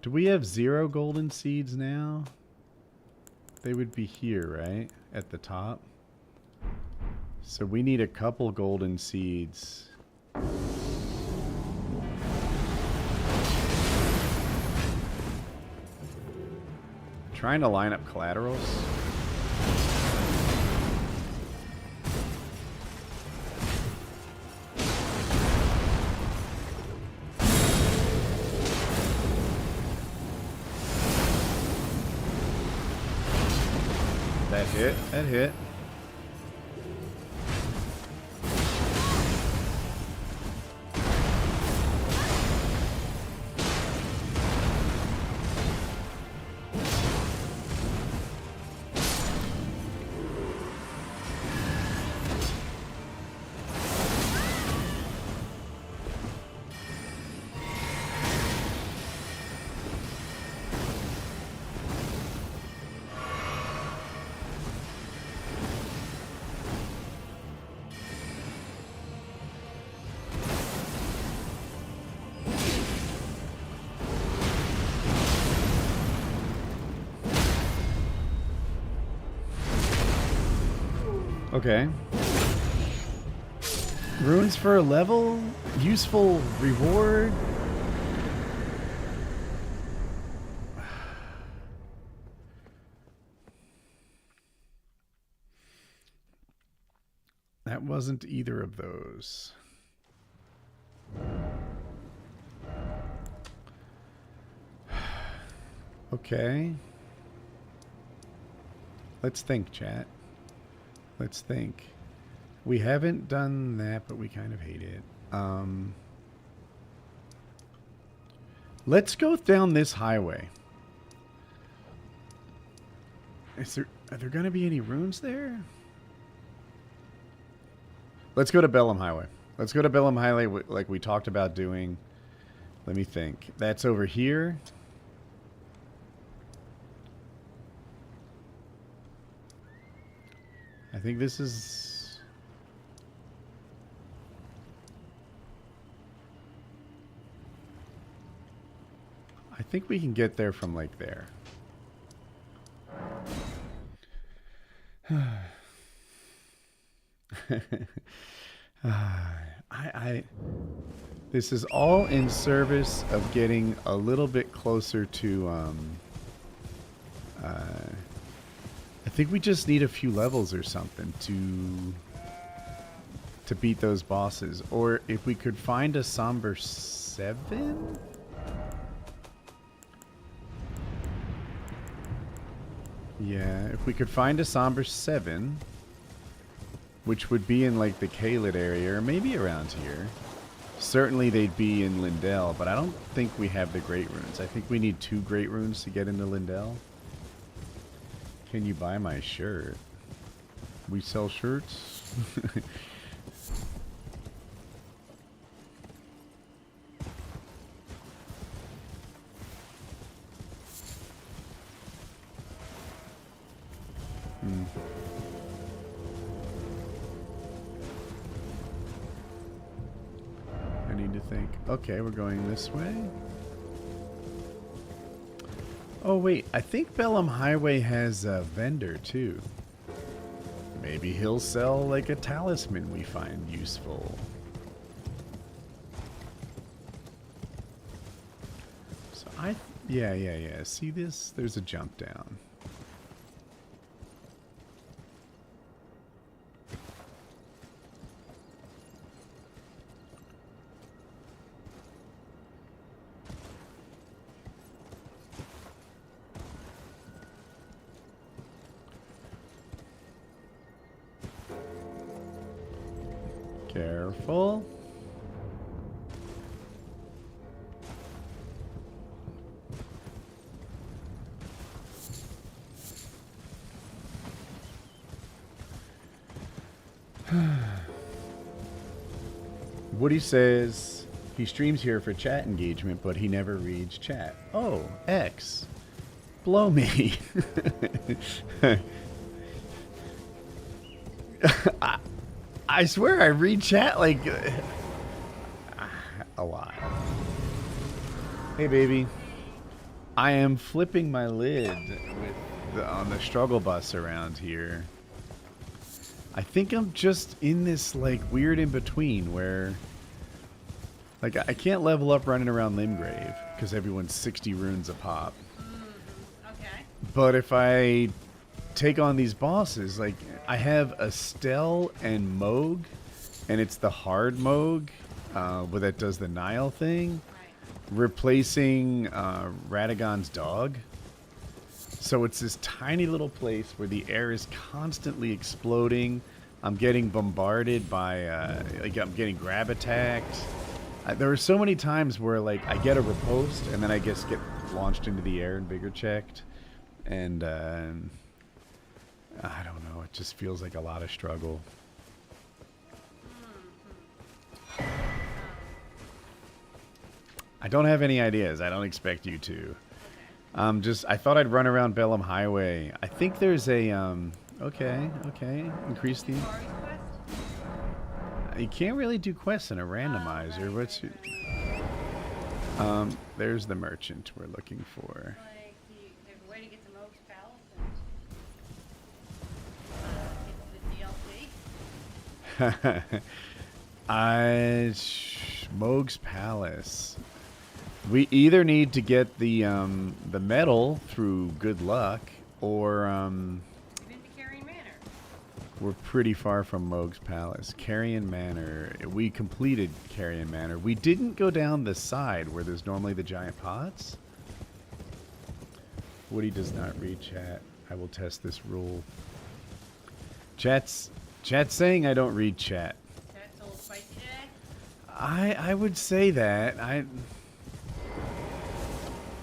Do we have 0 golden seeds now? They would be here, right? At the top. So we need a couple golden seeds. Trying to line up collaterals. That hit. That hit. Okay. Runes for a level? Useful reward? That wasn't either of those. Okay. Let's think, chat. Let's think. We haven't done that, but we kind of hate it. Let's go down this highway. Are there going to be any runes there? Let's go to Bellum Highway. Let's go to Bellum Highway like we talked about doing. Let me think. That's over here. I think this is... I think we can get there from like there. This is all in service of getting a little bit closer to I think we just need a few levels or something to beat those bosses. Or if we could find a Somber 7? Yeah, if we could find a Somber 7, which would be in like the Kaled area, or maybe around here. Certainly they'd be in Lyndell, but I don't think we have the Great Runes. I think we need 2 Great Runes to get into Lyndell. Can you buy my shirt? We sell shirts? I need to think. Okay, we're going this way. Oh wait, I think Bellum Highway has a vendor too. Maybe he'll sell like a talisman we find useful. So yeah. See this? There's a jump down. Careful. Woody says he streams here for chat engagement, but he never reads chat. Oh, X. Blow me. I swear I read chat like a lot. Hey baby, I am flipping my lid on the struggle bus around here. I think I'm just in this like weird in between where like I can't level up running around Limgrave because everyone's 60 runes a pop. Okay. But if I take on these bosses, like I have Estelle and Moog, and it's the hard Moog where that does the Nile thing, replacing Radagon's dog. So it's this tiny little place where the air is constantly exploding. I'm getting bombarded by like I'm getting grab attacked. There are so many times where like I get a riposte and then I just get launched into the air and bigger checked, and I don't know, it just feels like a lot of struggle. I don't have any ideas. I don't expect you to. I thought I'd run around Bellum Highway. I think there's a, okay. Increase the... You can't really do quests in a randomizer. What's your... there's the merchant we're looking for. Like, there's a way to get to Moog's Palace and get to the DLC. Moog's Palace. We either need to get the medal through good luck, or You've been to Carrion Manor. we're pretty far from Moog's Palace. Carrion Manor. We completed Carrion Manor. We didn't go down the side where there's normally the giant pots. Woody does not read chat. I will test this rule. Chat's saying I don't read chat. Chat's a little spicy today. I would say that.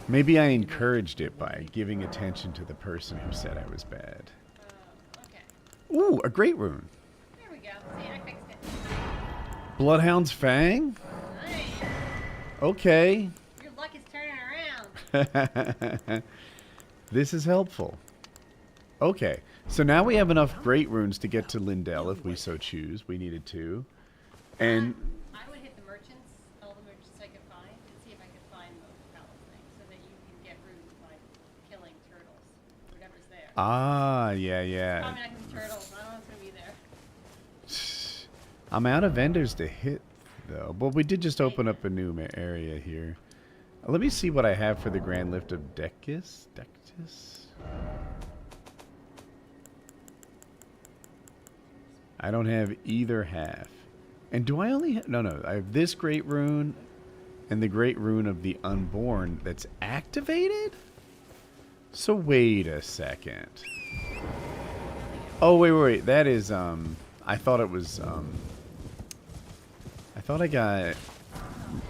Maybe I encouraged it by giving attention to the person who said I was bad. Okay. Ooh, a great rune. There we go. See, I fixed it. Bloodhound's Fang? Nice. Okay. Your luck is turning around. This is helpful. Okay, so now we have enough great runes to get to Lyndell if we so choose. We needed to. And I would hit the merchants, all the merchants I could find, and see if I could find most palace things so that you can get runes by killing turtles. Whatever's there. yeah. Probably not gonna be turtles. I don't know what's gonna be there. I'm out of vendors to hit, though. But we did just open up a new area here. Let me see what I have for the Grand Lift of Dectus. I don't have either half. And do I only have... No. I have this great rune and the great rune of the Unborn that's activated? So wait a second. Oh, wait. That is, I thought it was, I thought I got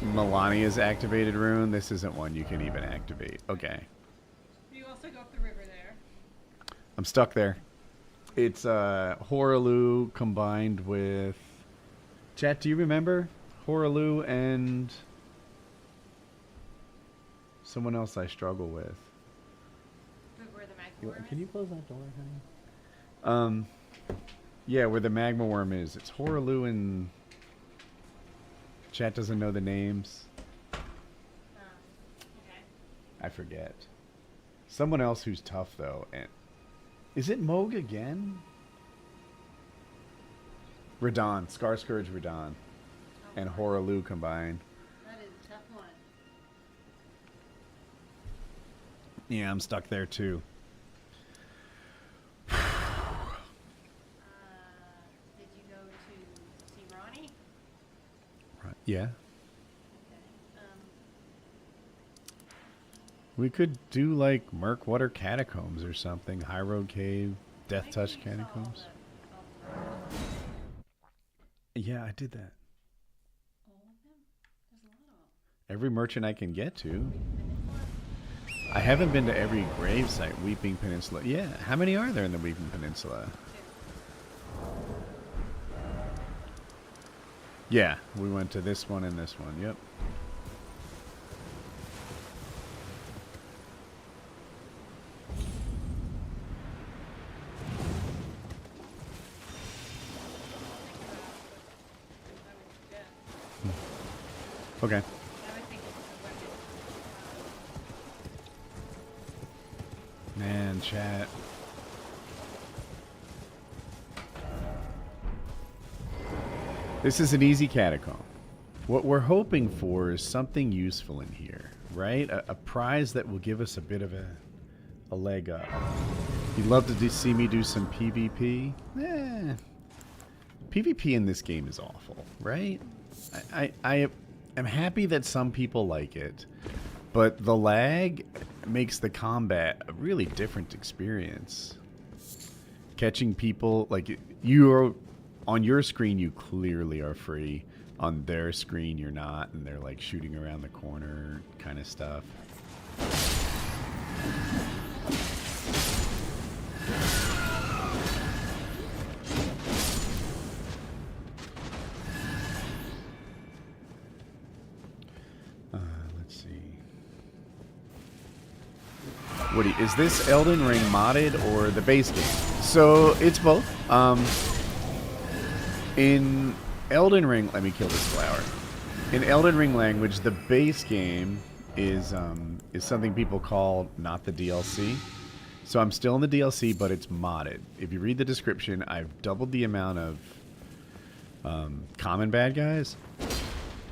Melania's activated rune. This isn't one you can even activate. Okay. You also go up the river there. I'm stuck there. It's Horaloo combined with... Chat, do you remember? Horaloo and... someone else I struggle with. Where the magma worm Can is? you close that door, honey? Yeah, where the magma worm is. It's Horaloo and... Chat doesn't know the names. Okay. I forget. Someone else who's tough, though. And is it Moog again? Radon. Scar Scourge Radon. And Horaloo combined. That is a tough one. Yeah, I'm stuck there, too. Did you go to see Ronnie? Right. Yeah. Okay. We could do, like, Murkwater Catacombs or something. High Road Cave. Death Make Touch sure you saw all Catacombs. Yeah, I did that. All of them? There's a lot of them. Every merchant I can get to. I haven't been to every grave site. Weeping Peninsula. Yeah, how many are there in the Weeping Peninsula? Yeah, we went to this one and this one. Yep. Okay. I would think it's a weapon. Man, chat. This is an easy catacomb. What we're hoping for is something useful in here, right? A prize that will give us a bit of a leg up. You'd love to see me do some PvP? PvP in this game is awful, right? I am happy that some people like it, but the lag makes the combat a really different experience. Catching people, like, you're on your screen, you clearly are free. On their screen, you're not, and they're like shooting around the corner kind of stuff. Let's see. Woody, is this Elden Ring modded or the base game? So it's both. In Elden Ring, let me kill this flower. In Elden Ring language, the base game is something people call not the DLC. So I'm still in the DLC, but it's modded. If you read the description, I've doubled the amount of common bad guys.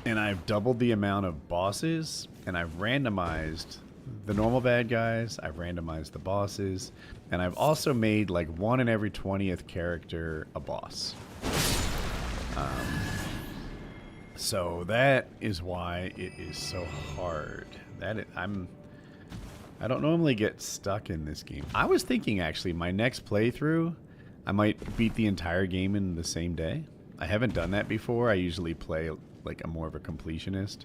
And I've doubled the amount of bosses, and I've randomized the normal bad guys, I've randomized the bosses, and I've also made like 1 in every 20th character a boss. So that is why it is so hard. I don't normally get stuck in this game. I was thinking actually my next playthrough, I might beat the entire game in the same day. I haven't done that before. I usually play like a more of a completionist,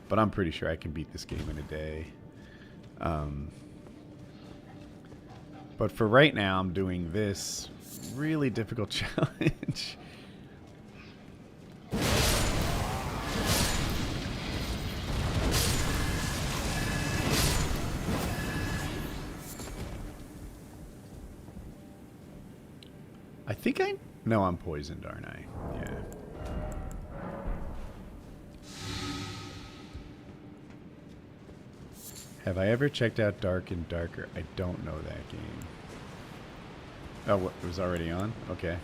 but I'm pretty sure I can beat this game in a day. But for right now, I'm doing this really difficult challenge. I think I know I'm poisoned, aren't I? Yeah. Have I ever checked out Dark and Darker? I don't know that game. Oh, what, it was already on? Okay.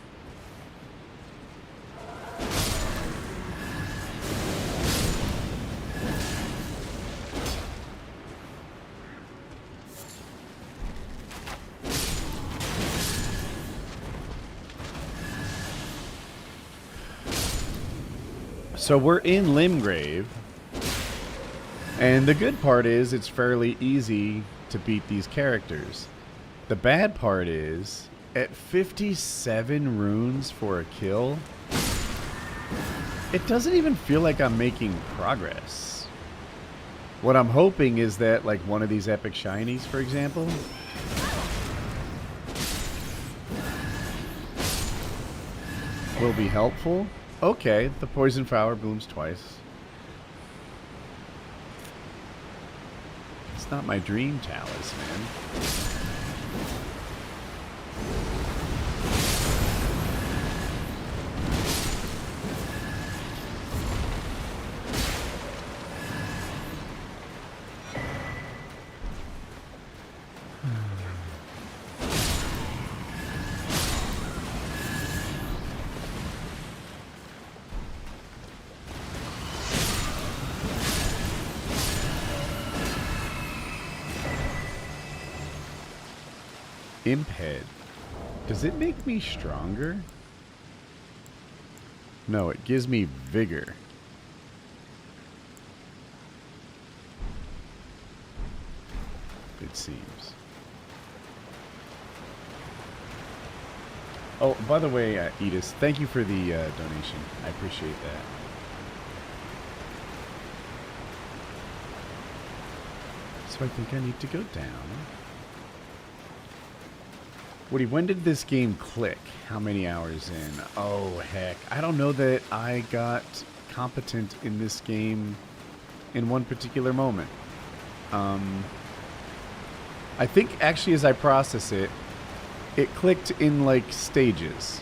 So we're in Limgrave. And the good part is it's fairly easy to beat these characters. The bad part is at 57 runes for a kill, it doesn't even feel like I'm making progress. What I'm hoping is that like one of these epic shinies, for example, will be helpful. Okay, the poison flower blooms twice. It's not my dream talisman. Imp head. Does it make me stronger? No, it gives me vigor. It seems. Oh, by the way, Edis, thank you for the donation. I appreciate that. So I think I need to go down. Woody, when did this game click? How many hours in? Oh, heck. I don't know that I got competent in this game in one particular moment. I think actually as I process it, it clicked in like stages.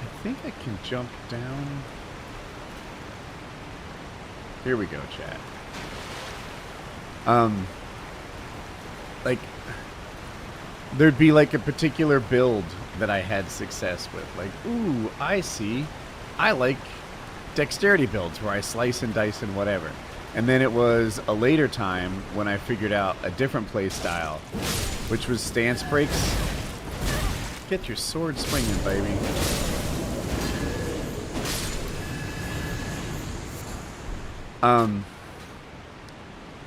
I think I can jump down. Here we go, chat. Like, there'd be like a particular build that I had success with. Like, ooh, I see. I like dexterity builds where I slice and dice and whatever. And then it was a later time when I figured out a different play style, which was stance breaks. Get your sword swinging, baby.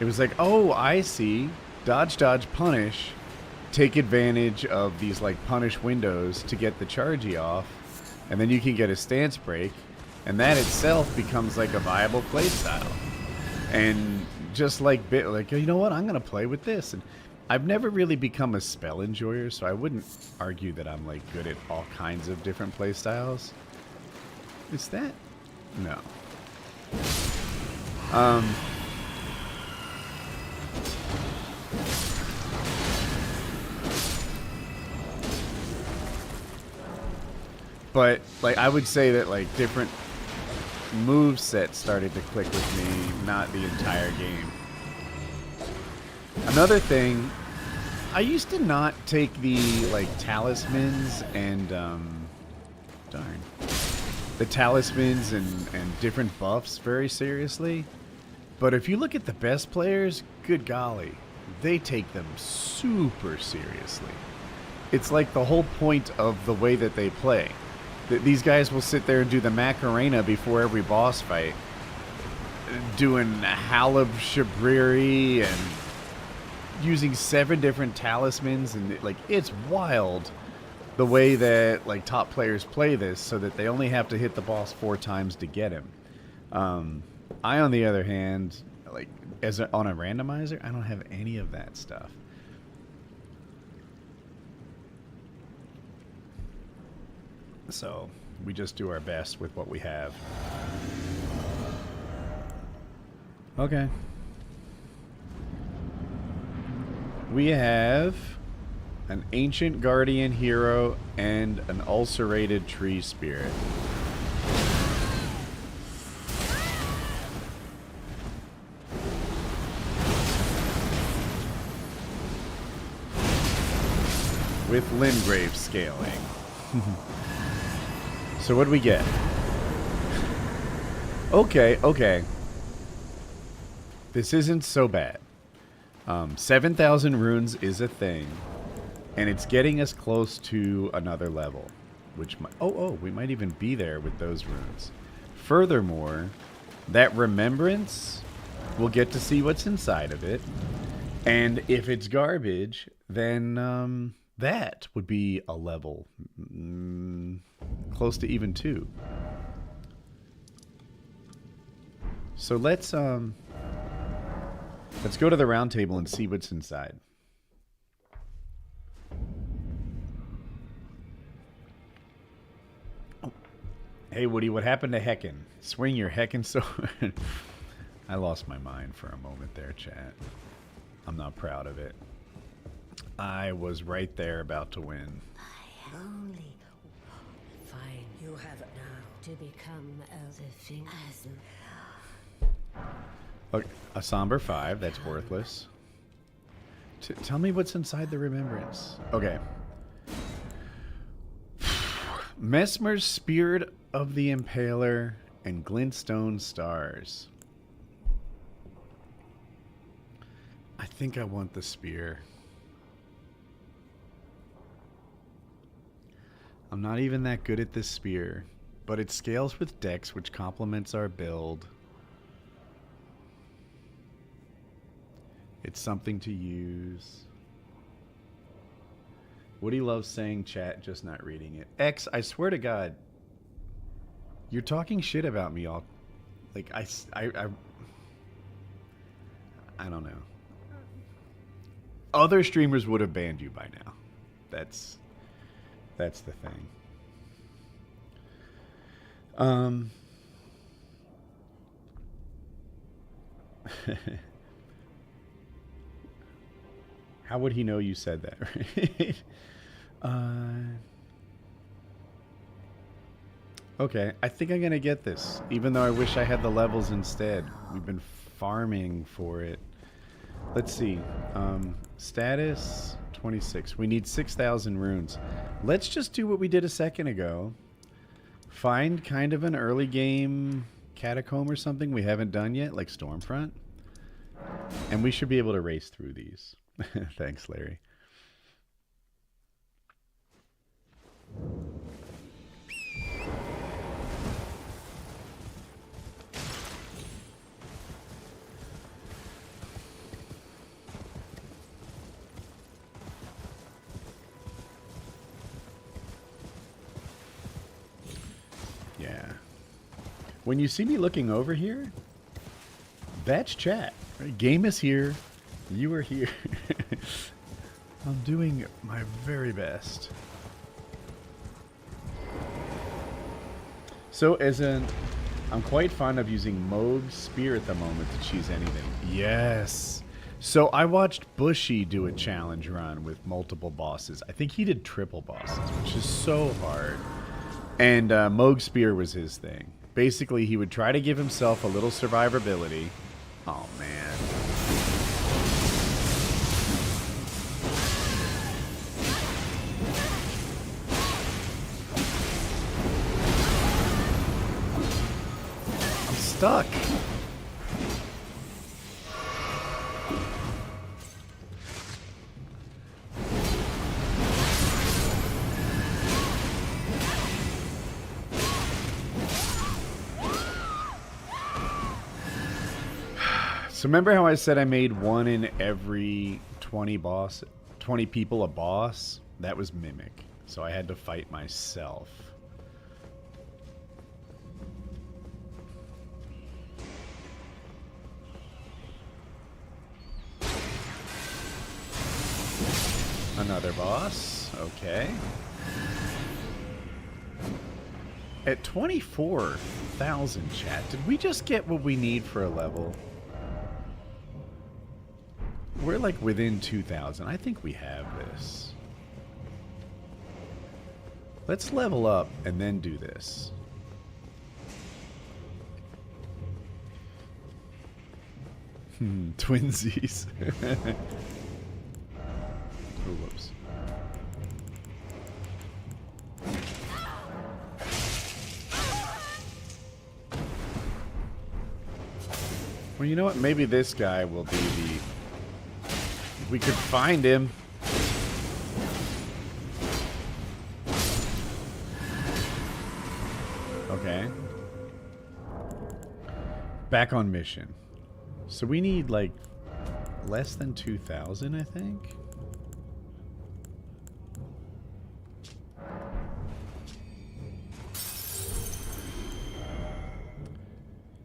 It was like, oh, I see. Dodge, dodge, punish. Take advantage of these like punish windows to get the chargey off, and then you can get a stance break, and that itself becomes like a viable play style. And just like you know what, I'm gonna play with this. And I've never really become a spell enjoyer, so I wouldn't argue that I'm like good at all kinds of different play styles. Is that? No. But like I would say that like different move sets started to click with me, not the entire game. Another thing, I used to not take the like talismans and darn. the talismans and different buffs very seriously. But if you look at the best players, good golly, they take them super seriously. It's like the whole point of the way that they play. These guys will sit there and do the Macarena before every boss fight, doing Halib Shabriri and using 7 different talismans, and like it's wild the way that like top players play this, so that they only have to hit the boss 4 times to get him. I, on the other hand, like on a randomizer, I don't have any of that stuff. So we just do our best with what we have. Okay. We have an ancient guardian hero and an ulcerated tree spirit. With Lingrave scaling. So what do we get? Okay. This isn't so bad. 7,000 runes is a thing, and it's getting us close to another level, which might, we might even be there with those runes. Furthermore, that remembrance, we'll get to see what's inside of it, and if it's garbage, then that would be a level close to even 2. So let's go to the round table and see what's inside. Oh. Hey Woody, what happened to Heckin? Swing your Heckin sword. I lost my mind for a moment there, chat. I'm not proud of it. I was right there about to win. Only fine. You have it now to become Elder as Okay, a somber 5, that's worthless. Tell me what's inside the remembrance. Okay. Mesmer's Spirit of the Impaler and Glintstone Stars. I think I want the spear. I'm not even that good at this spear, but it scales with Dex, which complements our build. It's something to use. Woody loves saying chat, just not reading it. X, I swear to God, you're talking shit about me all. Like, I don't know. Other streamers would have banned you by now. That's the thing. How would he know you said that, right? Okay, I think I'm gonna get this, even though I wish I had the levels instead. We've been farming for it. Let's see. Status 26. We need 6,000 runes. Let's just do what we did a second ago. Find kind of an early game catacomb or something we haven't done yet, like Stormfront. And we should be able to race through these. Thanks, Larry. Yeah. When you see me looking over here, that's chat. Right? Game is here. You are here. I'm doing my very best. So I'm quite fond of using Moog's Spear at the moment to cheese anything. Yes. So I watched Bushy do a challenge run with multiple bosses. I think he did triple bosses, which is so hard. And Moog's Spear was his thing. Basically, he would try to give himself a little survivability. Oh, man. stuck. So remember how I said I made one in every 20 people a boss? That was Mimic. So I had to fight myself. Another boss. Okay. At 24,000, chat, did we just get what we need for a level? We're like within 2,000. I think we have this. Let's level up and then do this. Twinsies. Oh, whoops. Well, you know what? Maybe this guy will be the... We could find him. Okay. Back on mission. So we need like less than 2,000, I think.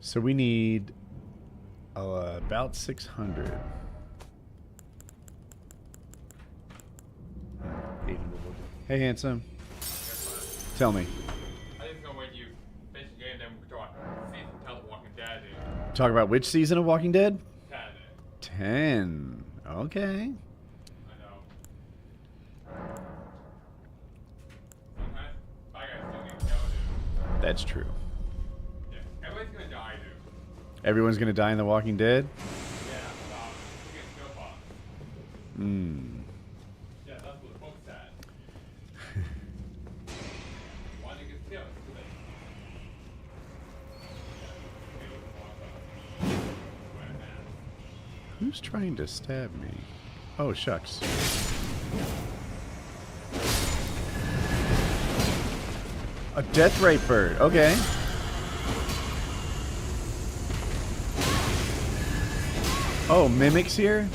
So we need about 600. Hey, handsome. Tell me. I just gonna wait you finish the game, then we can talk season 10 of Walking Dead, dude. Talk about which season of Walking Dead? 10. 10. Okay. I know. Sometimes I gotta still get killed, dude. That's true. Yeah, everybody's gonna die, dude. Everyone's gonna die in The Walking Dead? Yeah, you get skill pops. Hmm. Yeah, that's what the book said. Why did you get killed? Too late. Who's trying to stab me? Oh, shucks. A death ray bird. Okay. Oh, Mimic's here?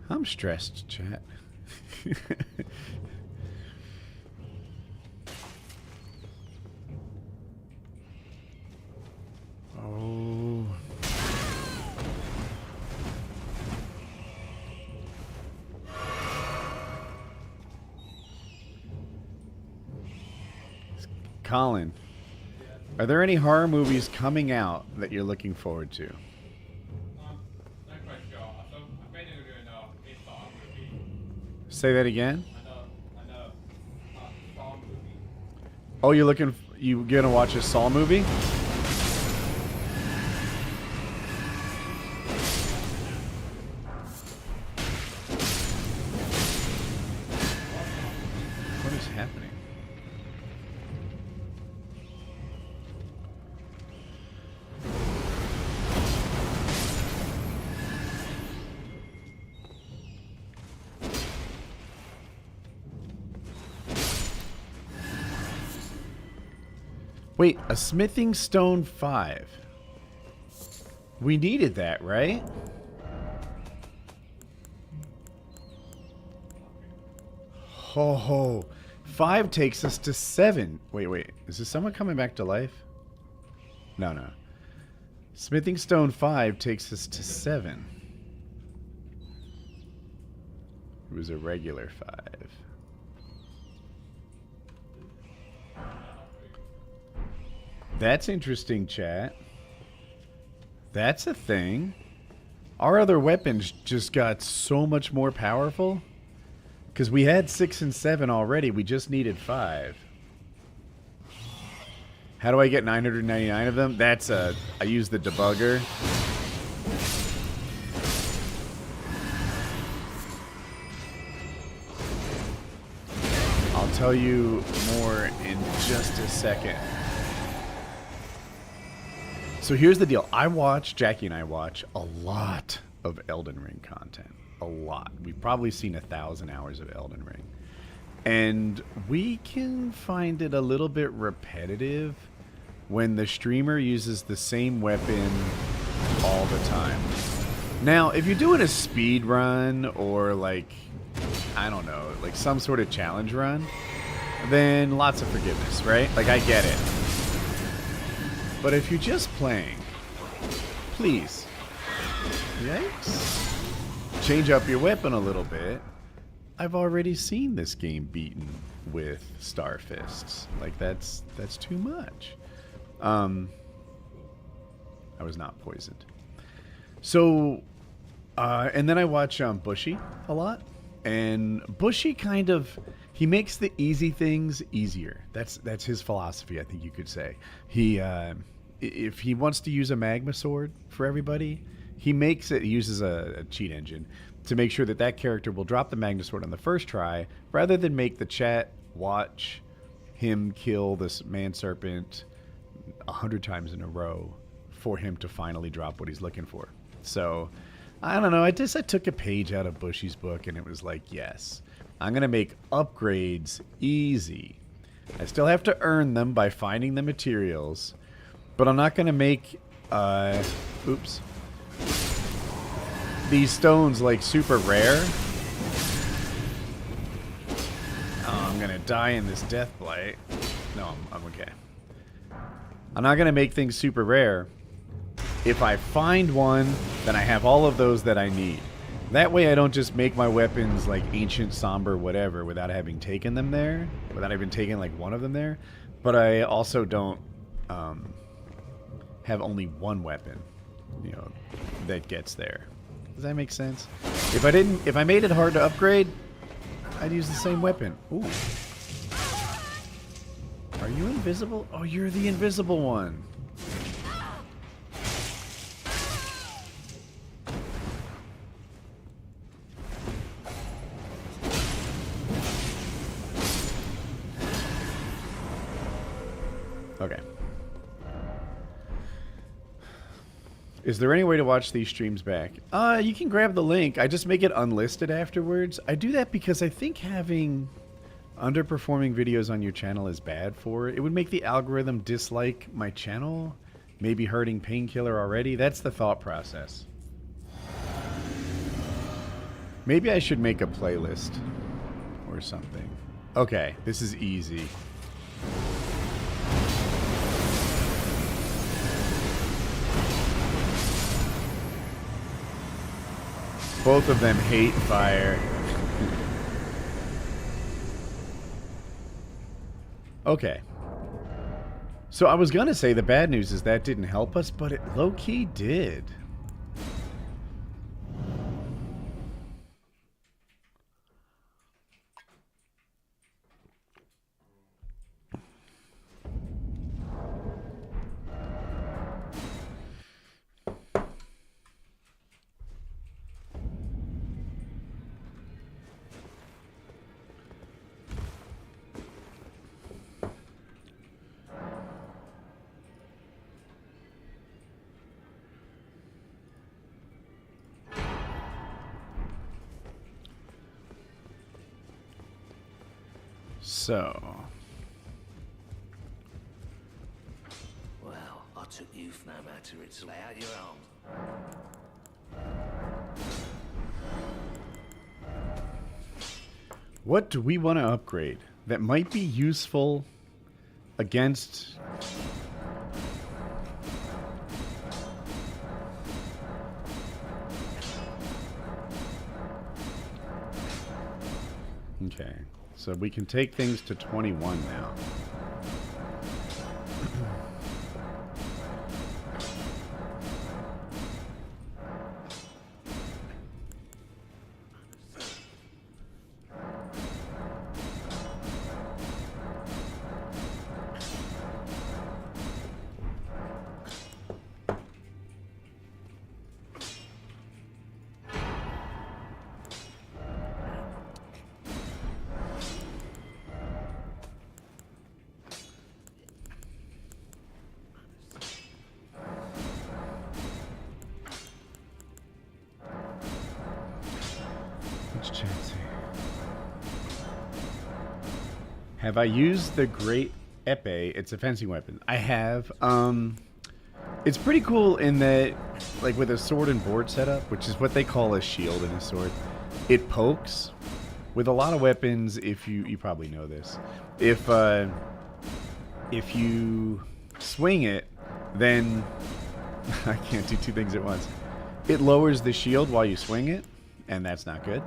I'm stressed, chat. Oh. Colin, are there any horror movies coming out that you're looking forward to? Not quite sure. So I'm waiting to do a Saw movie. Say that again? Another Saw movie. Oh, you gonna watch a Saw movie? What is happening? Wait, a smithing stone 5. We needed that, right? Ho ho. 5 takes us to 7. Wait. Is this someone coming back to life? No. Smithing stone 5 takes us to 7. It was a regular 5. That's interesting, chat. That's a thing. Our other weapons just got so much more powerful. Because we had 6 and 7 already. We just needed 5. How do I get 999 of them? That's I use the debugger. I'll tell you more in just a second. So here's the deal. Jackie and I watch a lot of Elden Ring content. A lot. We've probably seen 1,000 hours of Elden Ring. And we can find it a little bit repetitive when the streamer uses the same weapon all the time. Now, if you're doing a speed run or like, I don't know, like some sort of challenge run, then lots of forgiveness, right? Like, I get it. But if you're just playing, please, yikes, change up your weapon a little bit. I've already seen this game beaten with Star Fists. Like, that's too much. I was not poisoned. So, and then I watch Bushy a lot. And Bushy kind of, he makes the easy things easier. That's his philosophy, I think you could say. He, if he wants to use a magma sword for everybody, he uses a cheat engine to make sure that that character will drop the magma sword on the first try, rather than make the chat watch him kill this man serpent 100 times in a row for him to finally drop what he's looking for. So, I don't know. I took a page out of Bushy's book, and it was like, yes, I'm going to make upgrades easy. I still have to earn them by finding the materials, but I'm not going to make, these stones like super rare. Oh, I'm going to die in this death blight. No, I'm okay. I'm not going to make things super rare. If I find one, then I have all of those that I need. That way I don't just make my weapons like ancient, somber, whatever, without having taken them there. Without even taking like one of them there. But I also don't have only one weapon, you know, that gets there. Does that make sense? If I made it hard to upgrade, I'd use the same weapon. Ooh. Are you invisible? Oh, you're the invisible one. Okay. Is there any way to watch these streams back? You can grab the link. I just make it unlisted afterwards. I do that because I think having underperforming videos on your channel is bad for it. It would make the algorithm dislike my channel, maybe hurting Painkiller already. That's the thought process. Maybe I should make a playlist or something. Okay, this is easy. Both of them hate fire. Okay. So I was gonna say the bad news is that didn't help us, but it low-key did. So. Well, I took youth no matter it's lay out your arms. What do we want to upgrade that might be useful against... Okay, so we can take things to 21 now. Have I used the Great Epee? It's a fencing weapon. I have. It's pretty cool in that, like with a sword and board setup, which is what they call a shield and a sword, it pokes. With a lot of weapons, if you probably know this, if you swing it, then I can't do two things at once. It lowers the shield while you swing it, and that's not good.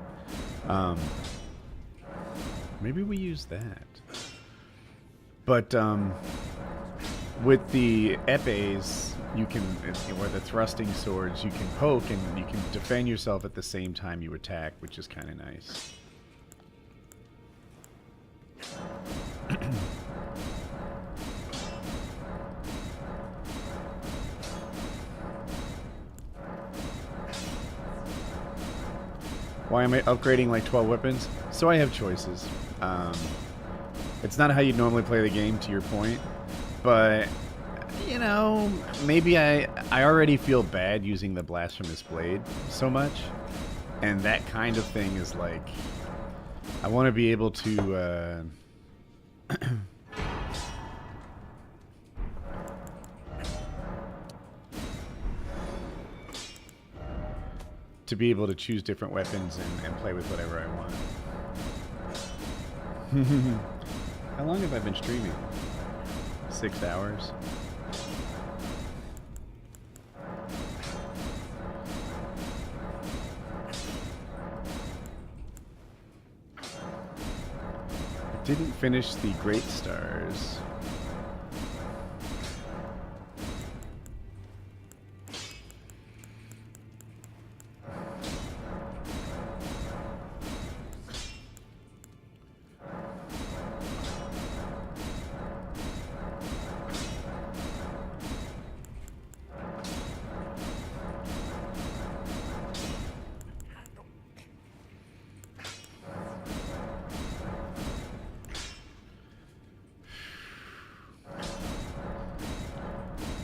Maybe we use that. But with the epes, you can, or the thrusting swords, you can poke and you can defend yourself at the same time you attack, which is kind of nice. Why am I upgrading like 12 weapons? So I have choices. It's not how you'd normally play the game, to your point, but you know, maybe I already feel bad using the blasphemous blade so much, and that kind of thing is like, I want to be able to to be able to choose different weapons and play with whatever I want. How long have I been streaming? 6 hours? I didn't finish the Great Stars.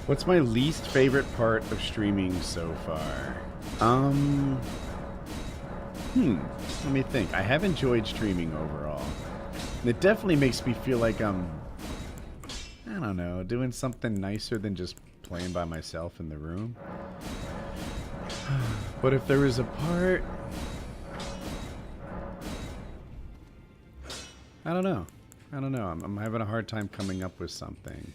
What's my least favorite part of streaming so far? Let me think. I have enjoyed streaming overall. It definitely makes me feel like I'm, I don't know, doing something nicer than just playing by myself in the room. But if there was a part, I don't know. I'm having a hard time coming up with something.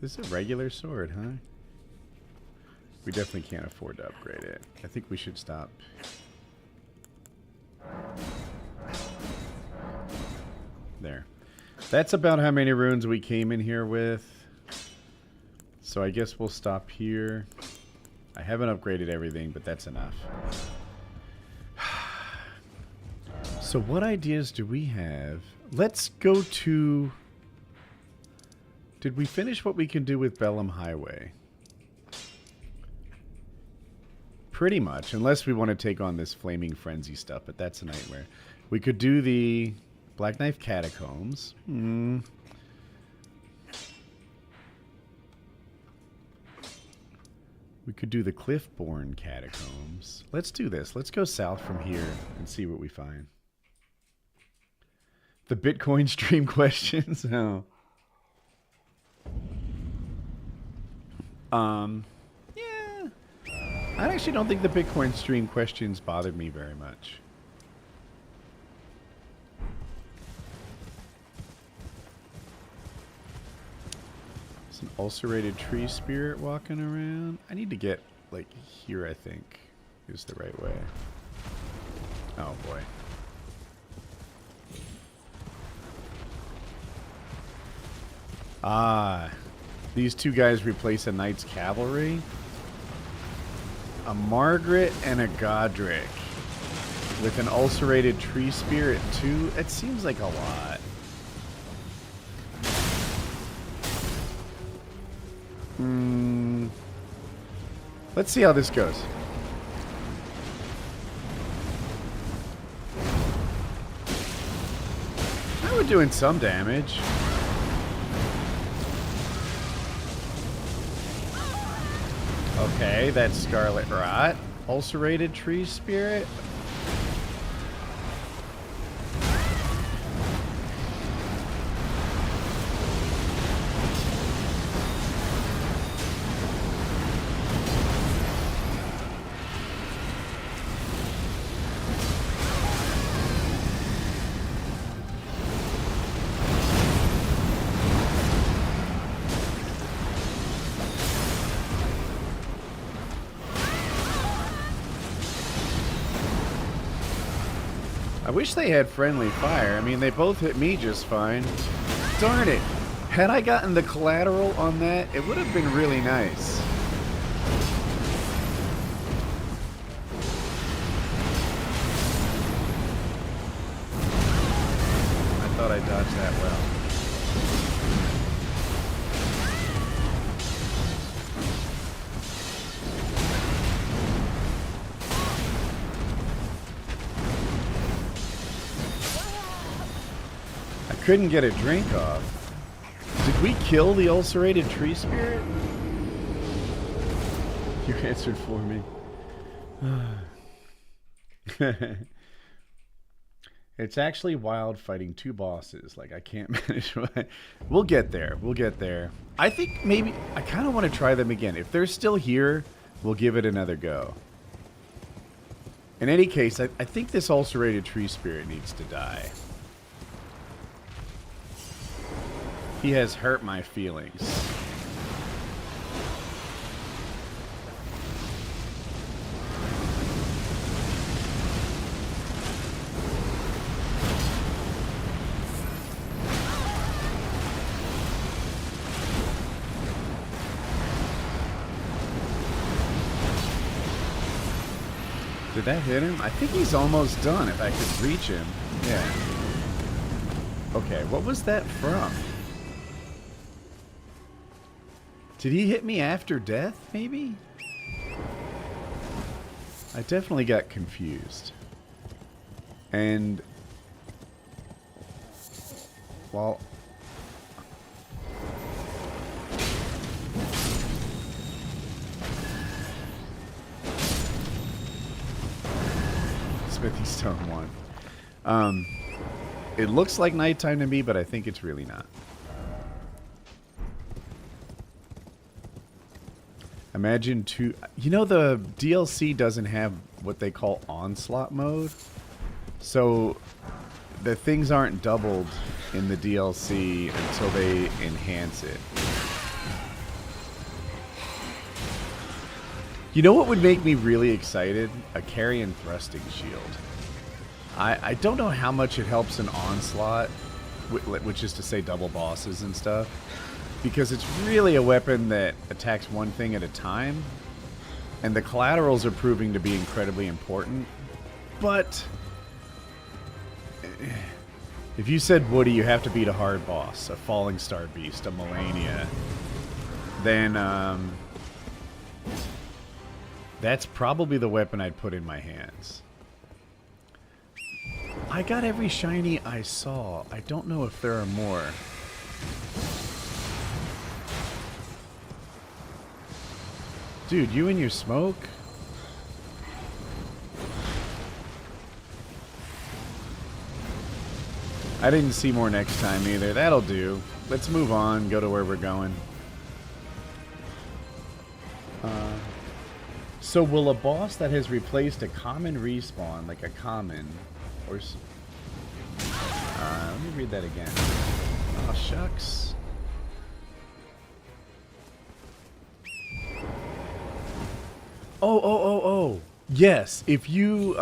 This is a regular sword, huh? We definitely can't afford to upgrade it. I think we should stop. There. That's about how many runes we came in here with. So I guess we'll stop here. I haven't upgraded everything, but that's enough. So what ideas do we have? Let's go to... Did we finish what we can do with Bellum Highway? Pretty much, unless we want to take on this Flaming Frenzy stuff, but that's a nightmare. We could do the Black Knife Catacombs. We could do the Cliffborn Catacombs. Let's do this. Let's go south from here and see what we find. The Bitcoin stream questions? Oh. Yeah. I actually don't think the Bitcoin stream questions bothered me very much. There's an ulcerated tree spirit walking around. I need to get, like, here, I think, is the right way. Oh, boy. Ah. These two guys replace a Knight's Cavalry. A Margaret and a Godric. With an ulcerated tree spirit too. It seems like a lot. Let's see how this goes. Now we're doing some damage. Okay, that's Scarlet Rot. Ulcerated Tree Spirit. wish they had friendly fire. I mean, they both hit me just fine. Darn it. Had I gotten the collateral on that, it would have been really nice. I thought I dodged that well. I couldn't get a drink off. Did we kill the ulcerated tree spirit? You answered for me. It's actually wild fighting two bosses. Like, I can't manage. We'll get there. We'll get there. I think maybe I kind of want to try them again. If they're still here, we'll give it another go. In any case, I think this ulcerated tree spirit needs to die. He has hurt my feelings. Did that hit him? I think he's almost done if I could reach him. Yeah. Okay, what was that from? Did he hit me after death, maybe? I definitely got confused. And... well... Smithy Stone 1. It looks like nighttime to me, but I think it's really not. Imagine two... You know, the DLC doesn't have what they call onslaught mode. So, the things aren't doubled in the DLC until they enhance it. You know what would make me really excited? A carrion thrusting shield. I don't know how much it helps in onslaught, which is to say double bosses and stuff. Because it's really a weapon that attacks one thing at a time. And the collaterals are proving to be incredibly important. But if you said, Woody, you have to beat a hard boss, a Falling Star Beast, a Melania, then that's probably the weapon I'd put in my hands. I got every shiny I saw. I don't know if there are more. Dude, you and your smoke? I didn't see more next time either. That'll do. Let's move on, go to where we're going. So will a boss that has replaced a common respawn, like a common, or... let me read that again. Oh, shucks. Oh. Yes, if you,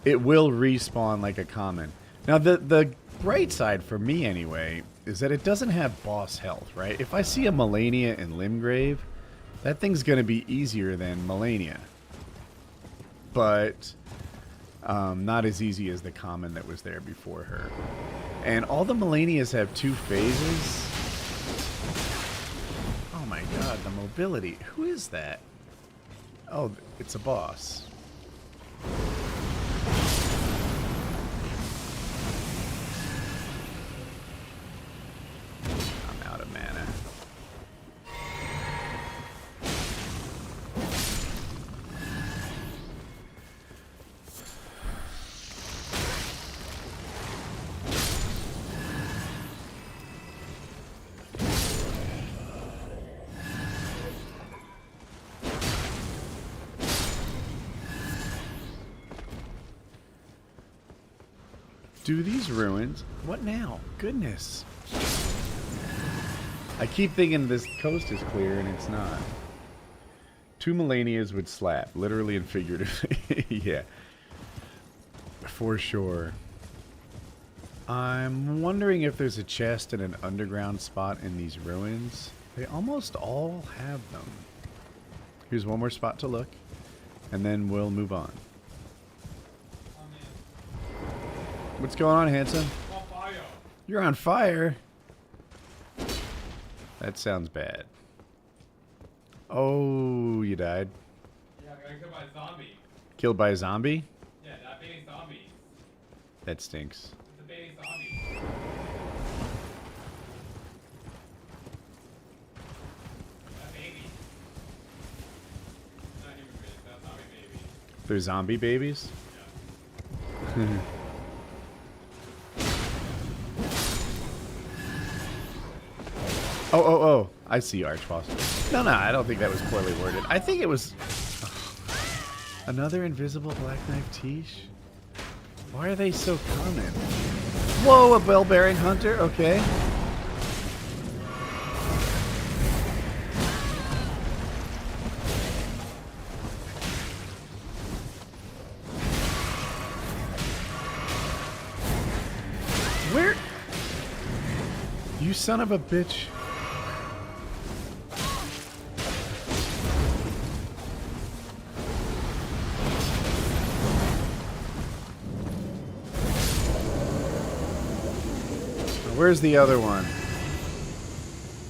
it will respawn like a common. Now, the bright side for me, anyway, is that it doesn't have boss health, right? If I see a Melania in Limgrave, that thing's going to be easier than Melania. But not as easy as the common that was there before her. And all the Melanias have 2 phases. Oh my god, the mobility. Who is that? Oh, it's a boss. I'm out of mana. Do these ruins... What now? Goodness. I keep thinking this coast is clear, and it's not. 2 Melanias would slap, literally and figuratively. Yeah. For sure. I'm wondering if there's a chest in an underground spot in these ruins. They almost all have them. Here's one more spot to look, and then we'll move on. What's going on, handsome? I'm on fire. You're on fire? That sounds bad. Oh, you died. Yeah, I got killed by a zombie. Killed by a zombie? Yeah, that baby zombie. That stinks. It's a baby zombie. That baby. Not human baby, that's zombie baby. They're zombie babies? Yeah. Oh. I see Archboss. No, I don't think that was poorly worded. I think it was... Another invisible Black Knife Tiche? Why are they so common? Whoa, a bell-bearing hunter? Okay. Where? You son of a bitch. Where's the other one?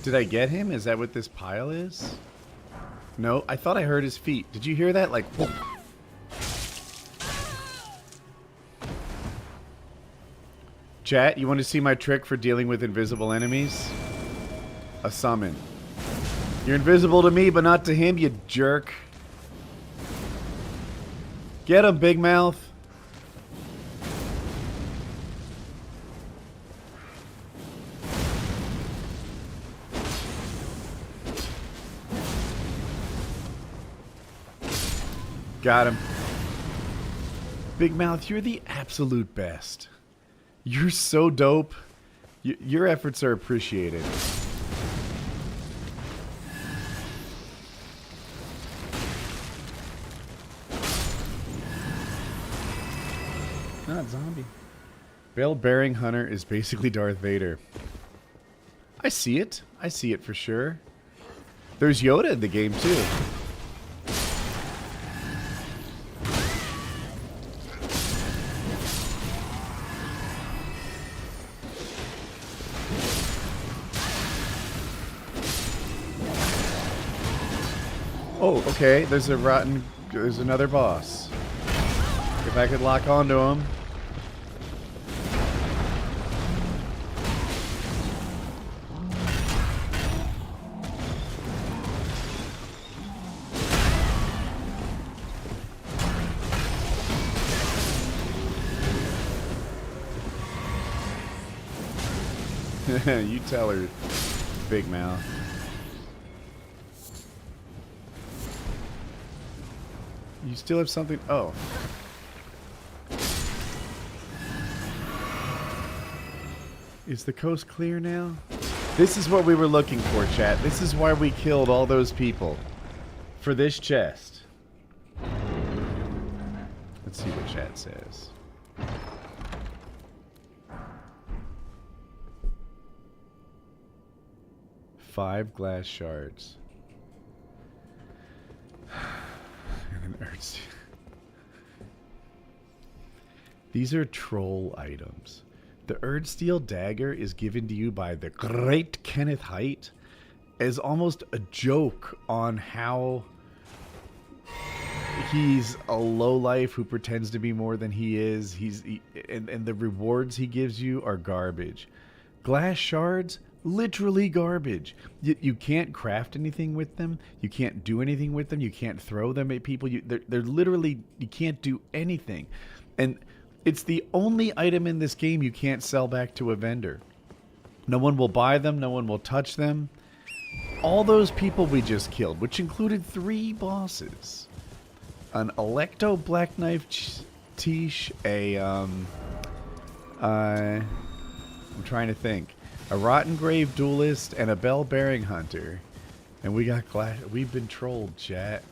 Did I get him? Is that what this pile is? No, I thought I heard his feet. Did you hear that? Like, whoop. Chat, you want to see my trick for dealing with invisible enemies? A summon. You're invisible to me, but not to him, you jerk. Get him, Big Mouth. Got him. Big Mouth, you're the absolute best. You're so dope. Your efforts are appreciated. Not zombie. Bell-bearing hunter is basically Darth Vader. I see it. I see it for sure. There's Yoda in the game too. Oh, okay. There's another boss. If I could lock onto him. You tell her, Big Mouth. You still have something? Oh. Is the coast clear now? This is what we were looking for, chat. This is why we killed all those people. For this chest. Let's see what chat says. Five glass shards. And an earth. These are troll items. The Erdsteel dagger is given to you by the great Kenneth Haight as almost a joke on how he's a lowlife who pretends to be more than he is. And the rewards he gives you are garbage. Glass shards, literally garbage. You can't craft anything with them. You can't do anything with them. You can't throw them at people. They're literally, you can't do anything. And it's the only item in this game you can't sell back to a vendor. No one will buy them. No one will touch them. All those people we just killed, which included 3 bosses. An Electo Black Knife Tiche, I'm trying to think. A Rotten Grave Duelist, and a Bell-bearing Hunter. And we got we've been trolled, chat.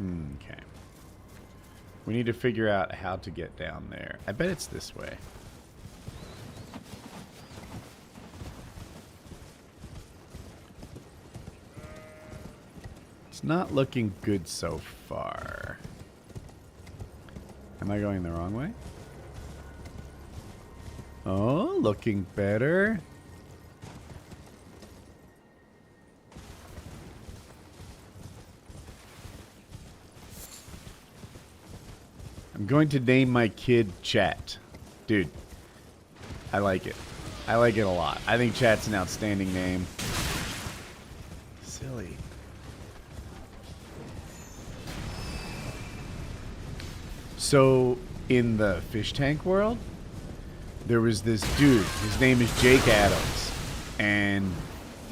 Okay. We need to figure out how to get down there. I bet it's this way. It's not looking good so far. Am I going the wrong way? Oh, looking better. I'm going to name my kid Chat. Dude, I like it. I like it a lot. I think Chat's an outstanding name. Silly. So, in the fish tank world, there was this dude. His name is Jake Adams. And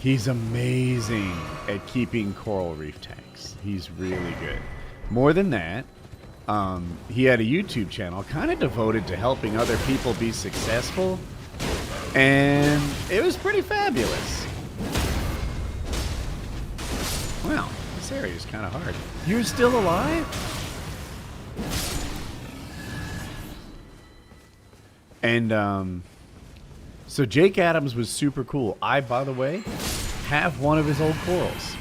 he's amazing at keeping coral reef tanks. He's really good. More than that, he had a YouTube channel kind of devoted to helping other people be successful. And it was pretty fabulous. Wow, this area is kind of hard. You're still alive? And, so Jake Adams was super cool. I, by the way, have one of his old corals.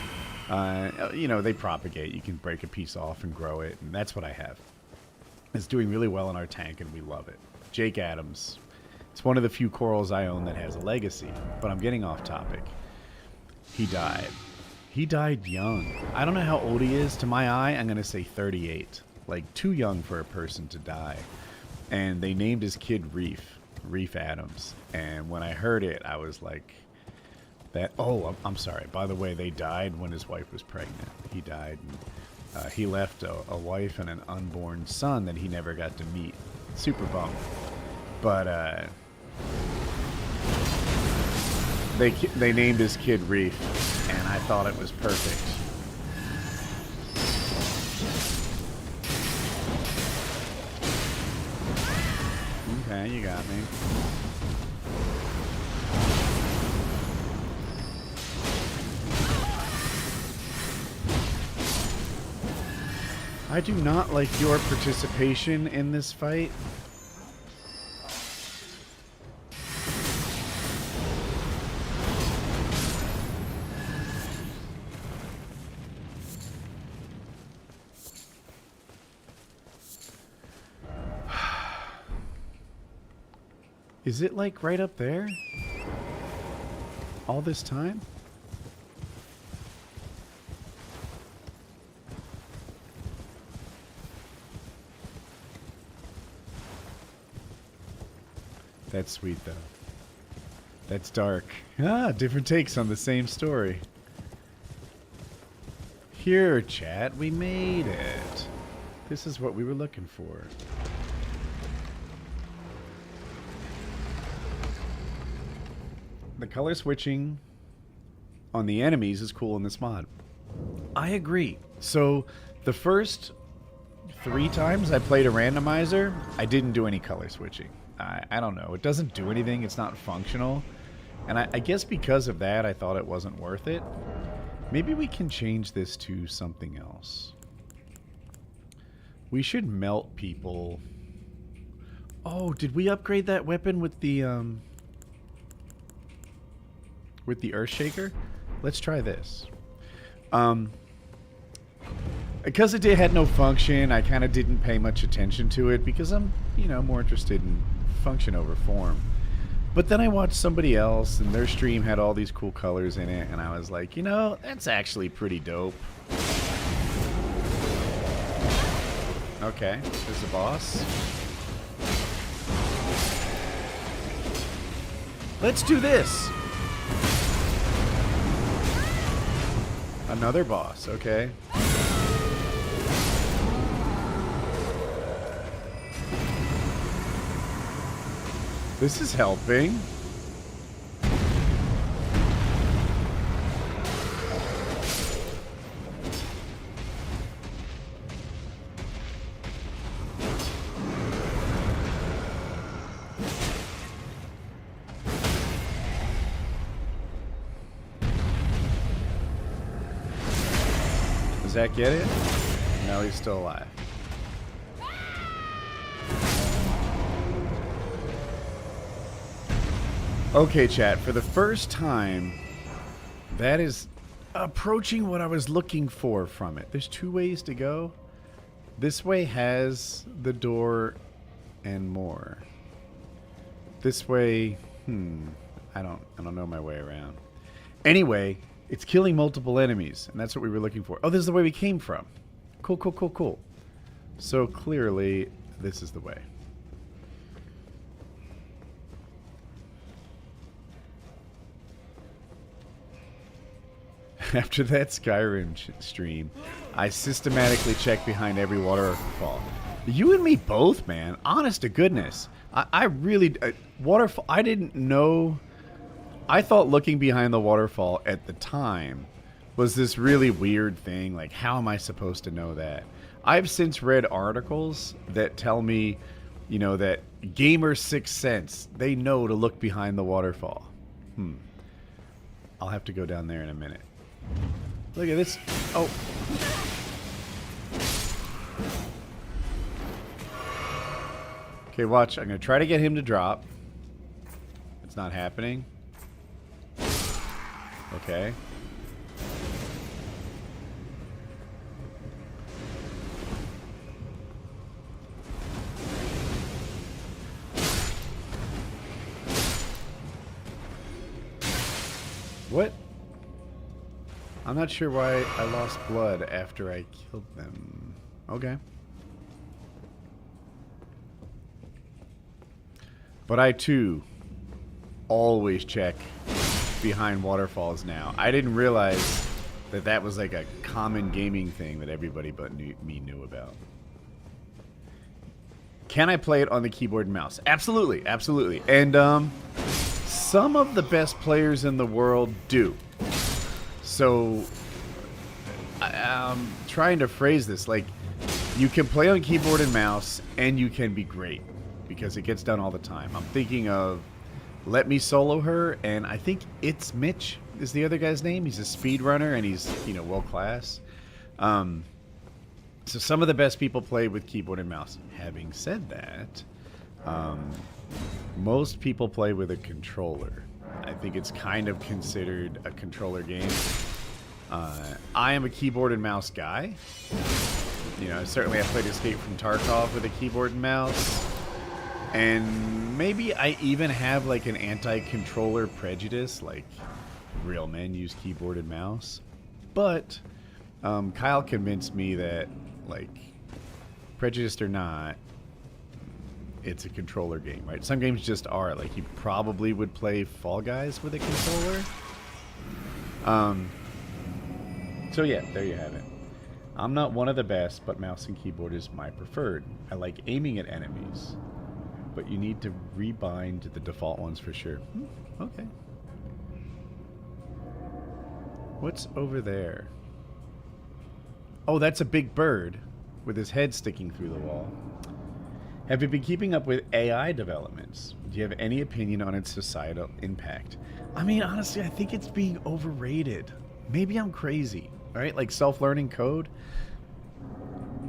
You know, they propagate. You can break a piece off and grow it, and that's what I have. It's doing really well in our tank, and we love it. Jake Adams. It's one of the few corals I own that has a legacy, but I'm getting off topic. He died. He died young. I don't know how old he is. To my eye, I'm going to say 38. Like, too young for a person to die. And they named his kid Reef Adams. And when I heard it, I was like, that. Oh, I'm sorry. By the way, they died when his wife was pregnant. He died. And, he left a wife and an unborn son that he never got to meet. Super bummed. But they named his kid Reef, and I thought it was perfect. Okay, you got me. I do not like your participation in this fight. Is it like right up there? All this time? That's sweet, though. That's dark. Ah, different takes on the same story. Here, chat, we made it. This is what we were looking for. The color switching on the enemies is cool in this mod. I agree. So, the first 3 times I played a randomizer, I didn't do any color switching. I don't know. It doesn't do anything. It's not functional. And I guess because of that, I thought it wasn't worth it. Maybe we can change this to something else. We should melt people. Oh, did we upgrade that weapon with the Earthshaker? Let's try this. Because it had no function, I kind of didn't pay much attention to it because I'm, you know, more interested in function over form. But then I watched somebody else and their stream had all these cool colors in it, and I was like, you know, that's actually pretty dope. Okay, there's the boss. Let's do this! Another boss, okay. This is helping. Does that get it? No, he's still alive. Okay, chat. For the first time, that is approaching what I was looking for from it. There's 2 ways to go. This way has the door and more. This way, I don't know my way around. Anyway, it's killing multiple enemies, and that's what we were looking for. Oh, this is the way we came from. Cool, cool, cool, cool. So clearly, this is the way. After that Skyrim stream, I systematically check behind every waterfall. You and me both, man. Honest to goodness. I really... waterfall... I didn't know... I thought looking behind the waterfall at the time was this really weird thing. Like, how am I supposed to know that? I've since read articles that tell me, you know, that gamers' sixth sense, they know to look behind the waterfall. I'll have to go down there in a minute. Look at this. Oh. Okay, watch. I'm going to try to get him to drop. It's not happening. Okay. What? I'm not sure why I lost blood after I killed them. Okay. But I, too, always check behind waterfalls now. I didn't realize that that was like a common gaming thing that everybody but me knew about. Can I play it on the keyboard and mouse? Absolutely, absolutely. And some of the best players in the world do. So, I'm trying to phrase this, like, you can play on keyboard and mouse, and you can be great, because it gets done all the time. I'm thinking of Let Me Solo Her, and I think It's Mitch is the other guy's name. He's a speedrunner, and he's, you know, world class. So some of the best people play with keyboard and mouse. Having said that, most people play with a controller. I think it's kind of considered a controller game. I am a keyboard and mouse guy. You know, certainly I played Escape from Tarkov with a keyboard and mouse. And maybe I even have like an anti-controller prejudice, like real men use keyboard and mouse. But Kyle convinced me that, like, prejudiced or not, it's a controller game, right? Some games just are. Like, you probably would play Fall Guys with a controller. So yeah, there you have it. I'm not one of the best, but mouse and keyboard is my preferred. I like aiming at enemies, but you need to rebind the default ones for sure. Okay. What's over there? Oh, that's a big bird with his head sticking through the wall. Have you been keeping up with AI developments? Do you have any opinion on its societal impact? I mean, honestly, I think it's being overrated. Maybe I'm crazy, right? Like self-learning code.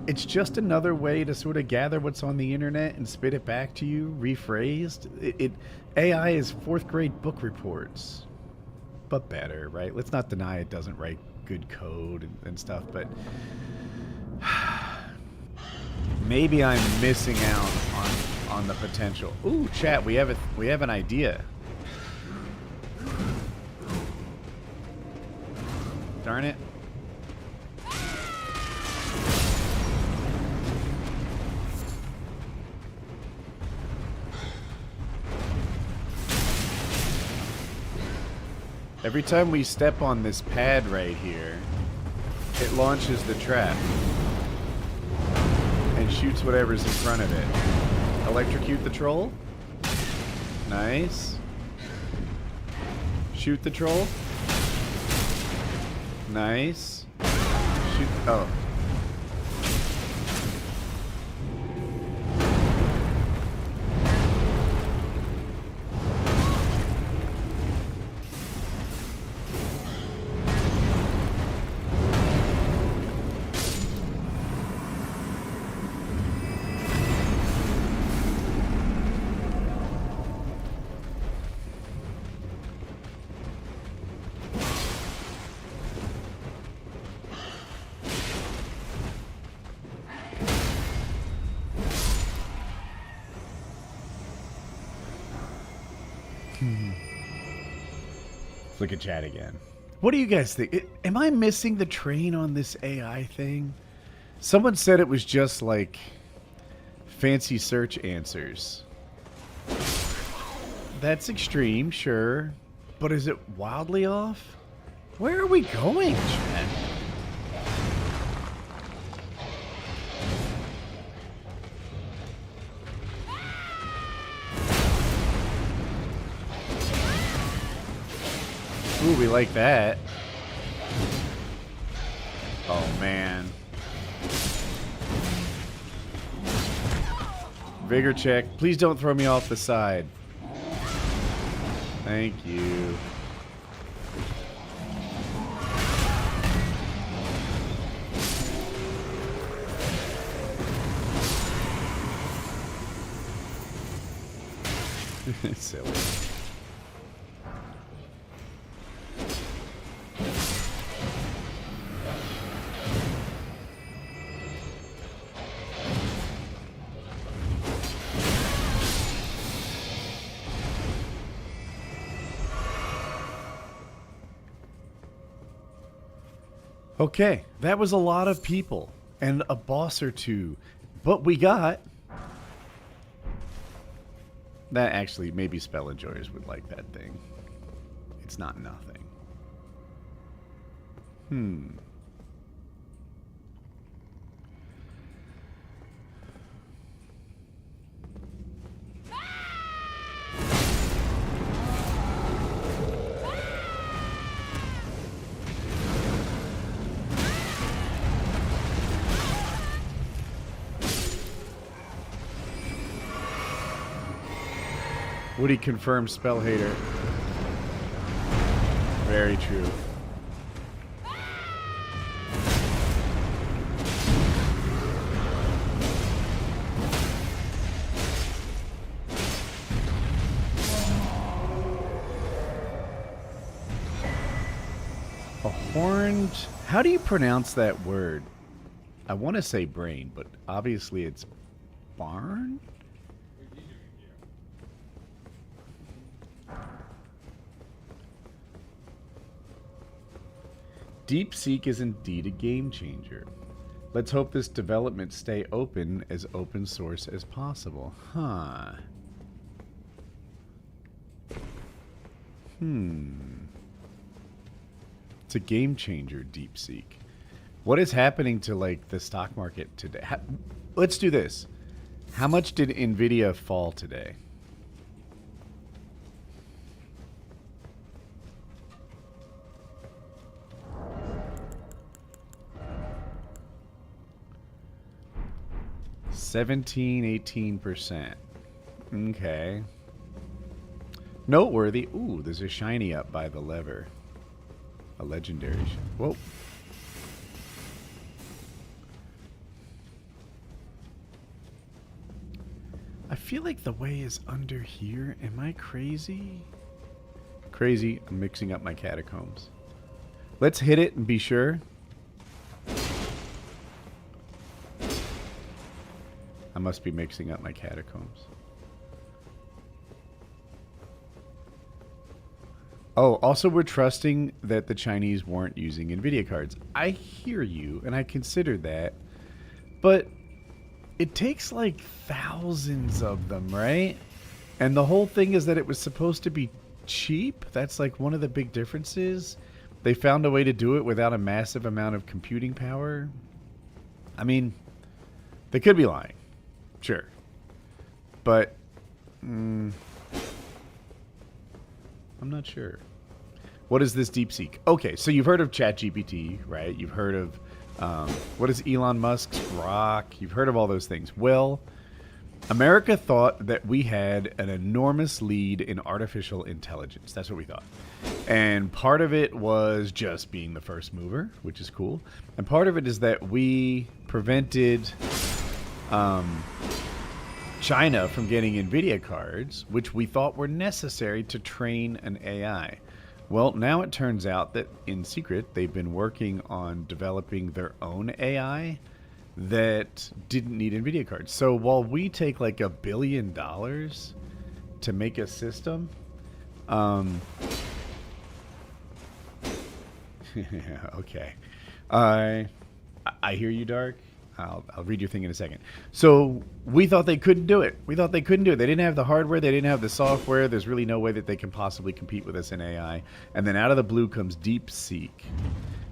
It's just another way to sort of gather what's on the internet and spit it back to you, rephrased. AI is 4th grade book reports, but better, right? Let's not deny it doesn't write good code and stuff, but maybe I'm missing out on the potential. Ooh, chat, we have an idea. Darn it. Every time we step on this pad right here, it launches the trap and shoots whatever's in front of it. Electrocute the troll. Nice. Shoot the troll. Nice. Shoot. Oh. Look at chat again. What do you guys think? Am I missing the train on this AI thing? Someone said it was just like fancy search answers. That's extreme, sure. But is it wildly off? Where are we going, chat? Ooh, we like that. Oh, man. Vigor check. Please don't throw me off the side. Thank you. Silly. Okay, that was a lot of people and a boss or two, but we got that. Actually, maybe spell enjoyers would like that thing. It's not nothing. Woody confirmed spell hater. Very true. A horned... How do you pronounce that word? I want to say brain, but obviously it's barn? DeepSeek is indeed a game changer. Let's hope this development stay open as open source as possible. Huh. It's a game changer, DeepSeek. What is happening to like the stock market today? Let's do this. How much did Nvidia fall today? $18%. Okay. Noteworthy. Ooh, there's a shiny up by the lever. A legendary. Whoa. I feel like the way is under here. Am I crazy? Crazy. I'm mixing up my catacombs. Let's hit it and be sure. I must be mixing up my catacombs. Oh, also we're trusting that the Chinese weren't using NVIDIA cards. I hear you, and I considered that. But it takes like thousands of them, right? And the whole thing is that it was supposed to be cheap. That's like one of the big differences. They found a way to do it without a massive amount of computing power. I mean, they could be lying. Sure. But I'm not sure. What is this DeepSeek? Okay, so you've heard of ChatGPT, right? You've heard of what is Elon Musk's Grok? You've heard of all those things. Well, America thought that we had an enormous lead in artificial intelligence. That's what we thought. And part of it was just being the first mover, which is cool. And part of it is that we prevented China from getting NVIDIA cards, which we thought were necessary to train an AI. Well, now it turns out that in secret, they've been working on developing their own AI that didn't need NVIDIA cards. So while we take like $1 billion to make a system, Okay. I hear you, Dark. I'll read your thing in a second. So we thought they couldn't do it. We thought they couldn't do it. They didn't have the hardware. They didn't have the software. There's really no way that they can possibly compete with us in AI. And then out of the blue comes DeepSeek.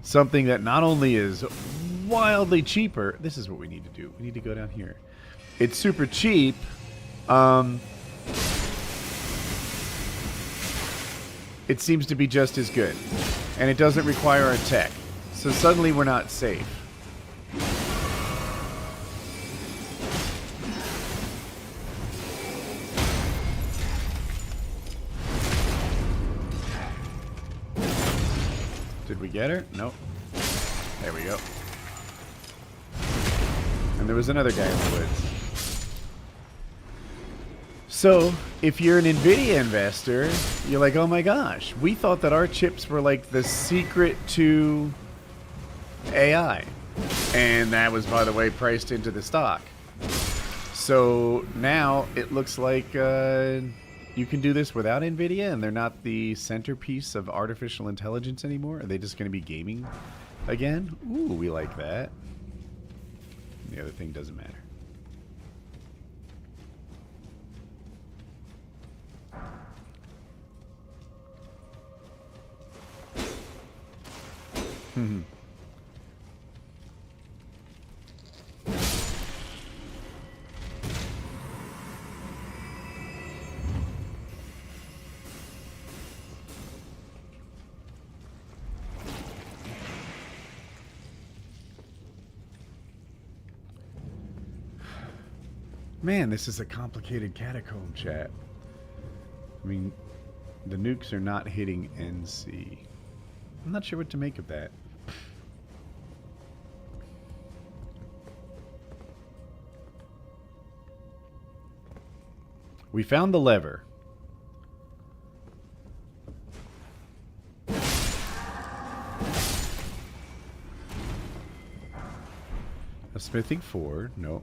Something that not only is wildly cheaper. This is what we need to do. We need to go down here. It's super cheap. It seems to be just as good. And it doesn't require a tech. So suddenly we're not safe. Did we get her? Nope. There we go. And there was another guy in the woods. So, if you're an NVIDIA investor, you're like, oh my gosh, we thought that our chips were like the secret to AI. And that was, by the way, priced into the stock. So now it looks like you can do this without NVIDIA and they're not the centerpiece of artificial intelligence anymore. Are they just going to be gaming again? Ooh, we like that. The other thing doesn't matter. Man, this is a complicated catacomb, chat. I mean, the nukes are not hitting NC. I'm not sure what to make of that. We found the lever. A smithing 4. No.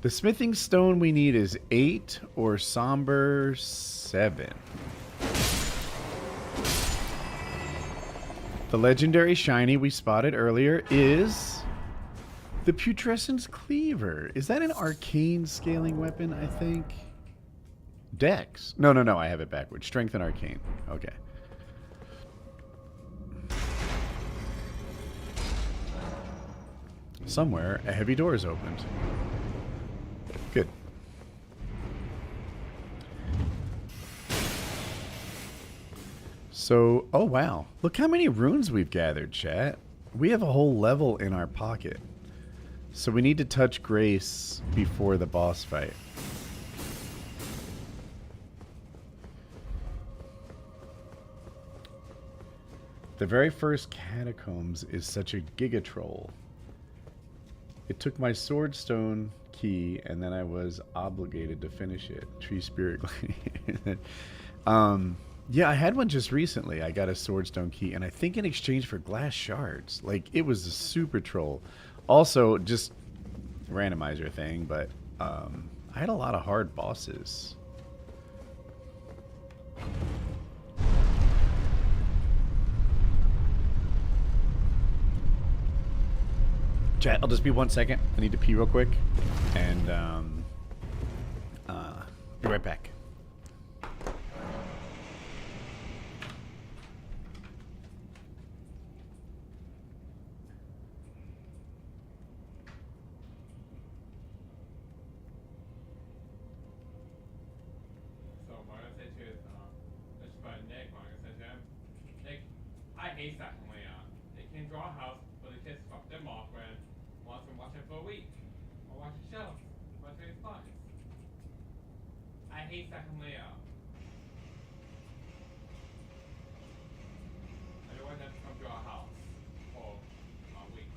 The smithing stone we need is 8 or somber 7. The legendary shiny we spotted earlier is the Putrescence Cleaver. Is that an arcane scaling weapon, I think? Dex. No, I have it backwards. Strength and arcane. Okay. Somewhere, a heavy door is opened. Good. So, oh wow. Look how many runes we've gathered, chat. We have a whole level in our pocket. So we need to touch Grace before the boss fight. The very first catacombs is such a gigatroll. It took my sword stone key and then I was obligated to finish it. Tree spirit. Yeah, I had one just recently. I got a sword stone key and I think in exchange for glass shards. Like, it was a super troll. Also, just randomizer thing, but I had a lot of hard bosses. Chat, I'll just be 1 second. I need to pee real quick. And be right back. So what I say to is, just by Nick, what I said to him, Nick, I hate that layout. They can draw a house, but the kids fuck them off when wants to watch it for a week, or watch a show, watch it fun. I hate second layout. I don't want them to come to our house for a week,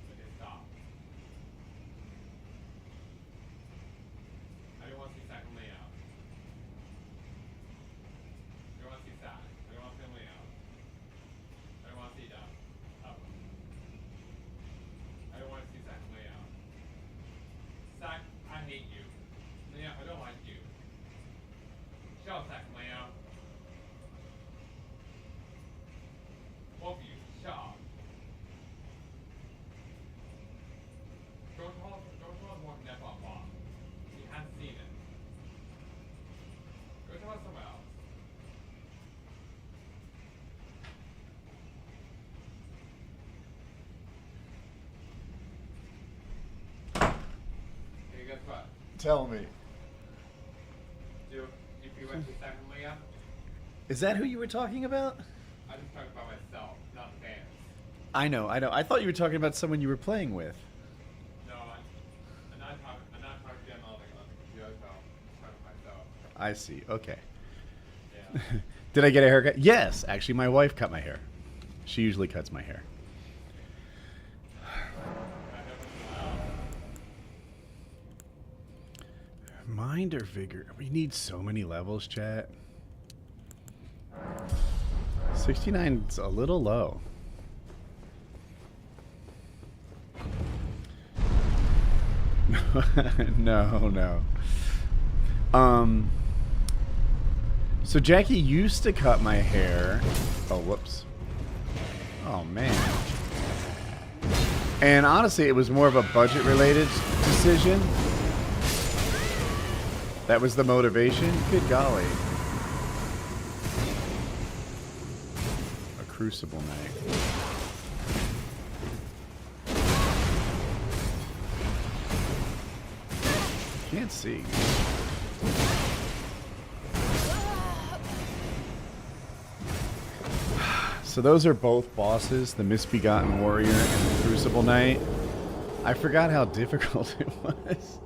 but they stop. I don't want to see second layout. I don't want to see that. I don't want to see layout. I don't want to see that. Up. I don't want to see second layout. Sack, I hate you. Layout, I don't like you. Tell me. Do if you went to second layer, Is that who you were talking about? I just talk about myself, not fans. I know. I thought you were talking about someone you were playing with. No, I'm not talking to them on the computer, so I'm talking to myself. I see. Okay. Yeah. Did I get a haircut? Yes. Actually, my wife cut my hair. She usually cuts my hair. Mind or vigor? We need so many levels, chat. 69's a little low. No. So Jackie used to cut my hair. Oh, whoops. Oh, man. And honestly, it was more of a budget-related decision. That was the motivation? Good golly. A crucible night. Can't see. So those are both bosses, the Misbegotten Warrior and the Crucible Knight. I forgot how difficult it was.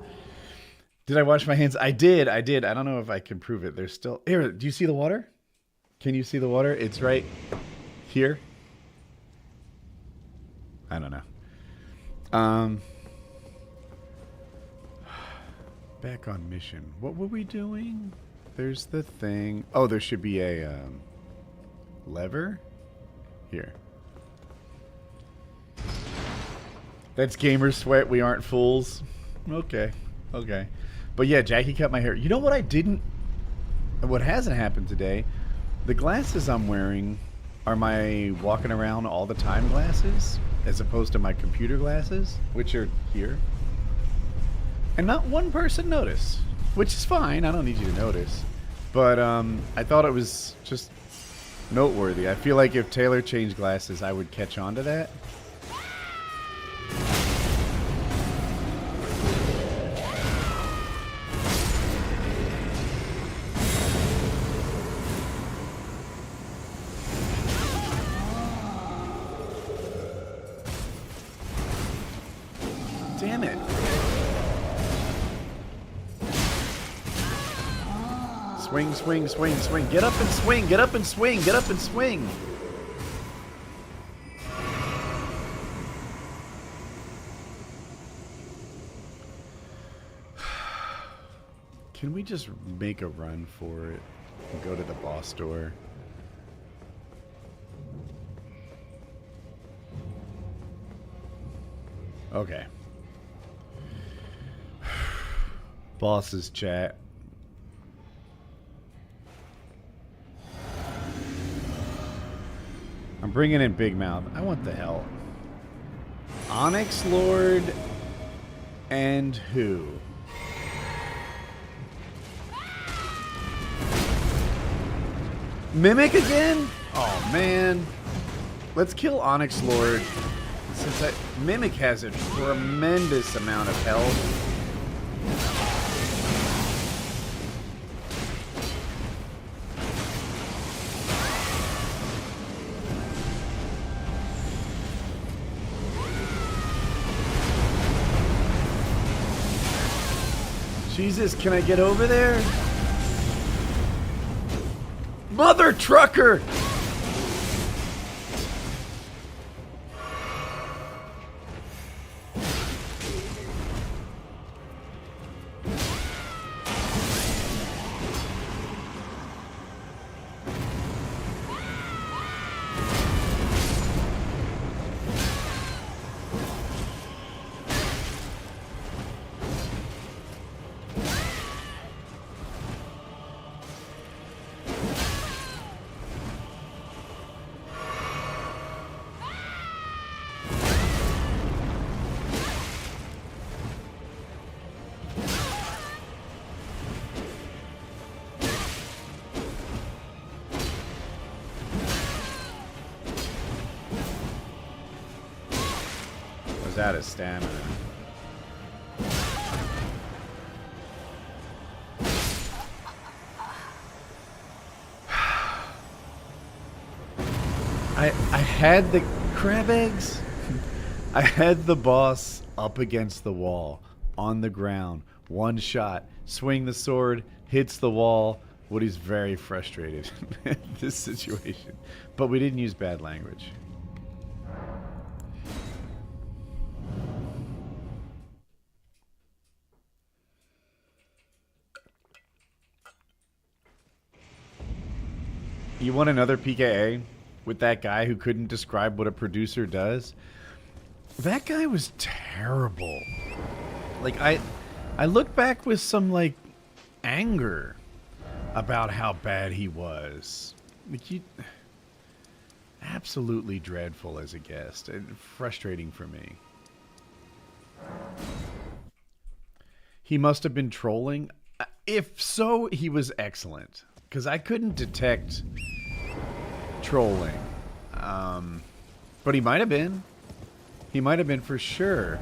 Did I wash my hands? I did. I don't know if I can prove it. There's still... Here, do you see the water? Can you see the water? It's right here. I don't know. Back on mission. What were we doing? There's the thing. Oh, there should be a lever. Here. That's gamer sweat. We aren't fools. Okay. But yeah, Jackie cut my hair. You know what I didn't... What hasn't happened today? The glasses I'm wearing are my walking around all the time glasses, as opposed to my computer glasses, which are here. And not one person noticed, which is fine. I don't need you to notice. But I thought it was just noteworthy. I feel like if Taylor changed glasses, I would catch on to that. Damn it. Swing, swing, swing, swing. Get up and swing. Get up and swing. Get up and swing. Can we just make a run for it and go to the boss door? Okay. Bosses chat. I'm bringing in Big Mouth. I want the hell. Onyx Lord and who? Mimic again? Oh man. Let's kill Onyx Lord. Since Mimic has a tremendous amount of health. Jesus, can I get over there? Mother trucker! Out of stamina. had the crab eggs. I had the boss up against the wall, on the ground, one shot, swing the sword, hits the wall. Woody's very frustrated in this situation, but we didn't use bad language. You want another PKA with that guy who couldn't describe what a producer does? That guy was terrible. Like, I look back with some, like, anger about how bad he was. Like, absolutely dreadful as a guest and frustrating for me. He must have been trolling. If so, he was excellent. Because I couldn't detect trolling. But he might have been. He might have been for sure.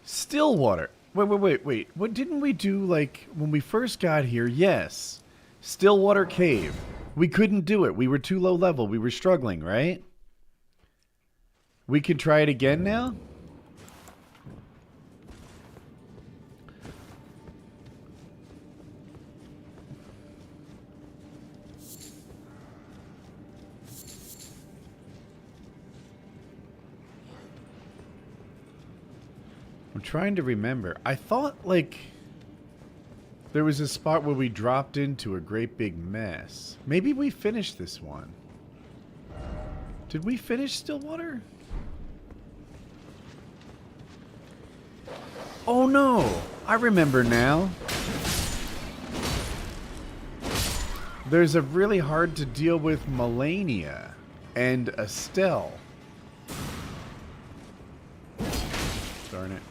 Stillwater. Wait. What didn't we do, like, when we first got here? Yes. Stillwater Cave. We couldn't do it. We were too low level. We were struggling, right? We can try it again now? I'm trying to remember. I thought, like, there was a spot where we dropped into a great big mess. Maybe we finished this one. Did we finish Stillwater? Oh no! I remember now. There's a really hard to deal with Melania and Estelle. Darn it.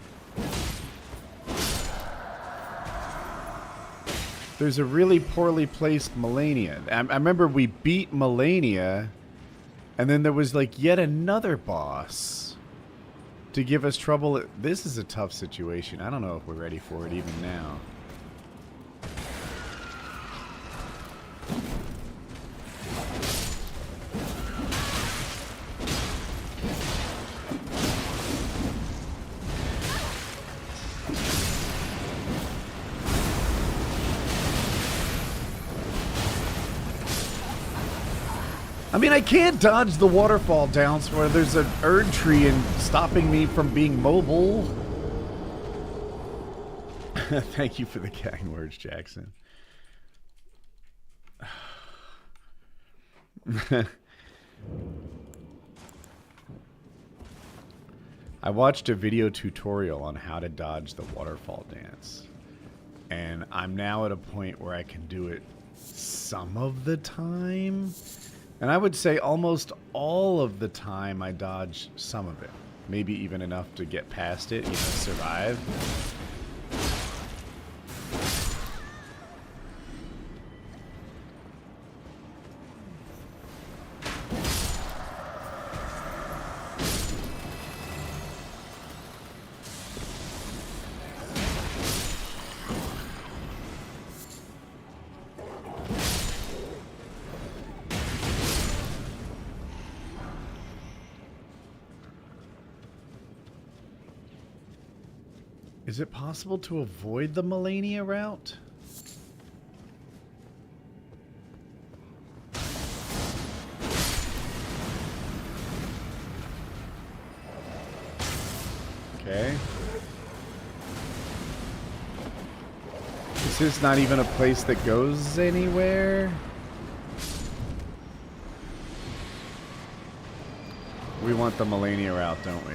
There's a really poorly placed Melania. I remember we beat Melania, and then there was like yet another boss to give us trouble. This is a tough situation. I don't know if we're ready for it even now. I mean, I can't dodge the waterfall down where there's an Erd tree and stopping me from being mobile. Thank you for the kind words, Jackson. I watched a video tutorial on how to dodge the waterfall dance. And I'm now at a point where I can do it some of the time. And I would say almost all of the time I dodge some of it. Maybe even enough to get past it, survive. Is it possible to avoid the Melania route? Okay. This is not even a place that goes anywhere. We want the Melania route, don't we?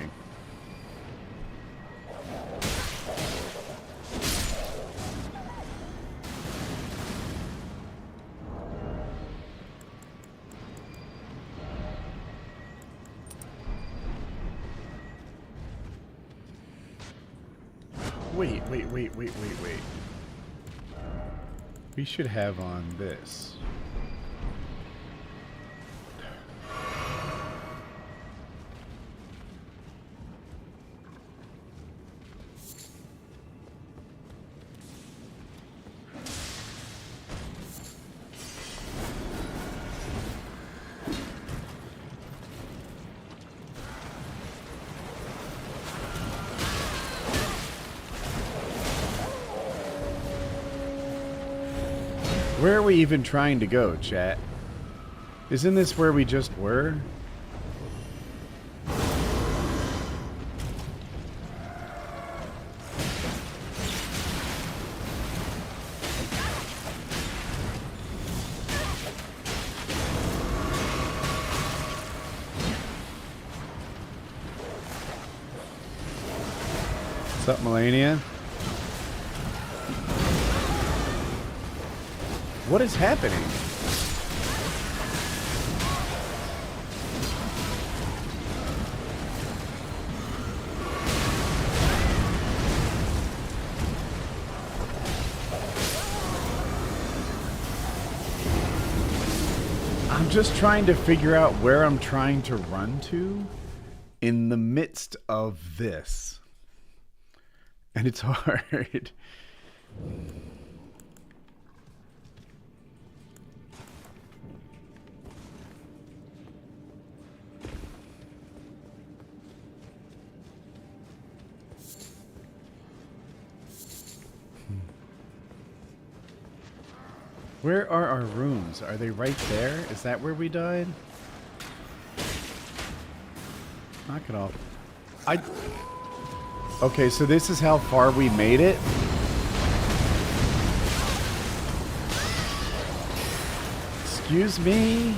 Wait. We should have on this. Where are we even trying to go, chat? Isn't this where we just were? What's up, Melania? What is happening? I'm just trying to figure out where I'm trying to run to in the midst of this. And it's hard. Where are our rooms? Are they right there? Is that where we died? Knock it off. Okay, so this is how far we made it. Excuse me?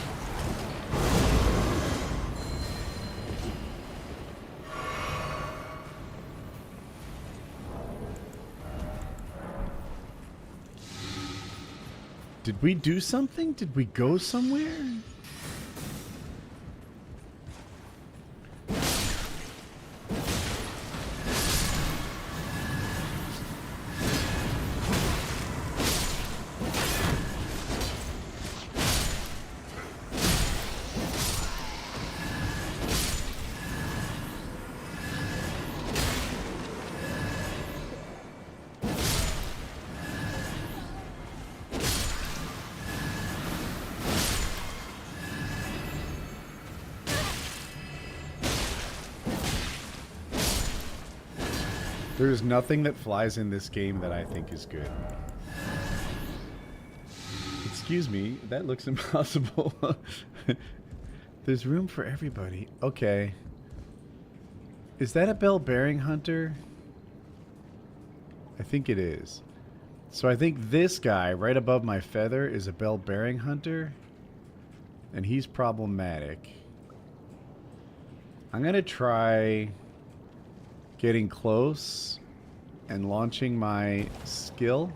Did we do something? Did we go somewhere? There's nothing that flies in this game that I think is good. Excuse me, that looks impossible. There's room for everybody. Okay. Is that a bell-bearing hunter? I think it is. So I think this guy right above my feather is a bell-bearing hunter. And he's problematic. I'm going to try getting close and launching my skill.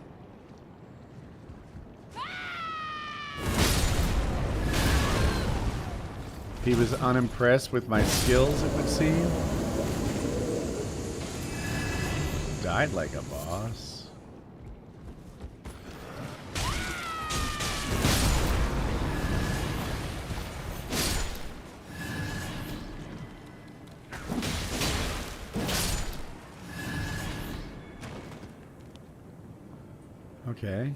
He was unimpressed with my skills, it would seem. Died like a boss. Okay.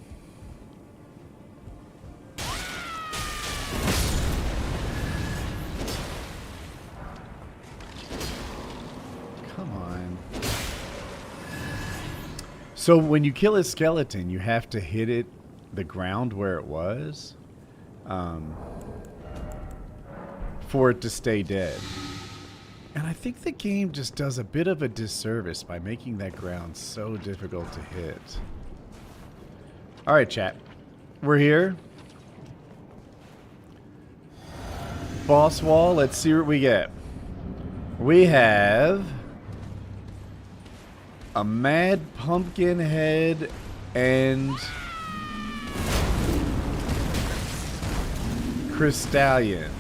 Come on. So when you kill a skeleton, you have to hit it, the ground where it was, for it to stay dead. And I think the game just does a bit of a disservice by making that ground so difficult to hit. Alright, chat. We're here. Boss wall. Let's see what we get. We have a mad pumpkin head and crystallions.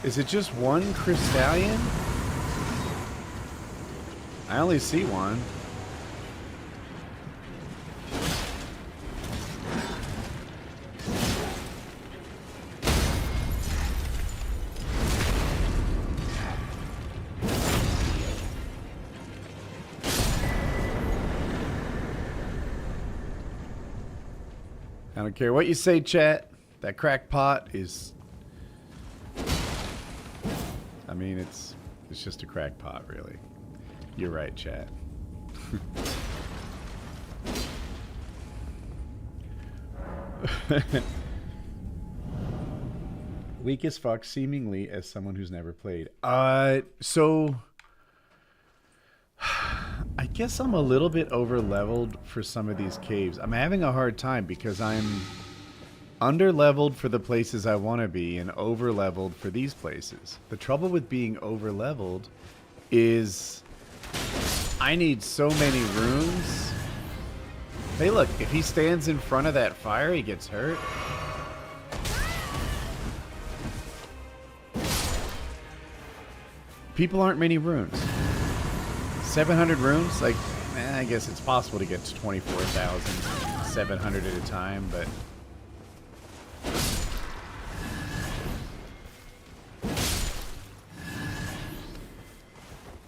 Is it just one crystallion? I only see one. don't care what you say, chat. That crack pot is... I mean, it's just a crack pot, really. You're right, chat. Weak as fuck, seemingly, as someone who's never played. So... I guess I'm a little bit over-leveled for some of these caves. I'm having a hard time because I'm under-leveled for the places I want to be and over-leveled for these places. The trouble with being over-leveled is I need so many runes. Hey, look, if he stands in front of that fire, he gets hurt. People aren't many runes. 700 runes? Like, I guess it's possible to get to 24,700 at a time, but...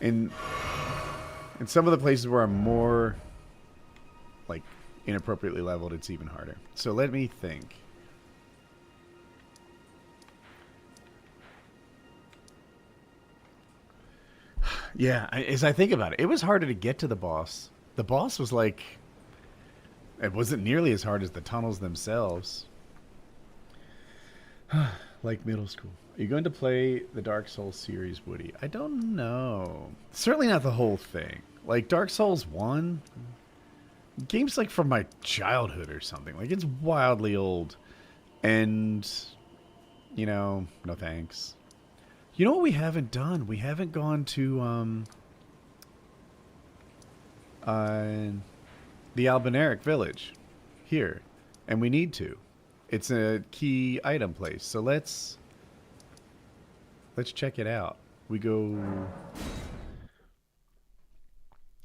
In some of the places where I'm more, like, inappropriately leveled, it's even harder. So let me think. Yeah, as I think about it, it was harder to get to the boss. The boss was like... It wasn't nearly as hard as the tunnels themselves. Like middle school. Are you going to play the Dark Souls series, Woody? I don't know. Certainly not the whole thing. Like, Dark Souls 1... Game's like from my childhood or something. Like, it's wildly old. And... You know, no thanks. You know what we haven't done? We haven't gone to the Albinaric village here, and we need to. It's a key item place, so let's check it out. We go.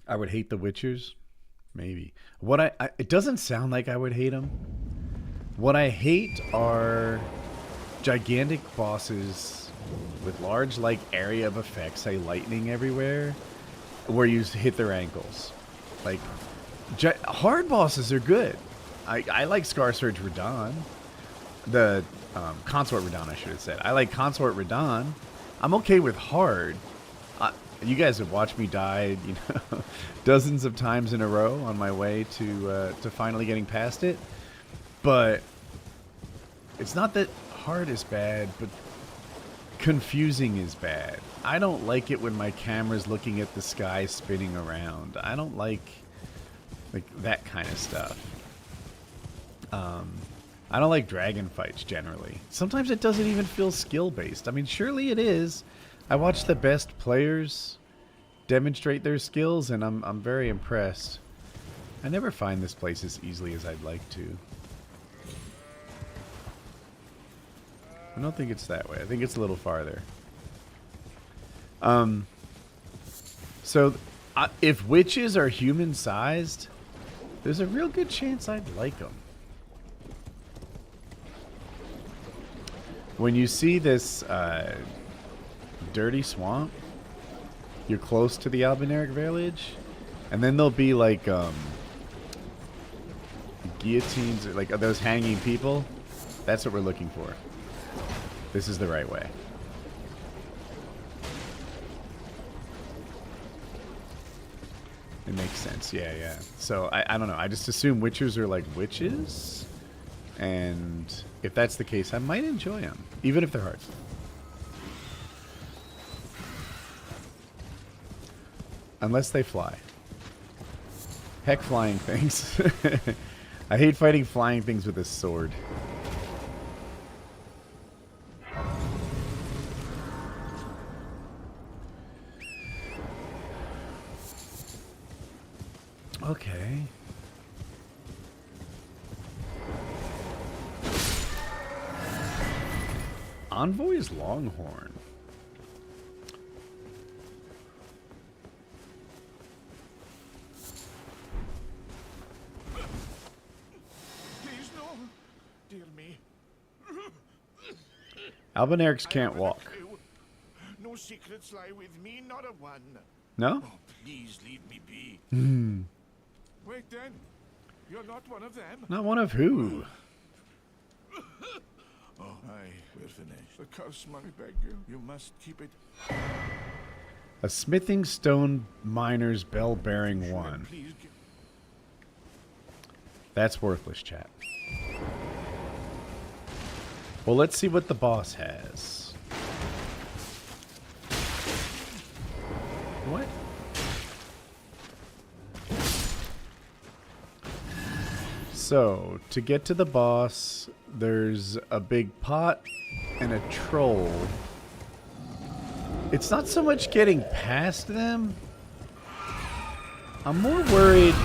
I would hate the Witchers, maybe. What it doesn't sound like I would hate them. What I hate are gigantic bosses with large, like, area of effects, say lightning everywhere, where you hit their ankles. Like, hard bosses are good. I like Scar Surge Radahn. The Consort Radahn, I should have said. I like Consort Radahn. I'm okay with hard. You guys have watched me die, you know, dozens of times in a row on my way to finally getting past it. But it's not that hard is bad, but confusing is bad. I don't like it when my camera's looking at the sky spinning around. I don't like that kind of stuff. I don't like dragon fights generally. Sometimes it doesn't even feel skill based. I mean, surely it is. I watch the best players demonstrate their skills, and I'm very impressed. I never find this place as easily as I'd like to. I don't think it's that way. I think it's a little farther. So, if witches are human-sized, there's a real good chance I'd like them. When you see this dirty swamp, you're close to the Albinaric village, and then there'll be like guillotines, or like those hanging people. That's what we're looking for. This is the right way. It makes sense. Yeah, yeah. So, I don't know. I just assume witchers are like witches. And if that's the case, I might enjoy them. Even if they're hard. Unless they fly. Heck, flying things. I hate fighting flying things with a sword. Okay. Envoy is Longhorn. Please, no. Dear me. Albinarics can't walk. No secrets lie with me, not a one. No? Oh, please leave me be. Hmm. Wait then. You're not one of them. Not one of who? We're finished. The curse, I beg you. You must keep it. A smithing stone miner's bell bearing 1. Please give. That's worthless, chat. Well, let's see what the boss has. What? So, to get to the boss, there's a big pot and a troll. It's not so much getting past them. I'm more worried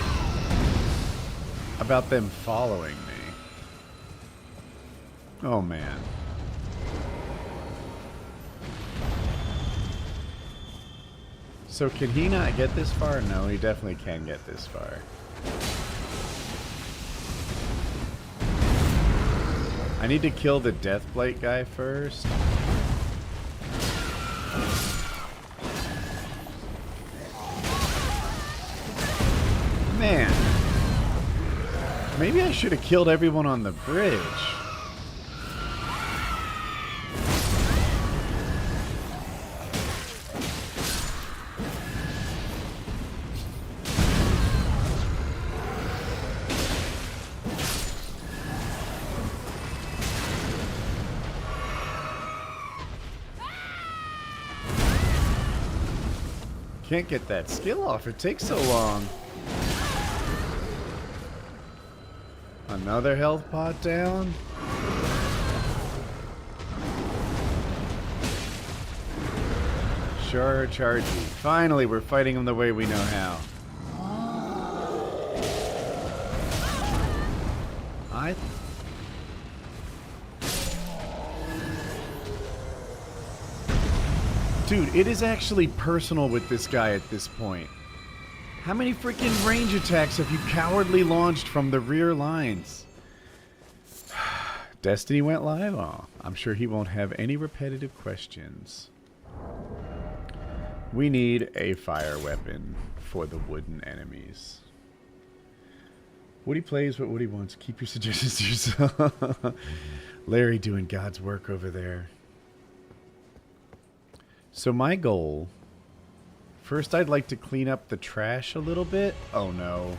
about them following me. Oh, man. So can he not get this far? No, he definitely can get this far. I need to kill the Deathblight guy first. Man. Maybe I should have killed everyone on the bridge. Can't get that skill off. It takes so long. Another health pot down. Sure, charge you. Finally, we're fighting him the way we know how. Dude, it is actually personal with this guy at this point. How many freaking range attacks have you cowardly launched from the rear lines? Destiny went live? Oh, I'm sure he won't have any repetitive questions. We need a fire weapon for the wooden enemies. Woody plays what Woody wants. Keep your suggestions to yourself. Larry doing God's work over there. So my goal... First, I'd like to clean up the trash a little bit. Oh, no.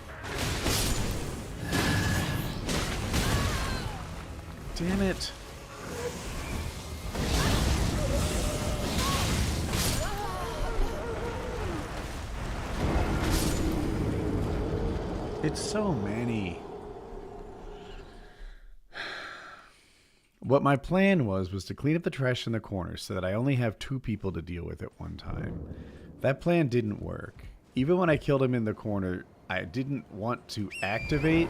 Damn it. It's so many. What my plan was to clean up the trash in the corners so that I only have 2 people to deal with at one time. That plan didn't work. Even when I killed him in the corner, I didn't want to activate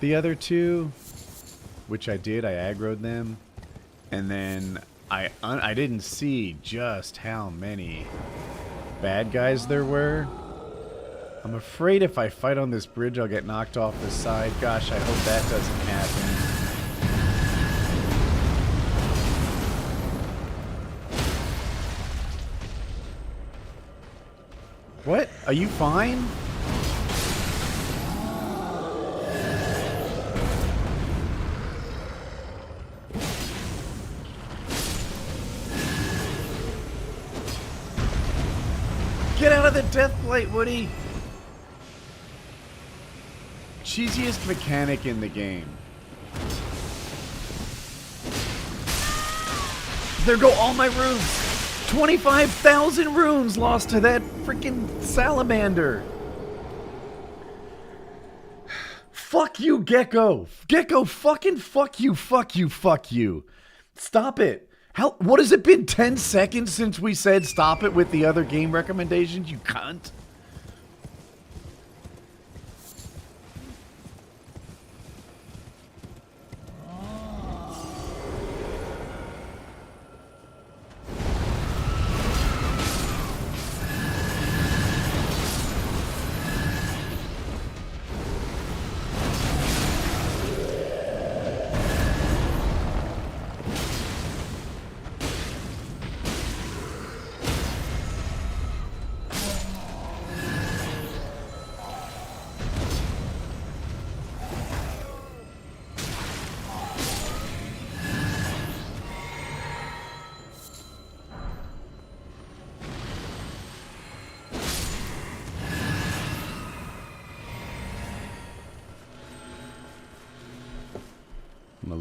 the other 2, which I did. I aggroed them. And then I didn't see just how many bad guys there were. I'm afraid if I fight on this bridge, I'll get knocked off the side. Gosh, I hope that doesn't happen. What? Are you fine? Get out of the Deathblight, Woody! Cheesiest mechanic in the game. There go all my runes! 25,000 runes lost to that freaking salamander. Fuck you, Gecko. Gecko, fucking fuck you, fuck you, fuck you. Stop it. What has it been, 10 seconds since we said stop it with the other game recommendations, you cunt?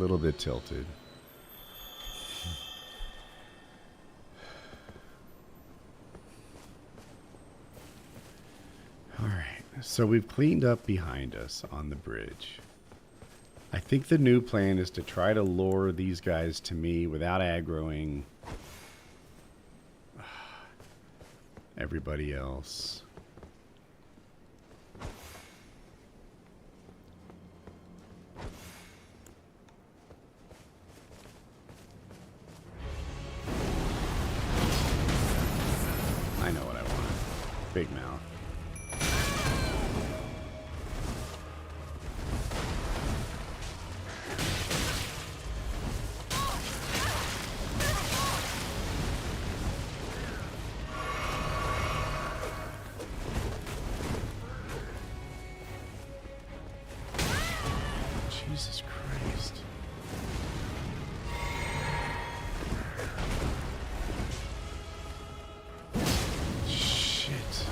little bit tilted. Alright, so we've cleaned up behind us on the bridge. I think the new plan is to try to lure these guys to me without aggroing everybody else. I know what I want. Big mouth. Jesus Christ. Shit.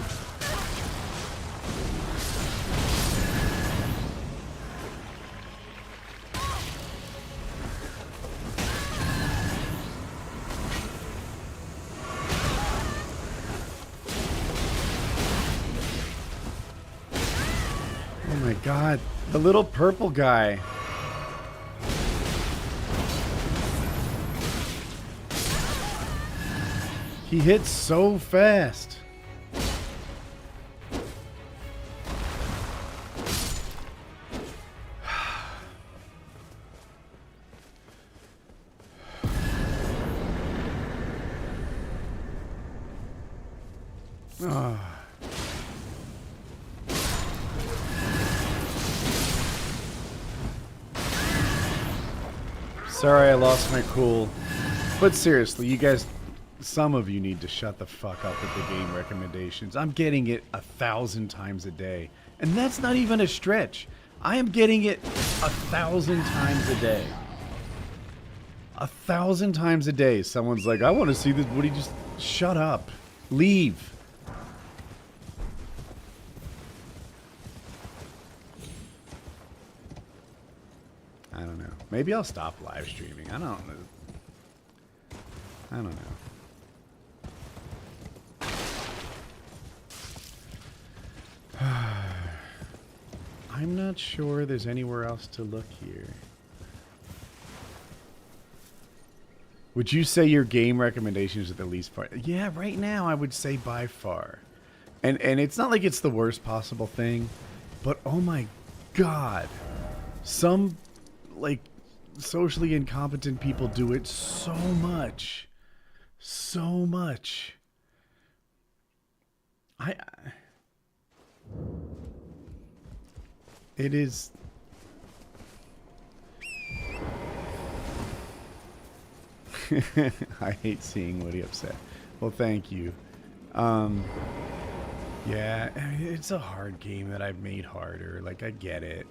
Oh my God, the little purple guy. He hits so fast. Ah. Sorry I lost my cool. But seriously, you guys, some of you need to shut the fuck up with the game recommendations. I'm getting it 1,000 times a day. And that's not even a stretch. I am getting it 1,000 times a day. 1,000 times a day. Someone's like, I want to see this. Would he just shut up? Leave. I don't know. Maybe I'll stop live streaming. I don't know. I don't know. I'm not sure there's anywhere else to look here. Would you say your game recommendations are the least far? Yeah, right now I would say by far. And it's not like it's the worst possible thing, but oh my God. Some like socially incompetent people do it so much. So much. It is. I hate seeing Woody upset. Well, thank you. Yeah, it's a hard game that I've made harder. Like, I get it.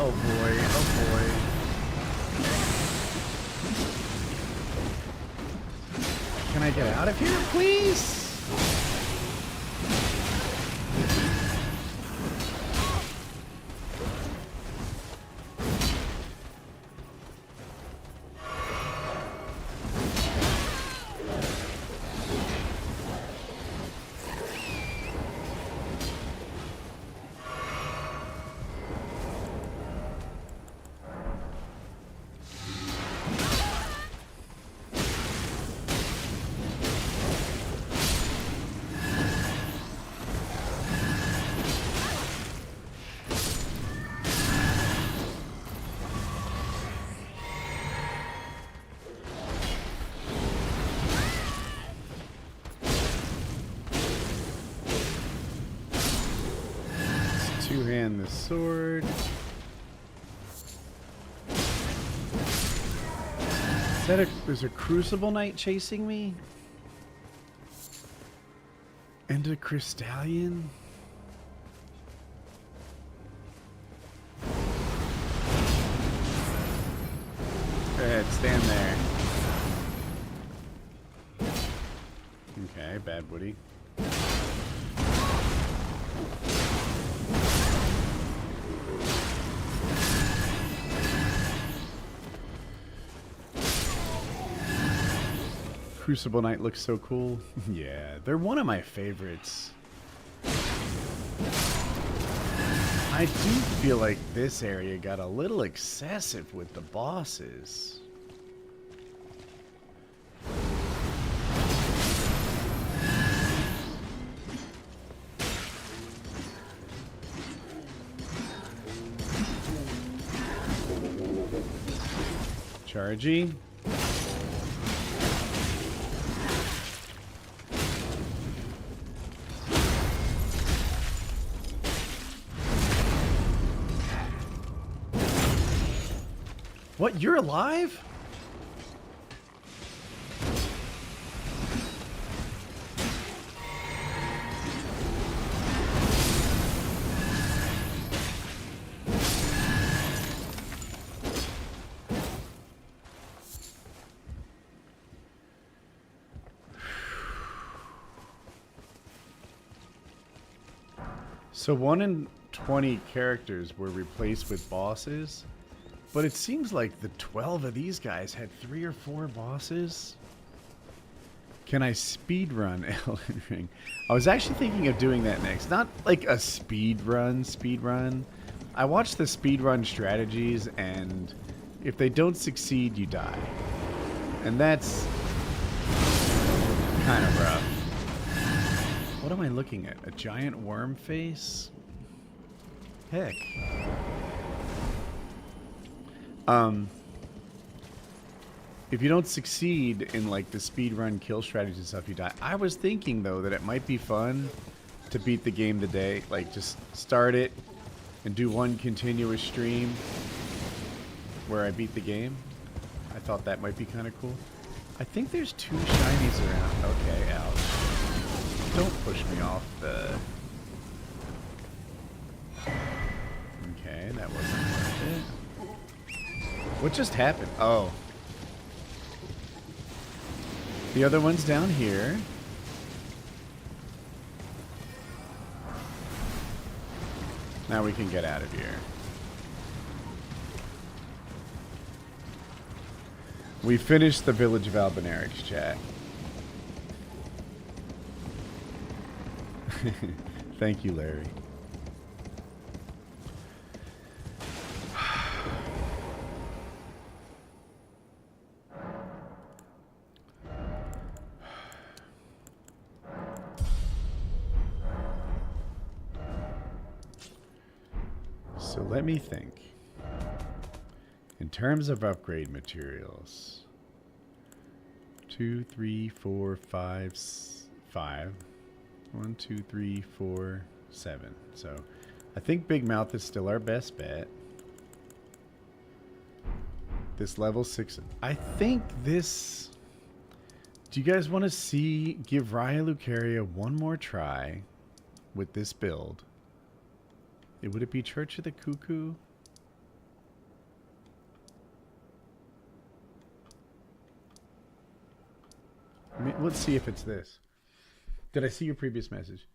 Oh boy, oh boy. Can I get out of here, please? Two-hand the sword. Is that there's a Crucible Knight chasing me? And a Crystallion? Stand there. Okay, bad Woody. Crucible Knight looks so cool. Yeah, they're one of my favorites. I do feel like this area got a little excessive with the bosses. Chargy. What? You're alive? So 1 in 20 characters were replaced with bosses. But it seems like the 12 of these guys had 3 or 4 bosses. Can I speedrun Elden Ring? I was actually thinking of doing that next. Not like a speedrun. I watch the speedrun strategies, and if they don't succeed, you die. And that's kind of rough. What am I looking at? A giant worm face? Heck. If you don't succeed in like the speedrun kill strategies and stuff, you die. I was thinking though that it might be fun to beat the game today. Like just start it and do one continuous stream where I beat the game. I thought that might be kind of cool. I think there's 2 shinies around. Okay, ouch. Don't push me off the... Okay, that wasn't worth it. What just happened? Oh. The other one's down here. Now we can get out of here. We finished the Village of Albanarix, chat. Thank you, Larry. So let me think. In terms of upgrade materials, 2, 3, 4, 5, 5. 1, 2, 3, 4, 7. So I think Big Mouth is still our best bet. This level 6. I think this... Do you guys want to give Raya Lucaria one more try with this build? Would it be Church of the Cuckoo? Let's see if it's this. Did I see your previous message?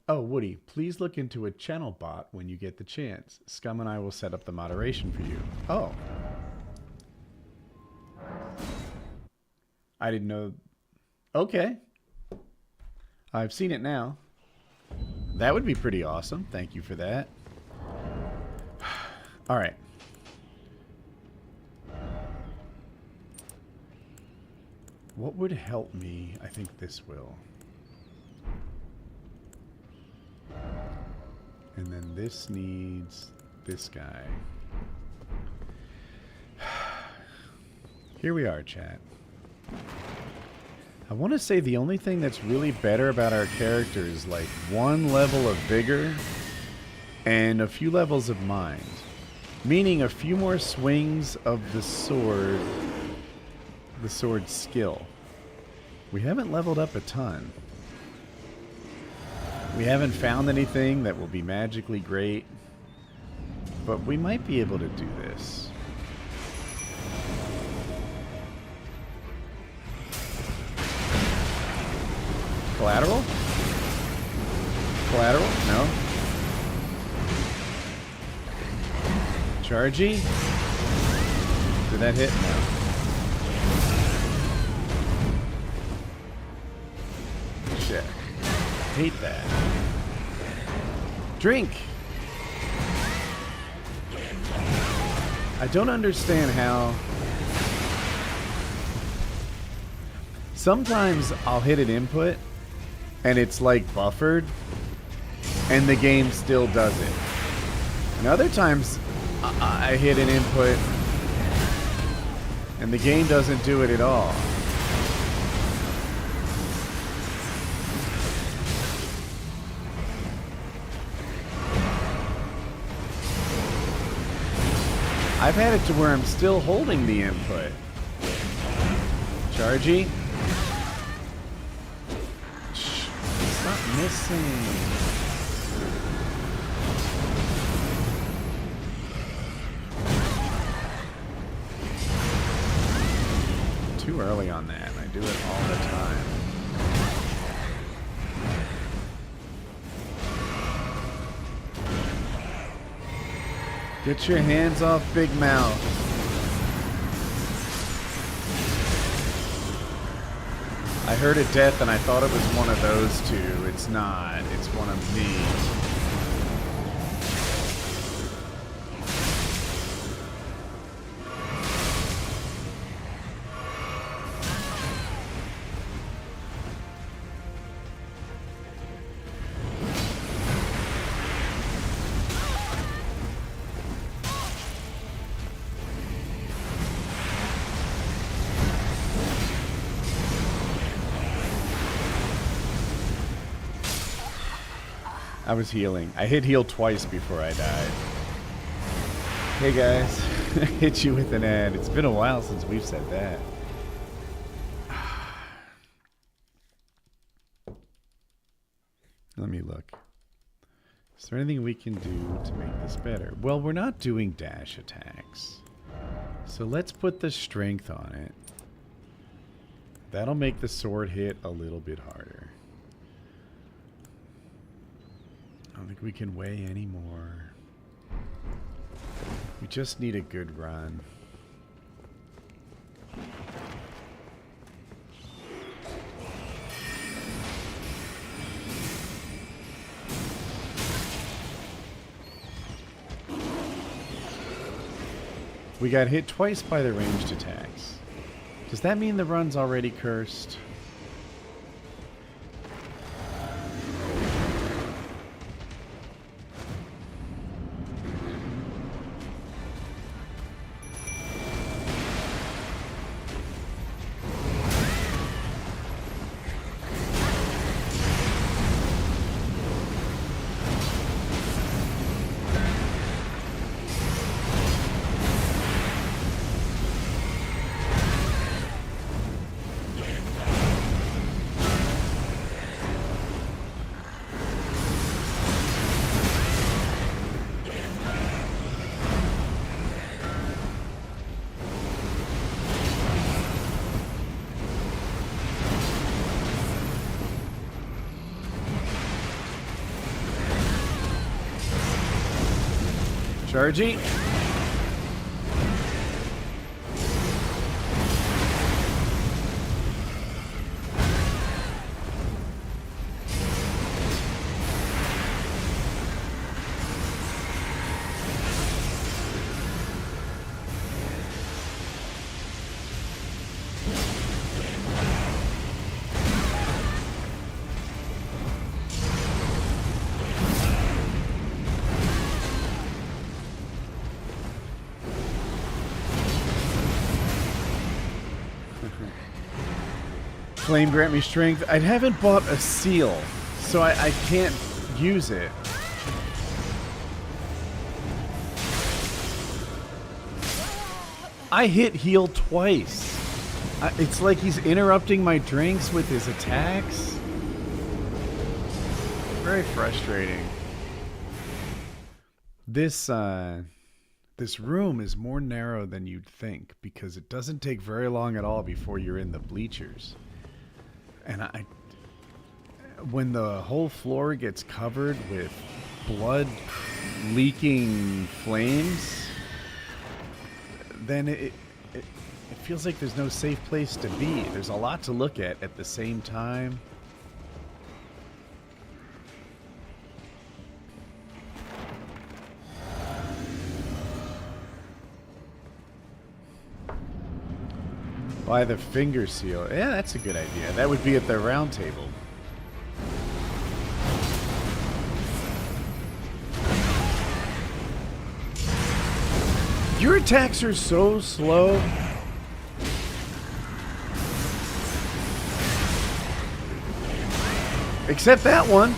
Oh, Woody, please look into a channel bot when you get the chance. Scum and I will set up the moderation for you. Oh. I didn't know. Okay. I've seen it now. That would be pretty awesome. Thank you for that. All right. What would help me? I think this will. And then this needs this guy. Here we are, chat. I want to say the only thing that's really better about our character is like 1 level of vigor and a few levels of mind. Meaning a few more swings of the sword skill. We haven't leveled up a ton. We haven't found anything that will be magically great, but we might be able to do this. Collateral? Collateral? No. Chargy? Did that hit? No. Shit. Hate that. Drink! I don't understand how... Sometimes I'll hit an input and it's like buffered and the game still does it. And other times I hit an input and the game doesn't do it at all. I've had it to where I'm still holding the input. Chargy? Stop missing. Too early on that. I do it all the time. Get your hands off Big Mouth. I heard a death and I thought it was one of those two. It's not. It's one of me. I was healing. I hit heal twice before I died. Hey guys, I hit you with an ad. It's been a while since we've said that. Let me look. Is there anything we can do to make this better? Well, we're not doing dash attacks. So let's put the strength on it. That'll make the sword hit a little bit harder. I don't think we can weigh anymore. We just need a good run. We got hit twice by the ranged attacks. Does that mean the run's already cursed? Chargy. Flame grant me strength. I haven't bought a seal, so I can't use it. I hit heal twice. It's like he's interrupting my drinks with his attacks. Very frustrating. This room is more narrow than you'd think because it doesn't take very long at all before you're in the bleachers. And when the whole floor gets covered with blood leaking flames, then it feels like there's no safe place to be. There's a lot to look at the same time. Buy the finger seal. Yeah, that's a good idea. That would be at the round table. Your attacks are so slow. Except that one.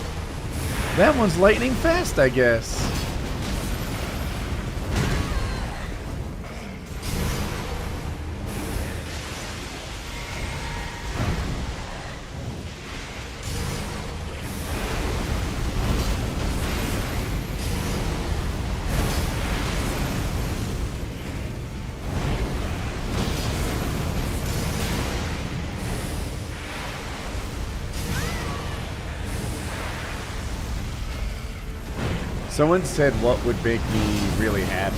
That one's lightning fast, I guess. Someone said what would make me really happy.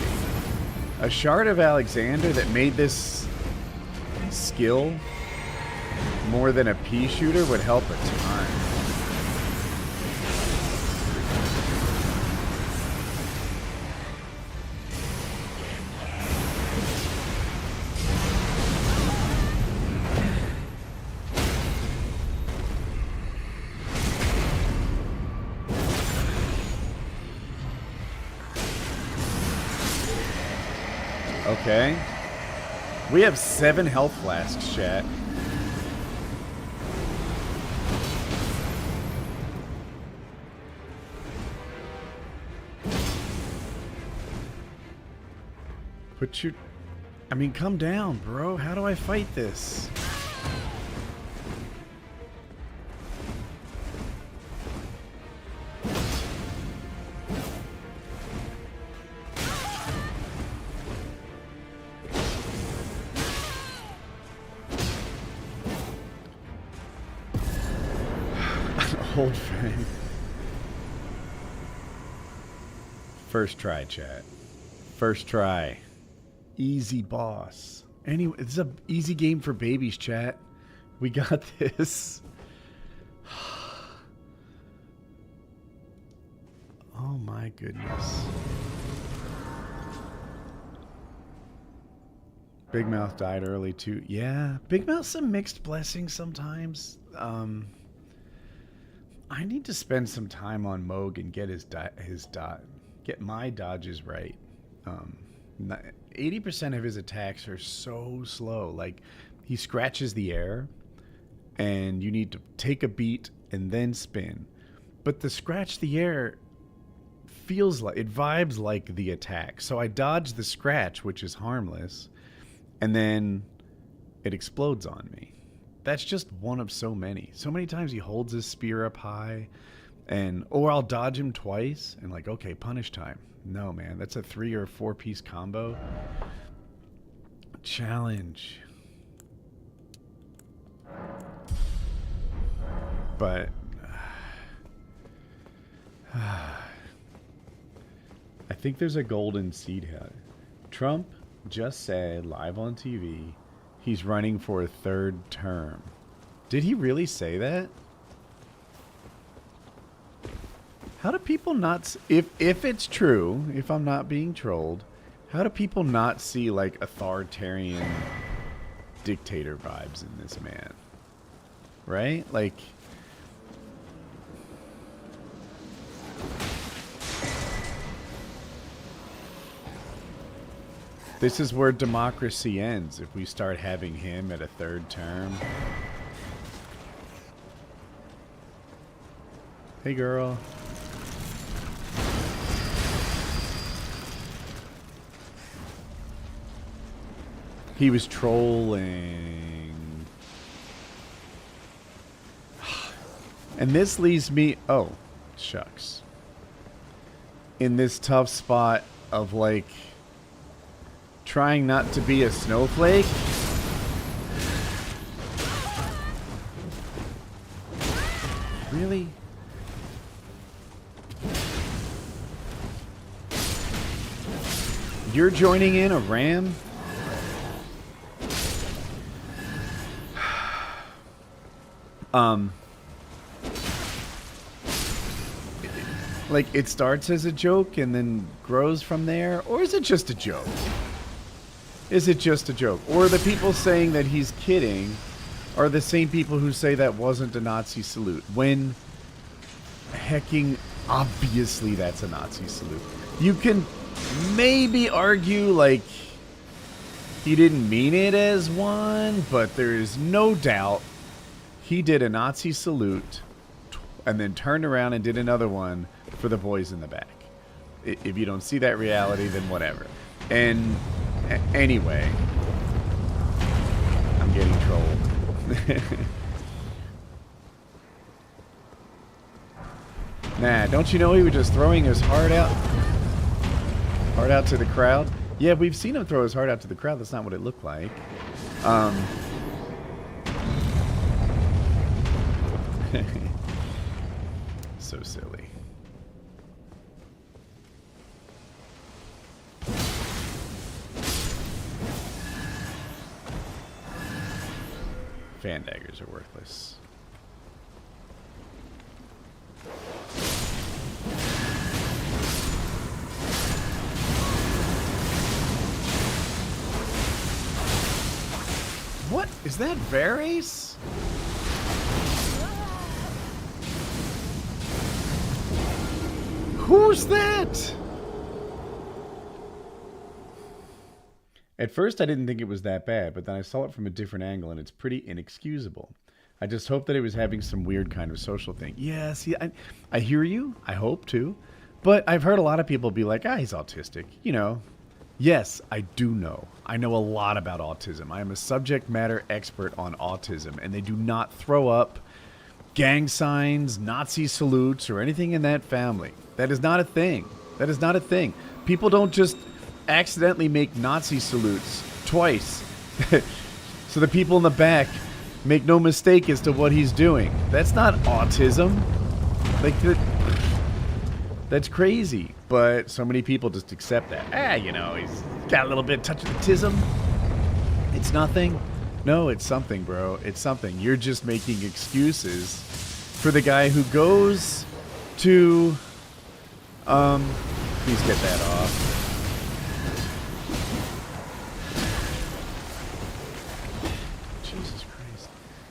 A shard of Alexander that made this skill more than a pea shooter would help a ton. Okay. We have 7 health flasks, chat. Put your... I mean, come down, bro. How do I fight this? Old friend. First try, chat. First try. Easy boss. Anyway, it's an easy game for babies, chat. We got this. Oh my goodness. Big Mouth died early too. Yeah, Big Mouth's a mixed blessing sometimes. I need to spend some time on Moog and get get my dodges right. 80% of his attacks are so slow. Like, he scratches the air, and you need to take a beat and then spin. But the scratch the air feels like, it vibes like the attack. So I dodge the scratch, which is harmless, and then it explodes on me. That's just one of so many. So many times he holds his spear up high, or I'll dodge him twice, and like, okay, punish time. No, man, that's a 3 or 4 piece combo. Challenge. But I think there's a golden seed here. Trump just said live on TV he's running for a 3rd term. Did he really say that? How do people not... If it's true, if I'm not being trolled, how do people not see, like, authoritarian dictator vibes in this man? Right? Like... This is where democracy ends, if we start having him at a 3rd term. Hey, girl. He was trolling. And this leaves me... Oh, shucks. In this tough spot of, like... trying not to be a snowflake. Really? You're joining in a ram? Like, it starts as a joke and then grows from there? Or is it just a joke? Is it just a joke? Or the people saying that he's kidding are the same people who say that wasn't a Nazi salute, when hecking obviously that's a Nazi salute. You can maybe argue, like, he didn't mean it as one, but there is no doubt he did a Nazi salute and then turned around and did another one for the boys in the back. If you don't see that reality, then whatever. And anyway, I'm getting trolled. Nah, don't you know he was just throwing his heart out to the crowd? Yeah, we've seen him throw his heart out to the crowd. That's not what it looked like. So silly. Fan daggers are worthless. What? Is that Varys? Who's that? At first, I didn't think it was that bad, but then I saw it from a different angle, and it's pretty inexcusable. I just hope that it was having some weird kind of social thing. Yeah, see, I hear you. I hope, too. But I've heard a lot of people be like, he's autistic. You know. Yes, I do know. I know a lot about autism. I am a subject matter expert on autism, and they do not throw up gang signs, Nazi salutes, or anything in that family. That is not a thing. That is not a thing. People don't just accidentally make Nazi salutes twice so the people in the back make no mistake as to what he's doing. That's not autism. Like, that's crazy. But so many people just accept that. You know, he's got a little bit of touch of autism. It's nothing. No, it's something, bro. It's something. You're just making excuses for the guy who goes to please get that off.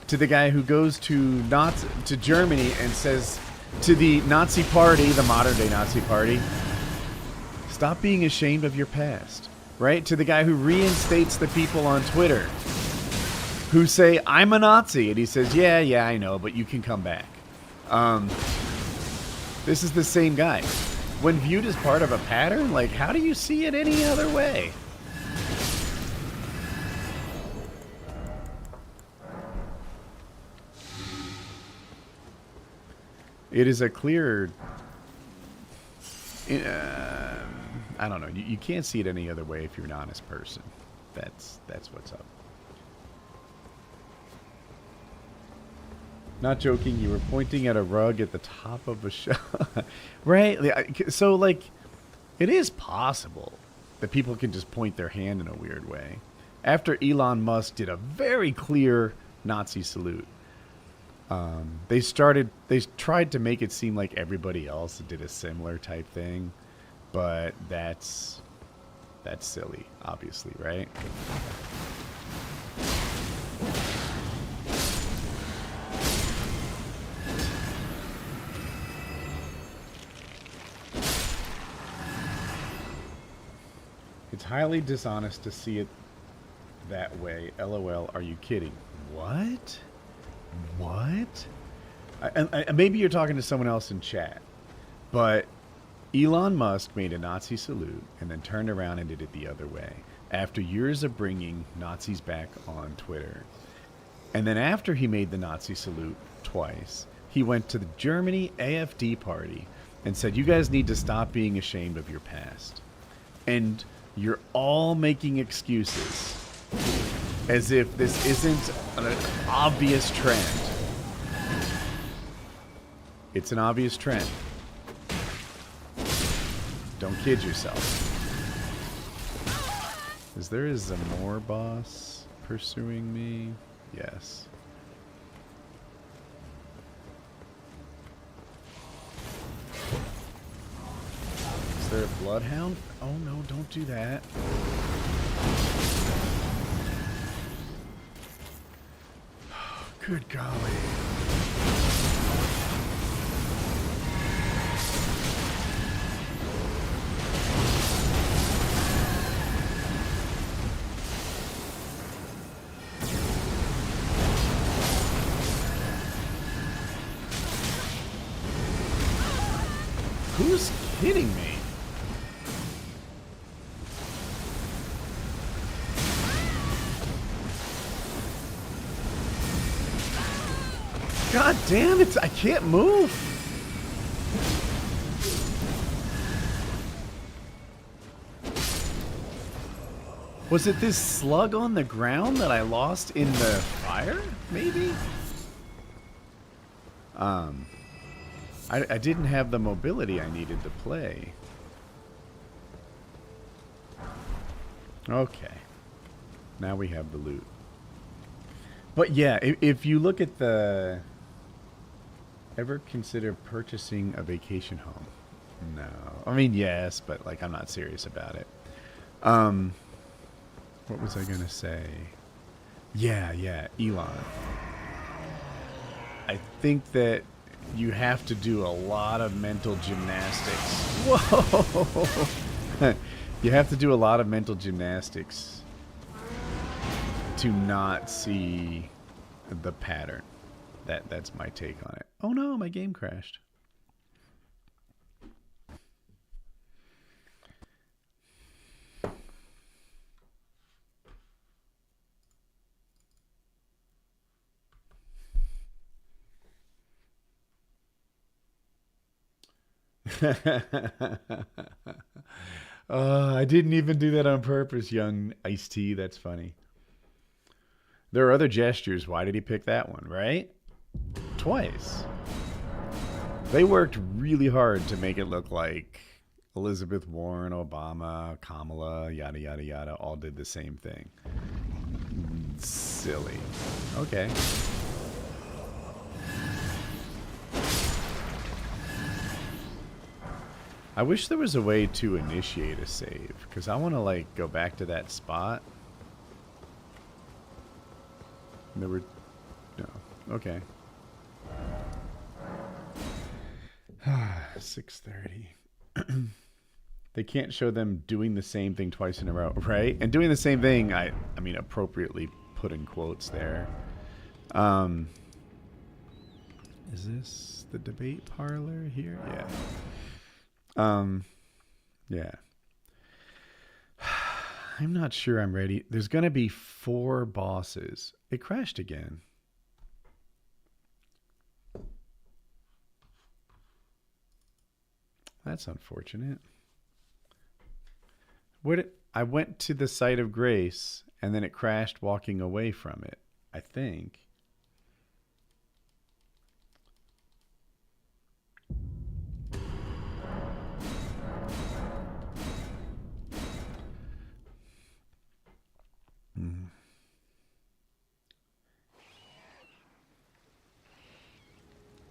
To the guy who goes to Germany and says to the Nazi party, the modern day Nazi party, stop being ashamed of your past, right? To the guy who reinstates the people on Twitter who say, I'm a Nazi, and he says, yeah, I know, but you can come back. This is the same guy. When viewed as part of a pattern, like, how do you see it any other way? It is a clear... I don't know. You can't see it any other way if you're an honest person. That's what's up. Not joking. You were pointing at a rug at the top of a shelf. Right? So, like, it is possible that people can just point their hand in a weird way. After Elon Musk did a very clear Nazi salute, they tried to make it seem like everybody else did a similar type thing, but that's silly, obviously, right? It's highly dishonest to see it that way. LOL, are you kidding? What? And maybe you're talking to someone else in chat, but Elon Musk made a Nazi salute and then turned around and did it the other way after years of bringing Nazis back on Twitter. And then after he made the Nazi salute twice, he went to the Germany AfD party and said, you guys need to stop being ashamed of your past. And you're all making excuses as if this isn't an obvious trend. It's an obvious trend. Don't kid yourself. Is there a Zamor boss pursuing me? Yes. Is there a bloodhound? Oh no, don't do that. Good golly. Who's hitting me? God damn it, I can't move. Was it this slug on the ground that I lost in the fire? Maybe? I didn't have the mobility I needed to play. Okay. Now we have the loot. But yeah, if you look at the... Ever consider purchasing a vacation home? No. I mean, yes, but like I'm not serious about it. What was I gonna say? Yeah, Elon. I think that you have to do a lot of mental gymnastics. Whoa! You have to do a lot of mental gymnastics to not see the pattern. That's my take on it. Oh no, my game crashed. I didn't even do that on purpose, young Iced Tea. That's funny. There are other gestures. Why did he pick that one, right? Twice. They worked really hard to make it look like Elizabeth Warren, Obama, Kamala, yada, yada, yada, all did the same thing. Silly. Okay. I wish there was a way to initiate a save, because I want to, like, go back to that spot. There were... No. Okay. 6:30. They can't show them doing the same thing twice in a row, right? And doing the same thing, I mean, appropriately put in quotes there. Is this the debate parlor here? Yeah. Yeah. I'm not sure I'm ready. There's going to be 4 bosses. It crashed again. That's unfortunate. I went to the site of grace and then it crashed walking away from it, I think.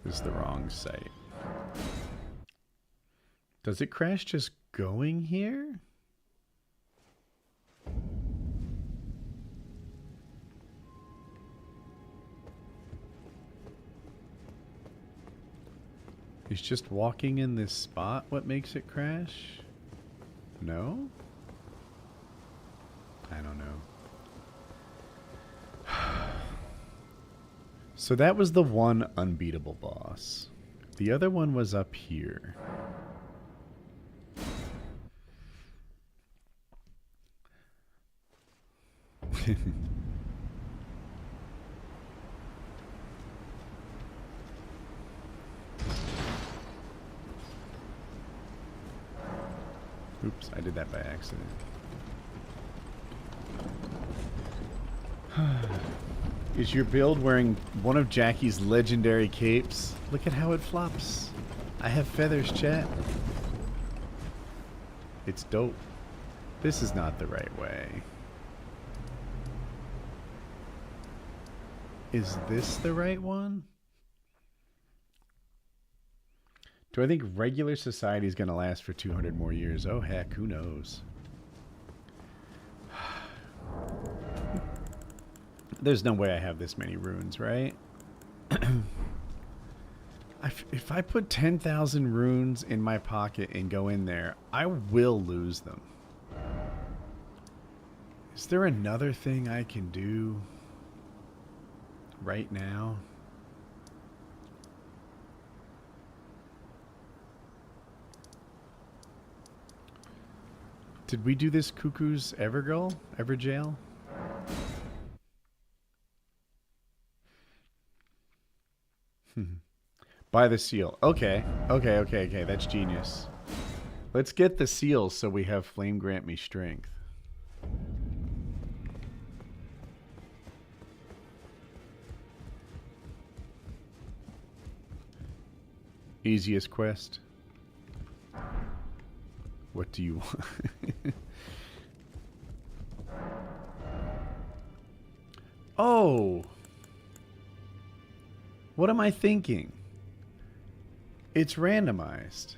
This is the wrong site. Does it crash just going here? Is just walking in this spot what makes it crash? No? I don't know. So that was the one unbeatable boss. The other one was up here. Oops, I did that by accident. Is your build wearing one of Jackie's legendary capes? Look at how it flops. I have feathers, chat. It's dope. This is not the right way. Is this the right one? Do I think regular society is going to last for 200 more years? Oh, heck, who knows? There's no way I have this many runes, right? If I put 10,000 runes in my pocket and go in there, I will lose them. Is there another thing I can do right now? Did we do this Cuckoo's Everjail? Buy the seal. Okay. Okay. That's genius. Let's get the seal so we have Flame grant me strength. Easiest quest. What do you want? Oh. What am I thinking? It's randomized.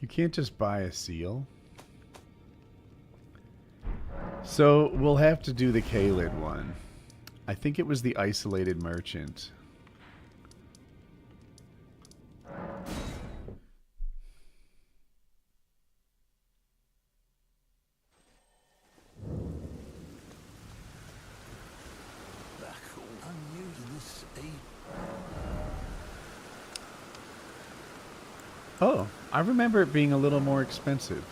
You can't just buy a seal. So we'll have to do the Kaled one. I think it was the isolated merchant. Oh, I remember it being a little more expensive.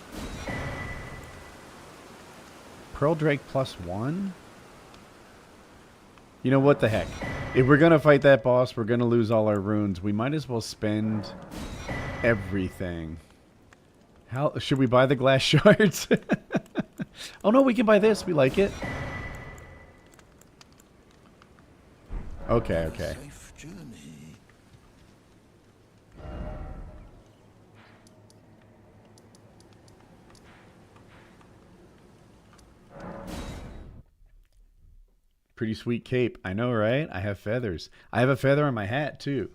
Pearl Drake +1? You know what the heck? If we're gonna fight that boss, we're gonna lose all our runes. We might as well spend everything. How should we buy the glass shards? Oh no, we can buy this. We like it. Okay. Safe journey. Pretty sweet cape. I know, right? I have feathers. I have a feather on my hat, too.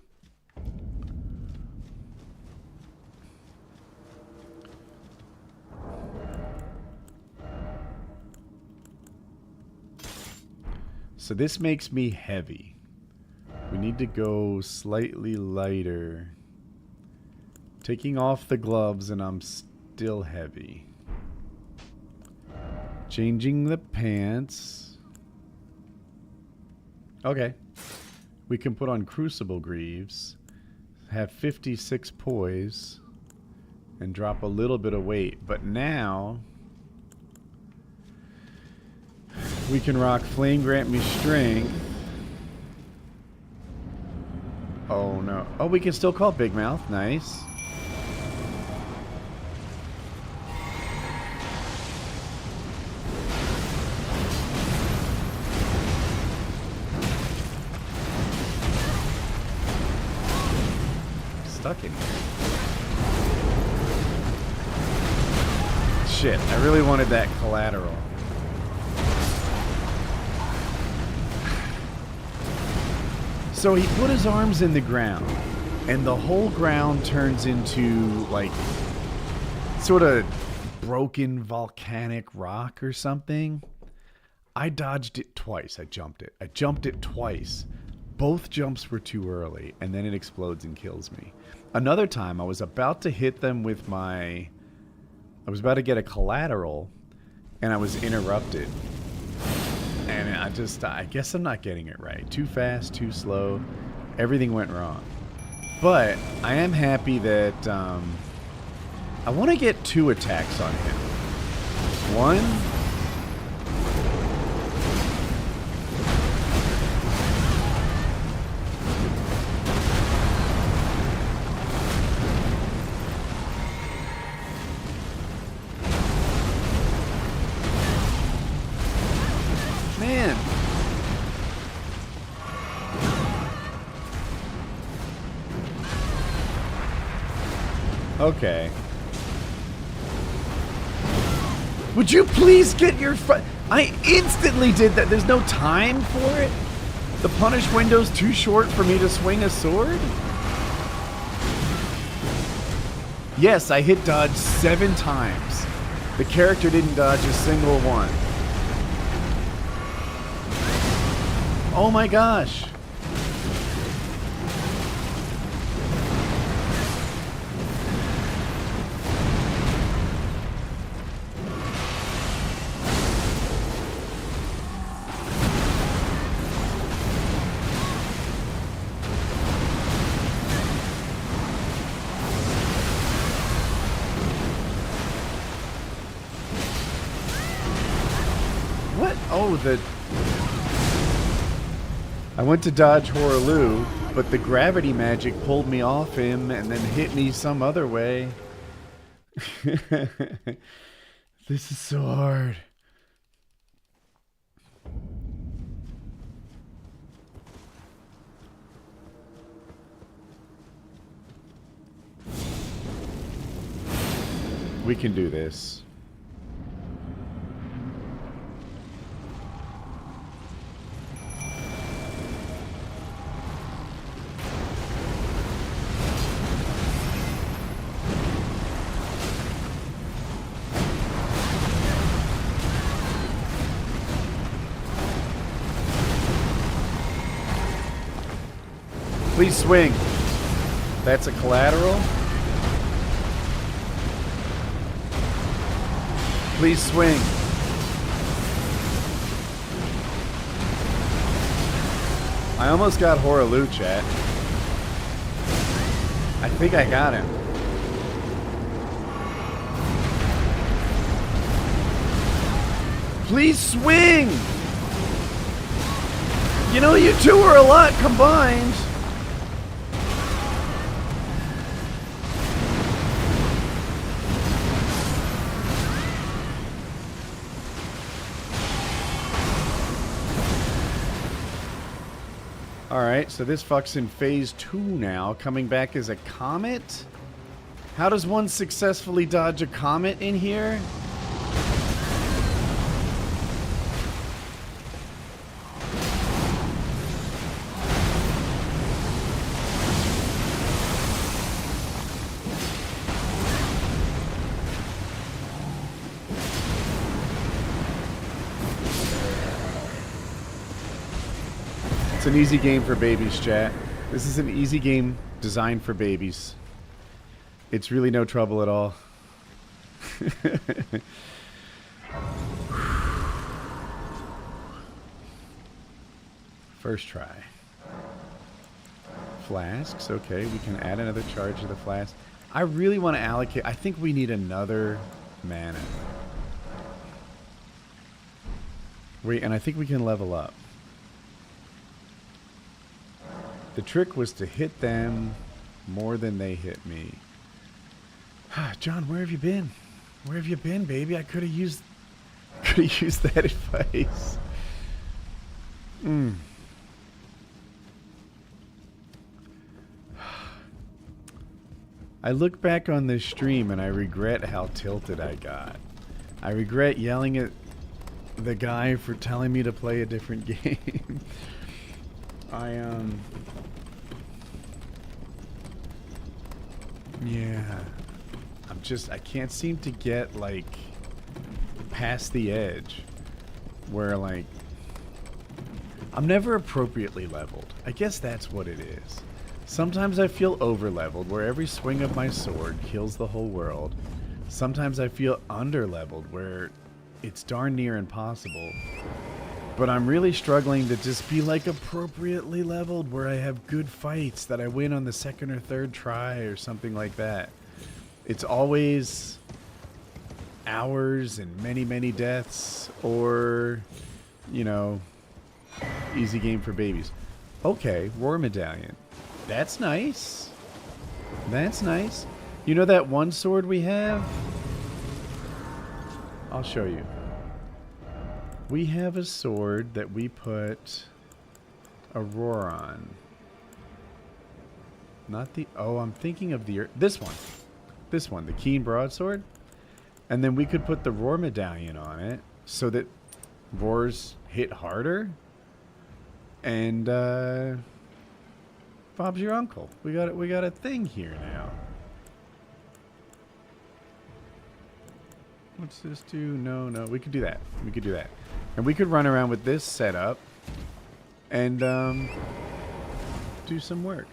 So this makes me heavy. We need to go slightly lighter. Taking off the gloves and I'm still heavy. Changing the pants. Okay. We can put on Crucible Greaves, have 56 poise, and drop a little bit of weight. But now we can rock Flame Grant Me Strength. Oh no. Oh, we can still call Big Mouth. Nice. Stuck in here. Shit, I really wanted that collateral. So he put his arms in the ground, and the whole ground turns into, like, sort of broken volcanic rock or something. I dodged it twice. I jumped it. I jumped it twice. Both jumps were too early, and then it explodes and kills me. Another time, I was about to hit them with my... I was about to get a collateral, and I was interrupted. And I guess I'm not getting it right. Too fast, too slow. Everything went wrong. But I am happy that I want to get 2 attacks on him. 1... Okay. Would you please get your I instantly did that. There's no time for it. The punish window's too short for me to swing a sword. Yes, I hit dodge 7 times. The character didn't dodge a single one. Oh my gosh. What? Oh, I went to dodge Horaloo, but the gravity magic pulled me off him and then hit me some other way. This is so hard. We can do this. Please swing. That's a collateral. Please swing. I almost got Horaloo, chat. I think I got him. Please swing! You know, you two are a lot combined. Alright, so this fuck's in phase 2 now, coming back as a comet? How does one successfully dodge a comet in here? It's an easy game for babies, chat. This is an easy game designed for babies. It's really no trouble at all. First try. Flasks, okay, we can add another charge to the flask. I really want to allocate, I think we need another mana. Wait, and I think we can level up. The trick was to hit them more than they hit me. John, where have you been? Where have you been, baby? I could have used that advice. I look back on this stream and I regret how tilted I got. I regret yelling at the guy for telling me to play a different game. Yeah. I can't seem to get, like, past the edge. Where, like, I'm never appropriately leveled. I guess that's what it is. Sometimes I feel over-leveled, where every swing of my sword kills the whole world. Sometimes I feel under-leveled, where it's darn near impossible. But I'm really struggling to just be like appropriately leveled where I have good fights that I win on the second or third try or something like that. It's always hours and many, many deaths or, you know, easy game for babies. Okay, War Medallion. That's nice. That's nice. You know that one sword we have? I'll show you. We have a sword that we put a roar on. Not the... Oh, I'm thinking of the... This one. This one, the Keen Broadsword. And then we could put the Roar Medallion on it so that roars hit harder. And Bob's your uncle. We got a thing here now. What's this do? No, we could do that. We could do that. And we could run around with this setup and do some work.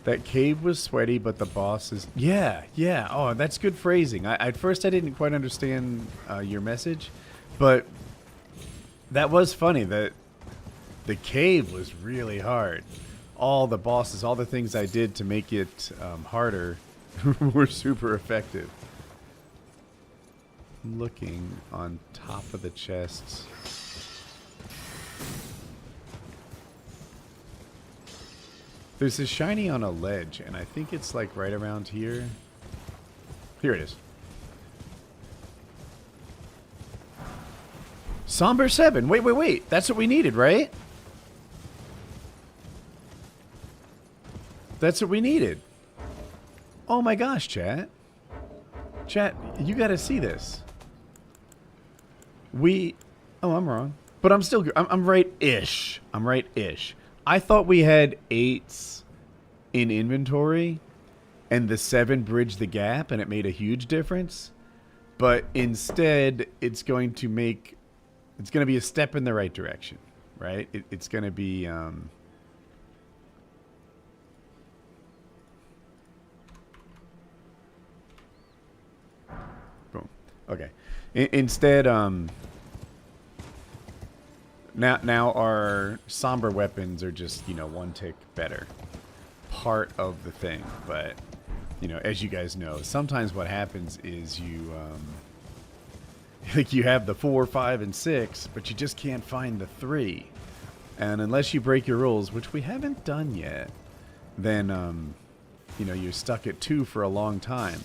That cave was sweaty, but the boss is... Yeah. Oh, that's good phrasing. At first, I didn't quite understand your message, but that was funny. That the cave was really hard. All the bosses, all the things I did to make it harder were super effective. Looking on top of the chests. There's a shiny on a ledge, and I think it's like right around here. Here it is. Somber 7. Wait. That's what we needed, right? That's what we needed. Oh my gosh, chat. Chat, you gotta see this. Oh, I'm wrong. But I'm still... I'm right-ish. I'm right-ish. I thought we had 8s in inventory, and the 7 bridged the gap, and it made a huge difference. But instead, it's going to make... It's going to be a step in the right direction, right? It's going to be... Boom. Okay. Instead, Now our somber weapons are just, one tick better. Part of the thing. But, as you guys know, sometimes what happens is you, you have the 4, 5, and 6, but you just can't find the 3. And unless you break your rules, which we haven't done yet, then, you're stuck at 2 for a long time.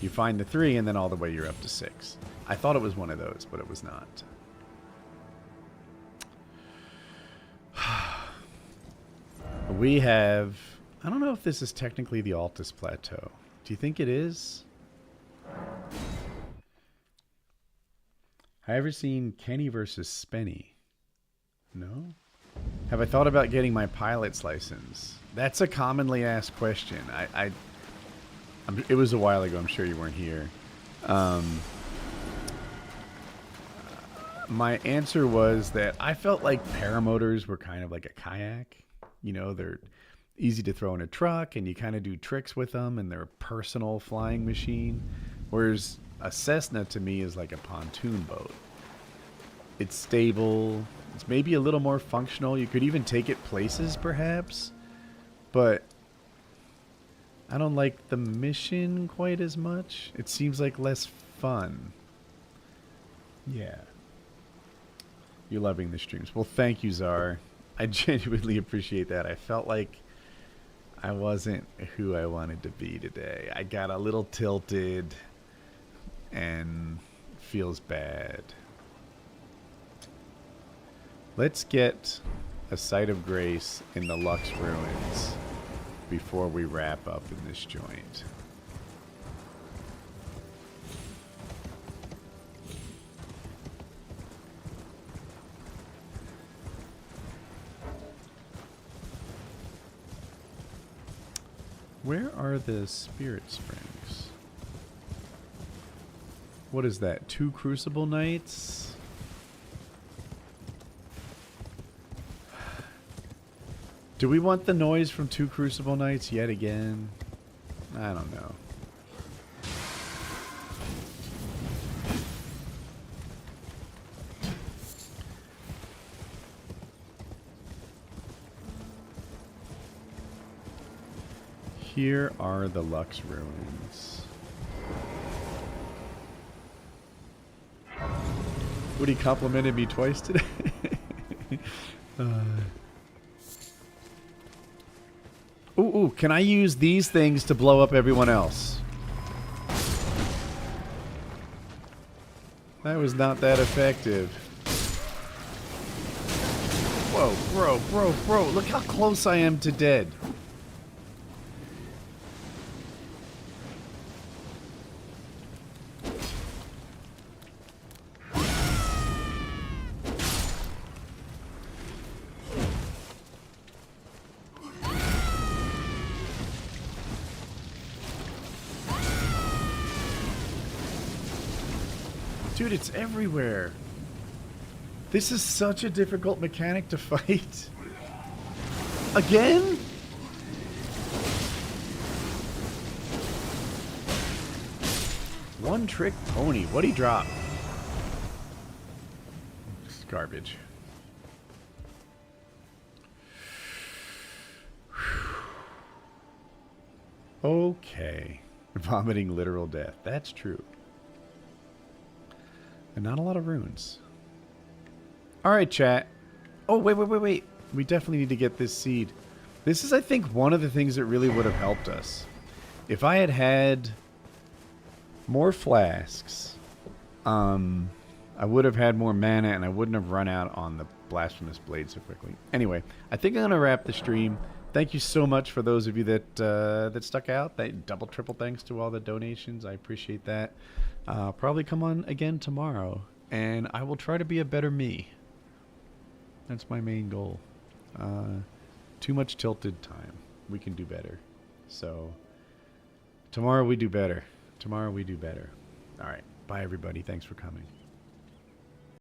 You find the 3, and then all the way you're up to 6. I thought it was one of those, but it was not. We have... I don't know if this is technically the Altus Plateau. Do you think it is? Have I ever seen Kenny versus Spenny? No? Have I thought about getting my pilot's license? That's a commonly asked question. It was a while ago. I'm sure you weren't here. My answer was that I felt like paramotors were kind of like a kayak. They're easy to throw in a truck, and you kind of do tricks with them, and they're a personal flying machine. Whereas a Cessna, to me, is like a pontoon boat. It's stable. It's maybe a little more functional. You could even take it places, perhaps. But I don't like the mission quite as much. It seems like less fun. Yeah. You're loving the streams. Well, thank you, Czar. I genuinely appreciate that. I felt like I wasn't who I wanted to be today. I got a little tilted and feels bad. Let's get a site of grace in the Lux Ruins before we wrap up in this joint. Where are the Spirit Springs? What is that? 2 Crucible Knights? Do we want the noise from 2 Crucible Knights yet again? I don't know. Here are the Lux Ruins. Woody complimented me twice today. Ooh, can I use these things to blow up everyone else? That was not that effective. Whoa, bro, look how close I am to dead. Dude, it's everywhere. This is such a difficult mechanic to fight. Again? One trick pony. What'd he drop? It's garbage. Okay. Vomiting literal death. That's true. And not a lot of runes. Alright, chat. Oh, wait. We definitely need to get this seed. This is, I think, one of the things that really would have helped us. If I had had more flasks, I would have had more mana and I wouldn't have run out on the Blasphemous Blade so quickly. Anyway, I think I'm going to wrap the stream. Thank you so much for those of you that that stuck out. Double, triple thanks to all the donations. I appreciate that. Probably come on again tomorrow, and I will try to be a better me. That's my main goal. Too much tilted time. We can do better. So, tomorrow we do better. Tomorrow we do better. All right. Bye, everybody. Thanks for coming.